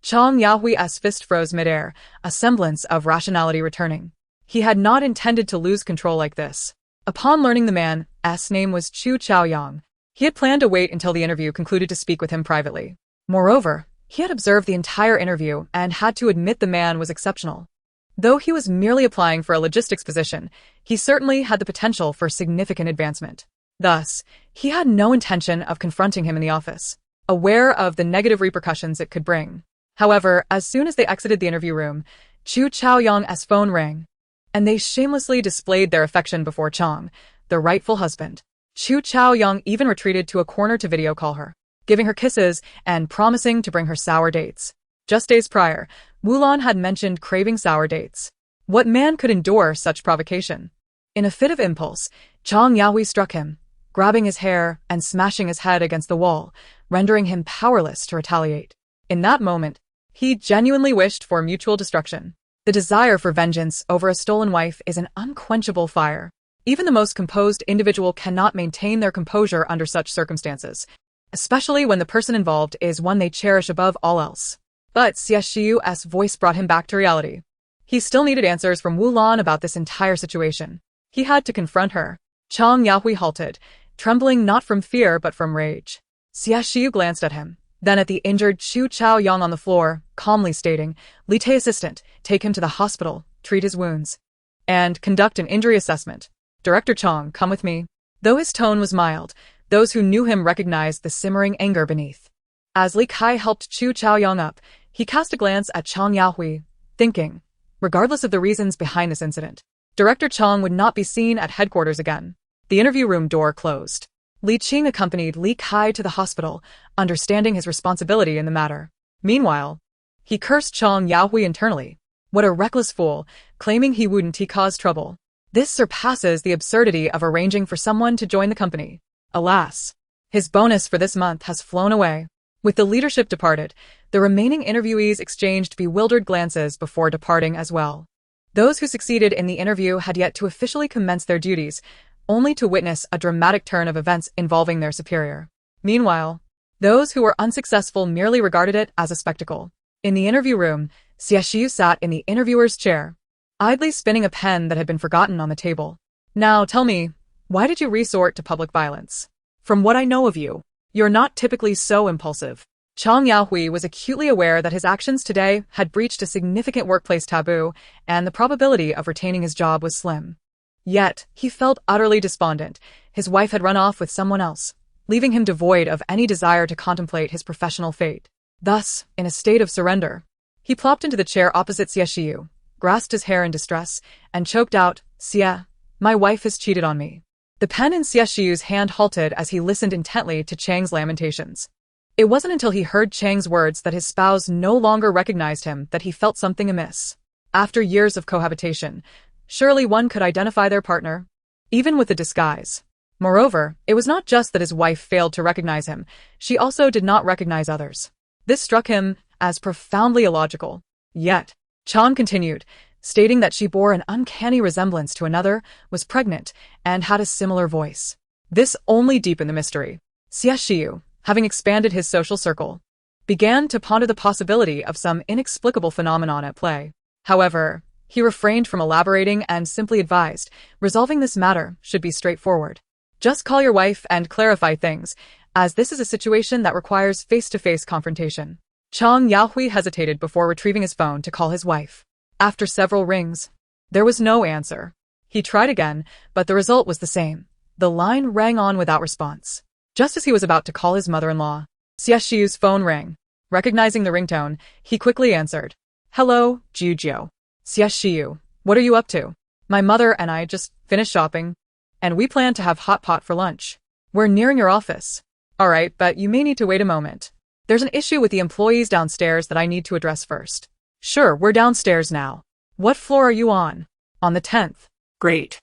Chang Yahui's fist froze midair, a semblance of rationality returning. He had not intended to lose control like this. Upon learning the man's name was Chu Chaoyang, he had planned to wait until the interview concluded to speak with him privately. Moreover, he had observed the entire interview and had to admit the man was exceptional. Though he was merely applying for a logistics position, he certainly had the potential for significant advancement. Thus, he had no intention of confronting him in the office, aware of the negative repercussions it could bring. However, as soon as they exited the interview room, Chu Chaoyang's phone rang, and they shamelessly displayed their affection before Chang, the rightful husband. Chu Chaoyang even retreated to a corner to video call her. giving her kisses and promising to bring her sour dates. Just days prior, Wulan had mentioned craving sour dates. What man could endure such provocation? In a fit of impulse, Chang Yahui struck him, grabbing his hair and smashing his head against the wall, rendering him powerless to retaliate. In that moment, he genuinely wished for mutual destruction. The desire for vengeance over a stolen wife is an unquenchable fire. Even the most composed individual cannot maintain their composure under such circumstances, especially when the person involved is one they cherish above all else. But Xie Shiyu's voice brought him back to reality. He still needed answers from Wulan about this entire situation. He had to confront her. Chang Yahui halted, trembling not from fear but from rage. Xie Shiyu glanced at him, then at the injured Chu Chao Yang on the floor, calmly stating, "Lite assistant, take him to the hospital, treat his wounds, and conduct an injury assessment. Director Chang, come with me." Though his tone was mild, those who knew him recognized the simmering anger beneath. As Li Kai helped Chu Chao Yang up, he cast a glance at Chang Yahui, thinking, regardless of the reasons behind this incident, Director Chang would not be seen at headquarters again. The interview room door closed. Li Qing accompanied Li Kai to the hospital, understanding his responsibility in the matter. Meanwhile, he cursed Chang Yahui internally. What a reckless fool, claiming he wouldn't cause trouble. This surpasses the absurdity of arranging for someone to join the company. Alas, his bonus for this month has flown away. With the leadership departed, the remaining interviewees exchanged bewildered glances before departing as well. Those who succeeded in the interview had yet to officially commence their duties, only to witness a dramatic turn of events involving their superior. Meanwhile, those who were unsuccessful merely regarded it as a spectacle. In the interview room, Xie Shiyu sat in the interviewer's chair, idly spinning a pen that had been forgotten on the table. "Now tell me, why did you resort to public violence? From what I know of you, you're not typically so impulsive." Chang Yahui was acutely aware that his actions today had breached a significant workplace taboo, and the probability of retaining his job was slim. Yet, he felt utterly despondent. His wife had run off with someone else, leaving him devoid of any desire to contemplate his professional fate. Thus, in a state of surrender, he plopped into the chair opposite Xie Shiyu, grasped his hair in distress, and choked out, "Xie, my wife has cheated on me." The pen in Xie Shiyu's hand halted as he listened intently to Chang's lamentations. It wasn't until he heard Chang's words that his spouse no longer recognized him that he felt something amiss. After years of cohabitation, surely one could identify their partner, even with the disguise. Moreover, it was not just that his wife failed to recognize him, she also did not recognize others. This struck him as profoundly illogical. Yet, Chang continued, stating that she bore an uncanny resemblance to another, was pregnant, and had a similar voice. This only deepened the mystery. Xie Shiyu, having expanded his social circle, began to ponder the possibility of some inexplicable phenomenon at play. However, he refrained from elaborating and simply advised, resolving this matter should be straightforward. Just call your wife and clarify things, as this is a situation that requires face-to-face confrontation. Chang Yahui hesitated before retrieving his phone to call his wife. After several rings, there was no answer. He tried again, but the result was the same. The line rang on without response. Just as he was about to call his mother-in-law, Xie Shiyu's phone rang. Recognizing the ringtone, he quickly answered. "Hello, Jiu. Xie Shiyu, what are you up to?" "My mother and I just finished shopping, and we plan to have hot pot for lunch. We're nearing your office." "All right, but you may need to wait a moment. There's an issue with the employees downstairs that I need to address first." "Sure, we're downstairs now. What floor are you on?" "On the 10th. "Great.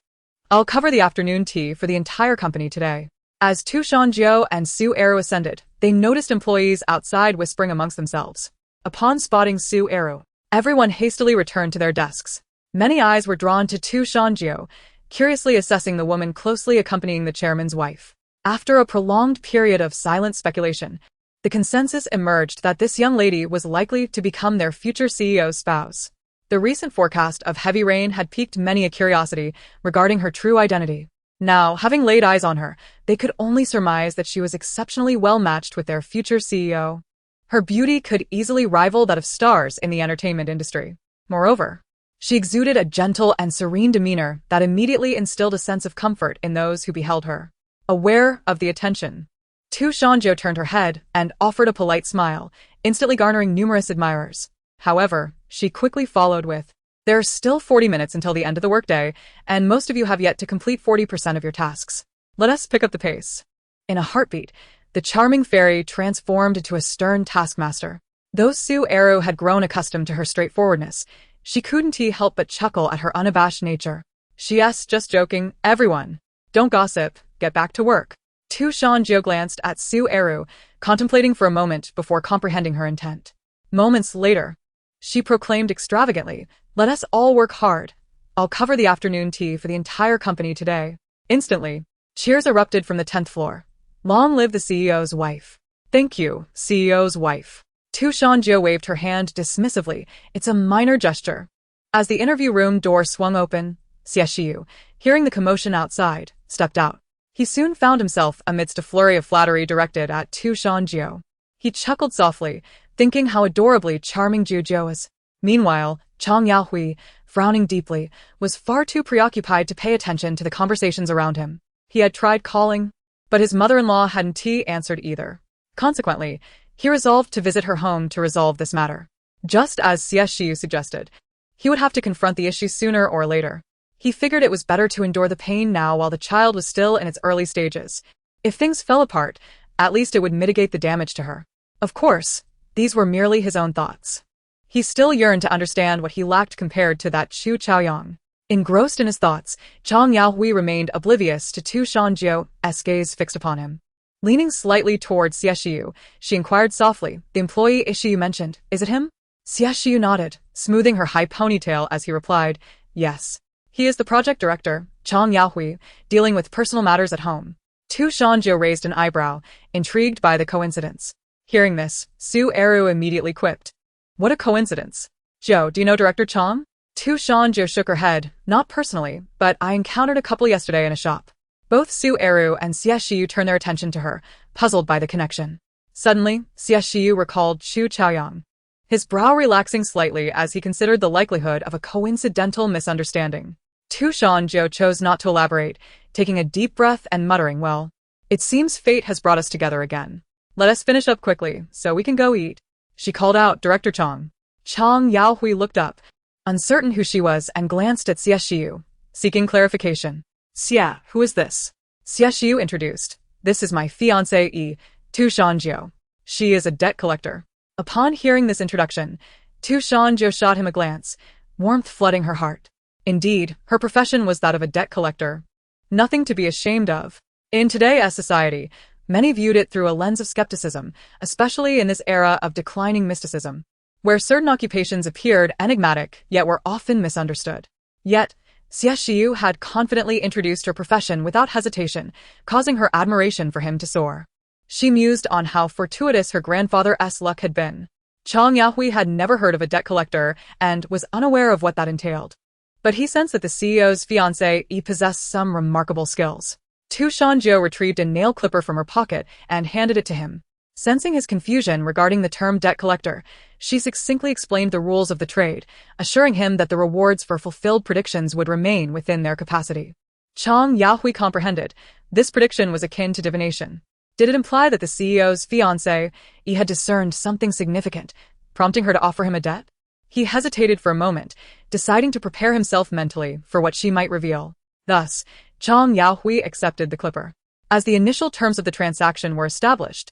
I'll cover the afternoon tea for the entire company today." As Shan Jiu and Su Eru ascended, they noticed employees outside whispering amongst themselves. Upon spotting Su Eru, everyone hastily returned to their desks. Many eyes were drawn to Shan Jiu, curiously assessing the woman closely accompanying the chairman's wife. After a prolonged period of silent speculation, the consensus emerged that this young lady was likely to become their future CEO's spouse. The recent forecast of heavy rain had piqued many a curiosity regarding her true identity. Now, having laid eyes on her, they could only surmise that she was exceptionally well matched with their future CEO. Her beauty could easily rival that of stars in the entertainment industry. Moreover, she exuded a gentle and serene demeanor that immediately instilled a sense of comfort in those who beheld her. Aware of the attention, Shan Jiu turned her head and offered a polite smile, instantly garnering numerous admirers. However, she quickly followed with, "There are still 40 minutes until the end of the workday, and most of you have yet to complete 40% of your tasks. Let us pick up the pace." In a heartbeat, The charming fairy transformed into a stern taskmaster. Though Su Eru had grown accustomed to her straightforwardness, she couldn't help but chuckle at her unabashed nature. Yes, just joking, everyone. Don't gossip, get back to work. Shan Jiu glanced at Su Eru, contemplating for a moment before comprehending her intent. Moments later, she proclaimed extravagantly, "Let us all work hard. I'll cover the afternoon tea for the entire company today." Instantly, cheers erupted from the 10th floor. Long live the CEO's wife. Thank you, CEO's wife. Shan Jiu waved her hand dismissively. It's a minor gesture. As the interview room door swung open, Xie Shiyu, hearing the commotion outside, stepped out. He soon found himself amidst a flurry of flattery directed at Shan Jiu. He chuckled softly, thinking how adorably charming Jiu was. Meanwhile, Chang Yahui, frowning deeply, was far too preoccupied to pay attention to the conversations around him. He had tried calling, but his mother-in-law hadn't answered either. Consequently, he resolved to visit her home to resolve this matter. Just as Xie Shiyu suggested, he would have to confront the issue sooner or later. He figured it was better to endure the pain now while the child was still in its early stages. If things fell apart, at least it would mitigate the damage to her. Of course, these were merely his own thoughts. He still yearned to understand what he lacked compared to that Chu Chaoyang. Engrossed in his thoughts, Chang Yahui remained oblivious to Shan Jiu's gaze fixed upon him. Leaning slightly towards Xie Shiyu, she inquired softly, "The employee issue you mentioned, is it him?" Xie Shiyu nodded, smoothing her high ponytail as he replied, "Yes. He is the project director, Chang Yahui, dealing with personal matters at home." Shan Jiu raised an eyebrow, intrigued by the coincidence. Hearing this, Su Eru immediately quipped, "What a coincidence. Joe, do you know Director Chang?" Shan Jiu shook her head, "Not personally, but I encountered a couple yesterday in a shop." Both Su Eru and Xie Shiyu turned their attention to her, puzzled by the connection. Suddenly, Xie Shiyu recalled Chu Chaoyang, his brow relaxing slightly as he considered the likelihood of a coincidental misunderstanding. Shan Jiu chose not to elaborate, taking a deep breath and muttering, "Well, it seems fate has brought us together again. Let us finish up quickly, so we can go eat." She called out, "Director Chang." Chang Yahui looked up, uncertain who she was, and glanced at Xie Shiyu, seeking clarification. "Xie, who is this?" Xie Shiyu introduced, "This is my fiancée, Shan Jiu. She is a debt collector." Upon hearing this introduction, Shan Jiu shot him a glance, warmth flooding her heart. Indeed, her profession was that of a debt collector. Nothing to be ashamed of. In today's society, many viewed it through a lens of skepticism, especially in this era of declining mysticism, where certain occupations appeared enigmatic yet were often misunderstood. Yet, Xie Shiyu had confidently introduced her profession without hesitation, causing her admiration for him to soar. She mused on how fortuitous her grandfather's luck had been. Chang Yahui had never heard of a debt collector and was unaware of what that entailed. But he sensed that the CEO's fiancé possessed some remarkable skills. Shan Jiu retrieved a nail clipper from her pocket and handed it to him. Sensing his confusion regarding the term debt collector, she succinctly explained the rules of the trade, assuring him that the rewards for fulfilled predictions would remain within their capacity. Chang Yahui comprehended. This prediction was akin to divination. Did it imply that the CEO's fiancé had discerned something significant, prompting her to offer him a debt? He hesitated for a moment, deciding to prepare himself mentally for what she might reveal. Thus, Chang Yahui accepted the clipper. As the initial terms of the transaction were established,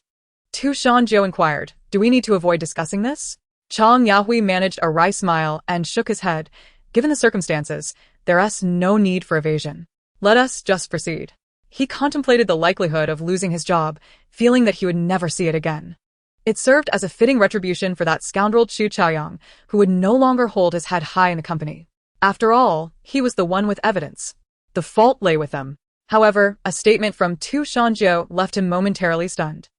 Shan Jiu inquired, "Do we need to avoid discussing this?" Chang Yahui managed a wry smile and shook his head. "Given the circumstances, there's no need for evasion. Let us just proceed." He contemplated the likelihood of losing his job, feeling that he would never see it again. It served as a fitting retribution for that scoundrel Chu Chaoyang, who would no longer hold his head high in the company. After all, he was the one with evidence. The fault lay with them. However, a statement from Shan Jiu left him momentarily stunned.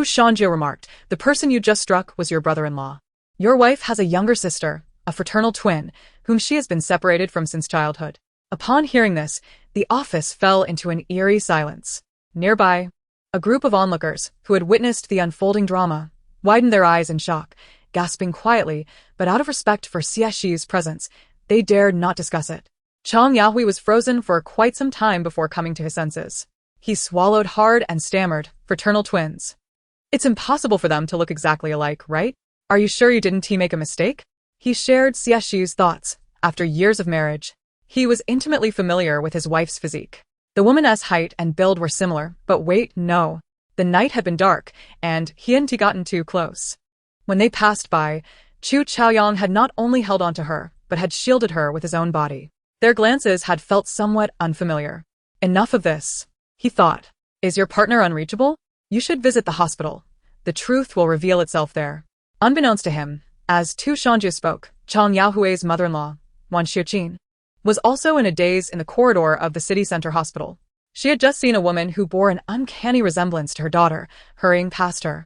Shan Jiu remarked, "The person you just struck was your brother-in-law. Your wife has a younger sister, a fraternal twin, whom she has been separated from since childhood." Upon hearing this, the office fell into an eerie silence. Nearby, a group of onlookers, who had witnessed the unfolding drama, widened their eyes in shock, gasping quietly, but out of respect for Xie Shiyu's presence, they dared not discuss it. Chang Yahui was frozen for quite some time before coming to his senses. He swallowed hard and stammered, "Fraternal twins. It's impossible for them to look exactly alike, right? Are you sure you didn't make a mistake?" He shared Xie Shiyu's thoughts. After years of marriage, he was intimately familiar with his wife's physique. The woman's height and build were similar, but weight, no. The night had been dark, and he hadn't gotten too close. When they passed by, Chu Chaoyang had not only held onto her, but had shielded her with his own body. Their glances had felt somewhat unfamiliar. Enough of this, he thought. Is your partner unreachable? You should visit the hospital. The truth will reveal itself there. Unbeknownst to him, as Tu Shan Jiu spoke, Chang Yaohui's mother-in-law, Wan Xiuqin, was also in a daze in the corridor of the city center hospital. She had just seen a woman who bore an uncanny resemblance to her daughter, hurrying past her.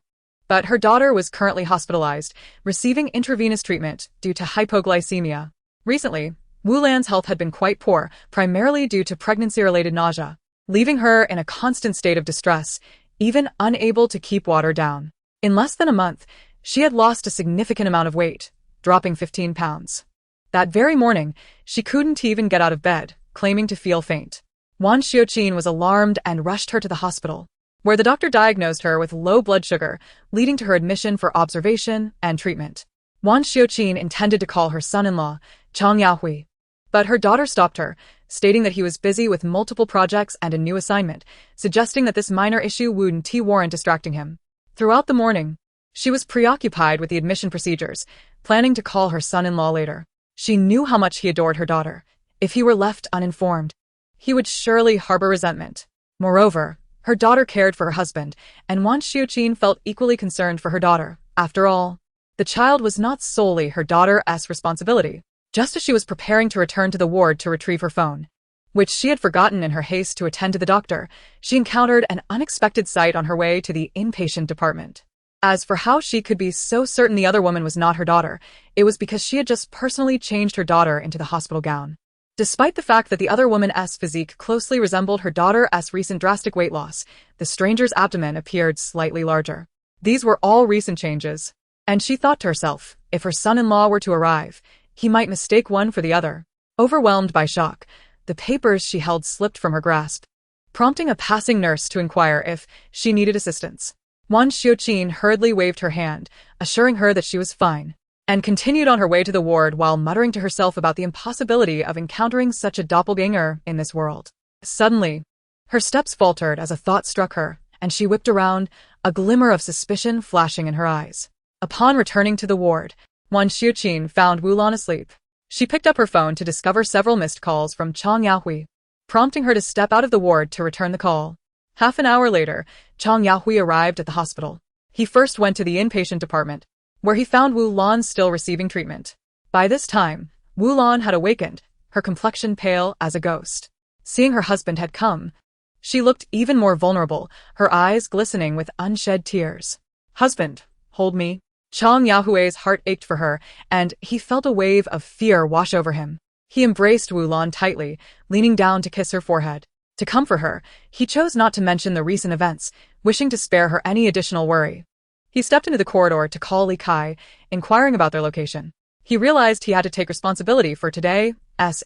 But her daughter was currently hospitalized, receiving intravenous treatment due to hypoglycemia. Recently, Wu Lan's health had been quite poor, primarily due to pregnancy-related nausea, leaving her in a constant state of distress, even unable to keep water down. In less than a month, she had lost a significant amount of weight, dropping 15 pounds. That very morning, she couldn't even get out of bed, claiming to feel faint. Wan Xiuqin was alarmed and rushed her to the hospital, where the doctor diagnosed her with low blood sugar, leading to her admission for observation and treatment. Wan Xiuqin intended to call her son-in-law, Chang Yaohui, but her daughter stopped her, stating that he was busy with multiple projects and a new assignment, suggesting that this minor issue wouldn't warrant distracting him. Throughout the morning, she was preoccupied with the admission procedures, planning to call her son-in-law later. She knew how much he adored her daughter. If he were left uninformed, he would surely harbor resentment. Moreover, her daughter cared for her husband, and Wan Xiuqin felt equally concerned for her daughter. After all, the child was not solely her daughter's responsibility. Just as she was preparing to return to the ward to retrieve her phone, which she had forgotten in her haste to attend to the doctor, she encountered an unexpected sight on her way to the inpatient department. As for how she could be so certain the other woman was not her daughter, it was because she had just personally changed her daughter into the hospital gown. Despite the fact that the other woman's physique closely resembled her daughter's recent drastic weight loss, the stranger's abdomen appeared slightly larger. These were all recent changes, and she thought to herself, if her son-in-law were to arrive, he might mistake one for the other. Overwhelmed by shock, the papers she held slipped from her grasp, prompting a passing nurse to inquire if she needed assistance. Wan Xiuqin hurriedly waved her hand, assuring her that she was fine, and continued on her way to the ward while muttering to herself about the impossibility of encountering such a doppelganger in this world. Suddenly, her steps faltered as a thought struck her, and she whipped around, a glimmer of suspicion flashing in her eyes. Upon returning to the ward, Wan Xiuqin found Wu Lan asleep. She picked up her phone to discover several missed calls from Chang Yaohui, prompting her to step out of the ward to return the call. Half an hour later, Chang Yaohui arrived at the hospital. He first went to the inpatient department, where he found Wu Lan still receiving treatment. By this time, Wu Lan had awakened, her complexion pale as a ghost. Seeing her husband had come, she looked even more vulnerable, her eyes glistening with unshed tears. "Husband, hold me." Chang Yaohui's heart ached for her, and he felt a wave of fear wash over him. He embraced Wu Lan tightly, leaning down to kiss her forehead. To comfort her, he chose not to mention the recent events, wishing to spare her any additional worry. He stepped into the corridor to call Li Kai, inquiring about their location. He realized he had to take responsibility for today's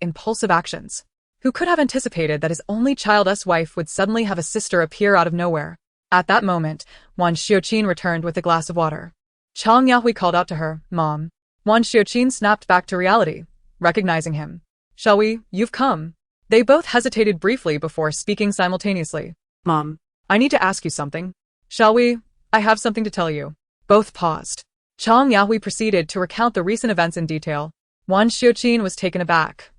impulsive actions. Who could have anticipated that his only child's wife would suddenly have a sister appear out of nowhere? At that moment, Wan Xiuqin returned with a glass of water. Chang Yaohui called out to her, "Mom." Wan Xiuqin snapped back to reality, recognizing him. "Shall we? You've come." They both hesitated briefly before speaking simultaneously. Mom, "I need to ask you something." "Shall we? I have something to tell you." Both paused. Chang Yaohui proceeded to recount the recent events in detail. Wan Xiuqin was taken aback,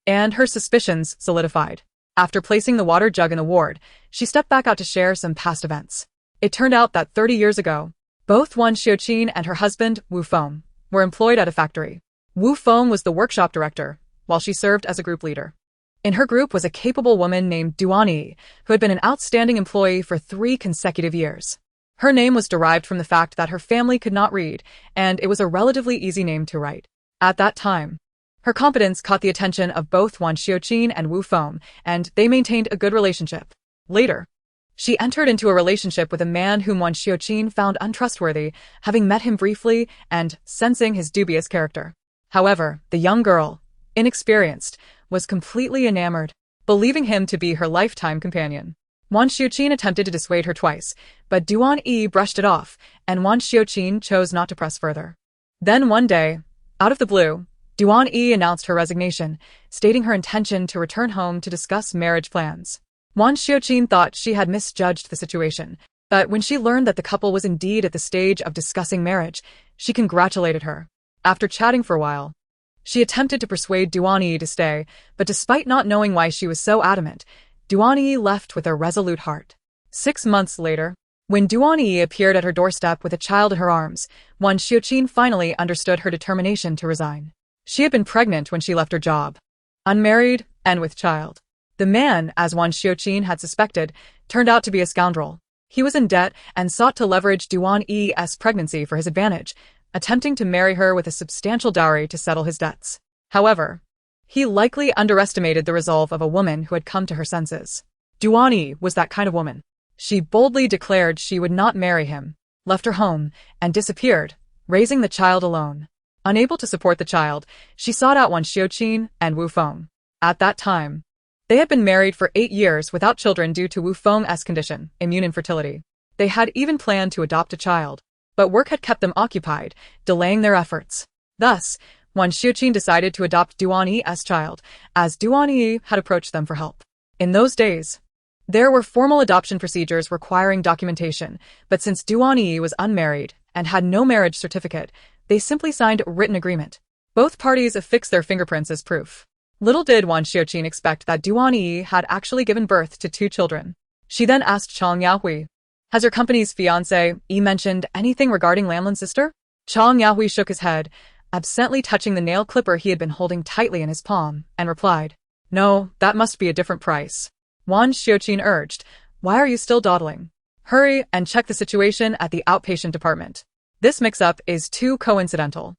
and her suspicions solidified. After placing the water jug in the ward, she stepped back out to share some past events. It turned out that 30 years ago, both Wan Xiuqin and her husband, Wu Feng, were employed at a factory. Wu Feng was the workshop director, while she served as a group leader. In her group was a capable woman named Duan Yi, who had been an outstanding employee for 3 consecutive years. Her name was derived from the fact that her family could not read, and it was a relatively easy name to write. At that time, her competence caught the attention of both Wan Xiuqin and Wu Feng, and they maintained a good relationship. Later, she entered into a relationship with a man whom Wan Xiuqin found untrustworthy, having met him briefly and sensing his dubious character. However, the young girl, inexperienced, was completely enamored, believing him to be her lifetime companion. Wan Xiuqin attempted to dissuade her twice, but Duan Yi brushed it off, and Wan Xiuqin chose not to press further. Then one day, out of the blue, Duan Yi announced her resignation, stating her intention to return home to discuss marriage plans. Wan Xiuqin thought she had misjudged the situation, But when she learned that the couple was indeed at the stage of discussing marriage, she congratulated her. After chatting for a while, she attempted to persuade Duan to stay, but despite not knowing why she was so adamant, Duan left with a resolute heart. 6 months later, when Duan appeared at her doorstep with a child in her arms, Wan Xiuqin finally understood her determination to resign. She had been pregnant when she left her job, unmarried and with child. The man, as Wan Xiuqin had suspected, turned out to be a scoundrel. He was in debt and sought to leverage Duan's pregnancy for his advantage, attempting to marry her with a substantial dowry to settle his debts. However, he likely underestimated the resolve of a woman who had come to her senses. Duan was that kind of woman. She boldly declared she would not marry him, left her home, and disappeared, raising the child alone. Unable to support the child, she sought out Wan Xiuqin and Wu Feng. At that time, they had been married for 8 years without children due to Wu Feng's condition, immune infertility. They had even planned to adopt a child, but work had kept them occupied, delaying their efforts. Thus, Wan Xiuqin decided to adopt Duan's child, as Duan had approached them for help. In those days, there were formal adoption procedures requiring documentation, but since Duan was unmarried and had no marriage certificate, they simply signed a written agreement. Both parties affixed their fingerprints as proof. Little did Wan Xiuqin expect that Duan had actually given birth to 2 children. She then asked Chang Yahui, "Has your company's fiancé mentioned anything regarding Lanlin's sister?" Chang Yahui shook his head, absently touching the nail clipper he had been holding tightly in his palm, and replied, "No, that must be a different price." Wan Xiuqin urged, "Why are you still dawdling? Hurry and check the situation at the outpatient department. This mix-up is too coincidental."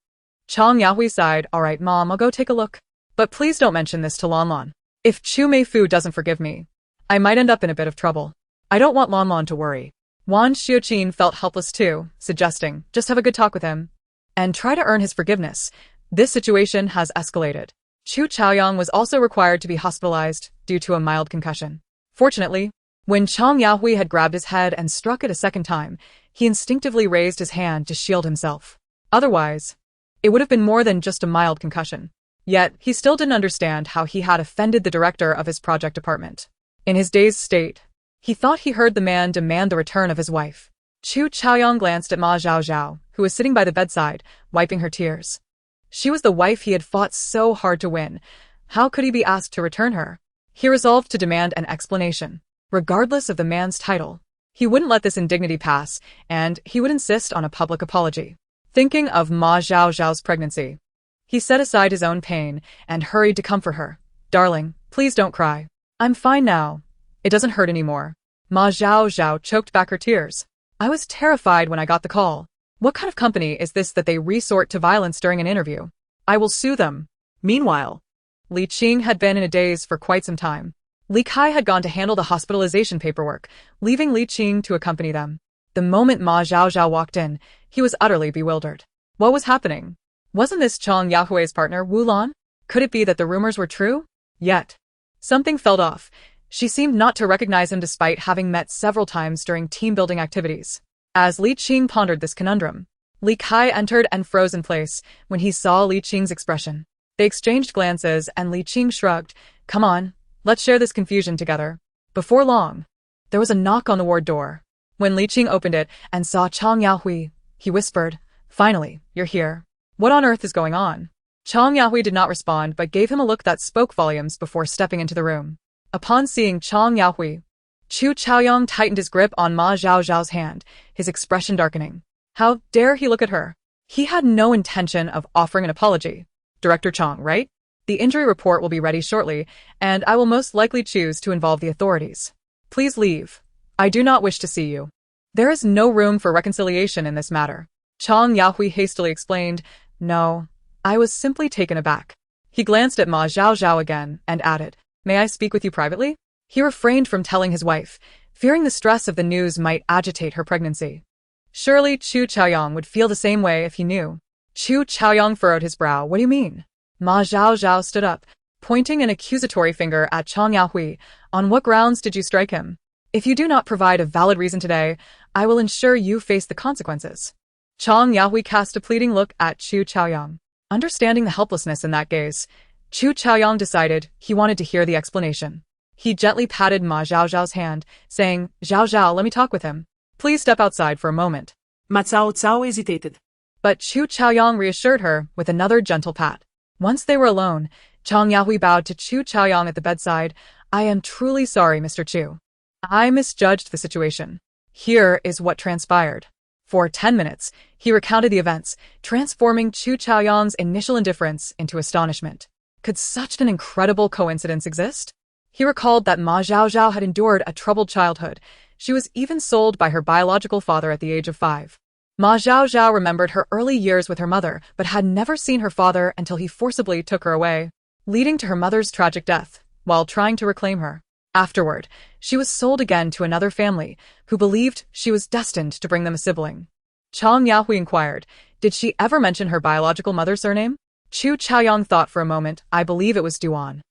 Chang Yahui sighed, "All right, Mom, I'll go take a look. But please don't mention this to Lanlan. If Chu Meifu doesn't forgive me, I might end up in a bit of trouble. I don't want Lanlan to worry." Wan Xiuqin felt helpless too, suggesting, "Just have a good talk with him and try to earn his forgiveness. This situation has escalated." Chu Chaoyang was also required to be hospitalized due to a mild concussion. Fortunately, when Chang Yahui had grabbed his head and struck it a second time, he instinctively raised his hand to shield himself. Otherwise, it would have been more than just a mild concussion. Yet, he still didn't understand how he had offended the director of his project department. In his dazed state, he thought he heard the man demand the return of his wife. Chu Chaoyang glanced at Ma Zhaozhao, who was sitting by the bedside, wiping her tears. She was the wife he had fought so hard to win. How could he be asked to return her? He resolved to demand an explanation. Regardless of the man's title, he wouldn't let this indignity pass, and he would insist on a public apology. Thinking of Ma Zhaozhao's pregnancy, he set aside his own pain and hurried to comfort her. "Darling, please don't cry. I'm fine now. It doesn't hurt anymore." Ma Zhaozhao choked back her tears. "I was terrified when I got the call. What kind of company is this that they resort to violence during an interview? I will sue them." Meanwhile, Li Qing had been in a daze for quite some time. Li Kai had gone to handle the hospitalization paperwork, leaving Li Qing to accompany them. The moment Ma Zhaozhao walked in, he was utterly bewildered. What was happening? Wasn't this Chang Yahui's partner, Wu Lan? Could it be that the rumors were true? Yet, something felt off. She seemed not to recognize him despite having met several times during team-building activities. As Li Qing pondered this conundrum, Li Kai entered and froze in place when he saw Li Qing's expression. They exchanged glances and Li Qing shrugged. "Come on, let's share this confusion together." Before long, there was a knock on the ward door. When Li Qing opened it and saw Chang Yahui, he whispered, "Finally, you're here. What on earth is going on?" Chang Yahui did not respond but gave him a look that spoke volumes before stepping into the room. Upon seeing Chang Yahui, Chu Chaoyang tightened his grip on Ma Zhaozhao's hand, his expression darkening. How dare he look at her? He had no intention of offering an apology. "Director Chang, right? The injury report will be ready shortly, and I will most likely choose to involve the authorities. Please leave. I do not wish to see you." "There is no room for reconciliation in this matter," Chang Yahui hastily explained. "No, I was simply taken aback." He glanced at Ma Zhaozhao again and added, "May I speak with you privately?" He refrained from telling his wife, fearing the stress of the news might agitate her pregnancy. Surely Chu Chaoyang would feel the same way if he knew. Chu Chaoyang furrowed his brow. "What do you mean?" Ma Zhaozhao stood up, pointing an accusatory finger at Chang Yahui. "On what grounds did you strike him? If you do not provide a valid reason today, I will ensure you face the consequences." Chang Yahui cast a pleading look at Chu Chaoyang. Understanding the helplessness in that gaze, Chu Chaoyang decided he wanted to hear the explanation. He gently patted Ma Zhaozhao's hand, saying, "Zhaozhao, let me talk with him." Please step outside for a moment. Ma Cao Cao hesitated. But Chu Chaoyang reassured her with another gentle pat. Once they were alone, Chang Yahui bowed to Chu Chaoyang at the bedside. I am truly sorry, Mr. Chu. I misjudged the situation. Here is what transpired. For 10 minutes, he recounted the events, transforming Chu Chaoyang's initial indifference into astonishment. Could such an incredible coincidence exist? He recalled that Ma Zhaozhao had endured a troubled childhood. She was even sold by her biological father at the age of 5. Ma Zhaozhao remembered her early years with her mother, but had never seen her father until he forcibly took her away, leading to her mother's tragic death, while trying to reclaim her. Afterward, she was sold again to another family, who believed she was destined to bring them a sibling. Chang Yahui inquired, did she ever mention her biological mother's surname? Chu Chaoyang thought for a moment. I believe it was Duan.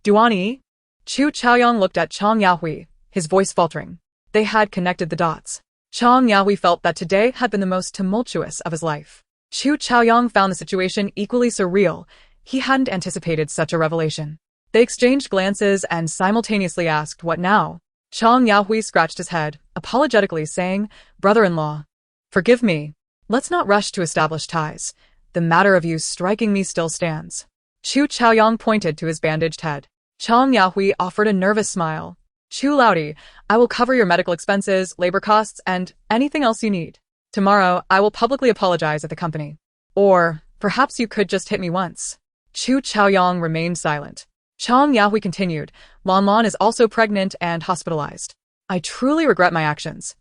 Duan-yi? Chu Chaoyang looked at Chang Yahui, his voice faltering. They had connected the dots. Chang Yahui felt that today had been the most tumultuous of his life. Chu Chaoyang found the situation equally surreal. He hadn't anticipated such a revelation. They exchanged glances and simultaneously asked, what now? Chang Yahui scratched his head, apologetically saying, brother-in-law, forgive me. Let's not rush to establish ties. The matter of you striking me still stands. Chu Chaoyang pointed to his bandaged head. Chang Yahui offered a nervous smile. Chu Laodi, I will cover your medical expenses, labor costs, and anything else you need. Tomorrow, I will publicly apologize at the company. Or, perhaps you could just hit me once. Chu Chaoyang remained silent. Chang Yahui continued, Lan Lan is also pregnant and hospitalized. I truly regret my actions.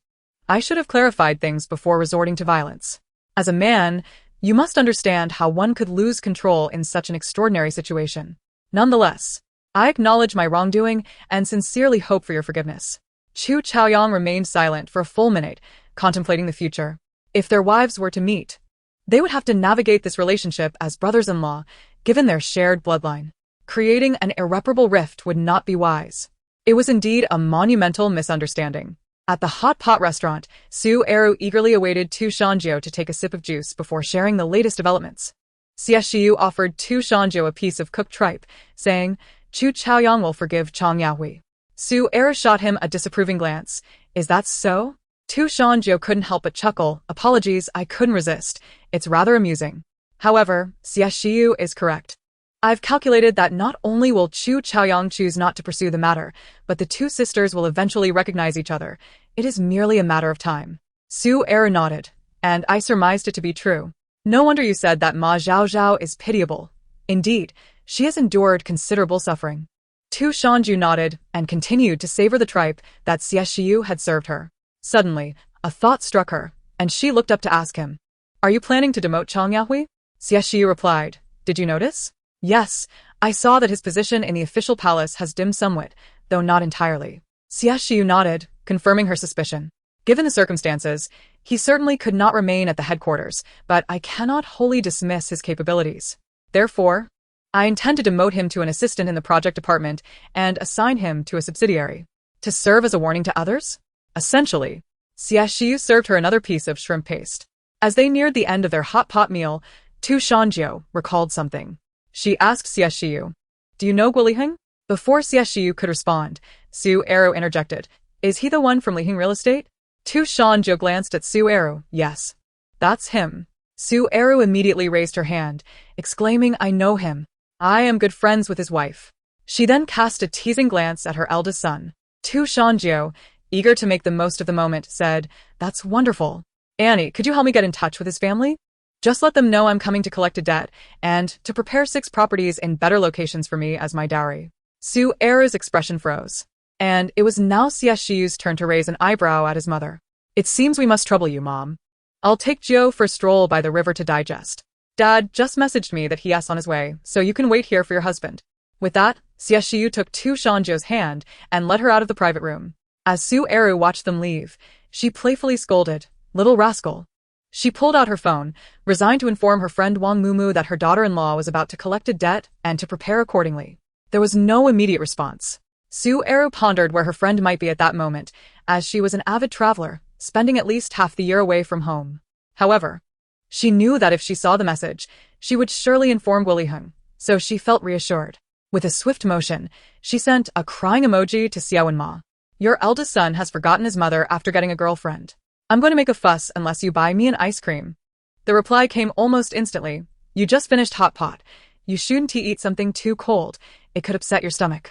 I should have clarified things before resorting to violence. As a man, you must understand how one could lose control in such an extraordinary situation. Nonetheless, I acknowledge my wrongdoing and sincerely hope for your forgiveness. Chu Chaoyang remained silent for a full minute, contemplating the future. If their wives were to meet, they would have to navigate this relationship as brothers-in-law, given their shared bloodline. Creating an irreparable rift would not be wise. It was indeed a monumental misunderstanding. At the hot pot restaurant, Su Eru eagerly awaited Tu Shan Jiu to take a sip of juice before sharing the latest developments. Xie Shiyu offered Tu Shan Jiu a piece of cooked tripe, saying, Chu Chaoyang will forgive Chang Yahui. Su Eru shot him a disapproving glance. Is that so? Tu Shan Jiu couldn't help but chuckle. Apologies, I couldn't resist. It's rather amusing. However, Xie Shiyu is correct. I've calculated that not only will Chu Chaoyang choose not to pursue the matter, but the two sisters will eventually recognize each other. It is merely a matter of time. Su Eru nodded, and I surmised it to be true. No wonder you said that Ma Zhaozhao is pitiable. Indeed, she has endured considerable suffering. Tu Shanju nodded and continued to savor the tripe that Xie Shiyu had served her. Suddenly, a thought struck her, and she looked up to ask him, Are you planning to demote Chang Yahui? Xie Shiyu replied, Did you notice? Yes, I saw that his position in the official palace has dimmed somewhat, though not entirely. Xie Shiyu nodded, confirming her suspicion. Given the circumstances, he certainly could not remain at the headquarters, but I cannot wholly dismiss his capabilities. Therefore, I intend to demote him to an assistant in the project department and assign him to a subsidiary. To serve as a warning to others? Essentially, Xie Shiyu served her another piece of shrimp paste. As they neared the end of their hot pot meal, Tu Shanjiu recalled something. She asked Xie Shiyu, Do you know Guiliheng? Before Xie Shiyu could respond, Su Eru interjected, Is he the one from Liheng Real Estate? Tu Shanjiu glanced at Su Eru. Yes. That's him. Su Eru immediately raised her hand, exclaiming, I know him. I am good friends with his wife. She then cast a teasing glance at her eldest son. Tu Shanjiu, eager to make the most of the moment, said, That's wonderful. Annie, could you help me get in touch with his family? Just let them know I'm coming to collect a debt, and to prepare 6 properties in better locations for me as my dowry. Su Eru's expression froze, and it was now Xie Shiyu's turn to raise an eyebrow at his mother. It seems we must trouble you, Mom. I'll take Jiu for a stroll by the river to digest. Dad just messaged me that he's on his way, so you can wait here for your husband. With that, Xie Shiyu took Tu Shanjiu's hand and led her out of the private room. As Su Eru watched them leave, she playfully scolded, Little rascal. She pulled out her phone, resigned to inform her friend Wang Mumu that her daughter-in-law was about to collect a debt and to prepare accordingly. There was no immediate response. Su Eru pondered where her friend might be at that moment, as she was an avid traveler, spending at least half the year away from home. However, she knew that if she saw the message, she would surely inform Guiliheng, so she felt reassured. With a swift motion, she sent a crying emoji to Xiaowen Ma. Your eldest son has forgotten his mother after getting a girlfriend. I'm going to make a fuss unless you buy me an ice cream. The reply came almost instantly. You just finished hot pot. You shouldn't eat something too cold. It could upset your stomach.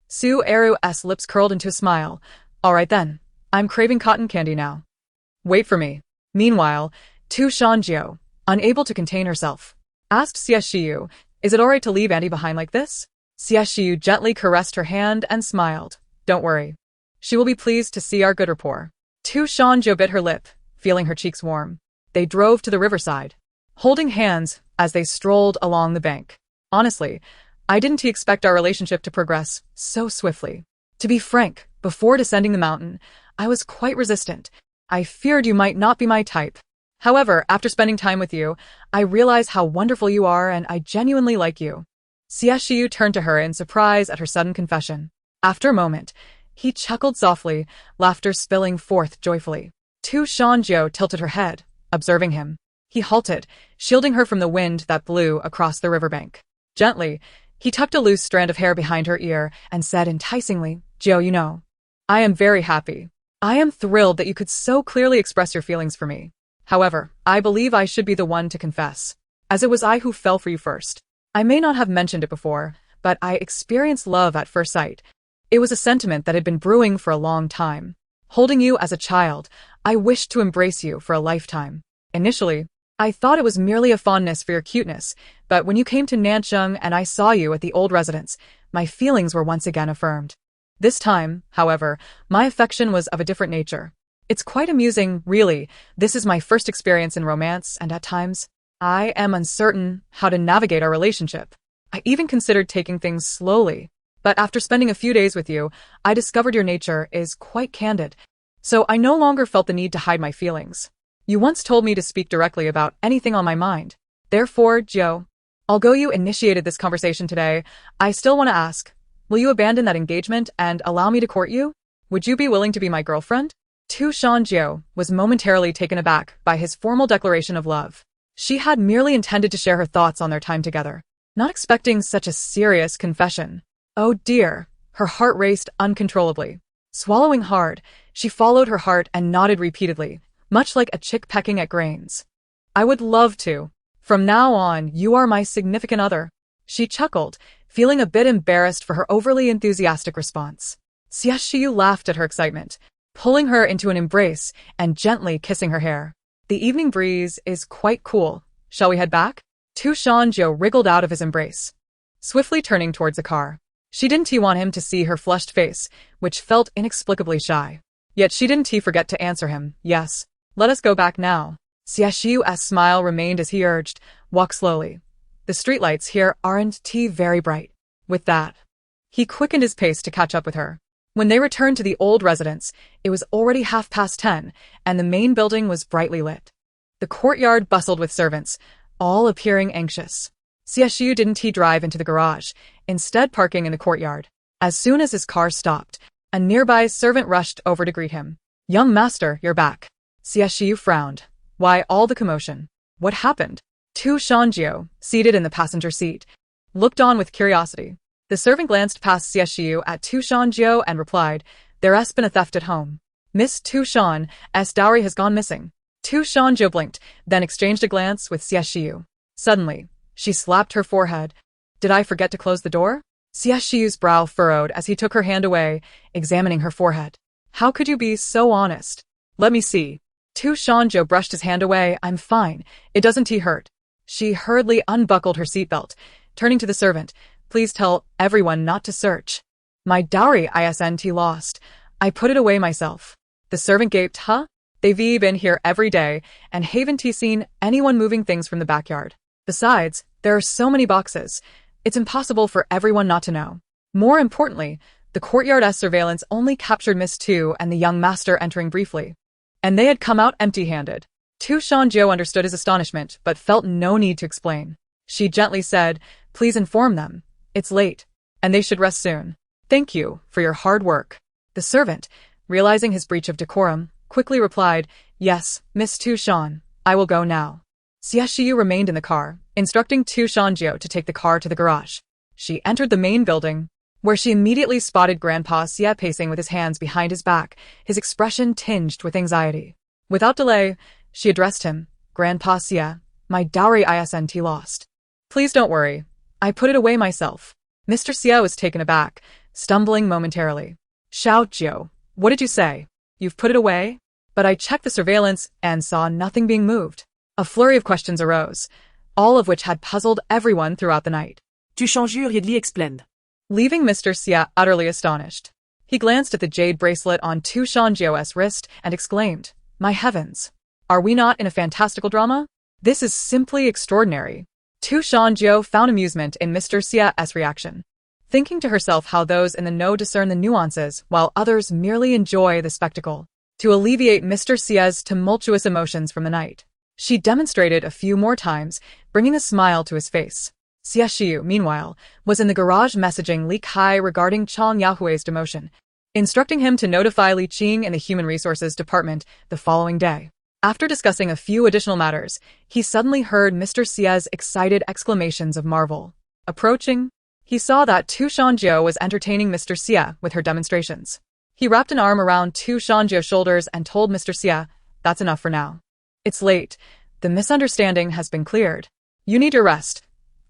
Su Eru's lips curled into a smile. All right then. I'm craving cotton candy now. Wait for me. Meanwhile, Shan Jiu, unable to contain herself, asked Xie Shiyu, is it alright to leave Auntie behind like this? Xie Shiyu gently caressed her hand and smiled. Don't worry. She will be pleased to see our good rapport. Shan Jiu bit her lip, feeling her cheeks warm. They drove to the riverside, holding hands as they strolled along the bank. Honestly, I didn't expect our relationship to progress so swiftly. To be frank, before descending the mountain, I was quite resistant. I feared you might not be my type. However, after spending time with you, I realize how wonderful you are and I genuinely like you. Xie Shiyu turned to her in surprise at her sudden confession. After a moment, he chuckled softly, laughter spilling forth joyfully. Shan Jiu tilted her head, observing him. He halted, shielding her from the wind that blew across the riverbank. Gently, he tucked a loose strand of hair behind her ear and said enticingly, Jiu, you know, I am very happy. I am thrilled that you could so clearly express your feelings for me. However, I believe I should be the one to confess, as it was I who fell for you first. I may not have mentioned it before, but I experienced love at first sight. It was a sentiment that had been brewing for a long time. Holding you as a child, I wished to embrace you for a lifetime. Initially, I thought it was merely a fondness for your cuteness, but when you came to Nancheng and I saw you at the old residence, my feelings were once again affirmed. This time, however, my affection was of a different nature. It's quite amusing, really. This is my first experience in romance, and at times, I am uncertain how to navigate our relationship. I even considered taking things slowly. But after spending a few days with you, I discovered your nature is quite candid. So I no longer felt the need to hide my feelings. You once told me to speak directly about anything on my mind. Therefore, Jiu, although you initiated this conversation today, I still want to ask, will you abandon that engagement and allow me to court you? Would you be willing to be my girlfriend? Shan Jiu was momentarily taken aback by his formal declaration of love. She had merely intended to share her thoughts on their time together, not expecting such a serious confession. Oh dear, her heart raced uncontrollably. Swallowing hard, she followed her heart and nodded repeatedly, much like a chick pecking at grains. I would love to. From now on, you are my significant other. She chuckled, feeling a bit embarrassed for her overly enthusiastic response. Xie Shiyu laughed at her excitement, pulling her into an embrace and gently kissing her hair. The evening breeze is quite cool. Shall we head back? Shan Jiu wriggled out of his embrace, swiftly turning towards the car. She didn't want him to see her flushed face, which felt inexplicably shy. Yet she didn't forget to answer him, yes. Let us go back now. Xie Shiyu's smile remained as he urged, walk slowly. The streetlights here aren't very bright. With that, he quickened his pace to catch up with her. When they returned to the old residence, it was already 10:30, and the main building was brightly lit. The courtyard bustled with servants, all appearing anxious. Xie Shiyu didn't drive into the garage, instead parking in the courtyard. As soon as his car stopped, a nearby servant rushed over to greet him. Young master, you're back. Xie Shiyu frowned. Why all the commotion? What happened? Shan Jiu, seated in the passenger seat, looked on with curiosity. The servant glanced past Xie Shiyu at Shan Jiu and replied, there's been a theft at home. Miss Shan's dowry has gone missing. Shan Jiu blinked, then exchanged a glance with Xie Shiyu. Suddenly, she slapped her forehead. Did I forget to close the door? Xie Shiyu's brow furrowed as he took her hand away, examining her forehead. How could you be so honest? Let me see. Shan Jiu brushed his hand away. I'm fine. It doesn't hurt. She hurriedly unbuckled her seatbelt, turning to the servant. Please tell everyone not to search. My dowry isn't lost. I put it away myself. The servant gaped. Huh? They've been here every day, and haven't seen anyone moving things from the backyard. Besides, there are so many boxes. It's impossible for everyone not to know. More importantly, the courtyard's surveillance only captured Miss Tu and the young master entering briefly. And they had come out empty-handed. Shan Jiu understood his astonishment, but felt no need to explain. She gently said, please inform them. It's late, and they should rest soon. Thank you for your hard work. The servant, realizing his breach of decorum, quickly replied, yes, Miss Shan, I will go now. Xie Shiyu remained in the car, instructing Shan Jiu to take the car to the garage. She entered the main building, where she immediately spotted Grandpa Xie pacing with his hands behind his back, his expression tinged with anxiety. Without delay, she addressed him. Grandpa Xie, my dowry isn't lost. Please don't worry. I put it away myself. Mr. Xie was taken aback, stumbling momentarily. Shan Jiu, what did you say? You've put it away? But I checked the surveillance and saw nothing being moved. A flurry of questions arose, all of which had puzzled everyone throughout the night. Tu Shan Jiu explained. Leaving Mr. Xie utterly astonished. He glanced at the jade bracelet on Tu Shan Jiu's wrist and exclaimed, My heavens! Are we not in a fantastical drama? This is simply extraordinary. Tu Shan Jiu found amusement in Mr. Xie's reaction, thinking to herself how those in the know discern the nuances while others merely enjoy the spectacle. To alleviate Mr. Xie's tumultuous emotions from the night, she demonstrated a few more times, bringing a smile to his face. Xie Shiyu, meanwhile, was in the garage messaging Li Kai regarding Chang Yahui's demotion, instructing him to notify Li Qing in the Human Resources Department the following day. After discussing a few additional matters, he suddenly heard Mr. Xie's excited exclamations of marvel. Approaching, he saw that Tu Shan Jiu was entertaining Mr. Xie with her demonstrations. He wrapped an arm around Tu Shan Jiu's shoulders and told Mr. Xie, That's enough for now. It's late. The misunderstanding has been cleared. You need your rest.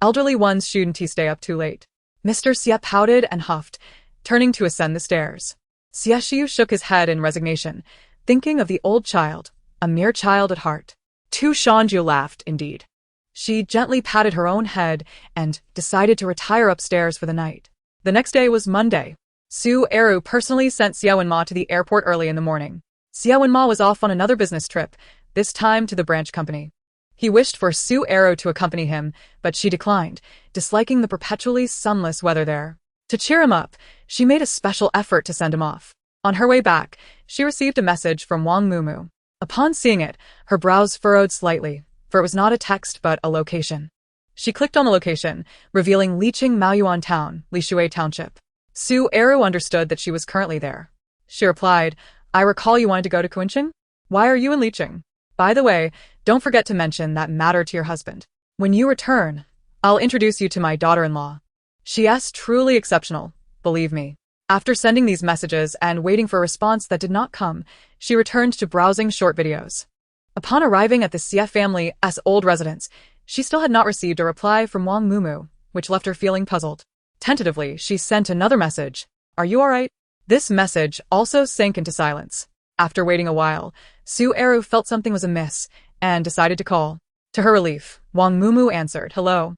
Elderly ones shouldn't stay up too late. Mr. Xie pouted and huffed, turning to ascend the stairs. Xie Shiyu shook his head in resignation, thinking of the old child, a mere child at heart. Tu Shan Jiu laughed, indeed. She gently patted her own head and decided to retire upstairs for the night. The next day was Monday. Su Eru personally sent Xie Ma to the airport early in the morning. Xie Ma was off on another business trip, this time to the branch company. He wished for Su Eru to accompany him, but she declined, disliking the perpetually sunless weather there. To cheer him up, she made a special effort to send him off. On her way back, she received a message from Wang Mumu. Upon seeing it, her brows furrowed slightly, for it was not a text but a location. She clicked on the location, revealing Liqing Maoyuan Town, Mixue Township. Su Eru understood that she was currently there. She replied, I recall you wanted to go to Kunqing? Why are you in Liqing? By the way, don't forget to mention that matter to your husband. When you return, I'll introduce you to my daughter-in-law. She's truly exceptional, believe me. After sending these messages and waiting for a response that did not come, she returned to browsing short videos. Upon arriving at the Xie family's old residence, she still had not received a reply from Wang Mumu, which left her feeling puzzled. Tentatively, she sent another message. Are you alright? This message also sank into silence. After waiting a while, Su Eru felt something was amiss and decided to call. To her relief, Wang Mumu answered, Hello.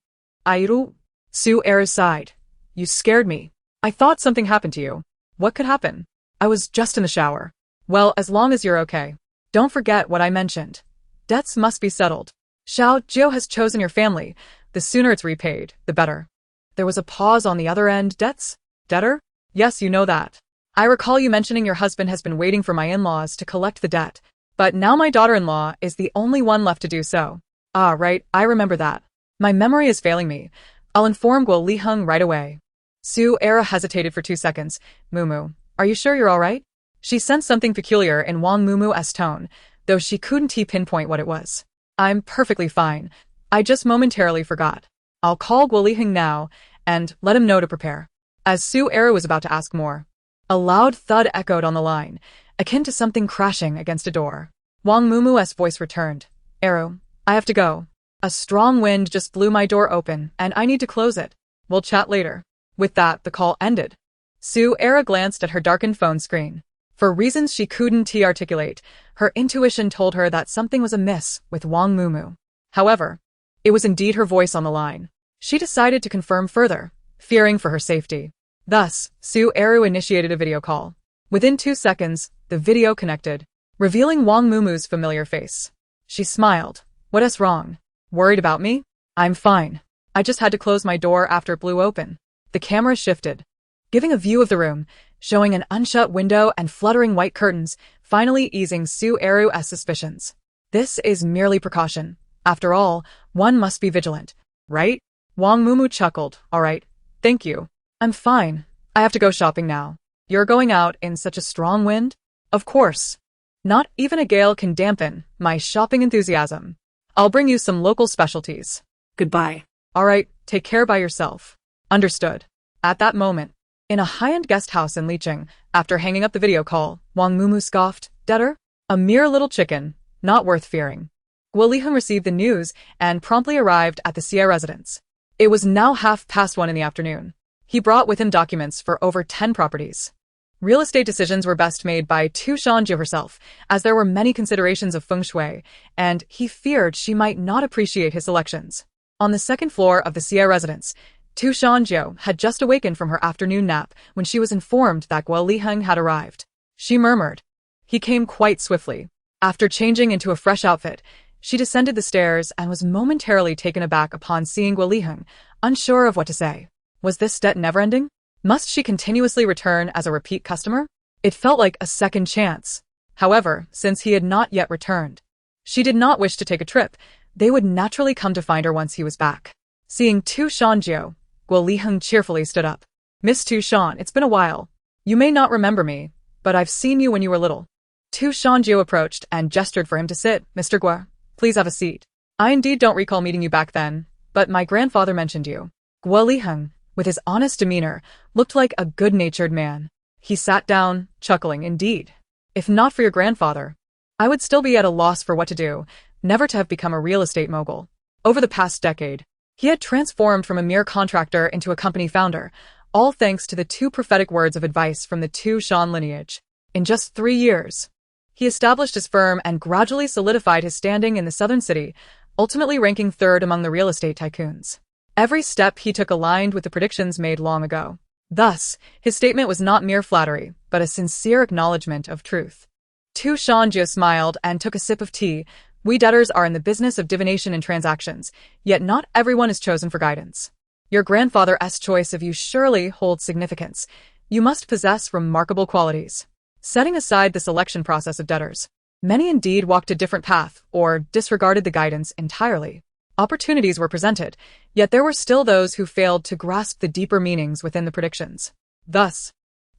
Airu? Su Eru sighed. You scared me. I thought something happened to you. What could happen? I was just in the shower. Well, as long as you're okay. Don't forget what I mentioned. Debts must be settled. Shan Jiu has chosen your family. The sooner it's repaid, the better. There was a pause on the other end. Debts? Debtor? Yes, you know that. I recall you mentioning your husband has been waiting for my in-laws to collect the debt, but now my daughter-in-law is the only one left to do so. Ah, right, I remember that. My memory is failing me. I'll inform Guo Liheng right away. Su Eru hesitated for 2 seconds. Mumu, are you sure you're all right? She sensed something peculiar in Wang Mumu's tone, though she couldn't pinpoint what it was. I'm perfectly fine. I just momentarily forgot. I'll call Guo Liheng now and let him know to prepare. As Su Eru was about to ask more, a loud thud echoed on the line, akin to something crashing against a door. Wang Mumu's voice returned. Eru, I have to go. A strong wind just blew my door open, and I need to close it. We'll chat later. With that, the call ended. Su Eru glanced at her darkened phone screen. For reasons she couldn't articulate, her intuition told her that something was amiss with Wang Mumu. However, it was indeed her voice on the line. She decided to confirm further, fearing for her safety. Thus, Su Eru initiated a video call. Within 2 seconds, the video connected, revealing Wang Mumu's familiar face. She smiled. What's wrong? Worried about me? I'm fine. I just had to close my door after it blew open. The camera shifted, giving a view of the room, showing an unshut window and fluttering white curtains, finally easing Su Eru's suspicions. This is merely precaution. After all, one must be vigilant, right? Wang Mumu chuckled. All right, thank you. I'm fine. I have to go shopping now. You're going out in such a strong wind? Of course. Not even a gale can dampen my shopping enthusiasm. I'll bring you some local specialties. Goodbye. All right, take care by yourself. Understood. At that moment, in a high-end guest house in Liqing, after hanging up the video call, Wang Mumu scoffed, Debtor? A mere little chicken, not worth fearing. Guo Liheng received the news and promptly arrived at the Xie residence. It was now 1:30 in the afternoon. He brought with him documents for over 10 properties. Real estate decisions were best made by Shan Jiu herself, as there were many considerations of feng shui, and he feared she might not appreciate his selections. On the second floor of the Xie residence, Shan Jiu had just awakened from her afternoon nap when she was informed that Guo Liheng had arrived. She murmured. He came quite swiftly. After changing into a fresh outfit, she descended the stairs and was momentarily taken aback upon seeing Guo Liheng, unsure of what to say. Was this debt never-ending? Must she continuously return as a repeat customer? It felt like a second chance. However, since he had not yet returned, she did not wish to take a trip. They would naturally come to find her once he was back. Seeing Shan Jiu, Guo Liheng cheerfully stood up. Miss Shan, it's been a while. You may not remember me, but I've seen you when you were little. Shan Jiu approached and gestured for him to sit. Mr. Guo, please have a seat. I indeed don't recall meeting you back then, but my grandfather mentioned you. Guo Liheng, with his honest demeanor, looked like a good-natured man. He sat down, chuckling. Indeed. If not for your grandfather, I would still be at a loss for what to do, never to have become a real estate mogul. Over the past decade, he had transformed from a mere contractor into a company founder, all thanks to the 2 prophetic words of advice from the Shan lineage. In just 3 years, he established his firm and gradually solidified his standing in the southern city, ultimately ranking 3rd among the real estate tycoons. Every step he took aligned with the predictions made long ago. Thus, his statement was not mere flattery, but a sincere acknowledgement of truth. Shan Jiu smiled and took a sip of tea. We debtors are in the business of divination and transactions, yet not everyone is chosen for guidance. Your grandfather's choice of you surely holds significance. You must possess remarkable qualities. Setting aside the selection process of debtors, many indeed walked a different path or disregarded the guidance entirely. Opportunities were presented, yet there were still those who failed to grasp the deeper meanings within the predictions. Thus,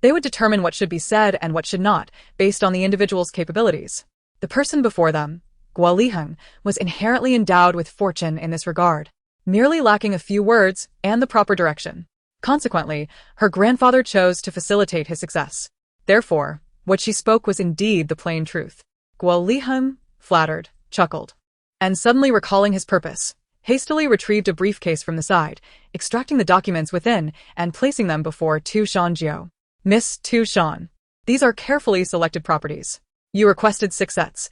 they would determine what should be said and what should not, based on the individual's capabilities. The person before them, Guo Liheng, was inherently endowed with fortune in this regard, merely lacking a few words and the proper direction. Consequently, her grandfather chose to facilitate his success. Therefore, what she spoke was indeed the plain truth. Guo Liheng, flattered, chuckled, and suddenly recalling his purpose, hastily retrieved a briefcase from the side, extracting the documents within and placing them before Shan Jiu. Miss Shan, these are carefully selected properties. You requested 6 sets.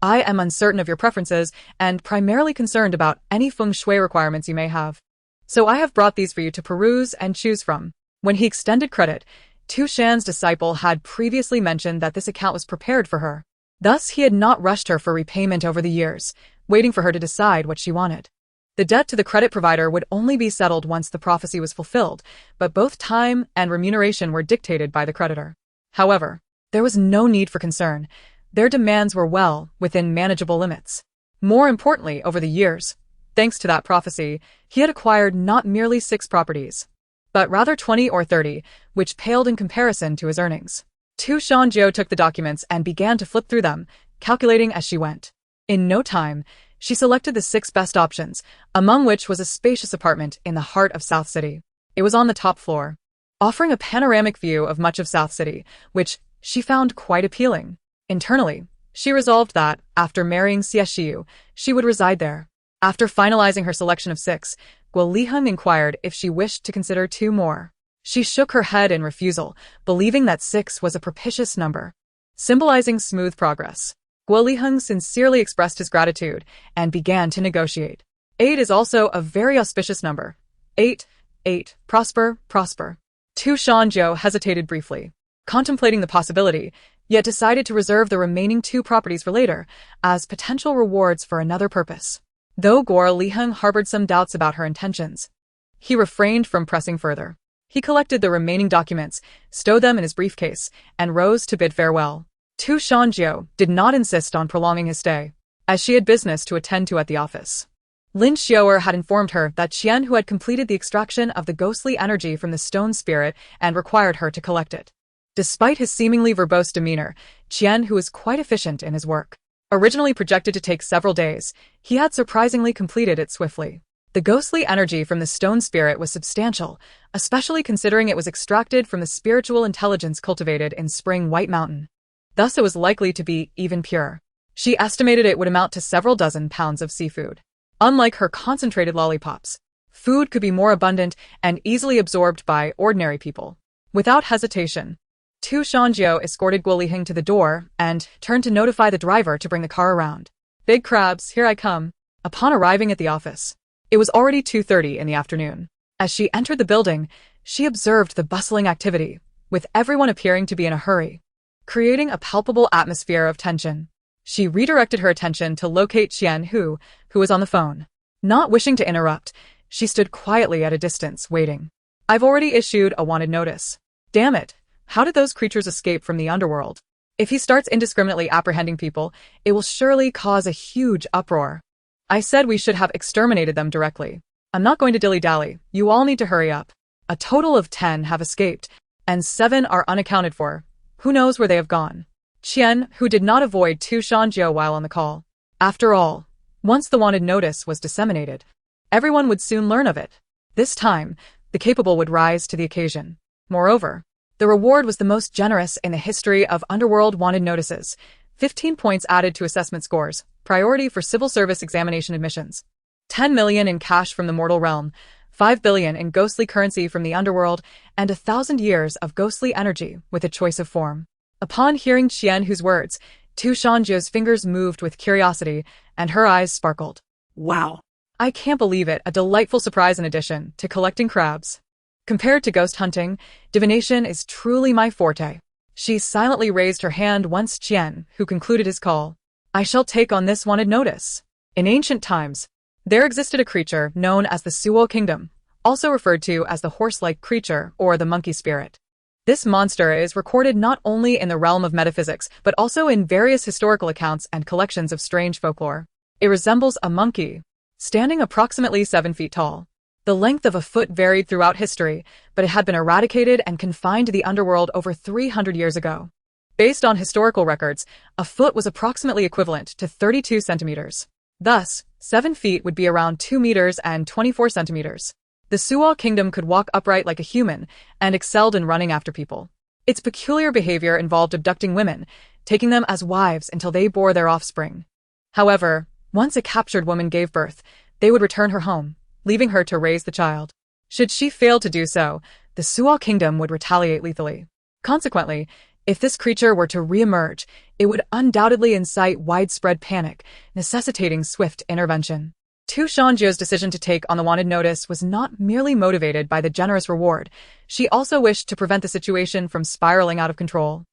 I am uncertain of your preferences and primarily concerned about any feng shui requirements you may have. So I have brought these for you to peruse and choose from. When he extended credit, Shan's disciple had previously mentioned that this account was prepared for her. Thus, he had not rushed her for repayment over the years, waiting for her to decide what she wanted. The debt to the credit provider would only be settled once the prophecy was fulfilled, but both time and remuneration were dictated by the creditor. However, there was no need for concern. Their demands were well within manageable limits. More importantly, over the years, thanks to that prophecy, he had acquired not merely 6 properties, but rather 20 or 30, which paled in comparison to his earnings. Shan Jiu took the documents and began to flip through them, calculating as she went. In no time, she selected the 6 best options, among which was a spacious apartment in the heart of South City. It was on the top floor, offering a panoramic view of much of South City, which she found quite appealing. Internally, she resolved that, after marrying Xie Shiyu, she would reside there. After finalizing her selection of 6, Guo Liheng inquired if she wished to consider 2 more. She shook her head in refusal, believing that 6 was a propitious number, symbolizing smooth progress. Guo Liheng sincerely expressed his gratitude and began to negotiate. 8 is also a very auspicious number. 8, prosper, prosper. Shan Jiu hesitated briefly, contemplating the possibility, yet decided to reserve the remaining 2 properties for later, as potential rewards for another purpose. Though Guo Liheng harbored some doubts about her intentions, he refrained from pressing further. He collected the remaining documents, stowed them in his briefcase, and rose to bid farewell. Shan Jiu did not insist on prolonging his stay, as she had business to attend to at the office. Lin Xiaoer had informed her that Qian Hu had completed the extraction of the ghostly energy from the stone spirit and required her to collect it. Despite his seemingly verbose demeanor, Qian Hu was quite efficient in his work. Originally projected to take several days, he had surprisingly completed it swiftly. The ghostly energy from the stone spirit was substantial, especially considering it was extracted from the spiritual intelligence cultivated in Spring White Mountain. thus it was likely to be even pure. She estimated it would amount to several dozen pounds of seafood. Unlike her concentrated lollipops, food could be more abundant and easily absorbed by ordinary people. Without hesitation, Shan Jiu escorted Guo Liheng to the door and turned to notify the driver to bring the car around. Big crabs, here I come. Upon arriving at the office, it was already 2:30 in the afternoon. As she entered the building, she observed the bustling activity, with everyone appearing to be in a hurry, creating a palpable atmosphere of tension. She redirected her attention to locate Qian Hu, who was on the phone. Not wishing to interrupt, she stood quietly at a distance, waiting. I've already issued a wanted notice. Damn it, how did those creatures escape from the underworld? If he starts indiscriminately apprehending people, it will surely cause a huge uproar. I said we should have exterminated them directly. I'm not going to dilly-dally, you all need to hurry up. A total of 10 have escaped, and 7 are unaccounted for. Who knows where they have gone? Qian, who did not avoid Shan Jiu while on the call. After all, once the wanted notice was disseminated, everyone would soon learn of it. This time, the capable would rise to the occasion. Moreover, the reward was the most generous in the history of underworld wanted notices. 15 points added to assessment scores, priority for civil service examination admissions. 10 million in cash from the mortal realm, 5 billion in ghostly currency from the underworld, and 1,000 years of ghostly energy with a choice of form. Upon hearing Qian Hu's words, Shan Jiu's fingers moved with curiosity, and her eyes sparkled. Wow. I can't believe it, a delightful surprise in addition to collecting crabs. Compared to ghost hunting, divination is truly my forte. She silently raised her hand once Qian Hu concluded his call. I shall take on this wanted notice. In ancient times, there existed a creature known as the Suo Kingdom, also referred to as the horse-like creature or the monkey spirit. This monster is recorded not only in the realm of metaphysics, but also in various historical accounts and collections of strange folklore. It resembles a monkey, standing approximately 7 feet tall. The length of a foot varied throughout history, but it had been eradicated and confined to the underworld over 300 years ago. Based on historical records, a foot was approximately equivalent to 32 centimeters. Thus, 7 feet would be around 2 meters and 24 centimeters. The Suo Kingdom could walk upright like a human and excelled in running after people. Its peculiar behavior involved abducting women, taking them as wives until they bore their offspring. However, once a captured woman gave birth, they would return her home, leaving her to raise the child. Should she fail to do so, the Suo Kingdom would retaliate lethally. Consequently, if this creature were to re-emerge, it would undoubtedly incite widespread panic, necessitating swift intervention. Shan Jiu's decision to take on the wanted notice was not merely motivated by the generous reward. She also wished to prevent the situation from spiraling out of control.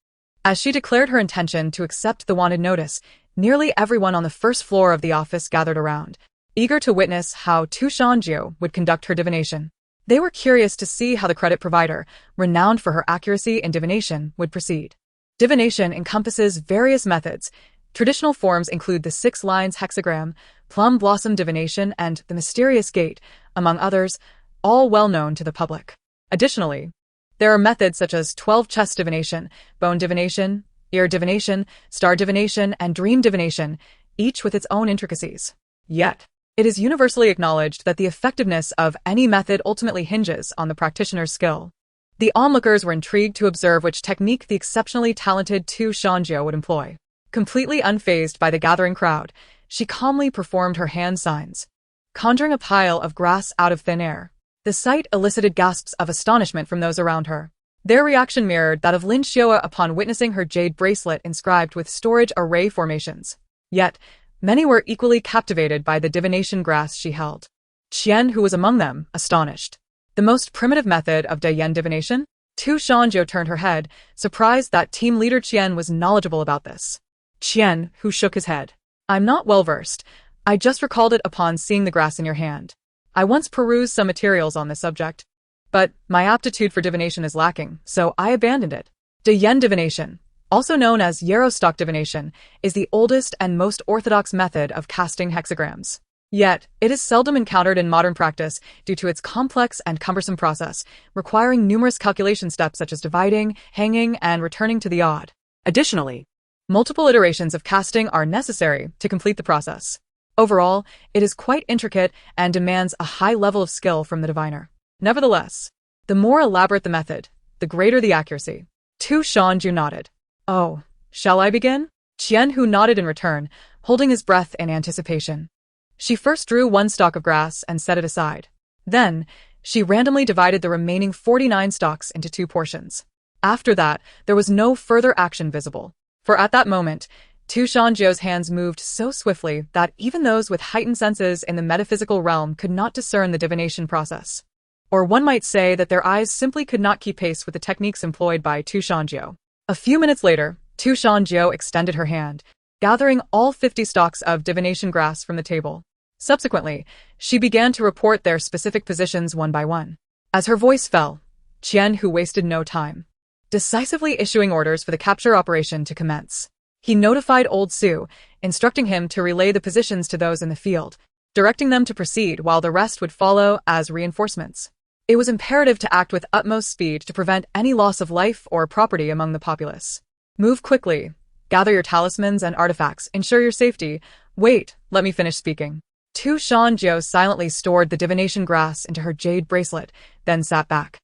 As she declared her intention to accept the wanted notice, nearly everyone on the first floor of the office gathered around, eager to witness how Shan Jiu would conduct her divination. They were curious to see how the credit provider, renowned for her accuracy in divination, would proceed. Divination encompasses various methods. Traditional forms include the 6 lines hexagram, plum blossom divination, and the mysterious gate, among others, all well known to the public. Additionally, there are methods such as 12 chest divination, bone divination, ear divination, star divination, and dream divination, each with its own intricacies. Yet, it is universally acknowledged that the effectiveness of any method ultimately hinges on the practitioner's skill. The onlookers were intrigued to observe which technique the exceptionally talented Shan Jiu would employ. Completely unfazed by the gathering crowd, she calmly performed her hand signs, conjuring a pile of grass out of thin air. The sight elicited gasps of astonishment from those around her. Their reaction mirrored that of Lin Xiao upon witnessing her jade bracelet inscribed with storage array formations. Yet, many were equally captivated by the divination grass she held. Qian, who was among them, astonished. The most primitive method of Dayan divination? Shan Jiu turned her head, surprised that team leader Qian was knowledgeable about this. Qian, who shook his head. I'm not well versed. I just recalled it upon seeing the grass in your hand. I once perused some materials on this subject, but my aptitude for divination is lacking, so I abandoned it. Dayan divination, also known as Yarrow-stock divination, is the oldest and most orthodox method of casting hexagrams. Yet, it is seldom encountered in modern practice due to its complex and cumbersome process, requiring numerous calculation steps such as dividing, hanging, and returning to the odd. Additionally, multiple iterations of casting are necessary to complete the process. Overall, it is quite intricate and demands a high level of skill from the diviner. Nevertheless, the more elaborate the method, the greater the accuracy. Shan Jiu nodded. Oh, Shall I begin? Qian-hu nodded in return, holding his breath in anticipation. She first drew one stalk of grass and set it aside. Then, she randomly divided the remaining 49 stalks into 2 portions. After that, there was no further action visible. For at that moment, Shan Jiu's hands moved so swiftly that even those with heightened senses in the metaphysical realm could not discern the divination process. Or one might say that their eyes simply could not keep pace with the techniques employed by Shan Jiu. A few minutes later, Shan Jiu extended her hand, gathering all 50 stalks of divination grass from the table. Subsequently, she began to report their specific positions one by one. As her voice fell, Qian-hu wasted no time, decisively issuing orders for the capture operation to commence. He notified Old Su, instructing him to relay the positions to those in the field, directing them to proceed while the rest would follow as reinforcements. It was imperative to act with utmost speed to prevent any loss of life or property among the populace. Move quickly. Gather your talismans and artifacts. Ensure your safety. Wait, let me finish speaking. Shan Jiu silently stored the divination grass into her jade bracelet, then sat back,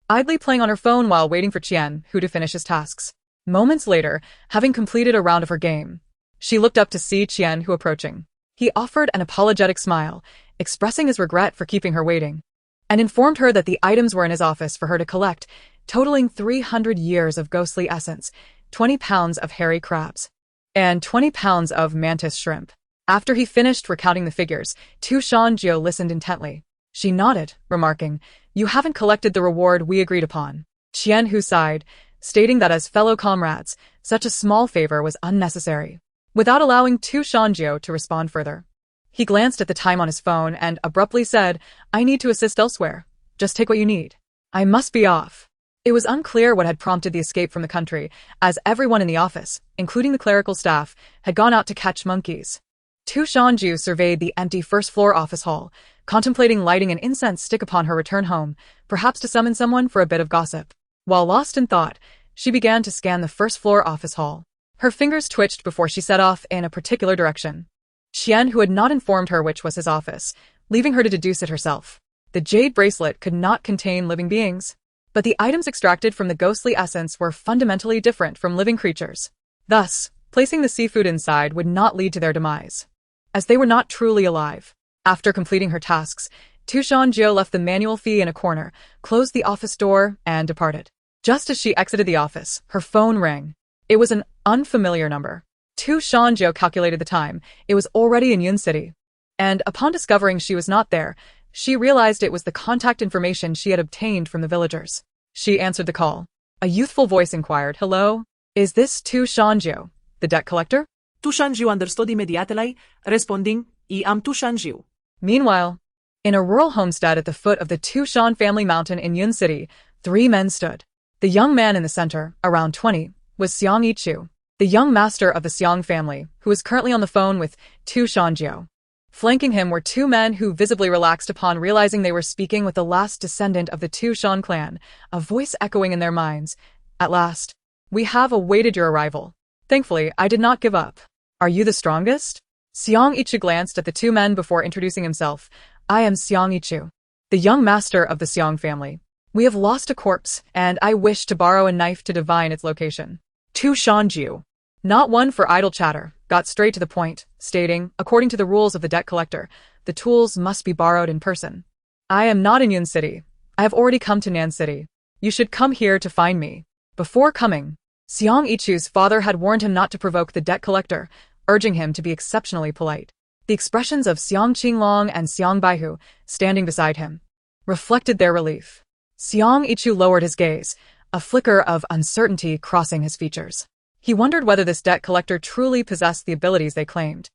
idly playing on her phone while waiting for Qian-hu to finish his tasks. Moments later, having completed a round of her game, she looked up to see Qian-hu approaching. He offered an apologetic smile, expressing his regret for keeping her waiting, and informed her that the items were in his office for her to collect, totaling 300 years of ghostly essence, 20 pounds of hairy crabs, and 20 pounds of mantis shrimp. After he finished recounting the figures, Shan Jiu listened intently. She nodded, remarking, "You haven't collected the reward we agreed upon." Qian-hu sighed, stating that as fellow comrades, such a small favor was unnecessary. Without allowing Shan Jiu to respond further, he glanced at the time on his phone and abruptly said, "I need to assist elsewhere. Just take what you need. I must be off." It was unclear what had prompted the escape from the country, as everyone in the office, including the clerical staff, had gone out to catch monkeys. Shan Jiu surveyed the empty first-floor office hall, contemplating lighting an incense stick upon her return home, perhaps to summon someone for a bit of gossip. While lost in thought, she began to scan the first-floor office hall. Her fingers twitched before she set off in a particular direction. Qian-hu had not informed her which was his office, leaving her to deduce it herself. The jade bracelet could not contain living beings, but the items extracted from the ghostly essence were fundamentally different from living creatures. Thus, placing the seafood inside would not lead to their demise, as they were not truly alive. After completing her tasks, Shan Jiu left the manual fee in a corner, closed the office door, and departed. Just as she exited the office, her phone rang. It was an unfamiliar number. Shan Jiu calculated the time. It was already in Yun City. And upon discovering she was not there, she realized it was the contact information she had obtained from the villagers. She answered the call. A youthful voice inquired, "Hello? Is this Shan Jiu, the debt collector?" Shan Jiu understood immediately, responding, "I am Shan Jiu." Meanwhile, in a rural homestead at the foot of the Shan family mountain in Yun City, 3 men stood. The young man in the center, around 20, was Xie Shiyu, the young master of the Xiang family, who was currently on the phone with Shan Jiu. Flanking him were 2 men who visibly relaxed upon realizing they were speaking with the last descendant of the Shan clan, a voice echoing in their minds. "At last. We have awaited your arrival. Thankfully, I did not give up. Are you the strongest?" Xie Shiyu glanced at the 2 men before introducing himself. "I am Xie Shiyu, the young master of the Xiang family. We have lost a corpse, and I wish to borrow a knife to divine its location." Shan Jiu, not one for idle chatter, got straight to the point, stating, according to the rules of the debt collector, the tools must be borrowed in person. "I am not in Yun City. I have already come to Nan City. You should come here to find me." Before coming, Xie Shiyu's father had warned him not to provoke the debt collector, urging him to be exceptionally polite. The expressions of Xiang Qinglong and Xiang Baihu, standing beside him, reflected their relief. Xie Shiyu lowered his gaze, a flicker of uncertainty crossing his features. He wondered whether this debt collector truly possessed the abilities they claimed.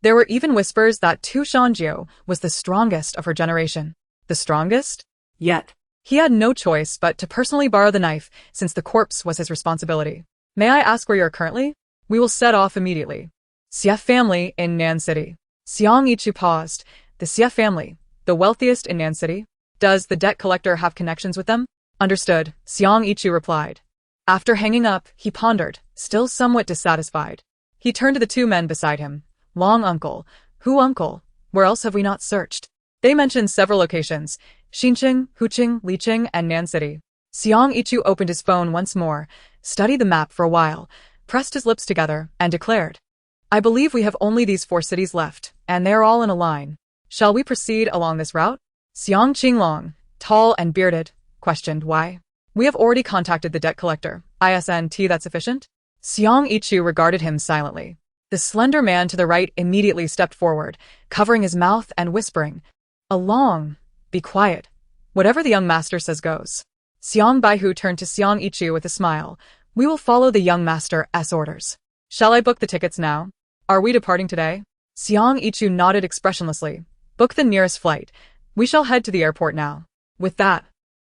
There were even whispers that Shan Jiu was the strongest of her generation. The strongest? Yet, he had no choice but to personally borrow the knife, since the corpse was his responsibility. "May I ask where you are currently?" "We will set off immediately." Xie family in Nan City. Xie Shiyu paused. "The Xie family, the wealthiest in Nan City? Does the debt collector have connections with them?" "Understood," Xie Shiyu replied. After hanging up, he pondered, still somewhat dissatisfied. He turned to the 2 men beside him. "Long uncle. Who uncle? Where else have we not searched?" They mentioned several locations: Xinqing, Huqing, Liqing, and Nan City. Xie Shiyu opened his phone once more, studied the map for a while, pressed his lips together, and declared, I believe we have only these 4 cities left, and they are all in a line. Shall we proceed along this route? Xiang Qinglong, tall and bearded, questioned why. We have already contacted the debt collector. Isn't that sufficient? Xiang Yichu regarded him silently. The slender man to the right immediately stepped forward, covering his mouth and whispering, Along, be quiet. Whatever the young master says goes. Xiang Baihu turned to Xiang Yichu with a smile. We will follow the young master's orders. Shall I book the tickets now? Are we departing today? Xiang Yichu nodded expressionlessly. Book the nearest flight. We shall head to the airport now. With that,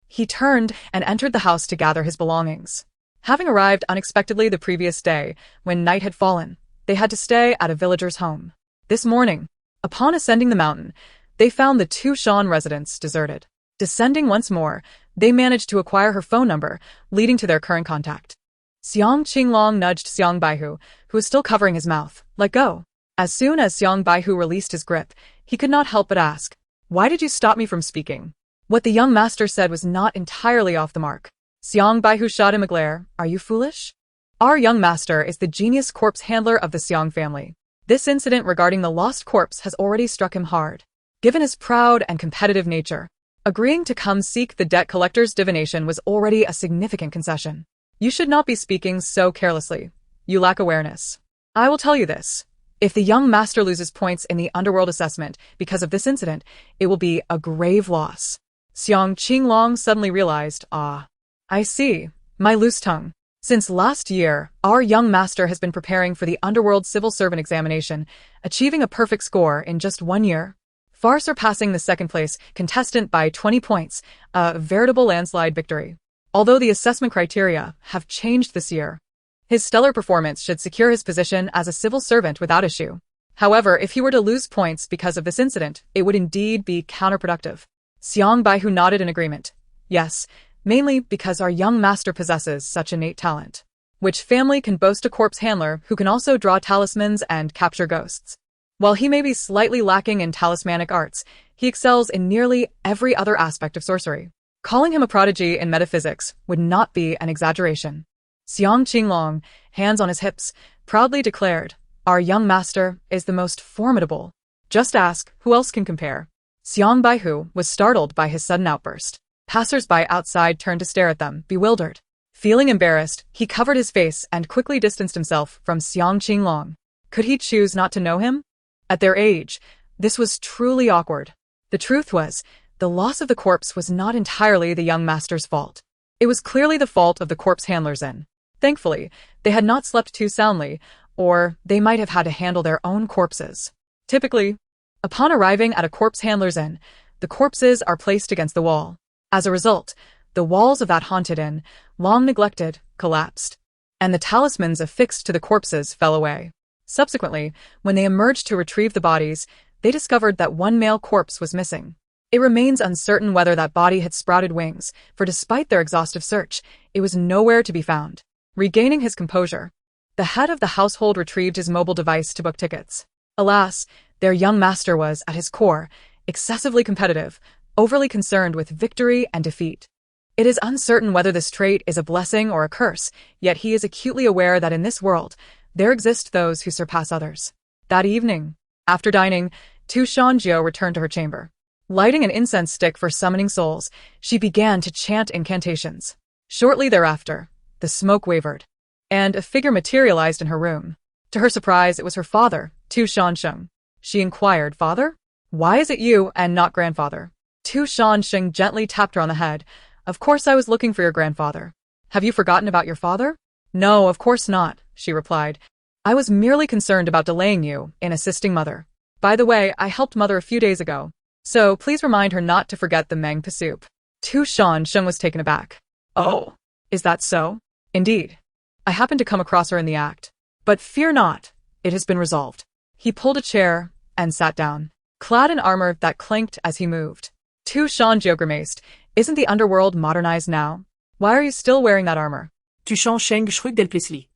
he turned and entered the house to gather his belongings. Having arrived unexpectedly the previous day, when night had fallen, they had to stay at a villager's home. This morning, upon ascending the mountain, they found the 2 Shan residents deserted. Descending once more, they managed to acquire her phone number, leading to their current contact. Xiang Qinglong nudged Xiang Baihu, who was still covering his mouth. Let go. As soon as Xiang Baihu released his grip, he could not help but ask, Why did you stop me from speaking? What the young master said was not entirely off the mark. Xiang Baihu shot him a glare. Are you foolish? Our young master is the genius corpse handler of the Xiang family. This incident regarding the lost corpse has already struck him hard. Given his proud and competitive nature, agreeing to come seek the debt collector's divination was already a significant concession. You should not be speaking so carelessly. You lack awareness. I will tell you this. If the young master loses points in the underworld assessment because of this incident, it will be a grave loss. Xiang Qinglong suddenly realized, I see. My loose tongue. Since last year, our young master has been preparing for the underworld civil servant examination, achieving a perfect score in just 1 year, far surpassing the second-place contestant by 20 points, a veritable landslide victory. Although the assessment criteria have changed this year, his stellar performance should secure his position as a civil servant without issue. However, if he were to lose points because of this incident, it would indeed be counterproductive. Xiang Baihu nodded in agreement. Yes, mainly because our young master possesses such innate talent. Which family can boast a corpse handler who can also draw talismans and capture ghosts? While he may be slightly lacking in talismanic arts, he excels in nearly every other aspect of sorcery. Calling him a prodigy in metaphysics would not be an exaggeration. Xiang Qinglong, hands on his hips, proudly declared, Our young master is the most formidable. Just ask, who else can compare? Xiang Baihu was startled by his sudden outburst. Passers-by outside turned to stare at them, bewildered. Feeling embarrassed, he covered his face and quickly distanced himself from Xiang Qinglong. Could he choose not to know him? At their age, this was truly awkward. The truth was, the loss of the corpse was not entirely the young master's fault. It was clearly the fault of the corpse handlers in. Thankfully, they had not slept too soundly, or they might have had to handle their own corpses. Typically, upon arriving at a corpse handler's inn, the corpses are placed against the wall. As a result, the walls of that haunted inn, long neglected, collapsed, and the talismans affixed to the corpses fell away. Subsequently, when they emerged to retrieve the bodies, they discovered that one male corpse was missing. It remains uncertain whether that body had sprouted wings, for despite their exhaustive search, it was nowhere to be found. Regaining his composure, the head of the household retrieved his mobile device to book tickets. Alas, their young master was, at his core, excessively competitive, overly concerned with victory and defeat. It is uncertain whether this trait is a blessing or a curse, yet he is acutely aware that in this world, there exist those who surpass others. That evening, after dining, Shan Jiu returned to her chamber. Lighting an incense stick for summoning souls, she began to chant incantations. Shortly thereafter, the smoke wavered, and a figure materialized in her room. To her surprise, it was her father, Shan Sheng. She inquired, Father? Why is it you and not grandfather? Shan Sheng gently tapped her on the head. Of course I was looking for your grandfather. Have you forgotten about your father? No, of course not, she replied. I was merely concerned about delaying you in assisting Mother. By the way, I helped Mother a few days ago, so please remind her not to forget the Mengpa soup. Shan Sheng was taken aback. Oh, is that so? Indeed. I happened to come across her in the act. But fear not, it has been resolved. He pulled a chair and sat down, clad in armor that clanked as he moved. Shan Jiu grimaced. Isn't the underworld modernized now? Why are you still wearing that armor? Shan Sheng schrieg delplessly.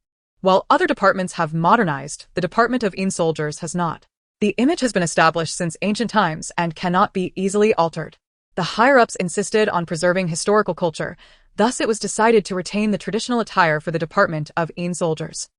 While other departments have modernized, the Department of In Soldiers has not. The image has been established since ancient times and cannot be easily altered. The higher-ups insisted on preserving historical culture, thus it was decided to retain the traditional attire for the Department of In Soldiers.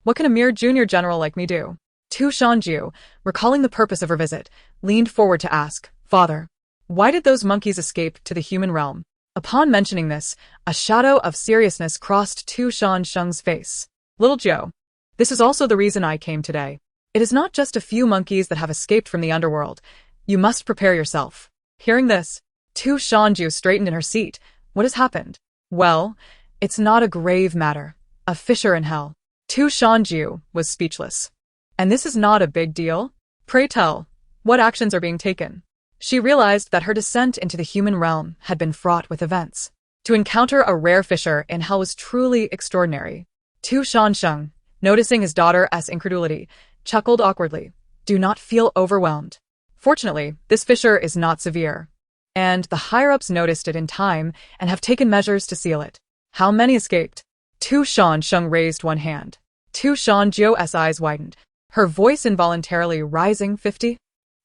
What can a mere junior general like me do? Shan Jiu, recalling the purpose of her visit, leaned forward to ask, Father, why did those monkeys escape to the human realm? Upon mentioning this, a shadow of seriousness crossed Shan Sheng's face. Little Jiu, this is also the reason I came today. It is not just a few monkeys that have escaped from the underworld. You must prepare yourself. Hearing this, Shan Jiu straightened in her seat. What has happened? Well, it's not a grave matter. A fissure in hell. Shan Jiu was speechless. And this is not a big deal? Pray tell, what actions are being taken? She realized that her descent into the human realm had been fraught with events. To encounter a rare fissure in hell was truly extraordinary. Shan Sheng, noticing his daughter's incredulity, chuckled awkwardly. Do not feel overwhelmed. Fortunately, this fissure is not severe. And the higher-ups noticed it in time and have taken measures to seal it. How many escaped? Shan Sheng raised one hand. Shan Jiu's eyes widened, her voice involuntarily rising. 50?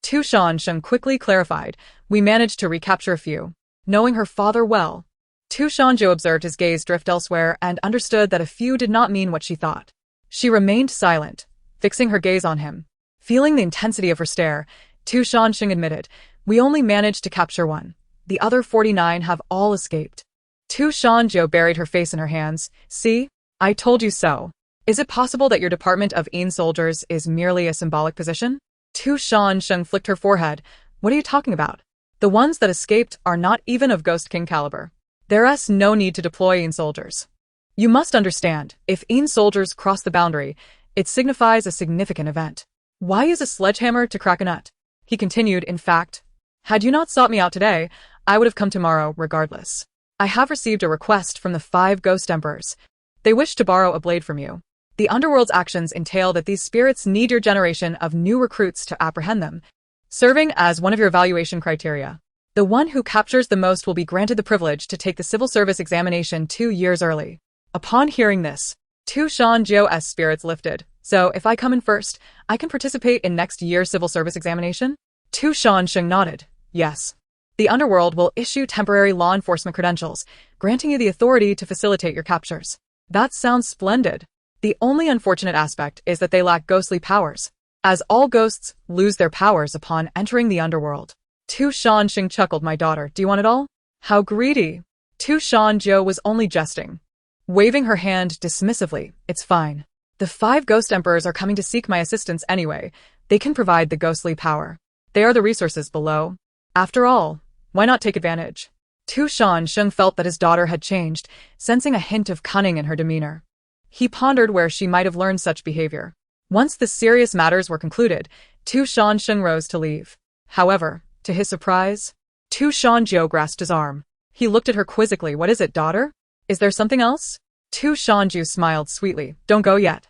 Shan Sheng quickly clarified, we managed to recapture a few. Knowing her father well, Shan Jiu observed his gaze drift elsewhere and understood that a few did not mean what she thought. She remained silent, fixing her gaze on him. Feeling the intensity of her stare, Shan Sheng admitted, we only managed to capture one. The other 49 have all escaped. Shan Jiu buried her face in her hands. See? I told you so. Is it possible that your department of soldiers is merely a symbolic position? Shan Sheng flicked her forehead. What are you talking about? The ones that escaped are not even of Ghost King caliber. There's no need to deploy soldiers. You must understand, if soldiers cross the boundary, it signifies a significant event. Why use a sledgehammer to crack a nut? He continued, in fact, had you not sought me out today, I would have come tomorrow regardless. I have received a request from the 5 Ghost Emperors. They wish to borrow a blade from you. The underworld's actions entail that these spirits need your generation of new recruits to apprehend them, serving as one of your evaluation criteria. The one who captures the most will be granted the privilege to take the civil service examination 2 years early. Upon hearing this, Shan Jiu's spirits lifted. So, if I come in first, I can participate in next year's civil service examination? Shan Sheng nodded. Yes. The underworld will issue temporary law enforcement credentials, granting you the authority to facilitate your captures. That sounds splendid. The only unfortunate aspect is that they lack ghostly powers, as all ghosts lose their powers upon entering the underworld. Shan Sheng chuckled, my daughter, do you want it all? How greedy. Shan Jiu was only jesting, waving her hand dismissively. It's fine. The 5 Ghost Emperors are coming to seek my assistance anyway. They can provide the ghostly power. They are the resources below. After all, why not take advantage? Shan Sheng felt that his daughter had changed, sensing a hint of cunning in her demeanor. He pondered where she might have learned such behavior. Once the serious matters were concluded, Shan Sheng rose to leave. However, to his surprise, Shan Jiu grasped his arm. He looked at her quizzically. What is it, daughter? Is there something else? Shan Jiu smiled sweetly. Don't go yet.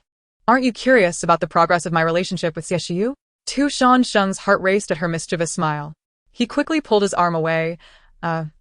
Aren't you curious about the progress of my relationship with Xie Shiyu? Shan Sheng's heart raced at her mischievous smile. He quickly pulled his arm away.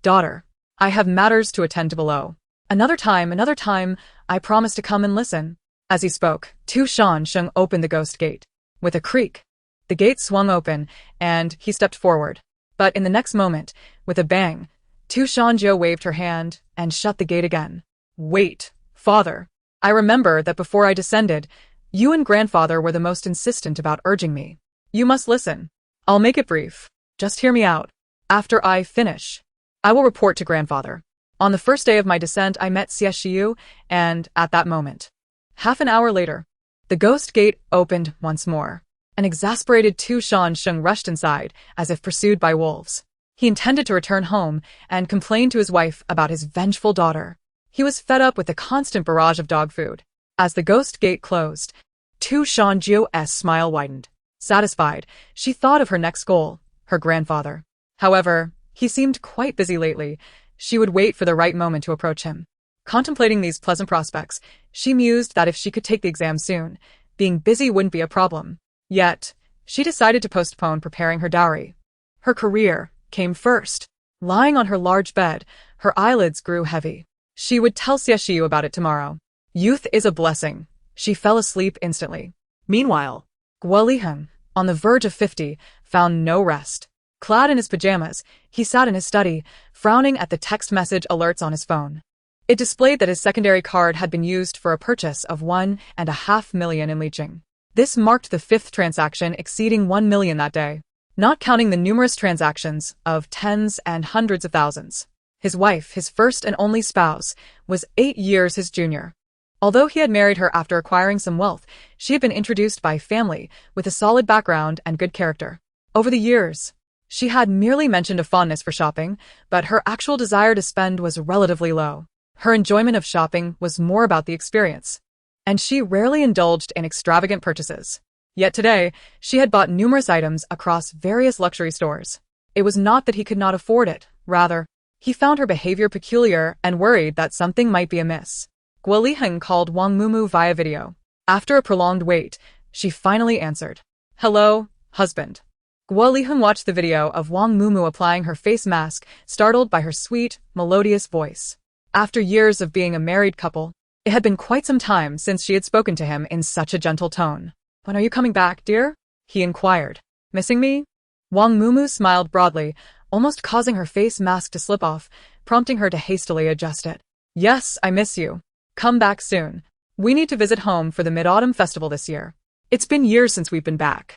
Daughter, I have matters to attend to below. Another time, I promise to come and listen. As he spoke, Shan Sheng opened the ghost gate. With a creak, the gate swung open, and he stepped forward. But in the next moment, with a bang, Shan Jiu waved her hand and shut the gate again. Wait, father. I remember that before I descended, you and grandfather were the most insistent about urging me. You must listen. I'll make it brief. Just hear me out. After I finish, I will report to grandfather. On the first day of my descent, I met Xie Shiyu, and at that moment, half an hour later, the ghost gate opened once more. An exasperated Shan Sheng rushed inside, as if pursued by wolves. He intended to return home and complain to his wife about his vengeful daughter. He was fed up with the constant barrage of dog food. As the ghost gate closed, Shan Jiu's smile widened. Satisfied, she thought of her next goal, her grandfather. However, he seemed quite busy lately. She would wait for the right moment to approach him. Contemplating these pleasant prospects, she mused that if she could take the exam soon, being busy wouldn't be a problem. Yet, she decided to postpone preparing her dowry. Her career came first. Lying on her large bed, her eyelids grew heavy. She would tell Xie Shiyu about it tomorrow. Youth is a blessing. She fell asleep instantly. Meanwhile, Guo Liheng, on the verge of 50, found no rest. Clad in his pajamas, he sat in his study, frowning at the text message alerts on his phone. It displayed that his secondary card had been used for a purchase of $1.5 million in leeching. This marked the fifth transaction exceeding $1 million that day, not counting the numerous transactions of tens and hundreds of thousands. His wife, his first and only spouse, was 8 years his junior. Although he had married her after acquiring some wealth, she had been introduced by family with a solid background and good character. Over the years, she had merely mentioned a fondness for shopping, but her actual desire to spend was relatively low. Her enjoyment of shopping was more about the experience, and she rarely indulged in extravagant purchases. Yet today, she had bought numerous items across various luxury stores. It was not that he could not afford it, rather, he found her behavior peculiar and worried that something might be amiss. Guo Liheng called Wang Mumu via video. After a prolonged wait, she finally answered. Hello, husband. Guo Liheng watched the video of Wang Mumu applying her face mask, startled by her sweet, melodious voice. After years of being a married couple, it had been quite some time since she had spoken to him in such a gentle tone. When are you coming back, dear? He inquired. Missing me? Wang Mumu smiled broadly, almost causing her face mask to slip off, prompting her to hastily adjust it. Yes, I miss you. Come back soon. We need to visit home for the Mid-Autumn Festival this year. It's been years since we've been back.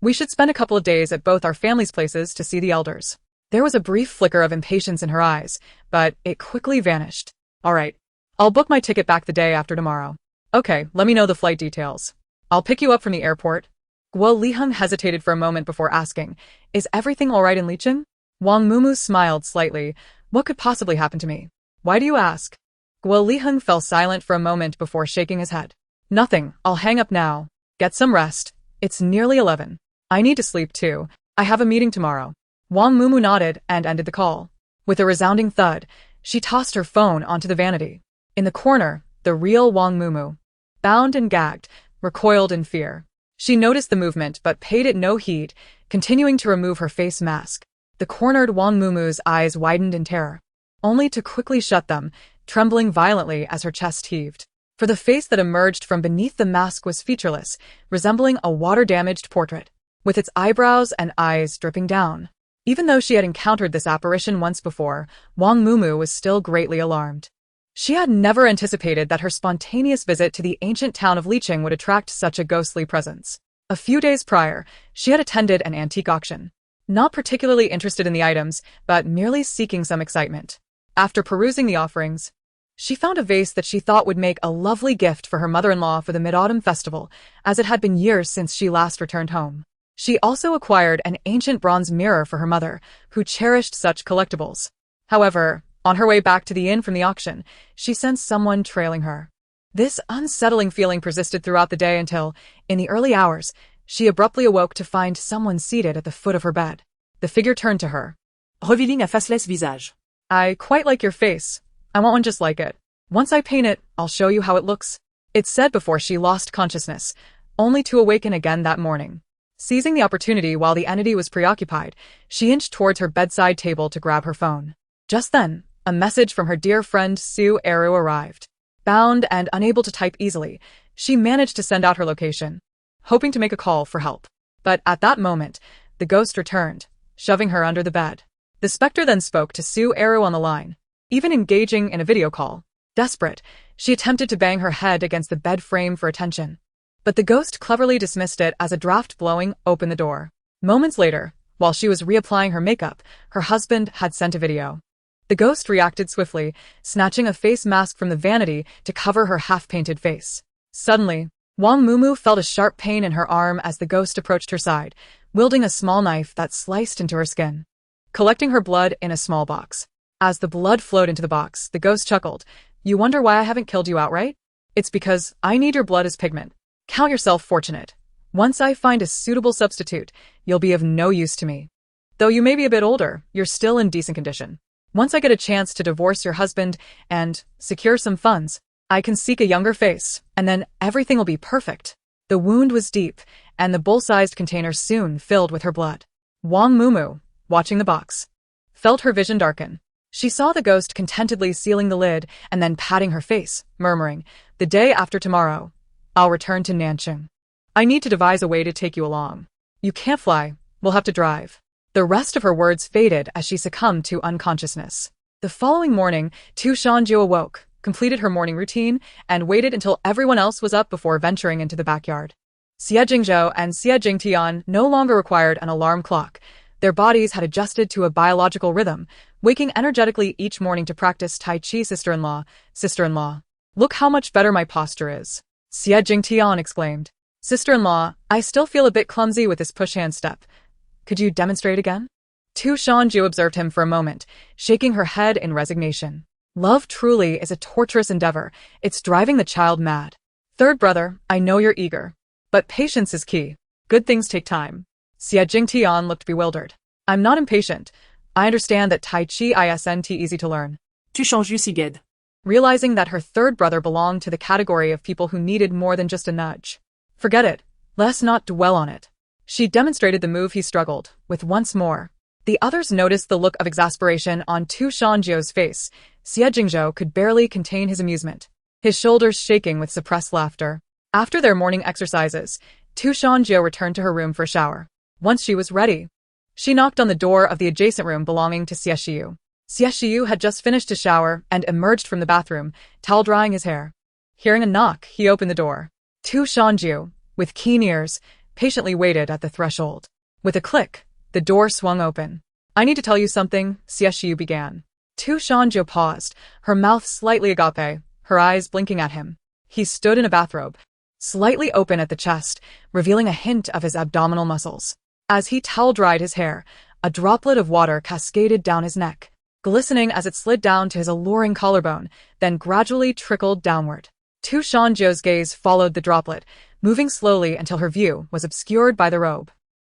We should spend a couple of days at both our families' places to see the elders. There was a brief flicker of impatience in her eyes, but it quickly vanished. All right. I'll book my ticket back the day after tomorrow. Okay, let me know the flight details. I'll pick you up from the airport. Guo Liheng hesitated for a moment before asking, Is everything all right in Licheng? Wang Mumu smiled slightly. What could possibly happen to me? Why do you ask? Guo Liheng fell silent for a moment before shaking his head. Nothing, I'll hang up now. Get some rest. It's nearly 11. I need to sleep too. I have a meeting tomorrow. Wang Mumu nodded and ended the call. With a resounding thud, she tossed her phone onto the vanity. In the corner, the real Wang Mumu, bound and gagged, recoiled in fear. She noticed the movement but paid it no heed, continuing to remove her face mask. The cornered Wang Mumu's eyes widened in terror, only to quickly shut them, trembling violently as her chest heaved. For the face that emerged from beneath the mask was featureless, resembling a water-damaged portrait, with its eyebrows and eyes dripping down. Even though she had encountered this apparition once before, Wang Mumu was still greatly alarmed. She had never anticipated that her spontaneous visit to the ancient town of Licheng would attract such a ghostly presence. A few days prior, she had attended an antique auction, not particularly interested in the items, but merely seeking some excitement. After perusing the offerings, she found a vase that she thought would make a lovely gift for her mother-in-law for the Mid-Autumn Festival, as it had been years since she last returned home. She also acquired an ancient bronze mirror for her mother, who cherished such collectibles. However, on her way back to the inn from the auction, she sensed someone trailing her. This unsettling feeling persisted throughout the day until, in the early hours, she abruptly awoke to find someone seated at the foot of her bed. The figure turned to her. Revealing a faceless visage. I quite like your face. I want one just like it. Once I paint it, I'll show you how it looks. It said before she lost consciousness, only to awaken again that morning. Seizing the opportunity while the entity was preoccupied, she inched towards her bedside table to grab her phone. Just then, a message from her dear friend Xie Shiyu arrived. Bound and unable to type easily, she managed to send out her location, hoping to make a call for help. But at that moment, the ghost returned, shoving her under the bed. The specter then spoke to Xie Shiyu on the line, even engaging in a video call. Desperate, she attempted to bang her head against the bed frame for attention. But the ghost cleverly dismissed it as a draft blowing open the door. Moments later, while she was reapplying her makeup, her husband had sent a video. The ghost reacted swiftly, snatching a face mask from the vanity to cover her half-painted face. Suddenly, Wang Mumu felt a sharp pain in her arm as the ghost approached her side, wielding a small knife that sliced into her skin, collecting her blood in a small box. As the blood flowed into the box, the ghost chuckled. You wonder why I haven't killed you outright? It's because I need your blood as pigment. Count yourself fortunate. Once I find a suitable substitute, you'll be of no use to me. Though you may be a bit older, you're still in decent condition. Once I get a chance to divorce your husband and secure some funds, I can seek a younger face, and then everything will be perfect. The wound was deep, and the bowl-sized container soon filled with her blood. Wang Mumu, watching the box, felt her vision darken. She saw the ghost contentedly sealing the lid and then patting her face, murmuring, The day after tomorrow, I'll return to Nancheng. I need to devise a way to take you along. You can't fly, we'll have to drive. The rest of her words faded as she succumbed to unconsciousness. The following morning, Shan Jiu awoke, completed her morning routine, and waited until everyone else was up before venturing into the backyard. Xie Jingzhou and Xie Jingtian no longer required an alarm clock. Their bodies had adjusted to a biological rhythm, waking energetically each morning to practice Tai Chi. Sister-in-law. Look how much better my posture is. Xie Jingtian exclaimed. Sister-in-law, I still feel a bit clumsy with this push-hand step. Could you demonstrate again? Shan Jiu observed him for a moment, shaking her head in resignation. Love truly is a torturous endeavor. It's driving the child mad. Third brother, I know you're eager. But patience is key. Good things take time. Xie Jingtian looked bewildered. I'm not impatient. I understand that Tai Chi isn't easy to learn. Tu changes si good. Realizing that her third brother belonged to the category of people who needed more than just a nudge. Forget it. Let's not dwell on it. She demonstrated the move he struggled with once more. The others noticed the look of exasperation on Shan Jiu's face. Xie Jingzhou could barely contain his amusement, his shoulders shaking with suppressed laughter. After their morning exercises, Shan Jiu returned to her room for a shower. Once she was ready, she knocked on the door of the adjacent room belonging to Xie Shiyu. Xie Shiyu had just finished his shower and emerged from the bathroom, towel-drying his hair. Hearing a knock, he opened the door. Shan Jiu, with keen ears, patiently waited at the threshold. With a click, the door swung open. I need to tell you something, Xie Shiyu began. Shan Jiu paused, her mouth slightly agape, her eyes blinking at him. He stood in a bathrobe, slightly open at the chest, revealing a hint of his abdominal muscles. As he towel-dried his hair, a droplet of water cascaded down his neck, glistening as it slid down to his alluring collarbone, then gradually trickled downward. Shan Jiu's gaze followed the droplet, moving slowly until her view was obscured by the robe,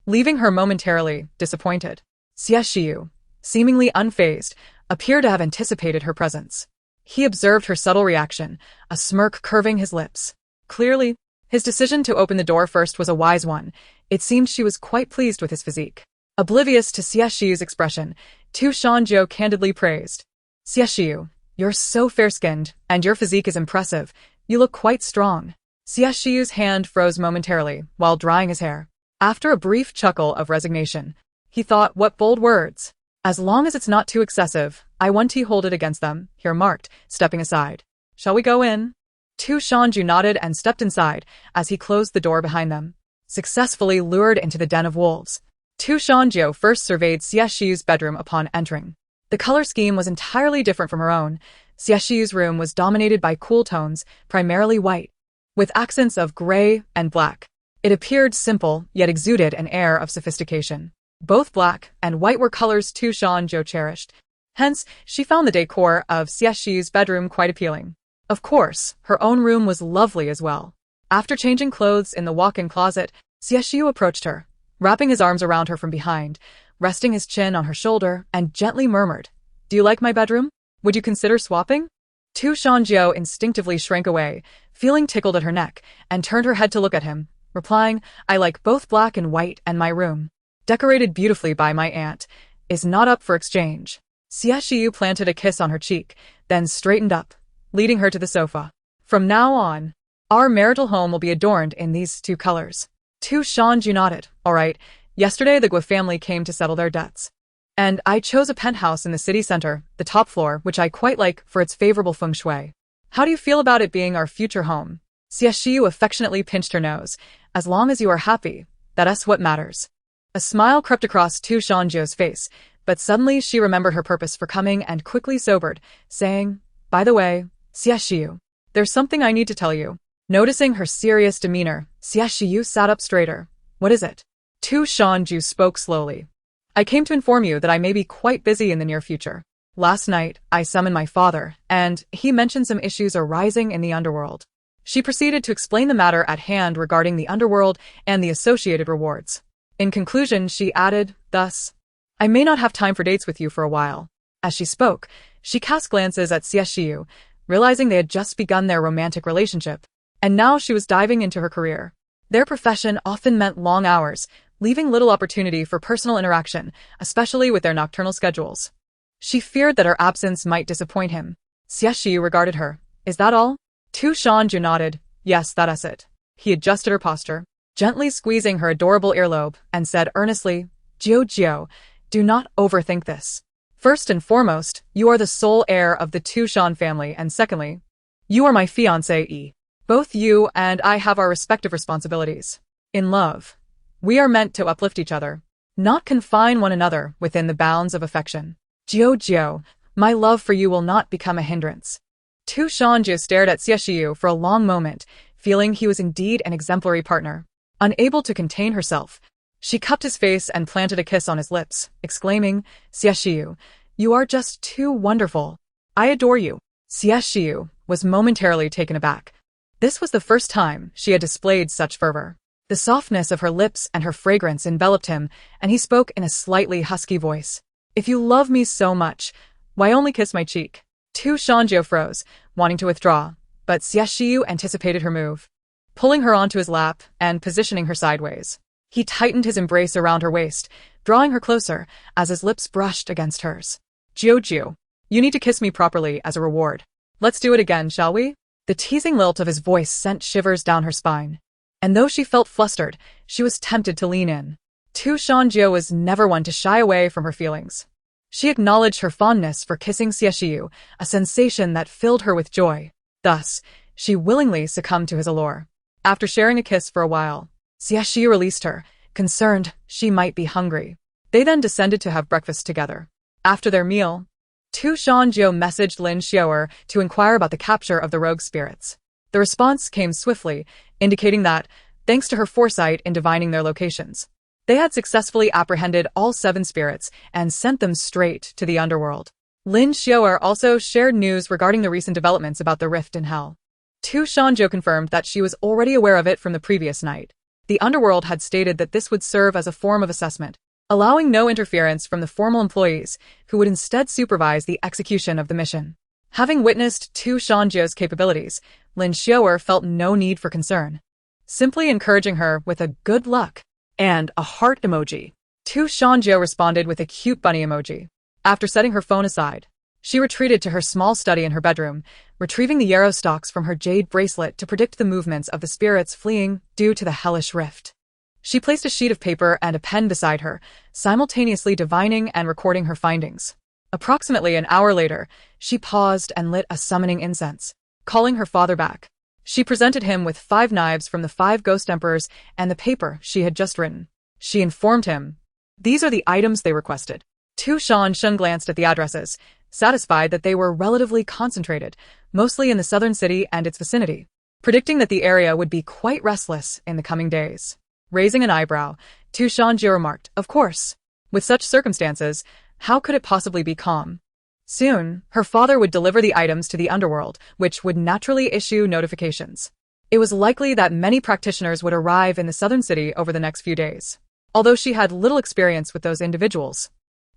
leaving her momentarily disappointed. Xie Shiyu, seemingly unfazed, appeared to have anticipated her presence. He observed her subtle reaction, a smirk curving his lips. Clearly, his decision to open the door first was a wise one. It seemed she was quite pleased with his physique. Oblivious to Xie Shiyu's expression, Shan Jiu candidly praised. Xie Shiyu, you're so fair-skinned, and your physique is impressive. You look quite strong. Xie Shiyu's hand froze momentarily while drying his hair. After a brief chuckle of resignation, he thought, what bold words. As long as it's not too excessive, I won't hold it against them, he remarked, stepping aside. Shall we go in? Shan Jiu nodded and stepped inside as he closed the door behind them. Successfully lured into the den of wolves, Shan Jiu first surveyed Xie Shiyu's bedroom upon entering. The color scheme was entirely different from her own. Xie Shiyu's room was dominated by cool tones, primarily white, with accents of gray and black. It appeared simple, yet exuded an air of sophistication. Both black and white were colors Shan Jiu cherished. Hence, she found the decor of Xie Shiyu's bedroom quite appealing. Of course, her own room was lovely as well. After changing clothes in the walk-in closet, Xie Shiyu approached her, wrapping his arms around her from behind, resting his chin on her shoulder, and gently murmured, Do you like my bedroom? Would you consider swapping? Shan Jiu instinctively shrank away, feeling tickled at her neck, and turned her head to look at him, replying, I like both black and white, and my room, decorated beautifully by my aunt, is not up for exchange. Xie Shiyu planted a kiss on her cheek, then straightened up, leading her to the sofa. From now on, our marital home will be adorned in these two colors. Shan Jiu nodded. All right, yesterday the Guo family came to settle their debts, and I chose a penthouse in the city center, the top floor, which I quite like for its favorable feng shui. How do you feel about it being our future home? Xie Shiyu affectionately pinched her nose. As long as you are happy, that's what matters. A smile crept across Shan Jiu's face, but suddenly she remembered her purpose for coming and quickly sobered, saying, By the way, Xie Shiyu, there's something I need to tell you. Noticing her serious demeanor, Xie Shiyu sat up straighter. What is it? Shan Jiu spoke slowly. I came to inform you that I may be quite busy in the near future. Last night, I summoned my father, and he mentioned some issues arising in the underworld. She proceeded to explain the matter at hand regarding the underworld and the associated rewards. In conclusion, she added, Thus, I may not have time for dates with you for a while. As she spoke, she cast glances at Xie Shiyu, realizing they had just begun their romantic relationship, and now she was diving into her career. Their profession often meant long hours, leaving little opportunity for personal interaction, especially with their nocturnal schedules. She feared that her absence might disappoint him. Xie Shiyu regarded her. Is that all? Shan Jiu nodded. Yes, that's it. He adjusted her posture, gently squeezing her adorable earlobe, and said earnestly, Jiu, do not overthink this. First and foremost, you are the sole heir of the Tu Shan family, and secondly, you are my fiancé. Both you and I have our respective responsibilities. In love, we are meant to uplift each other, not confine one another within the bounds of affection. Jiu, my love for you will not become a hindrance. Shan Jiu stared at Xie Shiyu for a long moment, feeling he was indeed an exemplary partner. Unable to contain herself, she cupped his face and planted a kiss on his lips, exclaiming, Xie Shiyu, you are just too wonderful. I adore you. Xie Shiyu was momentarily taken aback. This was the first time she had displayed such fervor. The softness of her lips and her fragrance enveloped him, and he spoke in a slightly husky voice. If you love me so much, why only kiss my cheek? Shan Jiu froze, wanting to withdraw, but Xie Shiyu anticipated her move. Pulling her onto his lap and positioning her sideways, he tightened his embrace around her waist, drawing her closer as his lips brushed against hers. Jiu, you need to kiss me properly as a reward. Let's do it again, shall we? The teasing lilt of his voice sent shivers down her spine. And though she felt flustered, she was tempted to lean in. Shan Jiu was never one to shy away from her feelings. She acknowledged her fondness for kissing Xie Shiyu, a sensation that filled her with joy. Thus, she willingly succumbed to his allure. After sharing a kiss for a while, Xie Shiyu released her, concerned she might be hungry. They then descended to have breakfast together. After their meal, Shan Jiu messaged Lin Xiao'er to inquire about the capture of the rogue spirits. The response came swiftly, indicating that, thanks to her foresight in divining their locations, they had successfully apprehended all 7 spirits and sent them straight to the underworld. Lin Xiao'er also shared news regarding the recent developments about the rift in hell. Shan Jiu confirmed that she was already aware of it from the previous night. The underworld had stated that this would serve as a form of assessment, allowing no interference from the formal employees, who would instead supervise the execution of the mission. Having witnessed Shan Jiu's capabilities, Lin Xiao'er felt no need for concern, simply encouraging her with a good luck and a heart emoji. Shan Jiu responded with a cute bunny emoji. After setting her phone aside, she retreated to her small study in her bedroom, retrieving the yarrow stalks from her jade bracelet to predict the movements of the spirits fleeing due to the hellish rift. She placed a sheet of paper and a pen beside her, simultaneously divining and recording her findings. Approximately an hour later, she paused and lit a summoning incense. Calling her father back, she presented him with 5 knives from the 5 ghost emperors and the paper she had just written. She informed him, these are the items they requested. Shan glanced at the addresses, satisfied that they were relatively concentrated, mostly in the southern city and its vicinity, predicting that the area would be quite restless in the coming days. Raising an eyebrow, Shan Jiu remarked, of course. With such circumstances, how could it possibly be calm? Soon, her father would deliver the items to the underworld, which would naturally issue notifications. It was likely that many practitioners would arrive in the southern city over the next few days. Although she had little experience with those individuals,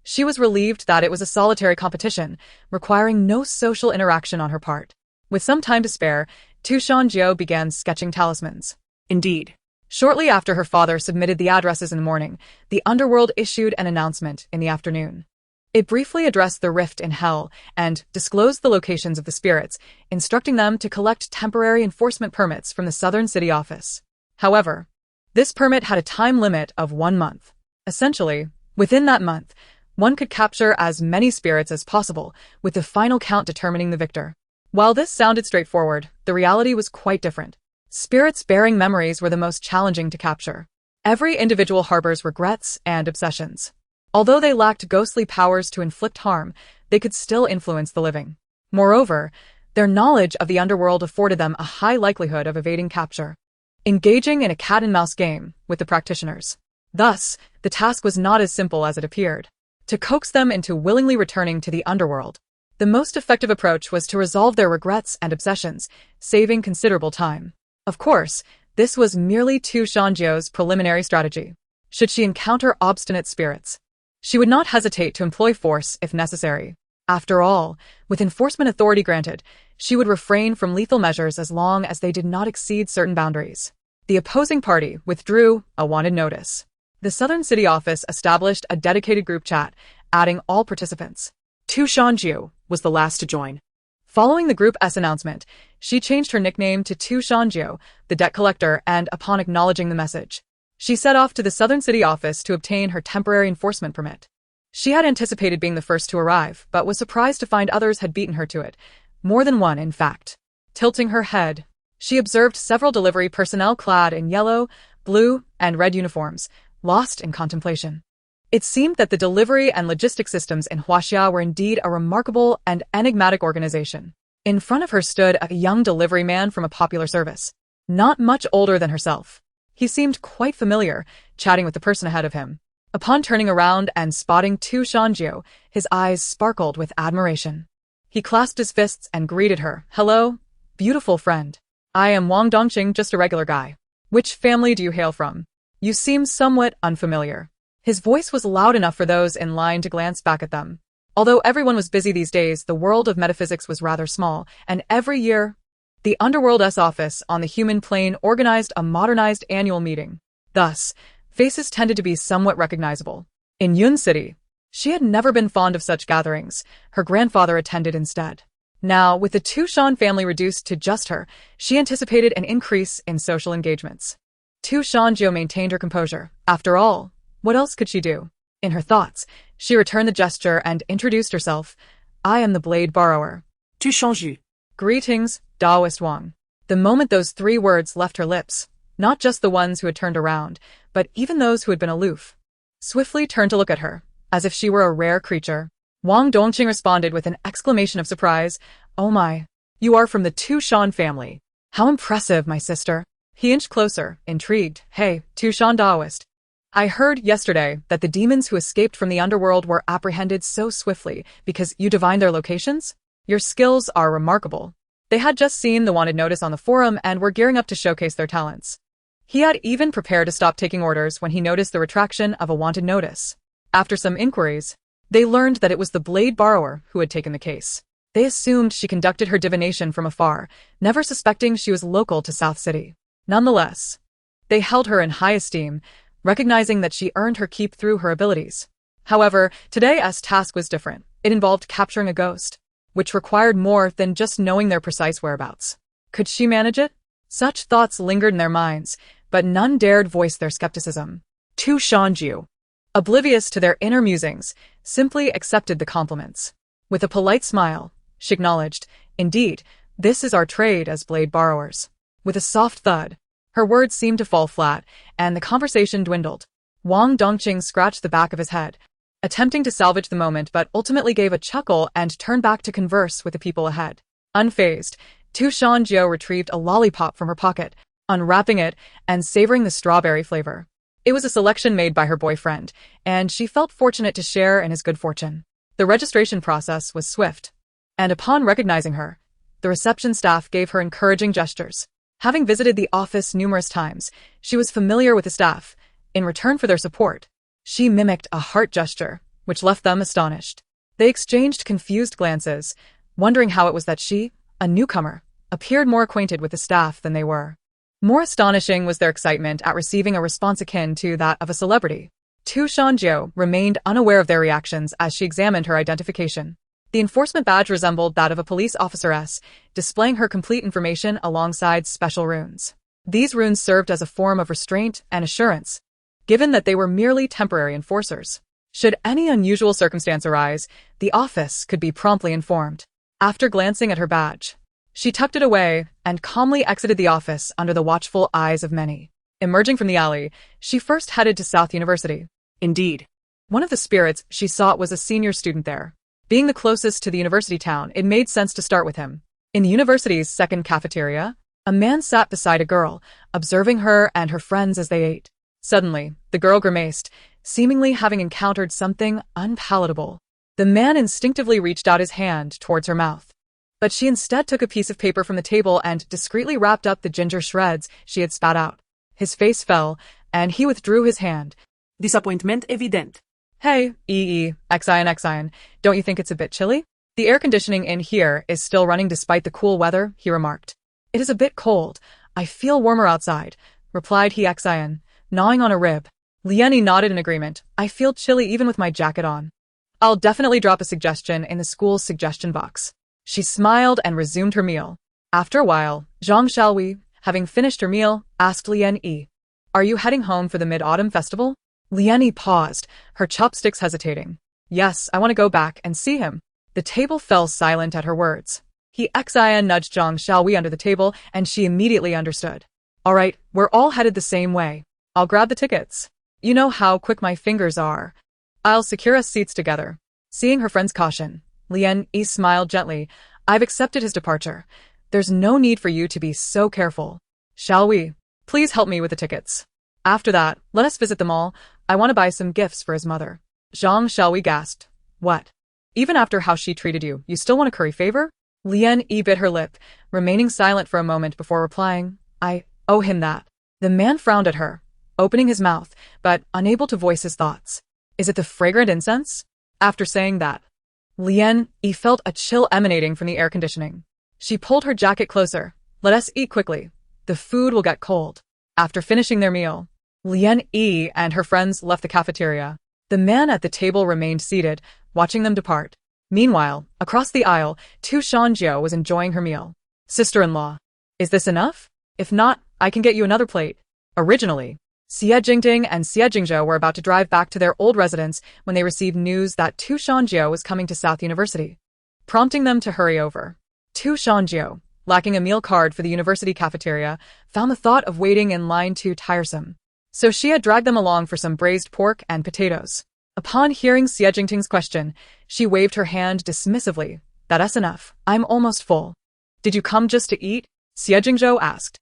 she was relieved that it was a solitary competition, requiring no social interaction on her part. With some time to spare, Shan Jiu began sketching talismans. Indeed, shortly after her father submitted the addresses in the morning, the underworld issued an announcement in the afternoon. It briefly addressed the rift in hell and disclosed the locations of the spirits, instructing them to collect temporary enforcement permits from the Southern City office. However, this permit had a time limit of 1 month. Essentially, within that month, one could capture as many spirits as possible, with the final count determining the victor. While this sounded straightforward, the reality was quite different. Spirits bearing memories were the most challenging to capture. Every individual harbors regrets and obsessions. Although they lacked ghostly powers to inflict harm, they could still influence the living. Moreover, their knowledge of the underworld afforded them a high likelihood of evading capture, engaging in a cat-and-mouse game with the practitioners. Thus, the task was not as simple as it appeared. To coax them into willingly returning to the underworld, the most effective approach was to resolve their regrets and obsessions, saving considerable time. Of course, this was merely Shan Jiu's preliminary strategy. Should she encounter obstinate spirits, she would not hesitate to employ force if necessary. After all, with enforcement authority granted, she would refrain from lethal measures as long as they did not exceed certain boundaries. The opposing party withdrew a wanted notice. The Southern City office established a dedicated group chat, adding all participants. Shan Jiu was the last to join. Following the Group S announcement, she changed her nickname to Shan Jiu, the debt collector, and upon acknowledging the message, she set off to the Southern City office to obtain her temporary enforcement permit. She had anticipated being the first to arrive, but was surprised to find others had beaten her to it. More than one, in fact. Tilting her head, she observed several delivery personnel clad in yellow, blue, and red uniforms, lost in contemplation. It seemed that the delivery and logistics systems in Huaxia were indeed a remarkable and enigmatic organization. In front of her stood a young delivery man from a popular service, not much older than herself. He seemed quite familiar, chatting with the person ahead of him. Upon turning around and spotting Shan Jiu, his eyes sparkled with admiration. He clasped his fists and greeted her. "Hello, beautiful friend. I am Wang Dongqing, just a regular guy. Which family do you hail from? You seem somewhat unfamiliar." His voice was loud enough for those in line to glance back at them. Although everyone was busy these days, the world of metaphysics was rather small, and every year, the Underworld's office on the human plane organized a modernized annual meeting. Thus, faces tended to be somewhat recognizable. In Yun City, she had never been fond of such gatherings. Her grandfather attended instead. Now, with the Shan family reduced to just her, she anticipated an increase in social engagements. Shan Jiu maintained her composure. After all, what else could she do? In her thoughts, she returned the gesture and introduced herself. "I am the blade borrower." Shan Jiu. "Greetings, Taoist Wang." The moment those 3 words left her lips, not just the ones who had turned around, but even those who had been aloof, swiftly turned to look at her, as if she were a rare creature. Wang Dongqing responded with an exclamation of surprise. "Oh my, you are from the Shan family. How impressive, my sister." He inched closer, intrigued. "Hey, Shan Taoist. I heard yesterday that the demons who escaped from the underworld were apprehended so swiftly because you divined their locations? Your skills are remarkable." They had just seen the wanted notice on the forum and were gearing up to showcase their talents. He had even prepared to stop taking orders when he noticed the retraction of a wanted notice. After some inquiries, they learned that it was the blade borrower who had taken the case. They assumed she conducted her divination from afar, never suspecting she was local to South City. Nonetheless, they held her in high esteem, recognizing that she earned her keep through her abilities. However, today's task was different. It involved capturing a ghost, which required more than just knowing their precise whereabouts. Could she manage it? Such thoughts lingered in their minds, but none dared voice their skepticism. Shan Jiu, oblivious to their inner musings, simply accepted the compliments. With a polite smile, she acknowledged, "Indeed, this is our trade as blade borrowers." With a soft thud, her words seemed to fall flat, and the conversation dwindled. Wang Dongqing scratched the back of his head, attempting to salvage the moment, but ultimately gave a chuckle and turned back to converse with the people ahead. Unfazed, Shan Jiu retrieved a lollipop from her pocket, unwrapping it and savoring the strawberry flavor. It was a selection made by her boyfriend, and she felt fortunate to share in his good fortune. The registration process was swift, and upon recognizing her, the reception staff gave her encouraging gestures. Having visited the office numerous times, she was familiar with the staff. In return for their support, she mimicked a heart gesture, which left them astonished. They exchanged confused glances, wondering how it was that she, a newcomer, appeared more acquainted with the staff than they were. More astonishing was their excitement at receiving a response akin to that of a celebrity. Shan Jiu remained unaware of their reactions as she examined her identification. The enforcement badge resembled that of a police officeress, displaying her complete information alongside special runes. These runes served as a form of restraint and assurance, given that they were merely temporary enforcers. Should any unusual circumstance arise, the office could be promptly informed. After glancing at her badge, she tucked it away and calmly exited the office under the watchful eyes of many. Emerging from the alley, she first headed to South University. Indeed, one of the spirits she sought was a senior student there. Being the closest to the university town, it made sense to start with him. In the university's second cafeteria, a man sat beside a girl, observing her and her friends as they ate. Suddenly, the girl grimaced, seemingly having encountered something unpalatable. The man instinctively reached out his hand towards her mouth, but she instead took a piece of paper from the table and discreetly wrapped up the ginger shreds she had spat out. His face fell, and he withdrew his hand. Disappointment evident. "Hey, Xian, don't you think it's a bit chilly? The air conditioning in here is still running despite the cool weather," he remarked. "It is a bit cold. I feel warmer outside," replied Xian, gnawing on a rib. Lieni nodded in agreement. "I feel chilly even with my jacket on. I'll definitely drop a suggestion in the school's suggestion box." She smiled and resumed her meal. After a while, Zhang Xiaowei, having finished her meal, asked Lieni, "Are you heading home for the Mid-Autumn Festival?" Lieni paused, her chopsticks hesitating. Yes, I want to go back and see him. The table fell silent at her words. Xie nudged Zhang Xiaowei under the table, and she immediately understood. All right, we're all headed the same way. I'll grab the tickets. You know how quick my fingers are. I'll secure us seats together. Seeing her friend's caution, Lian Yi smiled gently. I've accepted his departure. There's no need for you to be so careful. Shall we? Please help me with the tickets. After that, let us visit them all. I want to buy some gifts for his mother. Zhang Xiaowei gasped. What? Even after how she treated you, you still want to curry favor? Lian Yi bit her lip, remaining silent for a moment before replying. I owe him that. The man frowned at her, opening his mouth, but unable to voice his thoughts. Is it the fragrant incense? After saying that, Lian Yi felt a chill emanating from the air conditioning. She pulled her jacket closer. Let us eat quickly. The food will get cold. After finishing their meal, Lian Yi and her friends left the cafeteria. The man at the table remained seated, watching them depart. Meanwhile, across the aisle, Shan Jiu was enjoying her meal. Sister-in-law, is this enough? If not, I can get you another plate. Originally, Xie Jingting and Xie Jingzhou were about to drive back to their old residence when they received news that Shan Jiu was coming to South University, prompting them to hurry over. Shan Jiu, lacking a meal card for the university cafeteria, found the thought of waiting in line too tiresome. So she had dragged them along for some braised pork and potatoes. Upon hearing Xie Jingting's question, she waved her hand dismissively. That's enough. I'm almost full. Did you come just to eat? Xie Jingzhou asked.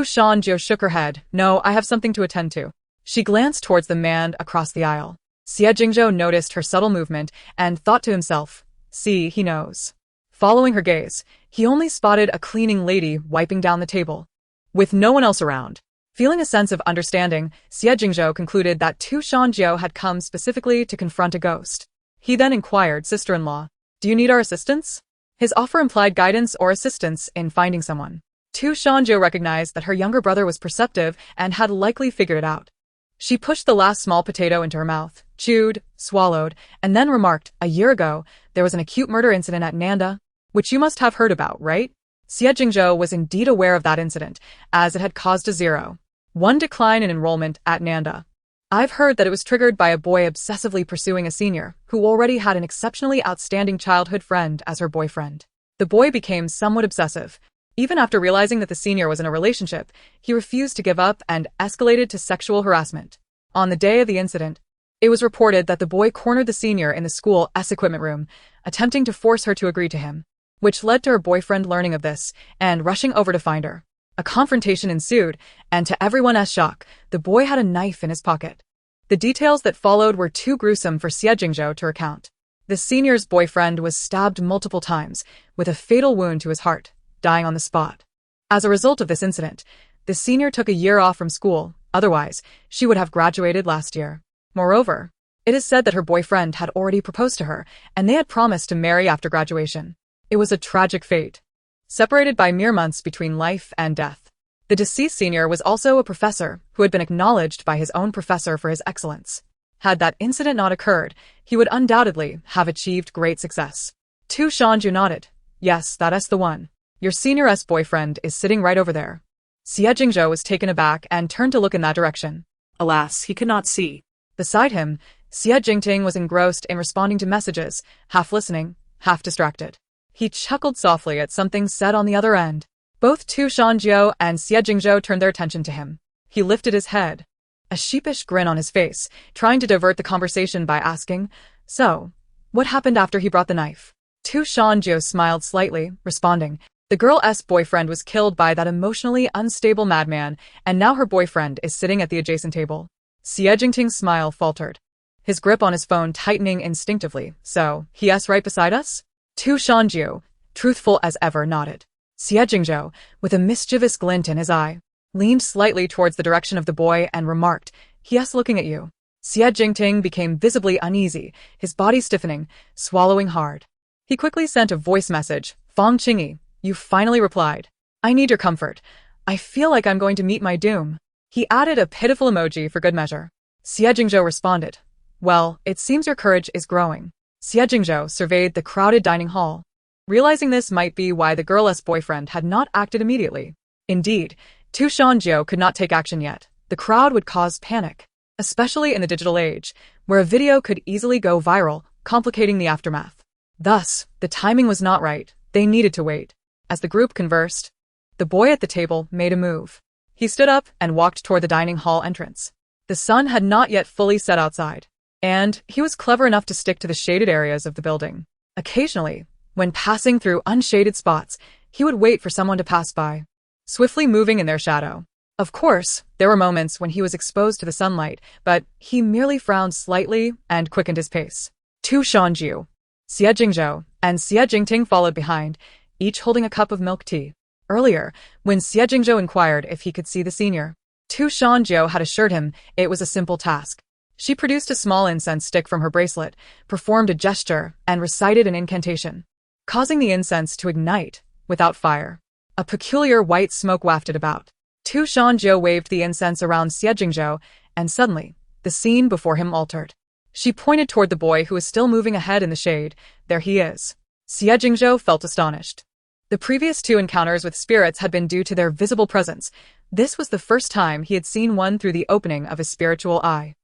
Shan Jiu shook her head. No, I have something to attend to. She glanced towards the man across the aisle. Xie Jingzhou noticed her subtle movement and thought to himself, see, he knows. Following her gaze, he only spotted a cleaning lady wiping down the table, with no one else around. Feeling a sense of understanding, Xie Jingzhou concluded that Shan Jiu had come specifically to confront a ghost. He then inquired, sister-in-law, do you need our assistance? His offer implied guidance or assistance in finding someone. Shan Jiu recognized that her younger brother was perceptive and had likely figured it out. She pushed the last small potato into her mouth, chewed, swallowed, and then remarked, a year ago, there was an acute murder incident at Nanda, which you must have heard about, right? Xie Jingzhou was indeed aware of that incident, as it had caused a 0.1 decline in enrollment at Nanda. I've heard that it was triggered by a boy obsessively pursuing a senior, who already had an exceptionally outstanding childhood friend as her boyfriend. The boy became somewhat obsessive. Even after realizing that the senior was in a relationship, he refused to give up and escalated to sexual harassment. On the day of the incident, it was reported that the boy cornered the senior in the school's equipment room, attempting to force her to agree to him, which led to her boyfriend learning of this and rushing over to find her. A confrontation ensued, and to everyone's shock, the boy had a knife in his pocket. The details that followed were too gruesome for Xie Jingzhou to recount. The senior's boyfriend was stabbed multiple times, with a fatal wound to his heart, dying on the spot. As a result of this incident, the senior took a year off from school, otherwise, she would have graduated last year. Moreover, it is said that her boyfriend had already proposed to her, and they had promised to marry after graduation. It was a tragic fate, separated by mere months between life and death. The deceased senior was also a professor who had been acknowledged by his own professor for his excellence. Had that incident not occurred, he would undoubtedly have achieved great success. Shan Jiu nodded. Yes, that's the one. Your senior's boyfriend is sitting right over there. Xie Jingzhou was taken aback and turned to look in that direction. Alas, he could not see. Beside him, Xie Jingting was engrossed in responding to messages, half listening, half distracted. He chuckled softly at something said on the other end. Both Shan Jiu and Xie Jingzhou turned their attention to him. He lifted his head, a sheepish grin on his face, trying to divert the conversation by asking, so, what happened after he brought the knife? Shan Jiu smiled slightly, responding, the girl's boyfriend was killed by that emotionally unstable madman, and now her boyfriend is sitting at the adjacent table. Xie Jingting's smile faltered, his grip on his phone tightening instinctively. So, he's right beside us? Shan Jiu, truthful as ever, nodded. Xie Jingzhou, with a mischievous glint in his eye, leaned slightly towards the direction of the boy and remarked, he's looking at you. Xie Jingting became visibly uneasy, his body stiffening, swallowing hard. He quickly sent a voice message. Fong Qingyi, you finally replied. I need your comfort. I feel like I'm going to meet my doom. He added a pitiful emoji for good measure. Xie Jingzhou responded. Well, it seems your courage is growing. Xie Jingzhou surveyed the crowded dining hall, realizing this might be why the girl's boyfriend had not acted immediately. Indeed, Shan Jiu could not take action yet. The crowd would cause panic, especially in the digital age, where a video could easily go viral, complicating the aftermath. Thus, the timing was not right. They needed to wait. As the group conversed, the boy at the table made a move. He stood up and walked toward the dining hall entrance. The sun had not yet fully set outside, and he was clever enough to stick to the shaded areas of the building. Occasionally, when passing through unshaded spots, he would wait for someone to pass by, swiftly moving in their shadow. Of course, there were moments when he was exposed to the sunlight, but he merely frowned slightly and quickened his pace. Shan Jiu, Xie Shiyu, and Xie Jingting followed behind, each holding a cup of milk tea. Earlier, when Xie Shiyu inquired if he could see the senior, Shan Jiu had assured him it was a simple task. She produced a small incense stick from her bracelet, performed a gesture, and recited an incantation, causing the incense to ignite without fire. A peculiar white smoke wafted about. Shan Jiu waved the incense around Xie Shiyu, and suddenly, the scene before him altered. She pointed toward the boy who was still moving ahead in the shade. There he is. Xie Shiyu felt astonished. The previous two encounters with spirits had been due to their visible presence. This was the first time he had seen one through the opening of his spiritual eye.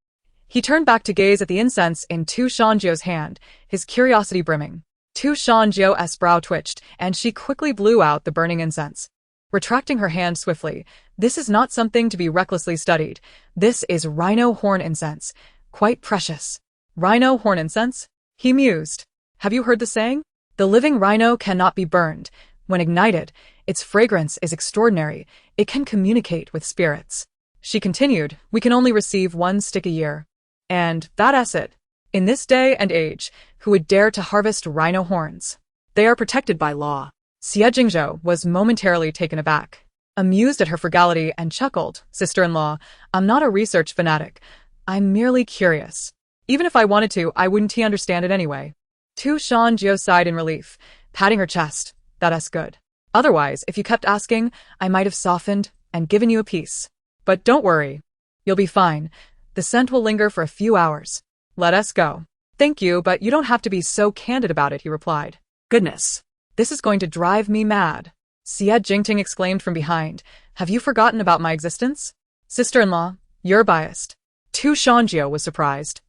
He turned back to gaze at the incense in Shan Jiu's hand, his curiosity brimming. Shan Jiu's brow twitched, and she quickly blew out the burning incense, retracting her hand swiftly. This is not something to be recklessly studied. This is rhino horn incense. Quite precious. Rhino horn incense? He mused. Have you heard the saying? The living rhino cannot be burned. When ignited, its fragrance is extraordinary. It can communicate with spirits. She continued, we can only receive one stick a year. And that's it. In this day and age, who would dare to harvest rhino horns? They are protected by law. Xie Shiyu was momentarily taken aback, amused at her frugality, and chuckled. Sister-in-law, I'm not a research fanatic. I'm merely curious. Even if I wanted to, I wouldn't understand it anyway. Shan Jiu sighed in relief, patting her chest. That's good. Otherwise, if you kept asking, I might have softened and given you a piece. But don't worry. You'll be fine. The scent will linger for a few hours. Let us go. Thank you, but you don't have to be so candid about it, he replied. Goodness. This is going to drive me mad. Xie Jingting exclaimed from behind. Have you forgotten about my existence? Sister-in-law, you're biased. Shan Jiu was surprised.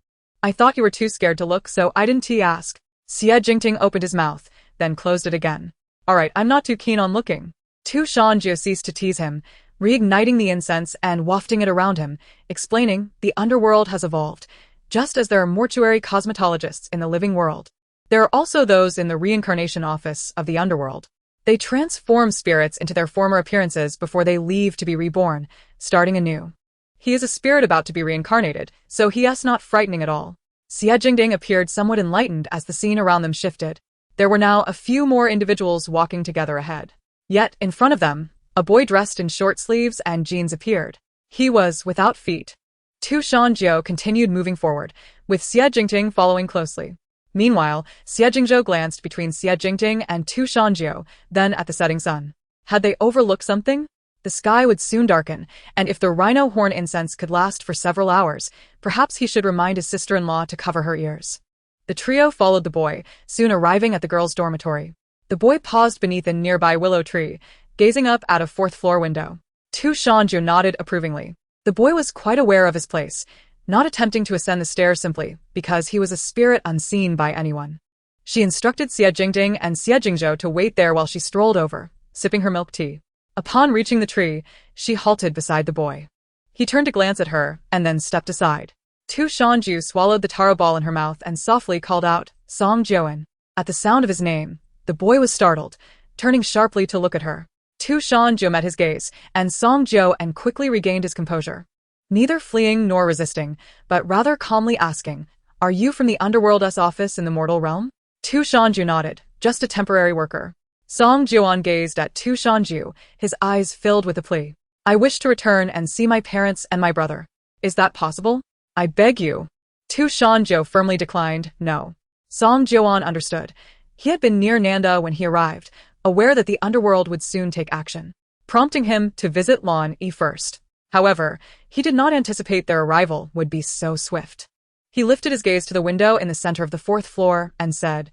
I thought you were too scared to look, so I didn't ask. Xie Jingting opened his mouth, then closed it again. Alright, I'm not too keen on looking. Shan Jiu ceased to tease him, reigniting the incense and wafting it around him, explaining, the underworld has evolved. Just as there are mortuary cosmetologists in the living world, there are also those in the reincarnation office of the underworld. They transform spirits into their former appearances before they leave to be reborn, starting anew. He is a spirit about to be reincarnated, so he is not frightening at all. Xie Jingting appeared somewhat enlightened as the scene around them shifted. There were now a few more individuals walking together ahead. Yet, in front of them, a boy dressed in short sleeves and jeans appeared. He was without feet. Shan Jiu continued moving forward, with Xie Jingting following closely. Meanwhile, Xie Shiyu glanced between Xie Jingting and Shan Jiu, then at the setting sun. Had they overlooked something? The sky would soon darken, and if the rhino horn incense could last for several hours, perhaps he should remind his sister-in-law to cover her ears. The trio followed the boy, soon arriving at the girls' dormitory. The boy paused beneath a nearby willow tree, gazing up at a fourth-floor window. Shan Jiu nodded approvingly. The boy was quite aware of his place, not attempting to ascend the stairs simply because he was a spirit unseen by anyone. She instructed Xie Jingting and Xie Shiyu to wait there while she strolled over, sipping her milk tea. Upon reaching the tree, she halted beside the boy. He turned to glance at her, and then stepped aside. Shan Jiu swallowed the taro ball in her mouth and softly called out, Song Jiuan. At the sound of his name, the boy was startled, turning sharply to look at her. Shan Jiu met his gaze, and Song Jiuan quickly regained his composure. Neither fleeing nor resisting, but rather calmly asking, Are you from the Underworld's office in the mortal realm? Shan Jiu nodded, just a temporary worker. Song Jiuan gazed at Shan Jiu, his eyes filled with a plea. I wish to return and see my parents and my brother. Is that possible? I beg you. Shan Jiu firmly declined, no. Song Jiuan understood. He had been near Nanda when he arrived, aware that the underworld would soon take action, prompting him to visit Lan Yi first. However, he did not anticipate their arrival would be so swift. He lifted his gaze to the window in the center of the fourth floor and said,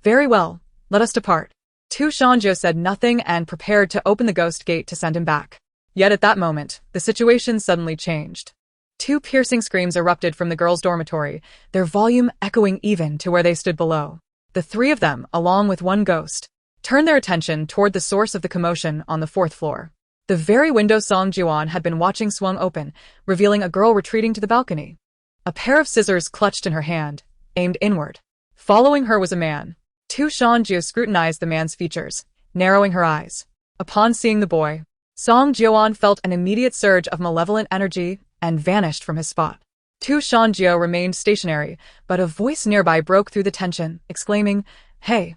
Very well, let us depart. Shan Jiu said nothing and prepared to open the ghost gate to send him back. Yet at that moment, the situation suddenly changed. Two piercing screams erupted from the girls' dormitory, their volume echoing even to where they stood below. The three of them, along with one ghost, turned their attention toward the source of the commotion on the fourth floor. The very window Song Jiu had been watching swung open, revealing a girl retreating to the balcony. A pair of scissors clutched in her hand, aimed inward. Following her was a man. Shan Jiu scrutinized the man's features, narrowing her eyes. Upon seeing the boy, Song Jiu felt an immediate surge of malevolent energy and vanished from his spot. Shan Jiu remained stationary, but a voice nearby broke through the tension, exclaiming, "Hey!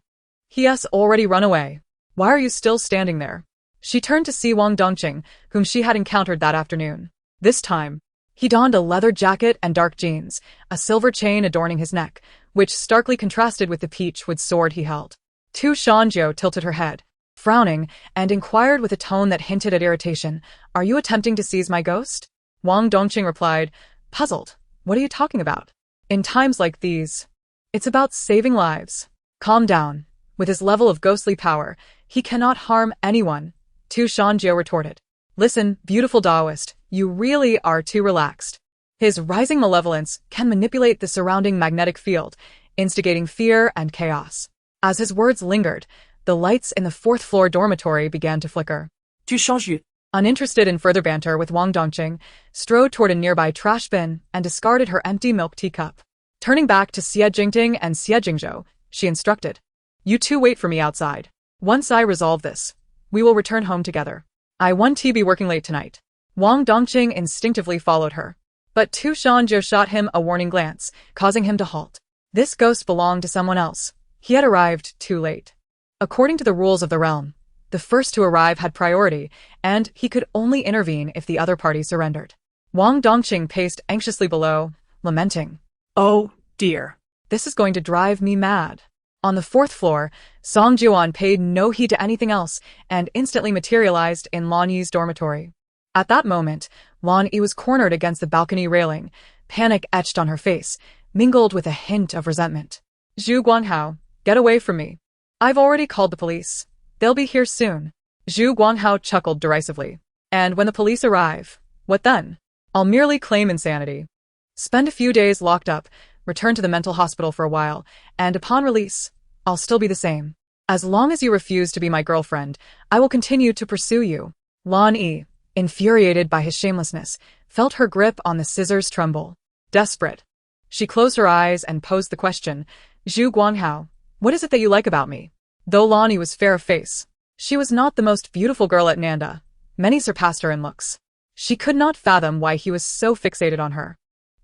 He has already run away. Why are you still standing there?" She turned to see Wang Dongqing, whom she had encountered that afternoon. This time, he donned a leather jacket and dark jeans, a silver chain adorning his neck, which starkly contrasted with the peach-wood sword he held. Shan Jiu tilted her head, frowning, and inquired with a tone that hinted at irritation, "Are you attempting to seize my ghost?" Wang Dongqing replied, puzzled, "What are you talking about? In times like these, it's about saving lives." "Calm down. With his level of ghostly power, he cannot harm anyone," Shan Jiu retorted. "Listen, beautiful Taoist, you really are too relaxed. His rising malevolence can manipulate the surrounding magnetic field, instigating fear and chaos." As his words lingered, the lights in the fourth-floor dormitory began to flicker. Shan Jiu, uninterested in further banter with Wang Dongqing, strode toward a nearby trash bin and discarded her empty milk teacup. Turning back to Xie Jingting and Xie Jingzhou, she instructed, "You two wait for me outside. Once I resolve this, we will return home together. I won't be working late tonight." Wang Dongqing instinctively followed her, but Shan Jiu shot him a warning glance, causing him to halt. This ghost belonged to someone else. He had arrived too late. According to the rules of the realm, the first to arrive had priority, and he could only intervene if the other party surrendered. Wang Dongqing paced anxiously below, lamenting, "Oh, dear. This is going to drive me mad." On the fourth floor, Song Jiu paid no heed to anything else and instantly materialized in Lan Yi's dormitory. At that moment, Lan Yi was cornered against the balcony railing, panic etched on her face, mingled with a hint of resentment. "Zhu Guanghao, get away from me. I've already called the police. They'll be here soon." Zhu Guanghao chuckled derisively. "And when the police arrive, what then? I'll merely claim insanity. Spend a few days locked up, return to the mental hospital for a while, and upon release, I'll still be the same. As long as you refuse to be my girlfriend, I will continue to pursue you." Lan Yi, infuriated by his shamelessness, felt her grip on the scissors tremble. Desperate, she closed her eyes and posed the question, "Zhu Guanghao, what is it that you like about me?" Though Lan Yi was fair of face, she was not the most beautiful girl at Nanda. Many surpassed her in looks. She could not fathom why he was so fixated on her.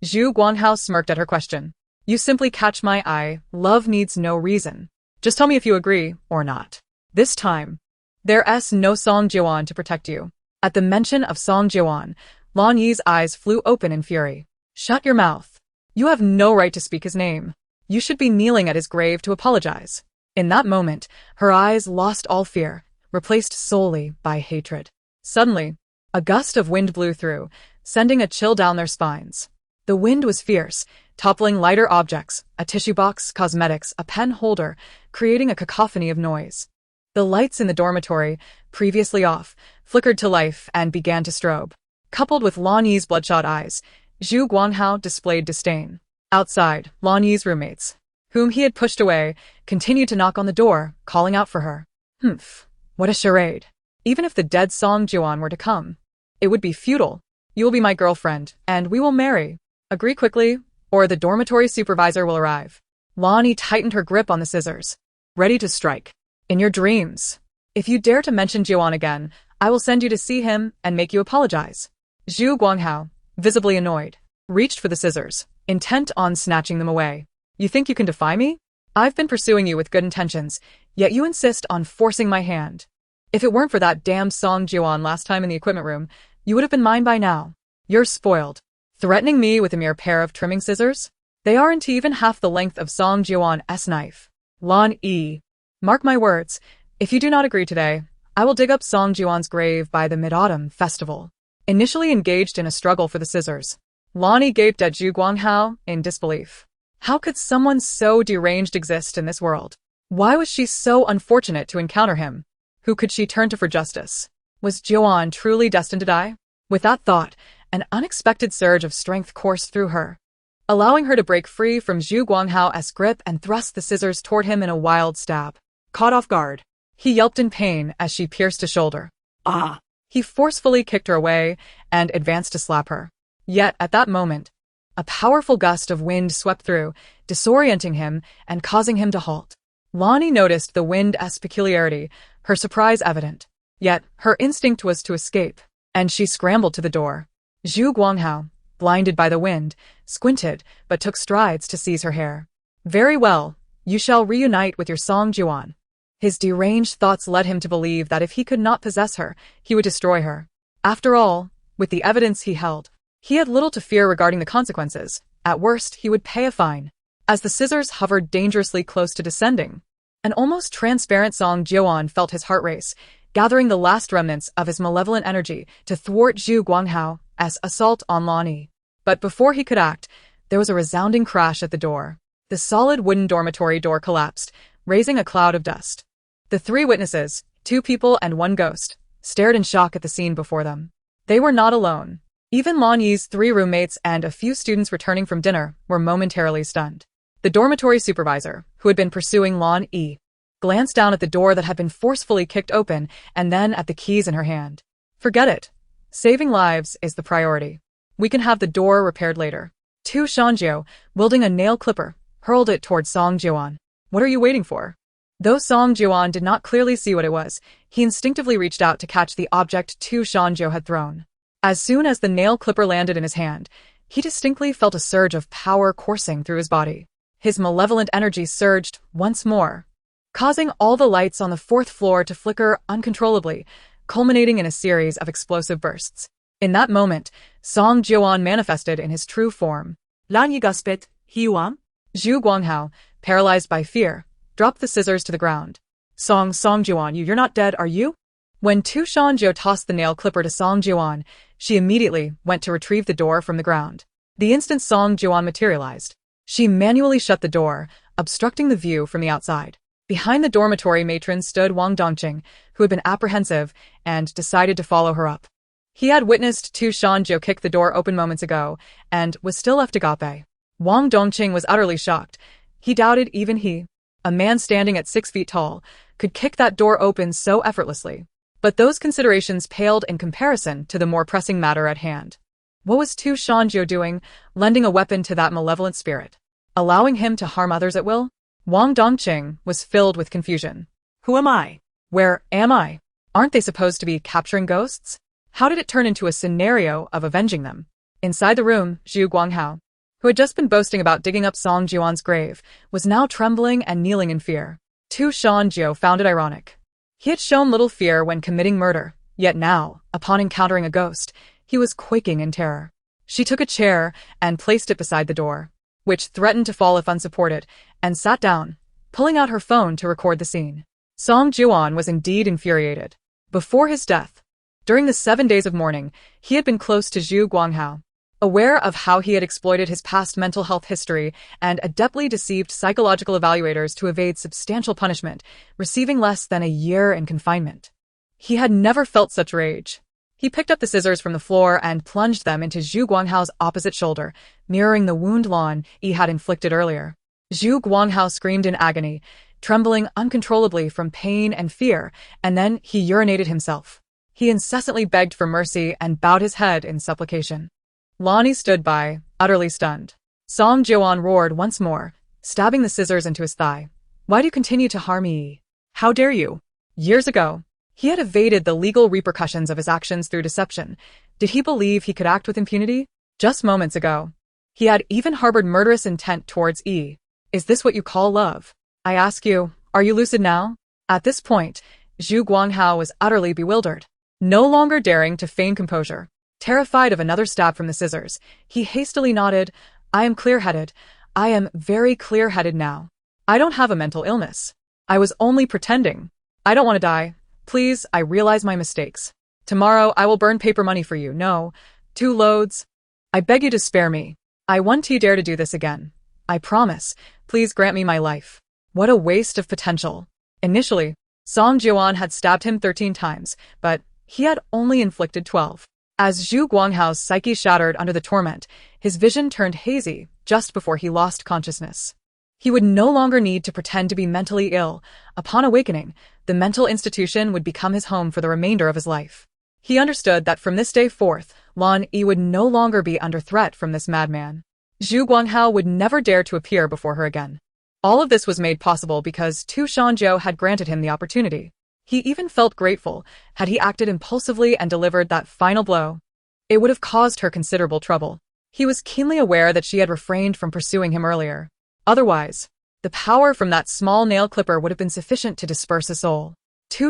Zhu Guanghao smirked at her question. "You simply catch my eye. Love needs no reason. Just tell me if you agree or not. This time, there's no Song Jiu to protect you." At the mention of Song Jiu, Lan Yi's eyes flew open in fury. "Shut your mouth. You have no right to speak his name. You should be kneeling at his grave to apologize." In that moment, her eyes lost all fear, replaced solely by hatred. Suddenly, a gust of wind blew through, sending a chill down their spines. The wind was fierce, toppling lighter objects, a tissue box, cosmetics, a pen holder, creating a cacophony of noise. The lights in the dormitory, previously off, flickered to life and began to strobe. Coupled with Lan Yi's bloodshot eyes, Zhu Guanghao displayed disdain. Outside, Lan Yi's roommates, whom he had pushed away, continued to knock on the door, calling out for her. "Humph, what a charade. Even if the dead Song Jiu were to come, it would be futile. You will be my girlfriend, and we will marry. Agree quickly, or the dormitory supervisor will arrive." Lan Yi tightened her grip on the scissors, ready to strike. "In your dreams. If you dare to mention Jiuan again, I will send you to see him and make you apologize." Zhu Guanghao, visibly annoyed, reached for the scissors, intent on snatching them away. "You think you can defy me? I've been pursuing you with good intentions, yet you insist on forcing my hand. If it weren't for that damn Song Jiuan last time in the equipment room, you would have been mine by now. You're spoiled. Threatening me with a mere pair of trimming scissors? They aren't even half the length of Song Jiuan's knife. Lan Yi, mark my words, if you do not agree today, I will dig up Song Jiuan's grave by the Mid-Autumn Festival." Initially engaged in a struggle for the scissors, Lan Yi gaped at Zhu Guanghao in disbelief. How could someone so deranged exist in this world? Why was she so unfortunate to encounter him? Who could she turn to for justice? Was Jiuan truly destined to die? With that thought, An unexpected surge of strength coursed through her, allowing her to break free from Zhu Guanghao's grip and thrust the scissors toward him in a wild stab. Caught off guard, he yelped in pain as she pierced his shoulder. Ah! He forcefully kicked her away and advanced to slap her. Yet, at that moment, a powerful gust of wind swept through, disorienting him and causing him to halt. Lonnie noticed the wind's peculiarity, her surprise evident. Yet, her instinct was to escape, and she scrambled to the door. Zhu Guanghao, blinded by the wind, squinted but took strides to seize her hair. Very well, you shall reunite with your Song Juan. His deranged thoughts led him to believe that if he could not possess her, he would destroy her. After all, with the evidence he held, he had little to fear regarding the consequences. At worst, he would pay a fine. As the scissors hovered dangerously close to descending, an almost transparent Song Jiuan felt his heart race, gathering the last remnants of his malevolent energy to thwart Zhu Guanghao's assault on Lonnie. But before he could act, there was a resounding crash at the door. The solid wooden dormitory door collapsed, raising a cloud of dust. The three witnesses, 2 people and 1 ghost, stared in shock at the scene before them. They were not alone. Even Lan Yi's 3 roommates and a few students returning from dinner were momentarily stunned. The dormitory supervisor, who had been pursuing Lan Yi, glanced down at the door that had been forcefully kicked open and then at the keys in her hand. Forget it. Saving lives is the priority. We can have the door repaired later. Shan Jiu, wielding a nail clipper, hurled it toward Song Jiuan. What are you waiting for? Though Song Jiuan did not clearly see what it was, he instinctively reached out to catch the object Shan Jiu had thrown. As soon as the nail clipper landed in his hand, he distinctly felt a surge of power coursing through his body. His malevolent energy surged once more, causing all the lights on the 4th floor to flicker uncontrollably, culminating in a series of explosive bursts. In that moment, Song Jiuan manifested in his true form. Lan Yi gasped, Hiuam? Zhu Guanghao, paralyzed by fear, dropped the scissors to the ground. Song Jiuan, you're not dead, are you? When Shan Jiu tossed the nail clipper to Song Jiuan, she immediately went to retrieve the door from the ground. The instant Song Jiuan materialized, she manually shut the door, obstructing the view from the outside. Behind the dormitory matron stood Wang Dongqing, who had been apprehensive and decided to follow her up. He had witnessed Shan Jiu kick the door open moments ago and was still left agape. Wang Dongqing was utterly shocked. He doubted even he, a man standing at 6 feet tall, could kick that door open so effortlessly. But those considerations paled in comparison to the more pressing matter at hand. What was Shan Jiu doing, lending a weapon to that malevolent spirit? Allowing him to harm others at will? Wang Dongqing was filled with confusion. Who am I? Where am I? Aren't they supposed to be capturing ghosts? How did it turn into a scenario of avenging them? Inside the room, Zhu Guanghao, who had just been boasting about digging up Song Jiuan's grave, was now trembling and kneeling in fear. Shan Jiu found it ironic. He had shown little fear when committing murder, yet now, upon encountering a ghost, he was quaking in terror. She took a chair and placed it beside the door, which threatened to fall if unsupported, and sat down, pulling out her phone to record the scene. Song Jiuan was indeed infuriated. Before his death, during the 7 days of mourning, he had been close to Zhu Guanghao, aware of how he had exploited his past mental health history and adeptly deceived psychological evaluators to evade substantial punishment, receiving less than a year in confinement. He had never felt such rage. He picked up the scissors from the floor and plunged them into Zhu Guanghao's opposite shoulder, mirroring the wound Lan Yi had inflicted earlier. Zhu Guanghao screamed in agony, trembling uncontrollably from pain and fear, and then he urinated himself. He incessantly begged for mercy and bowed his head in supplication. Lan Yi stood by, utterly stunned. Song Jiuan roared once more, stabbing the scissors into his thigh. Why do you continue to harm me? How dare you? Years ago, he had evaded the legal repercussions of his actions through deception. Did he believe he could act with impunity? Just moments ago, he had even harbored murderous intent towards Yi. Is this what you call love? I ask you, are you lucid now? At this point, Zhu Guanghao was utterly bewildered. No longer daring to feign composure, terrified of another stab from the scissors, he hastily nodded. I am clear-headed. I am very clear-headed now. I don't have a mental illness. I was only pretending. I don't want to die. Please, I realize my mistakes. Tomorrow I will burn paper money for you. No, 2 loads. I beg you to spare me. I won't dare to do this again. I promise. Please grant me my life. What a waste of potential. Initially, Song Jiuan had stabbed him 13 times, but he had only inflicted 12. As Zhu Guanghao's psyche shattered under the torment, his vision turned hazy just before he lost consciousness. He would no longer need to pretend to be mentally ill. Upon awakening, the mental institution would become his home for the remainder of his life. He understood that from this day forth, Lan Yi would no longer be under threat from this madman. Zhu Guanghao would never dare to appear before her again. All of this was made possible because Shan Jiu had granted him the opportunity. He even felt grateful. Had he acted impulsively and delivered that final blow, it would have caused her considerable trouble. He was keenly aware that she had refrained from pursuing him earlier. Otherwise, the power from that small nail clipper would have been sufficient to disperse his soul.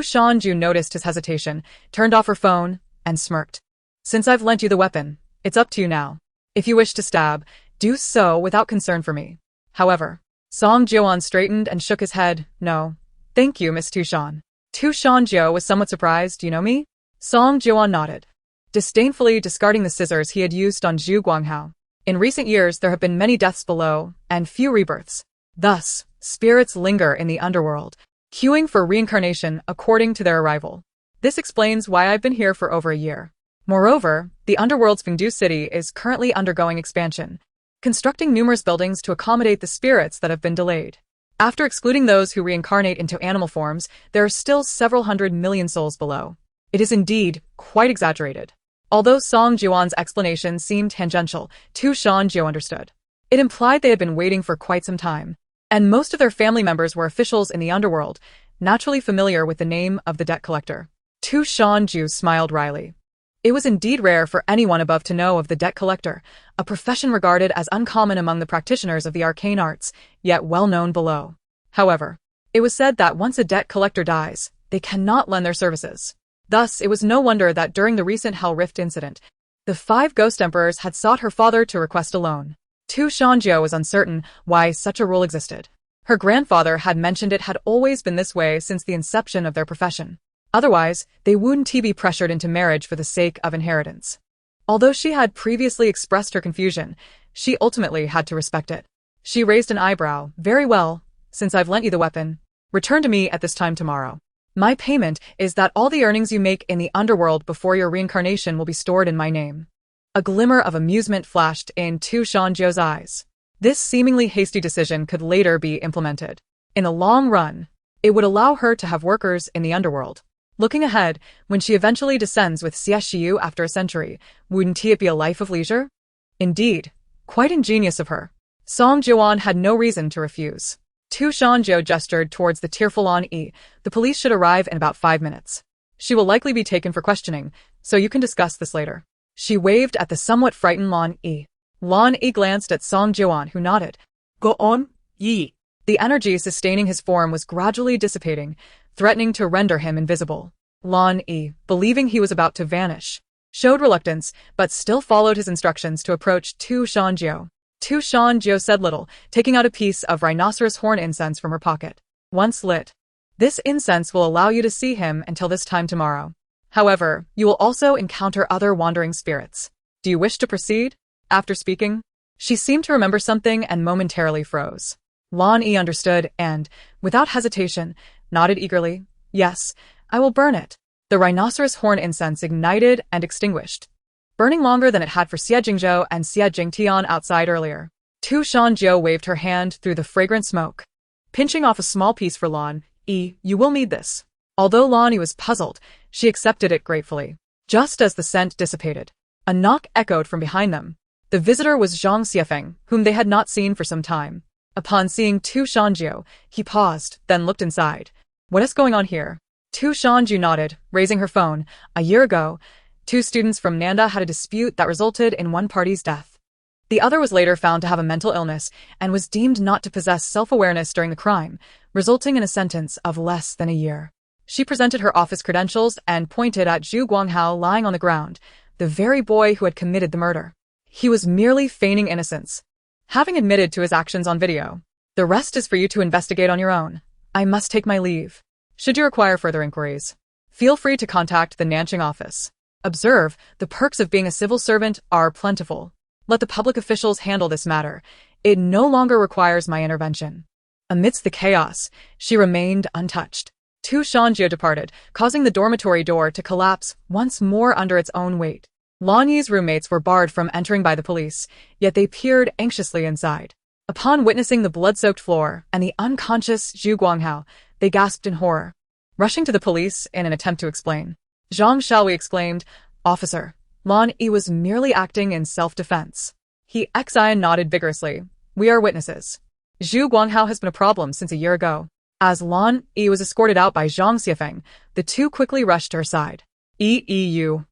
Shan Jiu noticed his hesitation, turned off her phone, and smirked. Since I've lent you the weapon, it's up to you now. If you wish to stab, do so without concern for me. However, Song Jiuan straightened and shook his head. No, thank you, Miss Shan. Shan Jiu was somewhat surprised. You know me? Song Jiuan nodded, disdainfully discarding the scissors he had used on Zhu Guanghao. In recent years, there have been many deaths below, and few rebirths. Thus, spirits linger in the underworld, queuing for reincarnation according to their arrival. This explains why I've been here for over a year. Moreover, the underworld's Fengdu city is currently undergoing expansion, constructing numerous buildings to accommodate the spirits that have been delayed. After excluding those who reincarnate into animal forms, there are still several 100 million souls below. It is indeed quite exaggerated. Although Song Jiuan's explanation seemed tangential, Shan Jiu understood. It implied they had been waiting for quite some time, and most of their family members were officials in the underworld, naturally familiar with the name of the debt collector. Shan Jiu smiled wryly. It was indeed rare for anyone above to know of the debt collector, a profession regarded as uncommon among the practitioners of the arcane arts, yet well known below. However, it was said that once a debt collector dies, they cannot lend their services. Thus, it was no wonder that during the recent Hell Rift incident, the 5 ghost emperors had sought her father to request a loan. Shan Jiu was uncertain why such a rule existed. Her grandfather had mentioned it had always been this way since the inception of their profession. Otherwise, they wouldn't be pressured into marriage for the sake of inheritance. Although she had previously expressed her confusion, she ultimately had to respect it. She raised an eyebrow. Very well, since I've lent you the weapon, return to me at this time tomorrow. My payment is that all the earnings you make in the underworld before your reincarnation will be stored in my name. A glimmer of amusement flashed in Shan Jiu's eyes. This seemingly hasty decision could later be implemented. In the long run, it would allow her to have workers in the underworld. Looking ahead, when she eventually descends with Xie Shiyu after a century, wouldn't it be a life of leisure? Indeed, quite ingenious of her. Song Jiuan had no reason to refuse. Shan Jiu gestured towards the tearful Lan Yi. The police should arrive in about 5 minutes. She will likely be taken for questioning, so you can discuss this later. She waved at the somewhat frightened Lan Yi. Lan Yi glanced at Song Jiuan, who nodded. Go on, Yi. The energy sustaining his form was gradually dissipating, threatening to render him invisible. Lan Yi, believing he was about to vanish, showed reluctance, but still followed his instructions to approach Shan Jiu. Shan Jiu said little, taking out a piece of rhinoceros horn incense from her pocket. Once lit, this incense will allow you to see him until this time tomorrow. However, you will also encounter other wandering spirits. Do you wish to proceed? After speaking, she seemed to remember something and momentarily froze. Lan Yi understood and, without hesitation, nodded eagerly. Yes, I will burn it. The rhinoceros horn incense ignited and extinguished, burning longer than it had for Xie Jingzhou and Xie Jingtian outside earlier. Shan Jiu waved her hand through the fragrant smoke, pinching off a small piece for Lan Yi. You will need this. Although Lan Yi was puzzled, she accepted it gratefully. Just as the scent dissipated, a knock echoed from behind them. The visitor was Zhang Xiefeng, whom they had not seen for some time. Upon seeing Shan Jiu, he paused, then looked inside. What is going on here? Shan Jiu nodded, raising her phone. A year ago, 2 students from Nanda had a dispute that resulted in one party's death. The other was later found to have a mental illness and was deemed not to possess self-awareness during the crime, resulting in a sentence of less than a year. She presented her office credentials and pointed at Zhu Guanghao lying on the ground, the very boy who had committed the murder. He was merely feigning innocence, having admitted to his actions on video. The rest is for you to investigate on your own. I must take my leave. Should you require further inquiries, feel free to contact the Nanjing office. Observe, the perks of being a civil servant are plentiful. Let the public officials handle this matter. It no longer requires my intervention. Amidst the chaos, she remained untouched. Shan Jiu departed, causing the dormitory door to collapse once more under its own weight. Lan Yi's roommates were barred from entering by the police, yet they peered anxiously inside. Upon witnessing the blood-soaked floor and the unconscious Zhu Guanghao, they gasped in horror. Rushing to the police in an attempt to explain, Zhang Xiaohui exclaimed, "Officer, Lan Yi was merely acting in self-defense." Xian nodded vigorously. "We are witnesses. Zhu Guanghao has been a problem since a year ago." As Lan Yi was escorted out by Zhang Xiefeng, the two quickly rushed to her side. "Eu."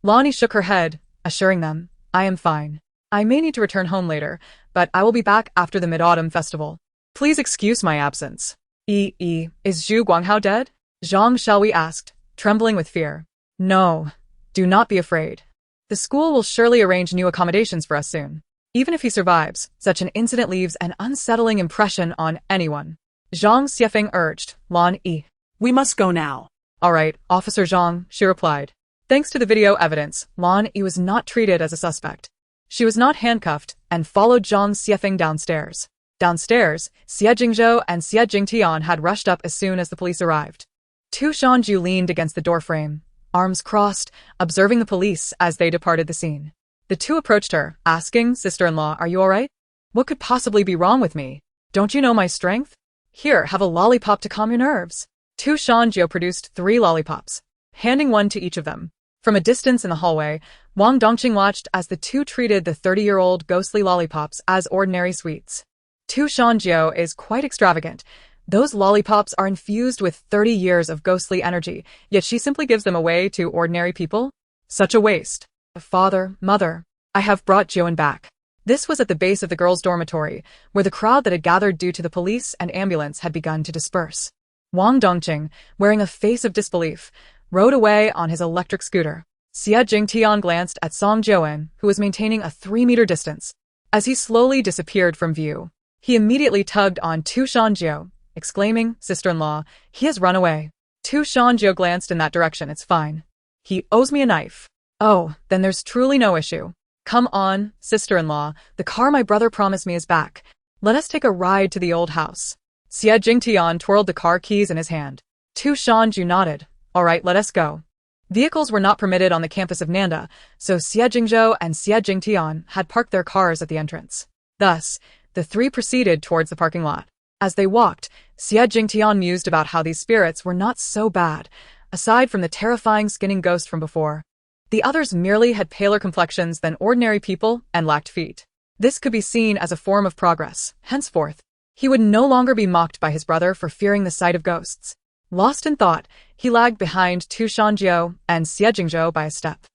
Lan Yi shook her head, assuring them, "I am fine. I may need to return home later, but I will be back after the Mid-Autumn Festival. Please excuse my absence." Is Zhu Guanghao dead?" Zhang Xiaohui asked, trembling with fear. "No. Do not be afraid. The school will surely arrange new accommodations for us soon. Even if he survives, such an incident leaves an unsettling impression on anyone." Zhang Xiefeng urged Lan Yi. We must go now. "All right, Officer Zhang," she replied. Thanks to the video evidence, Lan Yi was not treated as a suspect. She was not handcuffed and followed Zhang Xiefeng downstairs. Downstairs, Xie Jingzhou and Xie Jingtian had rushed up as soon as the police arrived. Shan Jiu leaned against the doorframe, arms crossed, observing the police as they departed the scene. The two approached her, asking, "Sister-in-law, are you all right? What could possibly be wrong with me? Don't you know my strength? Here, have a lollipop to calm your nerves." Shan Jiu produced 3 lollipops, handing one to each of them. From a distance in the hallway, Wang Dongqing watched as the two treated the 30-year-old ghostly lollipops as ordinary sweets. Shan Jiu is quite extravagant. Those lollipops are infused with 30 years of ghostly energy, yet she simply gives them away to ordinary people? Such a waste. "Father, mother, I have brought Jiuan back." This was at the base of the girls' dormitory, where the crowd that had gathered due to the police and ambulance had begun to disperse. Wang Dongqing, wearing a face of disbelief, rode away on his electric scooter. Xie Jingtian glanced at Song Jiuan, who was maintaining a 3-meter distance. As he slowly disappeared from view, he immediately tugged on Shan Jiu, exclaiming, "Sister-in-law, he has run away." Shan Jiu glanced in that direction. "It's fine. He owes me a knife." "Oh, then there's truly no issue. Come on, sister-in-law, the car my brother promised me is back. Let us take a ride to the old house." Xie Jingtian twirled the car keys in his hand. Shan Jiu nodded. "All right, let us go." Vehicles were not permitted on the campus of Nanda, so Xie Jingzhou and Xie Jingtian had parked their cars at the entrance. Thus, the three proceeded towards the parking lot. As they walked, Xie Jingtian mused about how these spirits were not so bad, aside from the terrifying skinning ghost from before. The others merely had paler complexions than ordinary people and lacked feet. This could be seen as a form of progress. Henceforth, he would no longer be mocked by his brother for fearing the sight of ghosts. Lost in thought, he lagged behind Shan Jiu and Xie Jingzhou by a step.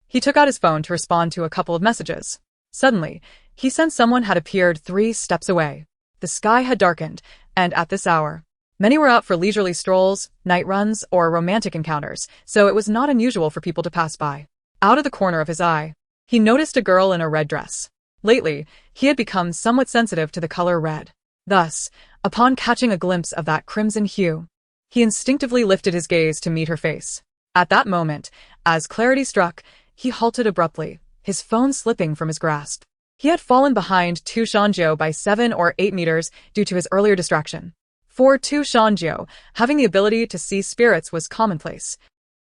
He took out his phone to respond to a couple of messages. Suddenly, he sensed someone had appeared 3 steps away. The sky had darkened, and at this hour, many were out for leisurely strolls, night runs, or romantic encounters, so it was not unusual for people to pass by. Out of the corner of his eye, he noticed a girl in a red dress. Lately, he had become somewhat sensitive to the color red. Thus, upon catching a glimpse of that crimson hue, he instinctively lifted his gaze to meet her face. At that moment, as clarity struck, he halted abruptly, his phone slipping from his grasp. He had fallen behind Shan Jiu by 7 or 8 meters due to his earlier distraction. For Shan Jiu, having the ability to see spirits was commonplace.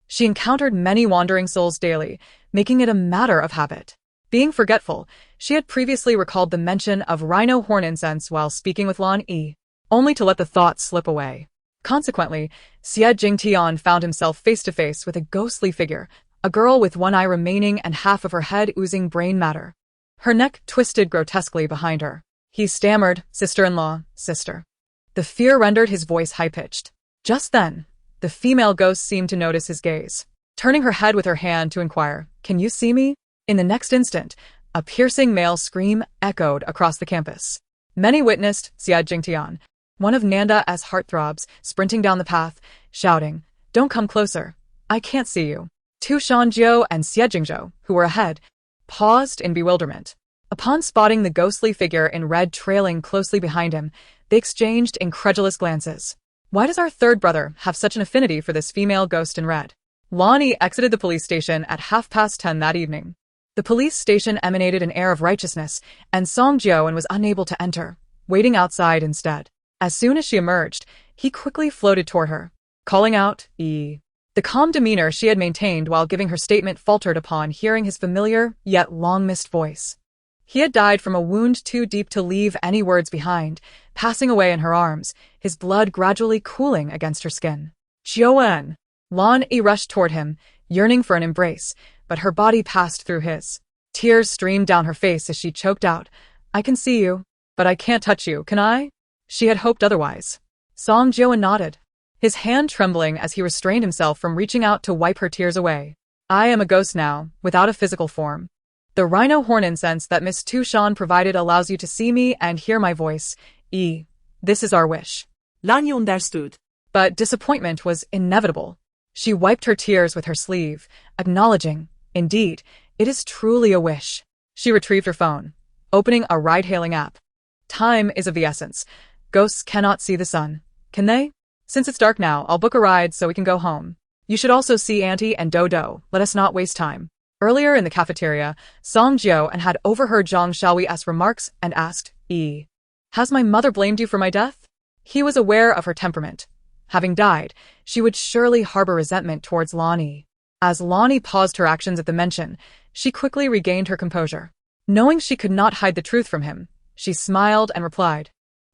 She encountered many wandering souls daily, making it a matter of habit. Being forgetful, she had previously recalled the mention of rhino horn incense while speaking with Lan Yi, only to let the thought slip away. Consequently, Xie Jingtian found himself face-to-face with a ghostly figure, a girl with one eye remaining and half of her head oozing brain matter. Her neck twisted grotesquely behind her. He stammered, "Sister-in-law, sister." The fear rendered his voice high-pitched. Just then, the female ghost seemed to notice his gaze, turning her head with her hand to inquire, "Can you see me?" In the next instant, a piercing male scream echoed across the campus. Many witnessed Xie Jingtian, one of Nanda's heartthrobs, sprinting down the path, shouting, "Don't come closer. I can't see you." Shan Jiu and Xie Jingzhou, who were ahead, paused in bewilderment. Upon spotting the ghostly figure in red trailing closely behind him, they exchanged incredulous glances. Why does our third brother have such an affinity for this female ghost in red? Lan Yi exited the police station at 10:30 that evening. The police station emanated an air of righteousness, and Song Jiuan was unable to enter, waiting outside instead. As soon as she emerged, he quickly floated toward her, calling out, "Yi." The calm demeanor she had maintained while giving her statement faltered upon hearing his familiar, yet long-missed voice. He had died from a wound too deep to leave any words behind, passing away in her arms, his blood gradually cooling against her skin. Jiuan! Lan Yi rushed toward him, yearning for an embrace, but her body passed through his. Tears streamed down her face as she choked out, "I can see you, but I can't touch you, can I?" She had hoped otherwise. Song Jiu nodded, his hand trembling as he restrained himself from reaching out to wipe her tears away. "I am a ghost now, without a physical form. The rhino horn incense that Miss Tu Shan provided allows you to see me and hear my voice. This is our wish." Lan Yi understood. But disappointment was inevitable. She wiped her tears with her sleeve, acknowledging, "Indeed, it is truly a wish." She retrieved her phone, opening a ride-hailing app. "Time is of the essence. Ghosts cannot see the sun, can they? Since it's dark now, I'll book a ride so we can go home. You should also see Auntie and Dodo. Let us not waste time." Earlier in the cafeteria, Song Jiu had overheard Zhang Xiaoyi's remarks and asked, "Has my mother blamed you for my death?" He was aware of her temperament. Having died, she would surely harbor resentment towards Lan Yi. As Lan Yi paused her actions at the mention, she quickly regained her composure. Knowing she could not hide the truth from him, she smiled and replied,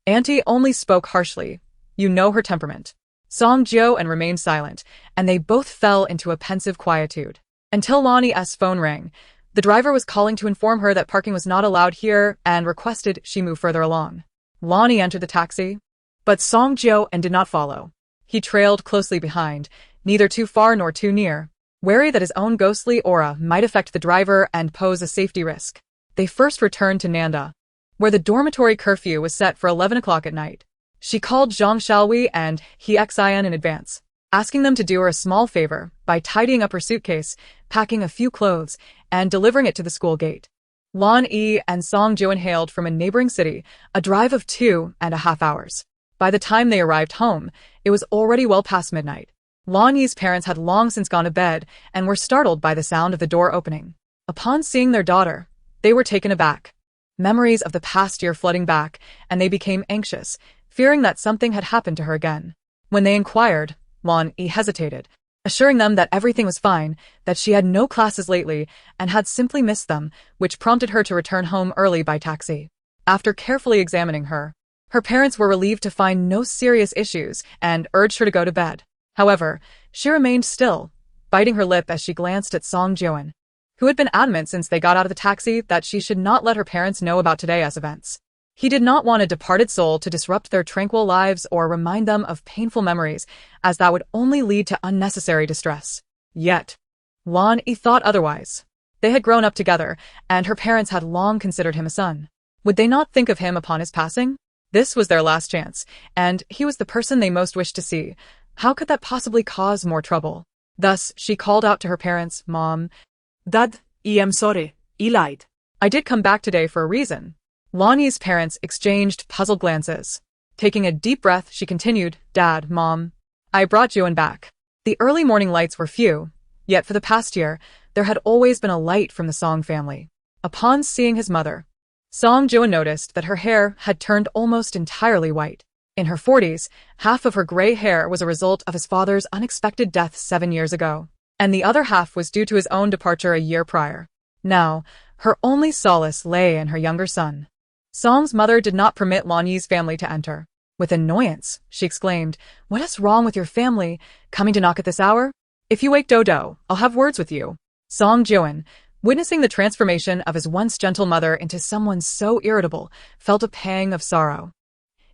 "Auntie only spoke harshly. You know her temperament." Song Jiu remained silent, and they both fell into a pensive quietude. Until Lan Yi's phone rang. The driver was calling to inform her that parking was not allowed here and requested she move further along. Lan Yi entered the taxi, but Song Jiu did not follow. He trailed closely behind, neither too far nor too near, wary that his own ghostly aura might affect the driver and pose a safety risk. They first returned to Nanda, where the dormitory curfew was set for 11 o'clock at night. She called Zhang Xiaoyi and He Xian in advance, asking them to do her a small favor by tidying up her suitcase, packing a few clothes, and delivering it to the school gate. Lan Yi and Song Jiu hailed from a neighboring city, a drive of 2.5 hours. By the time they arrived home, it was already well past midnight. Lan Yi's parents had long since gone to bed and were startled by the sound of the door opening. Upon seeing their daughter, they were taken aback. Memories of the past year flooding back, and they became anxious, fearing that something had happened to her again. When they inquired, Lan Yi hesitated, assuring them that everything was fine, that she had no classes lately and had simply missed them, which prompted her to return home early by taxi. After carefully examining her, her parents were relieved to find no serious issues and urged her to go to bed. However, she remained still, biting her lip as she glanced at Song Jiu, who had been adamant since they got out of the taxi that she should not let her parents know about today's events. He did not want a departed soul to disrupt their tranquil lives or remind them of painful memories, as that would only lead to unnecessary distress. Yet, Lan Yi thought otherwise. They had grown up together, and her parents had long considered him a son. Would they not think of him upon his passing? This was their last chance, and he was the person they most wished to see. How could that possibly cause more trouble? Thus, she called out to her parents, "Mom, Dad, I am sorry. I lied. I did come back today for a reason." Lan Yi's parents exchanged puzzled glances. Taking a deep breath, she continued, "Dad, Mom, I brought Jiuan back." The early morning lights were few, yet for the past year, there had always been a light from the Song family. Upon seeing his mother, Song Jiu noticed that her hair had turned almost entirely white. In her 40s, half of her gray hair was a result of his father's unexpected death 7 years ago, and the other half was due to his own departure a year prior. Now, her only solace lay in her younger son. Song's mother did not permit Lan Yi's family to enter. With annoyance, she exclaimed, "What is wrong with your family, coming to knock at this hour? If you wake Dodo, I'll have words with you." Song Jiu, witnessing the transformation of his once gentle mother into someone so irritable, felt a pang of sorrow.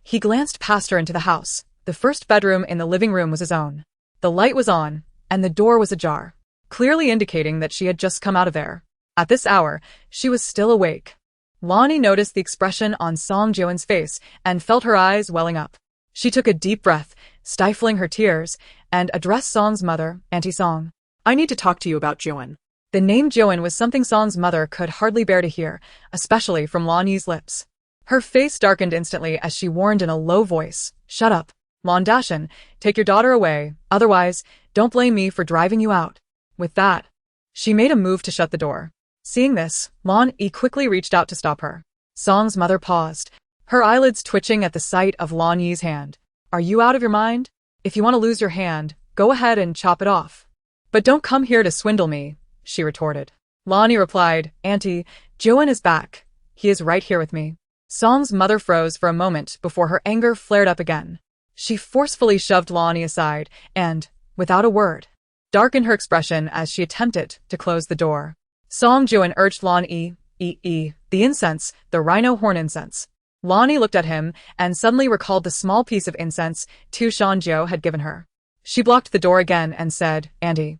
He glanced past her into the house. The first bedroom in the living room was his own. The light was on, and the door was ajar, clearly indicating that she had just come out of there. At this hour, she was still awake. Lan Yi noticed the expression on Song Jiu's face and felt her eyes welling up. She took a deep breath, stifling her tears, and addressed Song's mother, Auntie Song. I need to talk to you about Jiuan. The name Jiuan was something Song's mother could hardly bear to hear, especially from Lan Yi's lips. Her face darkened instantly as she warned in a low voice, "Shut up, Lan Dashan, take your daughter away, otherwise, don't blame me for driving you out." With that, she made a move to shut the door. Seeing this, Lan Yi quickly reached out to stop her. Song's mother paused, her eyelids twitching at the sight of Lan Yi's hand. "Are you out of your mind? If you want to lose your hand, go ahead and chop it off. But don't come here to swindle me, she retorted. Lonnie replied, Auntie, Jiuan is back. He is right here with me. Song's mother froze for a moment before her anger flared up again. She forcefully shoved Lonnie aside and, without a word, darkened her expression as she attempted to close the door. Song Jiuan urged Lonnie, the incense, the rhino horn incense. Lonnie looked at him and suddenly recalled the small piece of incense Shan Jiu had given her. She blocked the door again and said, Auntie,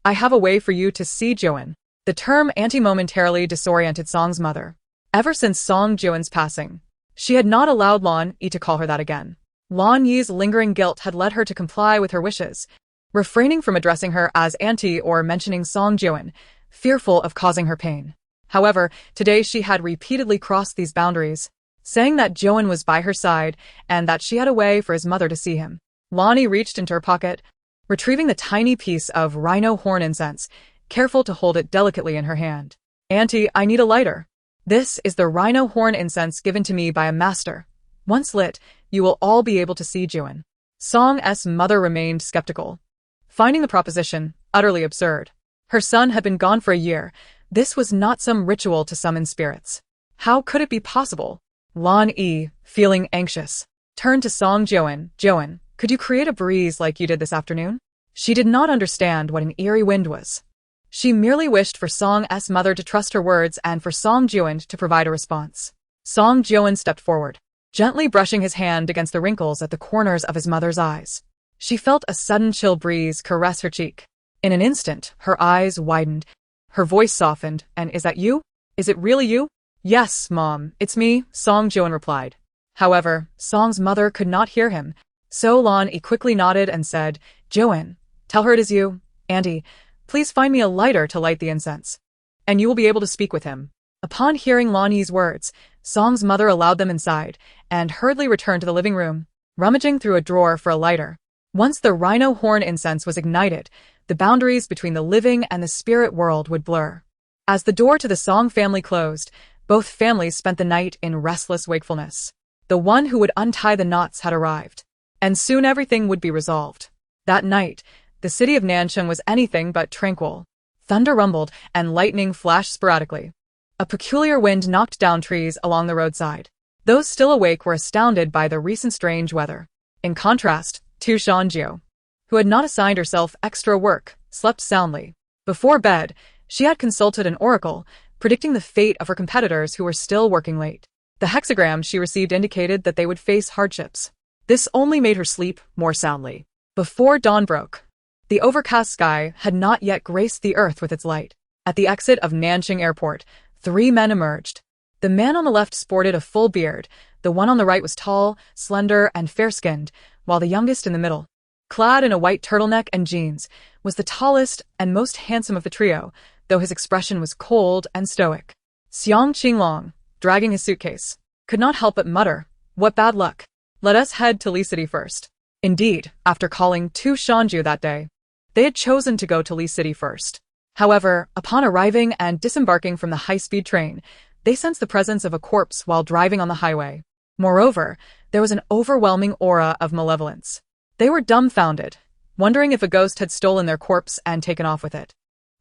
I have a way for you to see Jiuan. The term auntie momentarily disoriented Song's mother. Ever since Song Jiuan's passing, she had not allowed Lan Yi to call her that again. Lan Yi's lingering guilt had led her to comply with her wishes, refraining from addressing her as auntie or mentioning Song Jiuan, fearful of causing her pain. However, today she had repeatedly crossed these boundaries, saying that Jiuan was by her side and that she had a way for his mother to see him. Lan Yi reached into her pocket, retrieving the tiny piece of rhino horn incense, careful to hold it delicately in her hand. Auntie, I need a lighter. This is the rhino horn incense given to me by a master. Once lit, you will all be able to see Jiuan. Song's mother remained skeptical, finding the proposition utterly absurd. Her son had been gone for a year. This was not some ritual to summon spirits. How could it be possible? Lan Yi, feeling anxious, turned to Song Jiuan. Jiuan, could you create a breeze like you did this afternoon? She did not understand what an eerie wind was. She merely wished for Song's mother to trust her words and for Song Jiuan to provide a response. Song Jiuan stepped forward, gently brushing his hand against the wrinkles at the corners of his mother's eyes. She felt a sudden chill breeze caress her cheek. In an instant, her eyes widened, her voice softened, and is that you? Is it really you? Yes, Mom, it's me, Song Jiuan replied. However, Song's mother could not hear him, so Lan Yi quickly nodded and said, Jiuan, tell her it is you. Auntie, please find me a lighter to light the incense, and you will be able to speak with him. Upon hearing Lan Yi's words, Song's mother allowed them inside and hurriedly returned to the living room, rummaging through a drawer for a lighter. Once the rhino horn incense was ignited, the boundaries between the living and the spirit world would blur. As the door to the Song family closed, both families spent the night in restless wakefulness. The one who would untie the knots had arrived, and soon everything would be resolved. That night, the city of Nancheng was anything but tranquil. Thunder rumbled and lightning flashed sporadically. A peculiar wind knocked down trees along the roadside. Those still awake were astounded by the recent strange weather. In contrast, Shan Jiu, who had not assigned herself extra work, slept soundly. Before bed, she had consulted an oracle, predicting the fate of her competitors who were still working late. The hexagram she received indicated that they would face hardships. This only made her sleep more soundly. Before dawn broke, the overcast sky had not yet graced the earth with its light. At the exit of Nancheng Airport, 3 men emerged. The man on the left sported a full beard, the one on the right was tall, slender, and fair-skinned, while the youngest in the middle, clad in a white turtleneck and jeans, was the tallest and most handsome of the trio, though his expression was cold and stoic. Xiang Qinglong, dragging his suitcase, could not help but mutter, "What bad luck. Let us head to Li City first." Indeed, after calling Shan Jiu that day, they had chosen to go to Li City first. However, upon arriving and disembarking from the high-speed train, they sensed the presence of a corpse while driving on the highway. Moreover, there was an overwhelming aura of malevolence. They were dumbfounded, wondering if a ghost had stolen their corpse and taken off with it.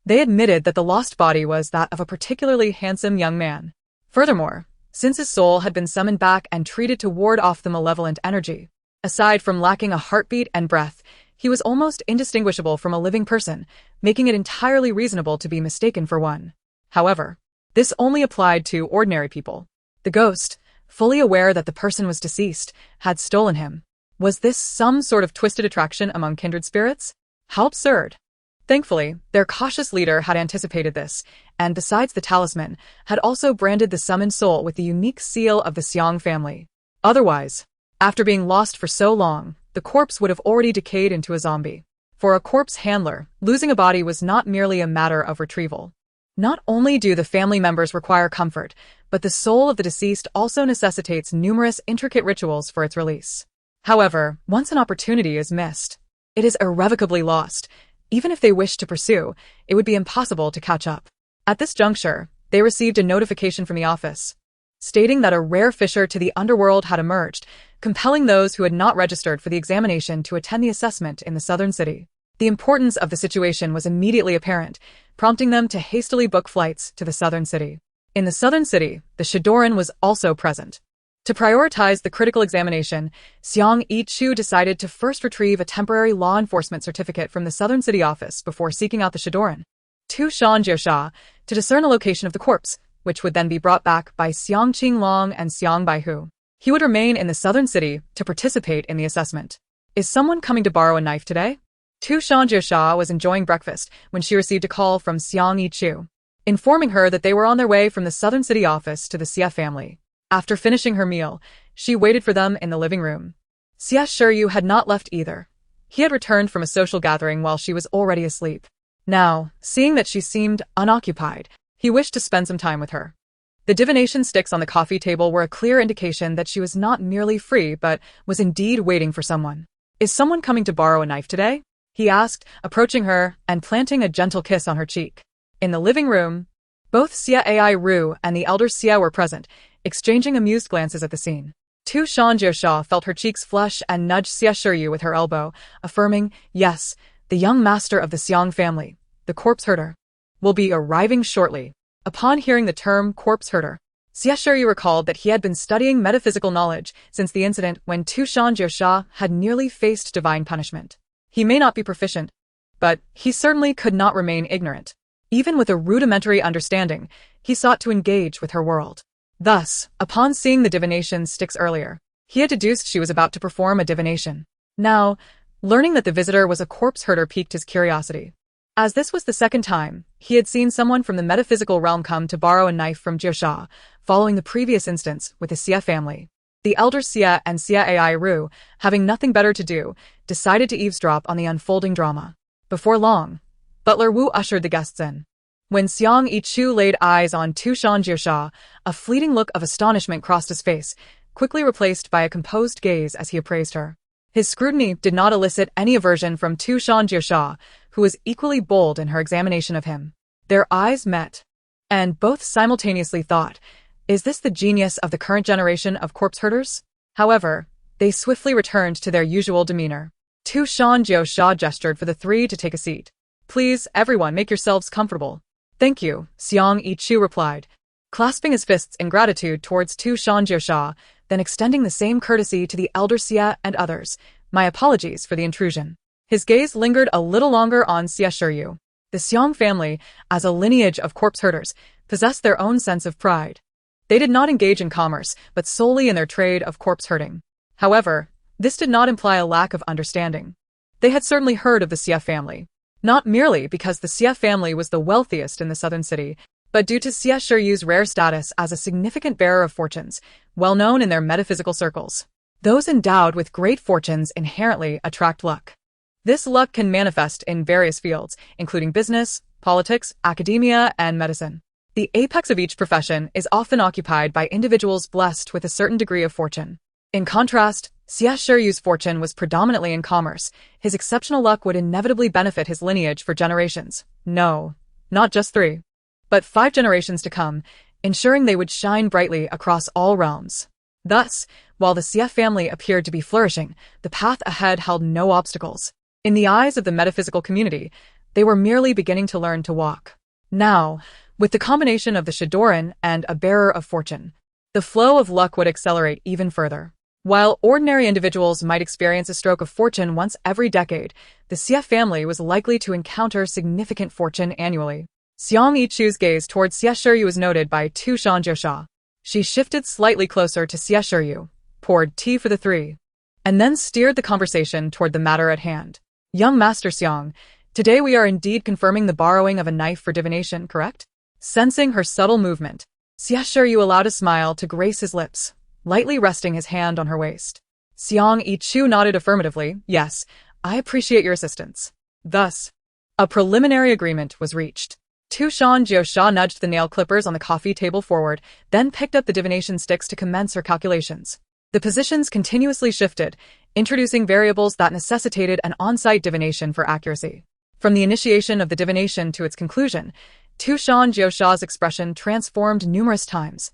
They admitted that the lost body was that of a particularly handsome young man. Furthermore, since his soul had been summoned back and treated to ward off the malevolent energy, aside from lacking a heartbeat and breath, he was almost indistinguishable from a living person, making it entirely reasonable to be mistaken for one. However, this only applied to ordinary people. The ghost, fully aware that the person was deceased, had stolen him. Was this some sort of twisted attraction among kindred spirits? How absurd! Thankfully, their cautious leader had anticipated this, and besides the talisman, had also branded the summoned soul with the unique seal of the Xiang family. Otherwise, after being lost for so long, the corpse would have already decayed into a zombie. For a corpse handler, losing a body was not merely a matter of retrieval. Not only do the family members require comfort, but the soul of the deceased also necessitates numerous intricate rituals for its release. However, once an opportunity is missed, it is irrevocably lost. Even if they wish to pursue, it would be impossible to catch up. At this juncture, they received a notification from the office, stating that a rare fisher to the underworld had emerged, compelling those who had not registered for the examination to attend the assessment in the southern city. The importance of the situation was immediately apparent, prompting them to hastily book flights to the southern city. In the southern city, the Shidoran was also present. To prioritize the critical examination, Xie decided to first retrieve a temporary law enforcement certificate from the southern city office before seeking out the Shidoran. Shan Jiu to discern the location of the corpse, which would then be brought back by Xiang Qinglong and Xiang Baihu. He would remain in the southern city to participate in the assessment. Is someone coming to borrow a knife today? Shan Jiu was enjoying breakfast when she received a call from Xiang Yiqiu, informing her that they were on their way from the southern city office to the Xie family. After finishing her meal, she waited for them in the living room. Xie Shiyu had not left either. He had returned from a social gathering while she was already asleep. Now, seeing that she seemed unoccupied, he wished to spend some time with her. The divination sticks on the coffee table were a clear indication that she was not merely free but was indeed waiting for someone. Is someone coming to borrow a knife today? He asked, approaching her and planting a gentle kiss on her cheek. In the living room, both Xie Ru and the elder Xie were present, exchanging amused glances at the scene. Shan Jiu felt her cheeks flush and nudged Xie Shiyu with her elbow, affirming, yes, the young master of the Xiang family, the corpse herder, will be arriving shortly. Upon hearing the term corpse herder, Xie Shiyu recalled that he had been studying metaphysical knowledge since the incident when Shan Jiu had nearly faced divine punishment. He may not be proficient, but he certainly could not remain ignorant. Even with a rudimentary understanding, he sought to engage with her world. Thus, upon seeing the divination sticks earlier, he had deduced she was about to perform a divination. Now, learning that the visitor was a corpse herder piqued his curiosity. As this was the second time he had seen someone from the metaphysical realm come to borrow a knife from Jiu, following the previous instance with the Xie family. The elder Xie and Xie Ru, having nothing better to do, decided to eavesdrop on the unfolding drama. Before long, Butler Wu ushered the guests in. When Xiang Yiqiu laid eyes on Shan Jiu, a fleeting look of astonishment crossed his face, quickly replaced by a composed gaze as he appraised her. His scrutiny did not elicit any aversion from Shan Jiu, who was equally bold in her examination of him. Their eyes met, and both simultaneously thought, is this the genius of the current generation of corpse herders? However, they swiftly returned to their usual demeanor. Shan Jiu gestured for the three to take a seat. Please, everyone, make yourselves comfortable. Thank you, Xiang Yiqiu replied, clasping his fists in gratitude towards Shan Jiu, then extending the same courtesy to the elder Xie and others. My apologies for the intrusion. His gaze lingered a little longer on Xie Shiyu. The Xiang family, as a lineage of corpse herders, possessed their own sense of pride. They did not engage in commerce, but solely in their trade of corpse herding. However, this did not imply a lack of understanding. They had certainly heard of the Xie family, not merely because the Xie family was the wealthiest in the southern city, but due to Xie Shiyu's rare status as a significant bearer of fortunes, well known in their metaphysical circles. Those endowed with great fortunes inherently attract luck. This luck can manifest in various fields, including business, politics, academia, and medicine. The apex of each profession is often occupied by individuals blessed with a certain degree of fortune. In contrast, Xie Shiyu's fortune was predominantly in commerce. His exceptional luck would inevitably benefit his lineage for generations. No, not just 3, but 5 generations to come, ensuring they would shine brightly across all realms. Thus, while the Xie family appeared to be flourishing, the path ahead held no obstacles. In the eyes of the metaphysical community, they were merely beginning to learn to walk. Now, with the combination of the Shidoran and a bearer of fortune, the flow of luck would accelerate even further. While ordinary individuals might experience a stroke of fortune once every decade, the Xie family was likely to encounter significant fortune annually. Xiang Yiqiu's gaze towards Xie Shiyu was noted by Shan Jiu. She shifted slightly closer to Xie Shiyu, poured tea for the three, and then steered the conversation toward the matter at hand. Young Master Xiang, today we are indeed confirming the borrowing of a knife for divination, correct? Sensing her subtle movement, Xie Shiyu allowed a smile to grace his lips, lightly resting his hand on her waist. Xiang Yiqiu nodded affirmatively. Yes, I appreciate your assistance. Thus, a preliminary agreement was reached. Shan Jiu nudged the nail clippers on the coffee table forward, then picked up the divination sticks to commence her calculations. The positions continuously shifted, introducing variables that necessitated an on-site divination for accuracy. From the initiation of the divination to its conclusion, Shan Jiu's expression transformed numerous times,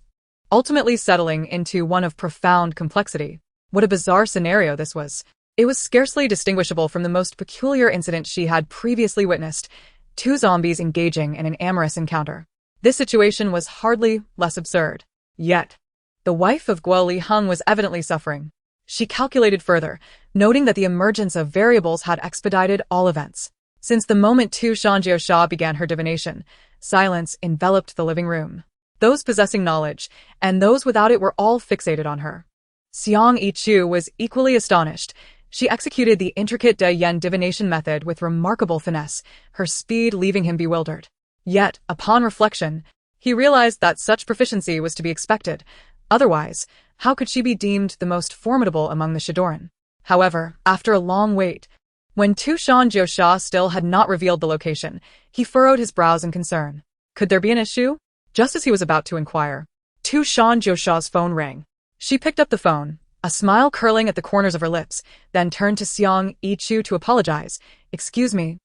ultimately settling into one of profound complexity. What a bizarre scenario this was. It was scarcely distinguishable from the most peculiar incident she had previously witnessed, two zombies engaging in an amorous encounter. This situation was hardly less absurd. Yet, the wife of Guo Liheng was evidently suffering. She calculated further, noting that the emergence of variables had expedited all events. Since the moment Shan Jiu began her divination, silence enveloped the living room. Those possessing knowledge, and those without it were all fixated on her. Xiang was equally astonished. She executed the intricate De Yen divination method with remarkable finesse, her speed leaving him bewildered. Yet, upon reflection, he realized that such proficiency was to be expected. Otherwise, how could she be deemed the most formidable among the Shidoran? However, after a long wait, when Shan Jiu still had not revealed the location, he furrowed his brows in concern. Could there be an issue? Just as he was about to inquire, Shan Jiu's phone rang. She picked up the phone, a smile curling at the corners of her lips, then turned to Xiang Yichu to apologize. "Excuse me.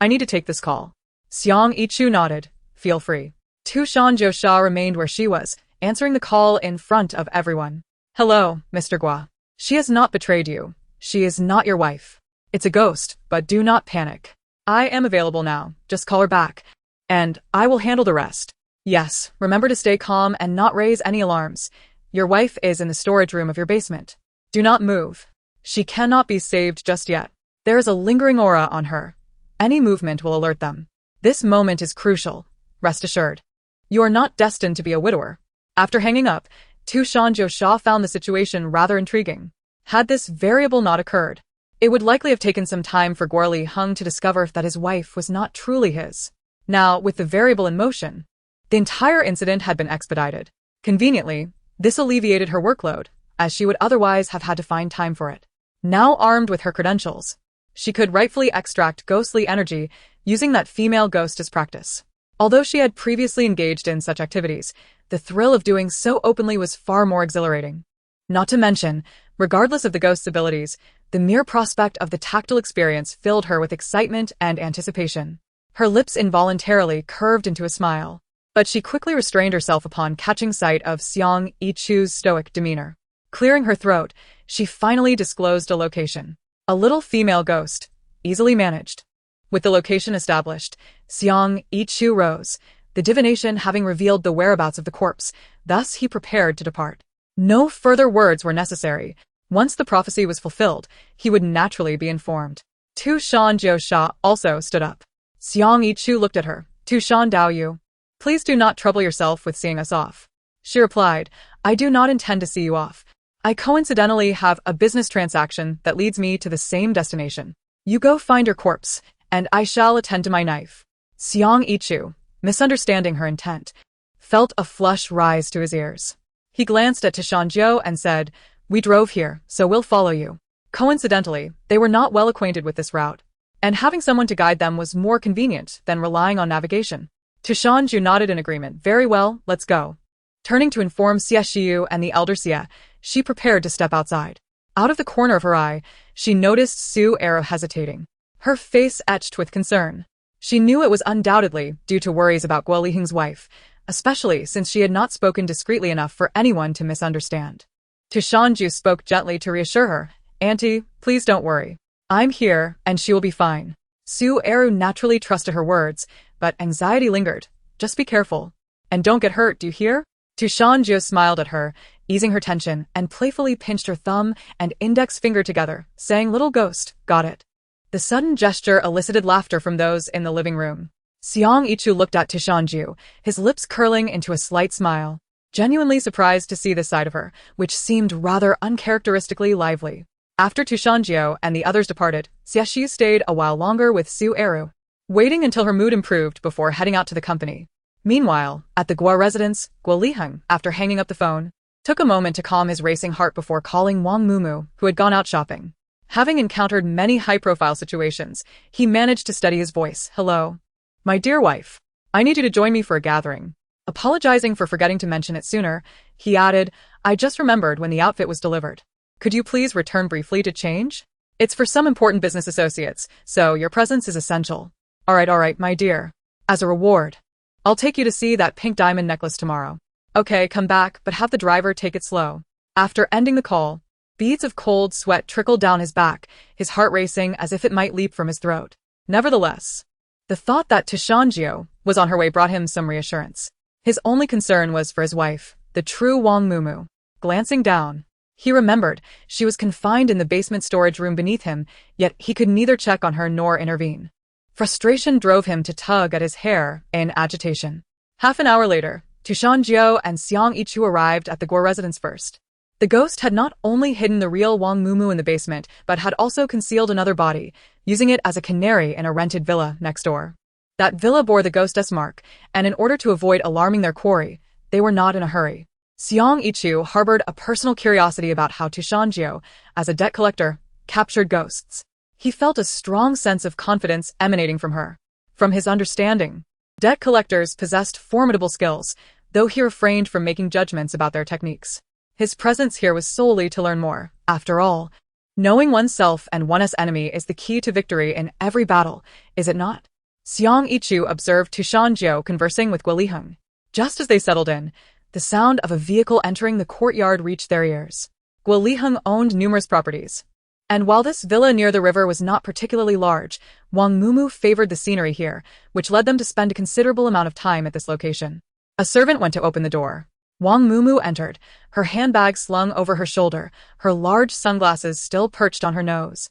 I need to take this call." Xiang Yichu nodded. "Feel free." Shan Jiu remained where she was, answering the call in front of everyone. "Hello, Mr. Gua. She has not betrayed you. She is not your wife. It's a ghost, but do not panic. I am available now. Just call her back, and I will handle the rest. Yes, remember to stay calm and not raise any alarms. Your wife is in the storage room of your basement. Do not move. She cannot be saved just yet. There is a lingering aura on her. Any movement will alert them. This moment is crucial. Rest assured. You are not destined to be a widower." After hanging up, Shan Jiu found the situation rather intriguing. Had this variable not occurred, it would likely have taken some time for Guo Liheng to discover that his wife was not truly his. Now, with the variable in motion, the entire incident had been expedited. Conveniently, this alleviated her workload, as she would otherwise have had to find time for it. Now armed with her credentials, she could rightfully extract ghostly energy using that female ghost as practice. Although she had previously engaged in such activities, the thrill of doing so openly was far more exhilarating. Not to mention, regardless of the ghost's abilities, the mere prospect of the tactile experience filled her with excitement and anticipation. Her lips involuntarily curved into a smile, but she quickly restrained herself upon catching sight of Xiang Yichu's stoic demeanor. Clearing her throat, she finally disclosed a location. A little female ghost, easily managed. With the location established, Xiang Yichu rose, the divination having revealed the whereabouts of the corpse. Thus he prepared to depart. No further words were necessary. Once the prophecy was fulfilled, he would naturally be informed. Shan Jiu also stood up. Xiang Yichu looked at her. Shan Daoyu, please do not trouble yourself with seeing us off. She replied, "I do not intend to see you off. I coincidentally have a business transaction that leads me to the same destination. You go find your corpse, and I shall attend to my knife." Xiang Yichu, misunderstanding her intent, felt a flush rise to his ears. He glanced at Shan Jiu and said, "We drove here, so we'll follow you." Coincidentally, they were not well acquainted with this route, and having someone to guide them was more convenient than relying on navigation. Shan Jiu nodded in agreement. "Very well, let's go." Turning to inform Xie Shiyu and the elder Xie, she prepared to step outside. Out of the corner of her eye, she noticed Su Eru hesitating, her face etched with concern. She knew it was undoubtedly due to worries about Guo Liheng's wife, especially since she had not spoken discreetly enough for anyone to misunderstand. Shan Jiu spoke gently to reassure her. "Auntie, please don't worry. I'm here, and she will be fine." Su Eru naturally trusted her words, but anxiety lingered. "Just be careful. And don't get hurt, do you hear?" Shan Jiu smiled at her, easing her tension, and playfully pinched her thumb and index finger together, saying, "Little ghost, got it." The sudden gesture elicited laughter from those in the living room. Xiang Yichu looked at Shan Jiu, his lips curling into a slight smile, genuinely surprised to see this side of her, which seemed rather uncharacteristically lively. After Shan Jiu and the others departed, Xie Shiyu stayed a while longer with Su Eru, waiting until her mood improved before heading out to the company. Meanwhile, at the Guo residence, Guo Liheng, after hanging up the phone, took a moment to calm his racing heart before calling Wang Mumu, who had gone out shopping. Having encountered many high-profile situations, he managed to steady his voice. "Hello. My dear wife, I need you to join me for a gathering." Apologizing for forgetting to mention it sooner, he added, "I just remembered when the outfit was delivered. Could you please return briefly to change? It's for some important business associates, so your presence is essential." All right, my dear. As a reward, I'll take you to see that pink diamond necklace tomorrow." "Okay, come back, but have the driver take it slow." After ending the call, Beads of cold sweat trickled down his back, his heart racing as if it might leap from his throat. Nevertheless, the thought that Shan Jiu was on her way brought him some reassurance. His only concern was for his wife, the true Wang Mumu. Glancing down, he remembered she was confined in the basement storage room beneath him, yet he could neither check on her nor intervene. Frustration drove him to tug at his hair in agitation. Half an hour later, Shan Jiu and Xie Shiyu arrived at the Guo residence first. The ghost had not only hidden the real Wang Mumu in the basement, but had also concealed another body, using it as a canary in a rented villa next door. That villa bore the ghost's mark, and in order to avoid alarming their quarry, they were not in a hurry. Xie Shiyu harbored a personal curiosity about how Shan Jiu, as a debt collector, captured ghosts. He felt a strong sense of confidence emanating from her. From his understanding, debt collectors possessed formidable skills, though he refrained from making judgments about their techniques. His presence here was solely to learn more. After all, knowing oneself and one's enemy is the key to victory in every battle, is it not? Xie Shiyu observed Shan Jiu conversing with Guo Liheng. Just as they settled in, the sound of a vehicle entering the courtyard reached their ears. Guo Liheng owned numerous properties, and while this villa near the river was not particularly large, Wang Mumu favored the scenery here, which led them to spend a considerable amount of time at this location. A servant went to open the door. Wang Mumu entered, her handbag slung over her shoulder, her large sunglasses still perched on her nose.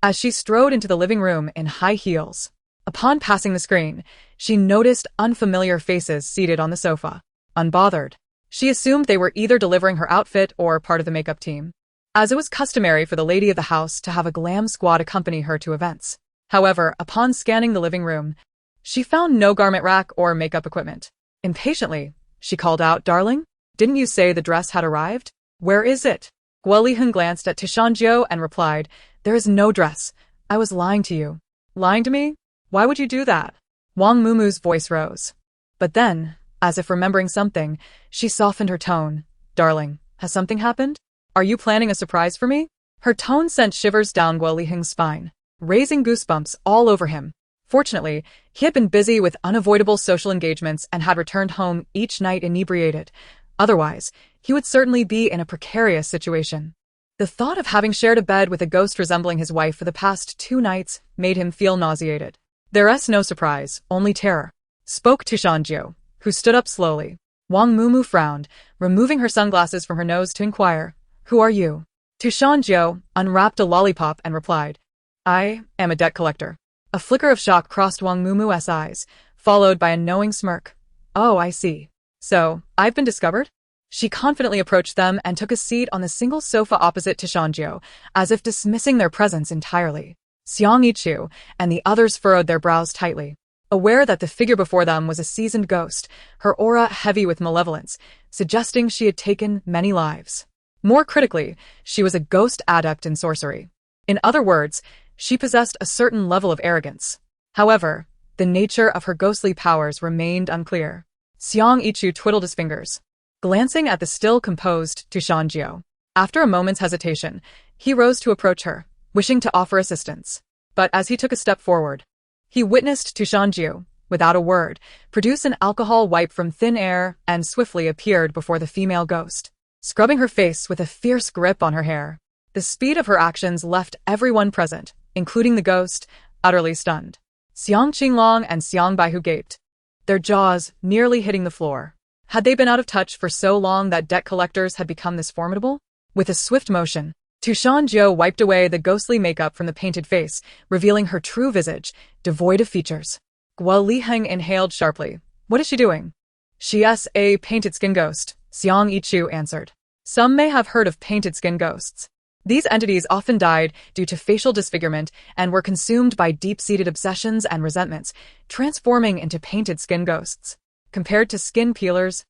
As she strode into the living room in high heels, upon passing the screen, she noticed unfamiliar faces seated on the sofa. Unbothered, she assumed they were either delivering her outfit or part of the makeup team, as it was customary for the lady of the house to have a glam squad accompany her to events. However, upon scanning the living room, she found no garment rack or makeup equipment. Impatiently, she called out, "Darling? Didn't you say the dress had arrived? Where is it?" Guo Liheng glanced at Shan Jiu and replied, "There is no dress. I was lying to you." "Lying to me? Why would you do that?" Wang Mumu's voice rose. But then, as if remembering something, she softened her tone. "Darling, has something happened? Are you planning a surprise for me?" Her tone sent shivers down Guo Liheng's spine, raising goosebumps all over him. Fortunately, he had been busy with unavoidable social engagements and had returned home each night inebriated. Otherwise, he would certainly be in a precarious situation. The thought of having shared a bed with a ghost resembling his wife for the past 2 nights made him feel nauseated. "There's no surprise, only terror," spoke Shan Jiu, who stood up slowly. Wang Mumu frowned, removing her sunglasses from her nose to inquire, "Who are you?" Shan Jiu unwrapped a lollipop and replied, "I am a debt collector." A flicker of shock crossed Wang Mumu's eyes, followed by a knowing smirk. "Oh, I see. So, I've been discovered?" She confidently approached them and took a seat on the single sofa opposite Shan Jiu, as if dismissing their presence entirely. Xie Shiyu and the others furrowed their brows tightly, aware that the figure before them was a seasoned ghost, her aura heavy with malevolence, suggesting she had taken many lives. More critically, she was a ghost adept in sorcery. In other words, she possessed a certain level of arrogance. However, the nature of her ghostly powers remained unclear. Xie Shiyu twiddled his fingers, glancing at the still composed Shan Jiu. After a moment's hesitation, he rose to approach her, wishing to offer assistance. But as he took a step forward, he witnessed Shan Jiu, without a word, produce an alcohol wipe from thin air and swiftly appeared before the female ghost, scrubbing her face with a fierce grip on her hair. The speed of her actions left everyone present, including the ghost, utterly stunned. Xiang Qinglong and Xiang Baihu gaped, their jaws nearly hitting the floor. Had they been out of touch for so long that debt collectors had become this formidable? With a swift motion, Shan Jiu wiped away the ghostly makeup from the painted face, revealing her true visage, devoid of features. Guo Liheng inhaled sharply. "What is she doing?" "She's a painted skin ghost," Xie Shiyu answered. Some may have heard of painted skin ghosts. These entities often died due to facial disfigurement and were consumed by deep-seated obsessions and resentments, transforming into painted skin ghosts. Compared to skin peelers,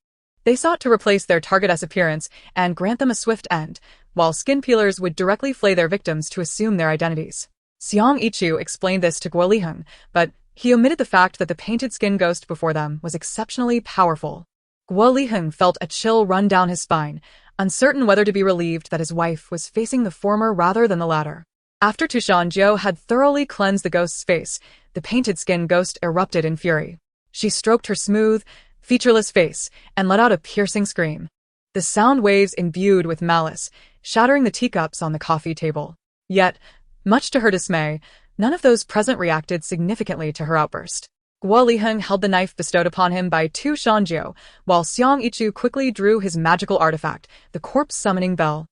they sought to replace their target's appearance and grant them a swift end, while skin peelers would directly flay their victims to assume their identities. Xie Shiyu explained this to Guo Liheng, but he omitted the fact that the painted skin ghost before them was exceptionally powerful. Guo Liheng felt a chill run down his spine, uncertain whether to be relieved that his wife was facing the former rather than the latter. After Shan Jiu had thoroughly cleansed the ghost's face, the painted skin ghost erupted in fury. She stroked her smooth, featureless face and let out a piercing scream. the sound waves imbued with malice, shattering the teacups on the coffee table. Yet, much to her dismay, none of those present reacted significantly to her outburst. Guo Liheng held the knife bestowed upon him by Tu Shan Jiu, while Xiang Yichu quickly drew his magical artifact, the corpse-summoning bell,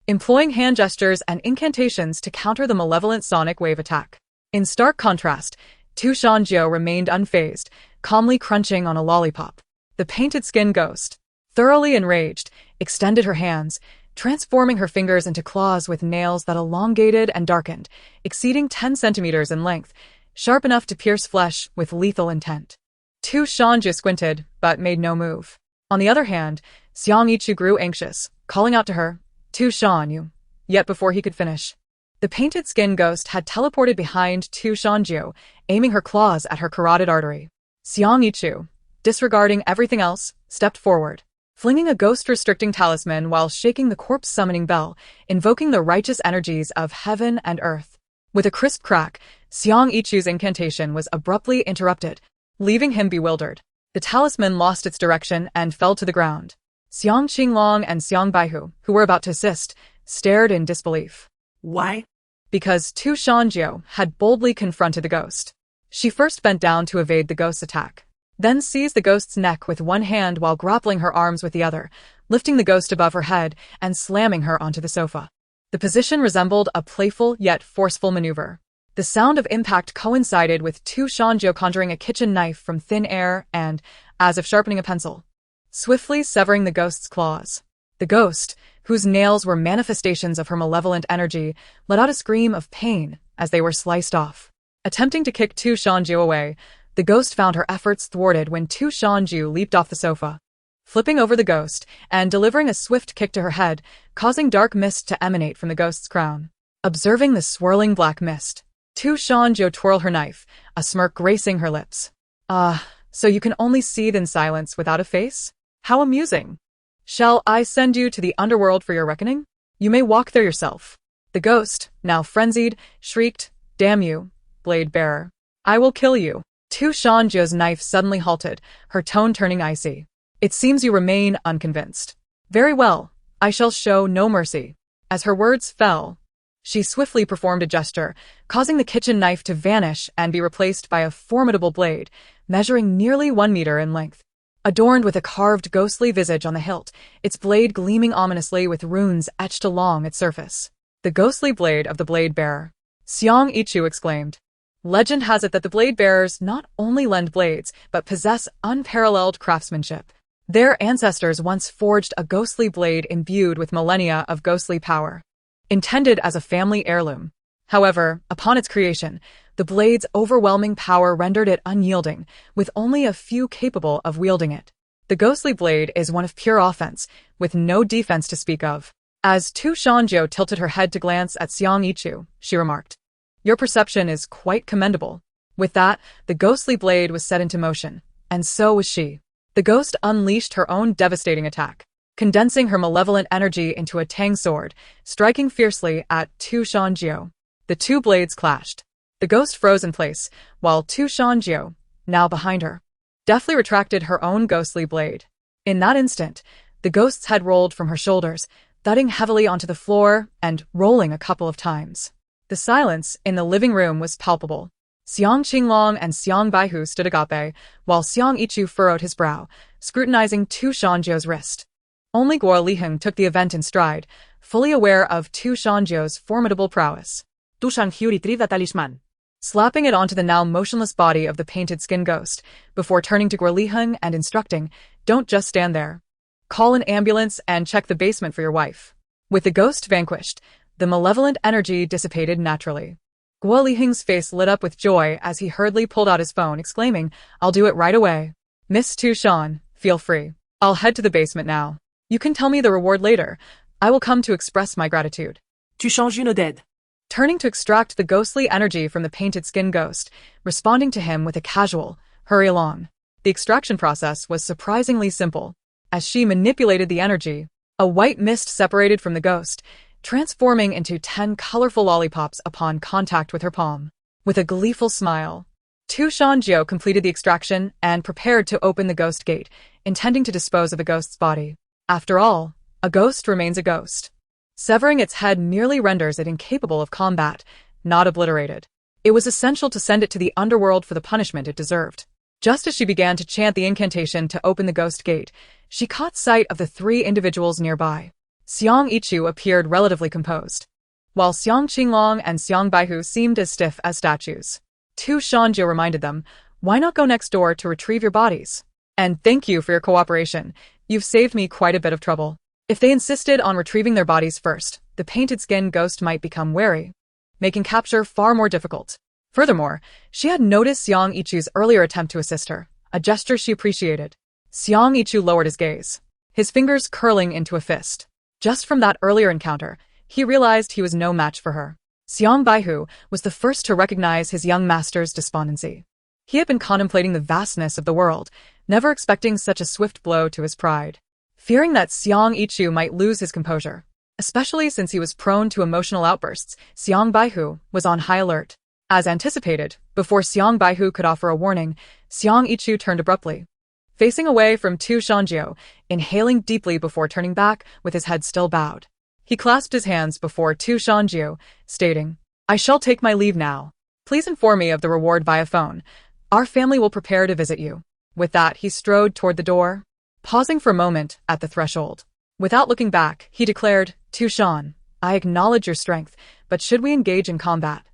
employing hand gestures and incantations to counter the malevolent sonic wave attack. In stark contrast, Tu Shan Jiu remained unfazed, calmly crunching on a lollipop. The painted skin ghost, thoroughly enraged, extended her hands, transforming her fingers into claws with nails that elongated and darkened, exceeding 10 centimeters in length, sharp enough to pierce flesh with lethal intent. Tu Shan Jiu squinted, but made no move. On the other hand, Xiang Yichu grew anxious, calling out to her, Tu Shan Yu. Yet before he could finish, the painted skin ghost had teleported behind Tu Shan Jiu, aiming her claws at her carotid artery. Xiang Yichu, disregarding everything else, stepped forward, flinging a ghost-restricting talisman while shaking the corpse-summoning bell, invoking the righteous energies of heaven and earth. With a crisp crack, Xiang Yichu's incantation was abruptly interrupted, leaving him bewildered. The talisman lost its direction and fell to the ground. Xiang Qinglong and Xiang Baihu, who were about to assist, stared in disbelief. Why? Because Tu Shan Jiu had boldly confronted the ghost. She first bent down to evade the ghost's attack, then seized the ghost's neck with one hand while grappling her arms with the other, lifting the ghost above her head and slamming her onto the sofa. The position resembled a playful yet forceful maneuver. The sound of impact coincided with Tu Shan Jiu conjuring a kitchen knife from thin air and, as if sharpening a pencil, swiftly severing the ghost's claws. The ghost, whose nails were manifestations of her malevolent energy, let out a scream of pain as they were sliced off. Attempting to kick Tu Shan Jiu away, the ghost found her efforts thwarted when Tu Shan Jiu leaped off the sofa, flipping over the ghost and delivering a swift kick to her head, causing dark mist to emanate from the ghost's crown. Observing the swirling black mist, Tu Shan Jiu twirled her knife, a smirk gracing her lips. So you can only seethe in silence without a face? How amusing! Shall I send you to the underworld for your reckoning? You may walk there yourself. The ghost, now frenzied, shrieked, Damn you, blade bearer. I will kill you. Tu Shan Jiu's knife suddenly halted, her tone turning icy. It seems you remain unconvinced. Very well, I shall show no mercy. As her words fell, she swiftly performed a gesture, causing the kitchen knife to vanish and be replaced by a formidable blade, measuring nearly 1 meter in length. Adorned with a carved ghostly visage on the hilt, its blade gleaming ominously with runes etched along its surface. The ghostly blade of the blade bearer. Xiang Yichu exclaimed. Legend has it that the blade bearers not only lend blades, but possess unparalleled craftsmanship. Their ancestors once forged a ghostly blade imbued with millennia of ghostly power, intended as a family heirloom. However, upon its creation, the blade's overwhelming power rendered it unyielding, with only a few capable of wielding it. The ghostly blade is one of pure offense, with no defense to speak of. As Tu Shan Jiu tilted her head to glance at Xiang Yichu, she remarked, Your perception is quite commendable. With that, the ghostly blade was set into motion, and so was she. The ghost unleashed her own devastating attack, condensing her malevolent energy into a tang sword, striking fiercely at Tu Shan Jiu. The two blades clashed. The ghost froze in place, while Tu Shan Jiu, now behind her, deftly retracted her own ghostly blade. In that instant, the ghost's head rolled from her shoulders, thudding heavily onto the floor and rolling a couple of times. The silence in the living room was palpable. Xiang Qinglong and Xiang Baihu stood agape, while Xiang Yichu furrowed his brow, scrutinizing Tu Shan Jiu's wrist. Only Guo Liheng took the event in stride, fully aware of Tu Shan Jiu's formidable prowess. Tu Shan Jiu retrieved the talisman, slapping it onto the now motionless body of the painted skin ghost, before turning to Guo Liheng and instructing, Don't just stand there. Call an ambulance and check the basement for your wife. With the ghost vanquished, the malevolent energy dissipated naturally. Guo Liheng's face lit up with joy as he hurriedly pulled out his phone, exclaiming, I'll do it right away. Miss Tu Shan, feel free. I'll head to the basement now. You can tell me the reward later. I will come to express my gratitude. Tu Shan Jiu nodded, turning to extract the ghostly energy from the painted skin ghost, responding to him with a casual, hurry along. The extraction process was surprisingly simple. As she manipulated the energy, a white mist separated from the ghost, transforming into 10 colorful lollipops upon contact with her palm. With a gleeful smile, Tu Shan Jiu completed the extraction and prepared to open the ghost gate, intending to dispose of the ghost's body. After all, a ghost remains a ghost. Severing its head merely renders it incapable of combat, not obliterated. It was essential to send it to the underworld for the punishment it deserved. Just as she began to chant the incantation to open the ghost gate, she caught sight of the three individuals nearby. Xiang Yichu appeared relatively composed, while Xiang Qinglong and Xiang Baihu seemed as stiff as statues. Shan Jiu reminded them, "Why not go next door to retrieve your bodies? And thank you for your cooperation. You've saved me quite a bit of trouble." If they insisted on retrieving their bodies first, the painted skin ghost might become wary, making capture far more difficult. Furthermore, she had noticed Xiang Yichu's earlier attempt to assist her, a gesture she appreciated. Xiang Yichu lowered his gaze, his fingers curling into a fist. Just from that earlier encounter, he realized he was no match for her. Xiang Baihu was the first to recognize his young master's despondency. He had been contemplating the vastness of the world, never expecting such a swift blow to his pride. Fearing that Xiang Yichu might lose his composure, especially since he was prone to emotional outbursts, Xiang Baihu was on high alert. As anticipated, before Xiang Baihu could offer a warning, Xiang Yichu turned abruptly, facing away from Shan Jiu, inhaling deeply before turning back with his head still bowed. He clasped his hands before Shan Jiu, stating, "I shall take my leave now. Please inform me of the reward via phone. Our family will prepare to visit you." With that, he strode toward the door, pausing for a moment at the threshold. Without looking back, he declared, "Shan, I acknowledge your strength, but should we engage in combat?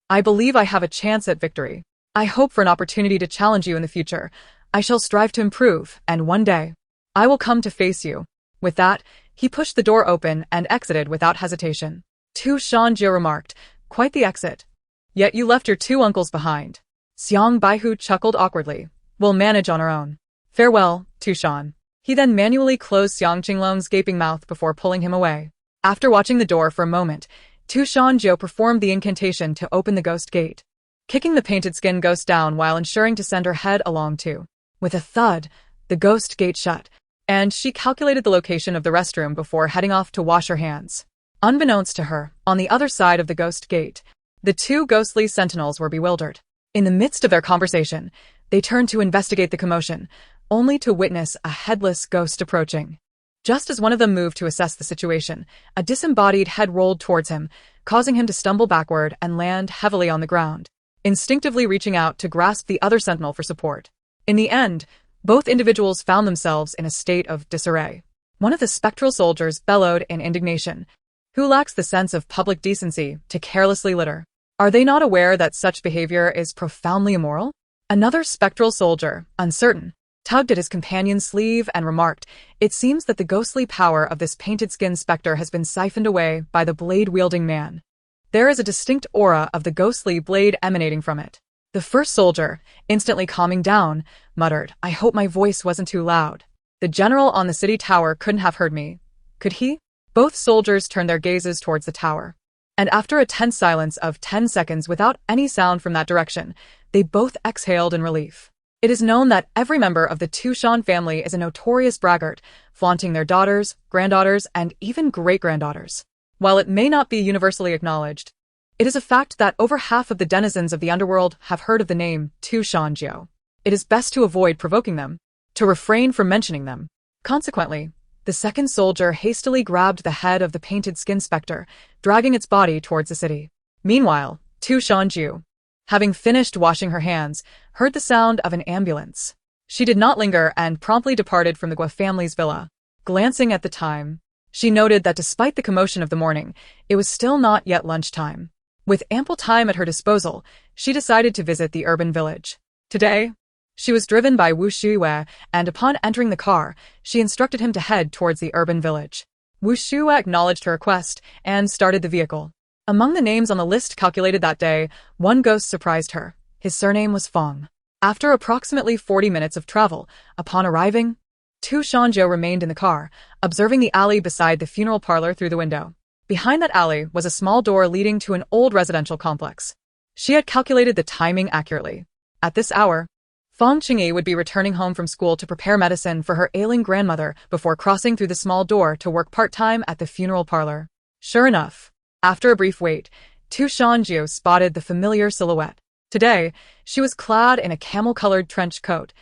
I believe I have a chance at victory. I hope for an opportunity to challenge you in the future. I shall strive to improve, and one day, I will come to face you." With that, he pushed the door open and exited without hesitation. Shan Jiu remarked, "Quite the exit. Yet you left your two uncles behind." Xiang Baihu chuckled awkwardly. "We'll manage on our own. Farewell, Shan." He then manually closed Xiang Qinglong's gaping mouth before pulling him away. After watching the door for a moment, Shan Jiu performed the incantation to open the ghost gate, kicking the painted skin ghost down while ensuring to send her head along too. With a thud, the ghost gate shut, and she calculated the location of the restroom before heading off to wash her hands. Unbeknownst to her, on the other side of the ghost gate, the two ghostly sentinels were bewildered. In the midst of their conversation, they turned to investigate the commotion, only to witness a headless ghost approaching. Just as one of them moved to assess the situation, a disembodied head rolled towards him, causing him to stumble backward and land heavily on the ground, instinctively reaching out to grasp the other sentinel for support. In the end, both individuals found themselves in a state of disarray. One of the spectral soldiers bellowed in indignation. "Who lacks the sense of public decency to carelessly litter? Are they not aware that such behavior is profoundly immoral?" Another spectral soldier, uncertain, tugged at his companion's sleeve and remarked, "It seems that the ghostly power of this painted skin specter has been siphoned away by the blade-wielding man. There is a distinct aura of the ghostly blade emanating from it." The first soldier, instantly calming down, muttered, "I hope my voice wasn't too loud. The general on the city tower couldn't have heard me, could he?" Both soldiers turned their gazes towards the tower, and after a tense silence of 10 seconds without any sound from that direction, they both exhaled in relief. It is known that every member of the Shan family is a notorious braggart, flaunting their daughters, granddaughters, and even great-granddaughters. While it may not be universally acknowledged, it is a fact that over half of the denizens of the underworld have heard of the name Shan Jiu. It is best to avoid provoking them, to refrain from mentioning them. Consequently, the second soldier hastily grabbed the head of the painted skin specter, dragging its body towards the city. Meanwhile, Shan Jiu, having finished washing her hands, heard the sound of an ambulance. She did not linger and promptly departed from the Gua family's villa. Glancing at the time, she noted that despite the commotion of the morning, it was still not yet lunchtime. With ample time at her disposal, she decided to visit the urban village. Today, she was driven by Mixue, and upon entering the car, she instructed him to head towards the urban village. Mixue acknowledged her request and started the vehicle. Among the names on the list calculated that day, one ghost surprised her. His surname was Feng. After approximately 40 minutes of travel, upon arriving, Shan Jiu remained in the car, observing the alley beside the funeral parlor through the window. Behind that alley was a small door leading to an old residential complex. She had calculated the timing accurately. At this hour, Feng Qingyi would be returning home from school to prepare medicine for her ailing grandmother before crossing through the small door to work part-time at the funeral parlor. Sure enough, after a brief wait, Shan Jiu spotted the familiar silhouette. Today, she was clad in a camel-colored trench coat,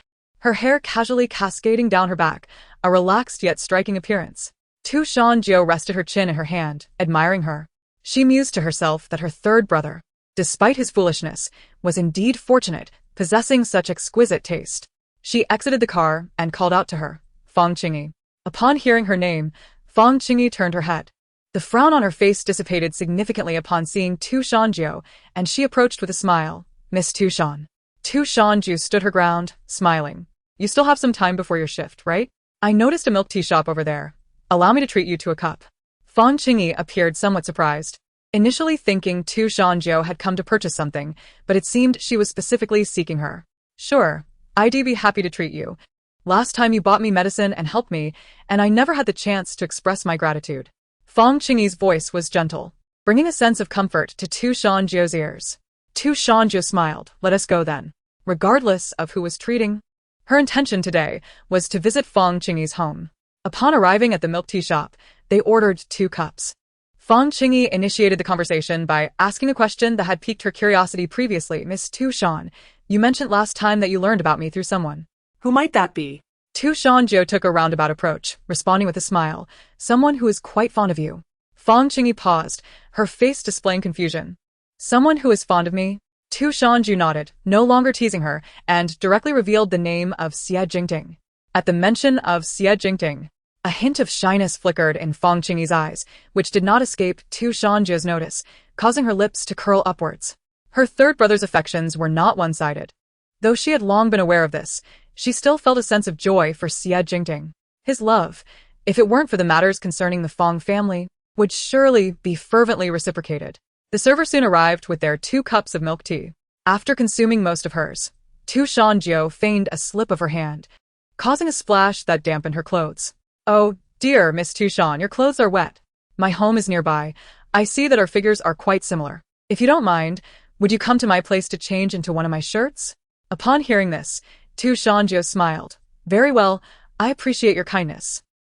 her hair casually cascading down her back, a relaxed yet striking appearance. Shan Jiu rested her chin in her hand, admiring her. She mused to herself that her third brother, despite his foolishness, was indeed fortunate, possessing such exquisite taste. She exited the car and called out to her, Fong Qingyi. Upon hearing her name, Fong Qingyi turned her head. The frown on her face dissipated significantly upon seeing Shan Jiu, and she approached with a smile. Miss Shan. Shan Jiu stood her ground, smiling. You still have some time before your shift, right? I noticed a milk tea shop over there. Allow me to treat you to a cup. Fong Qingyi appeared somewhat surprised, initially thinking Shan Jiu had come to purchase something, but it seemed she was specifically seeking her. Sure, I'd be happy to treat you. Last time you bought me medicine and helped me, and I never had the chance to express my gratitude. Fong Qingyi's voice was gentle, bringing a sense of comfort to Shan Jiu's ears. Shan Jiu smiled. Let us go then. Regardless of who was treating, her intention today was to visit Fong Qingyi's home. Upon arriving at the milk tea shop, they ordered 2 cups. Fong Qingyi initiated the conversation by asking a question that had piqued her curiosity previously. Miss Shan, you mentioned last time that you learned about me through someone. Who might that be? Shan Jiu took a roundabout approach, responding with a smile. Someone who is quite fond of you. Fong Qingyi paused, her face displaying confusion. Someone who is fond of me? Shan Jiu nodded, no longer teasing her, and directly revealed the name of Xie Jingting. At the mention of Xie Jingting, a hint of shyness flickered in Fong Qingyi's eyes, which did not escape Shan Jiu's notice, causing her lips to curl upwards. Her third brother's affections were not one-sided. Though she had long been aware of this, she still felt a sense of joy for Xie Jingting. His love, if it weren't for the matters concerning the Fong family, would surely be fervently reciprocated. The server soon arrived with their 2 cups of milk tea. After consuming most of hers, Shan Jiu feigned a slip of her hand, causing a splash that dampened her clothes. Oh, dear Miss Shan, your clothes are wet. My home is nearby. I see that our figures are quite similar. If you don't mind, would you come to my place to change into one of my shirts? Upon hearing this, Shan Jiu smiled. Very well, I appreciate your kindness.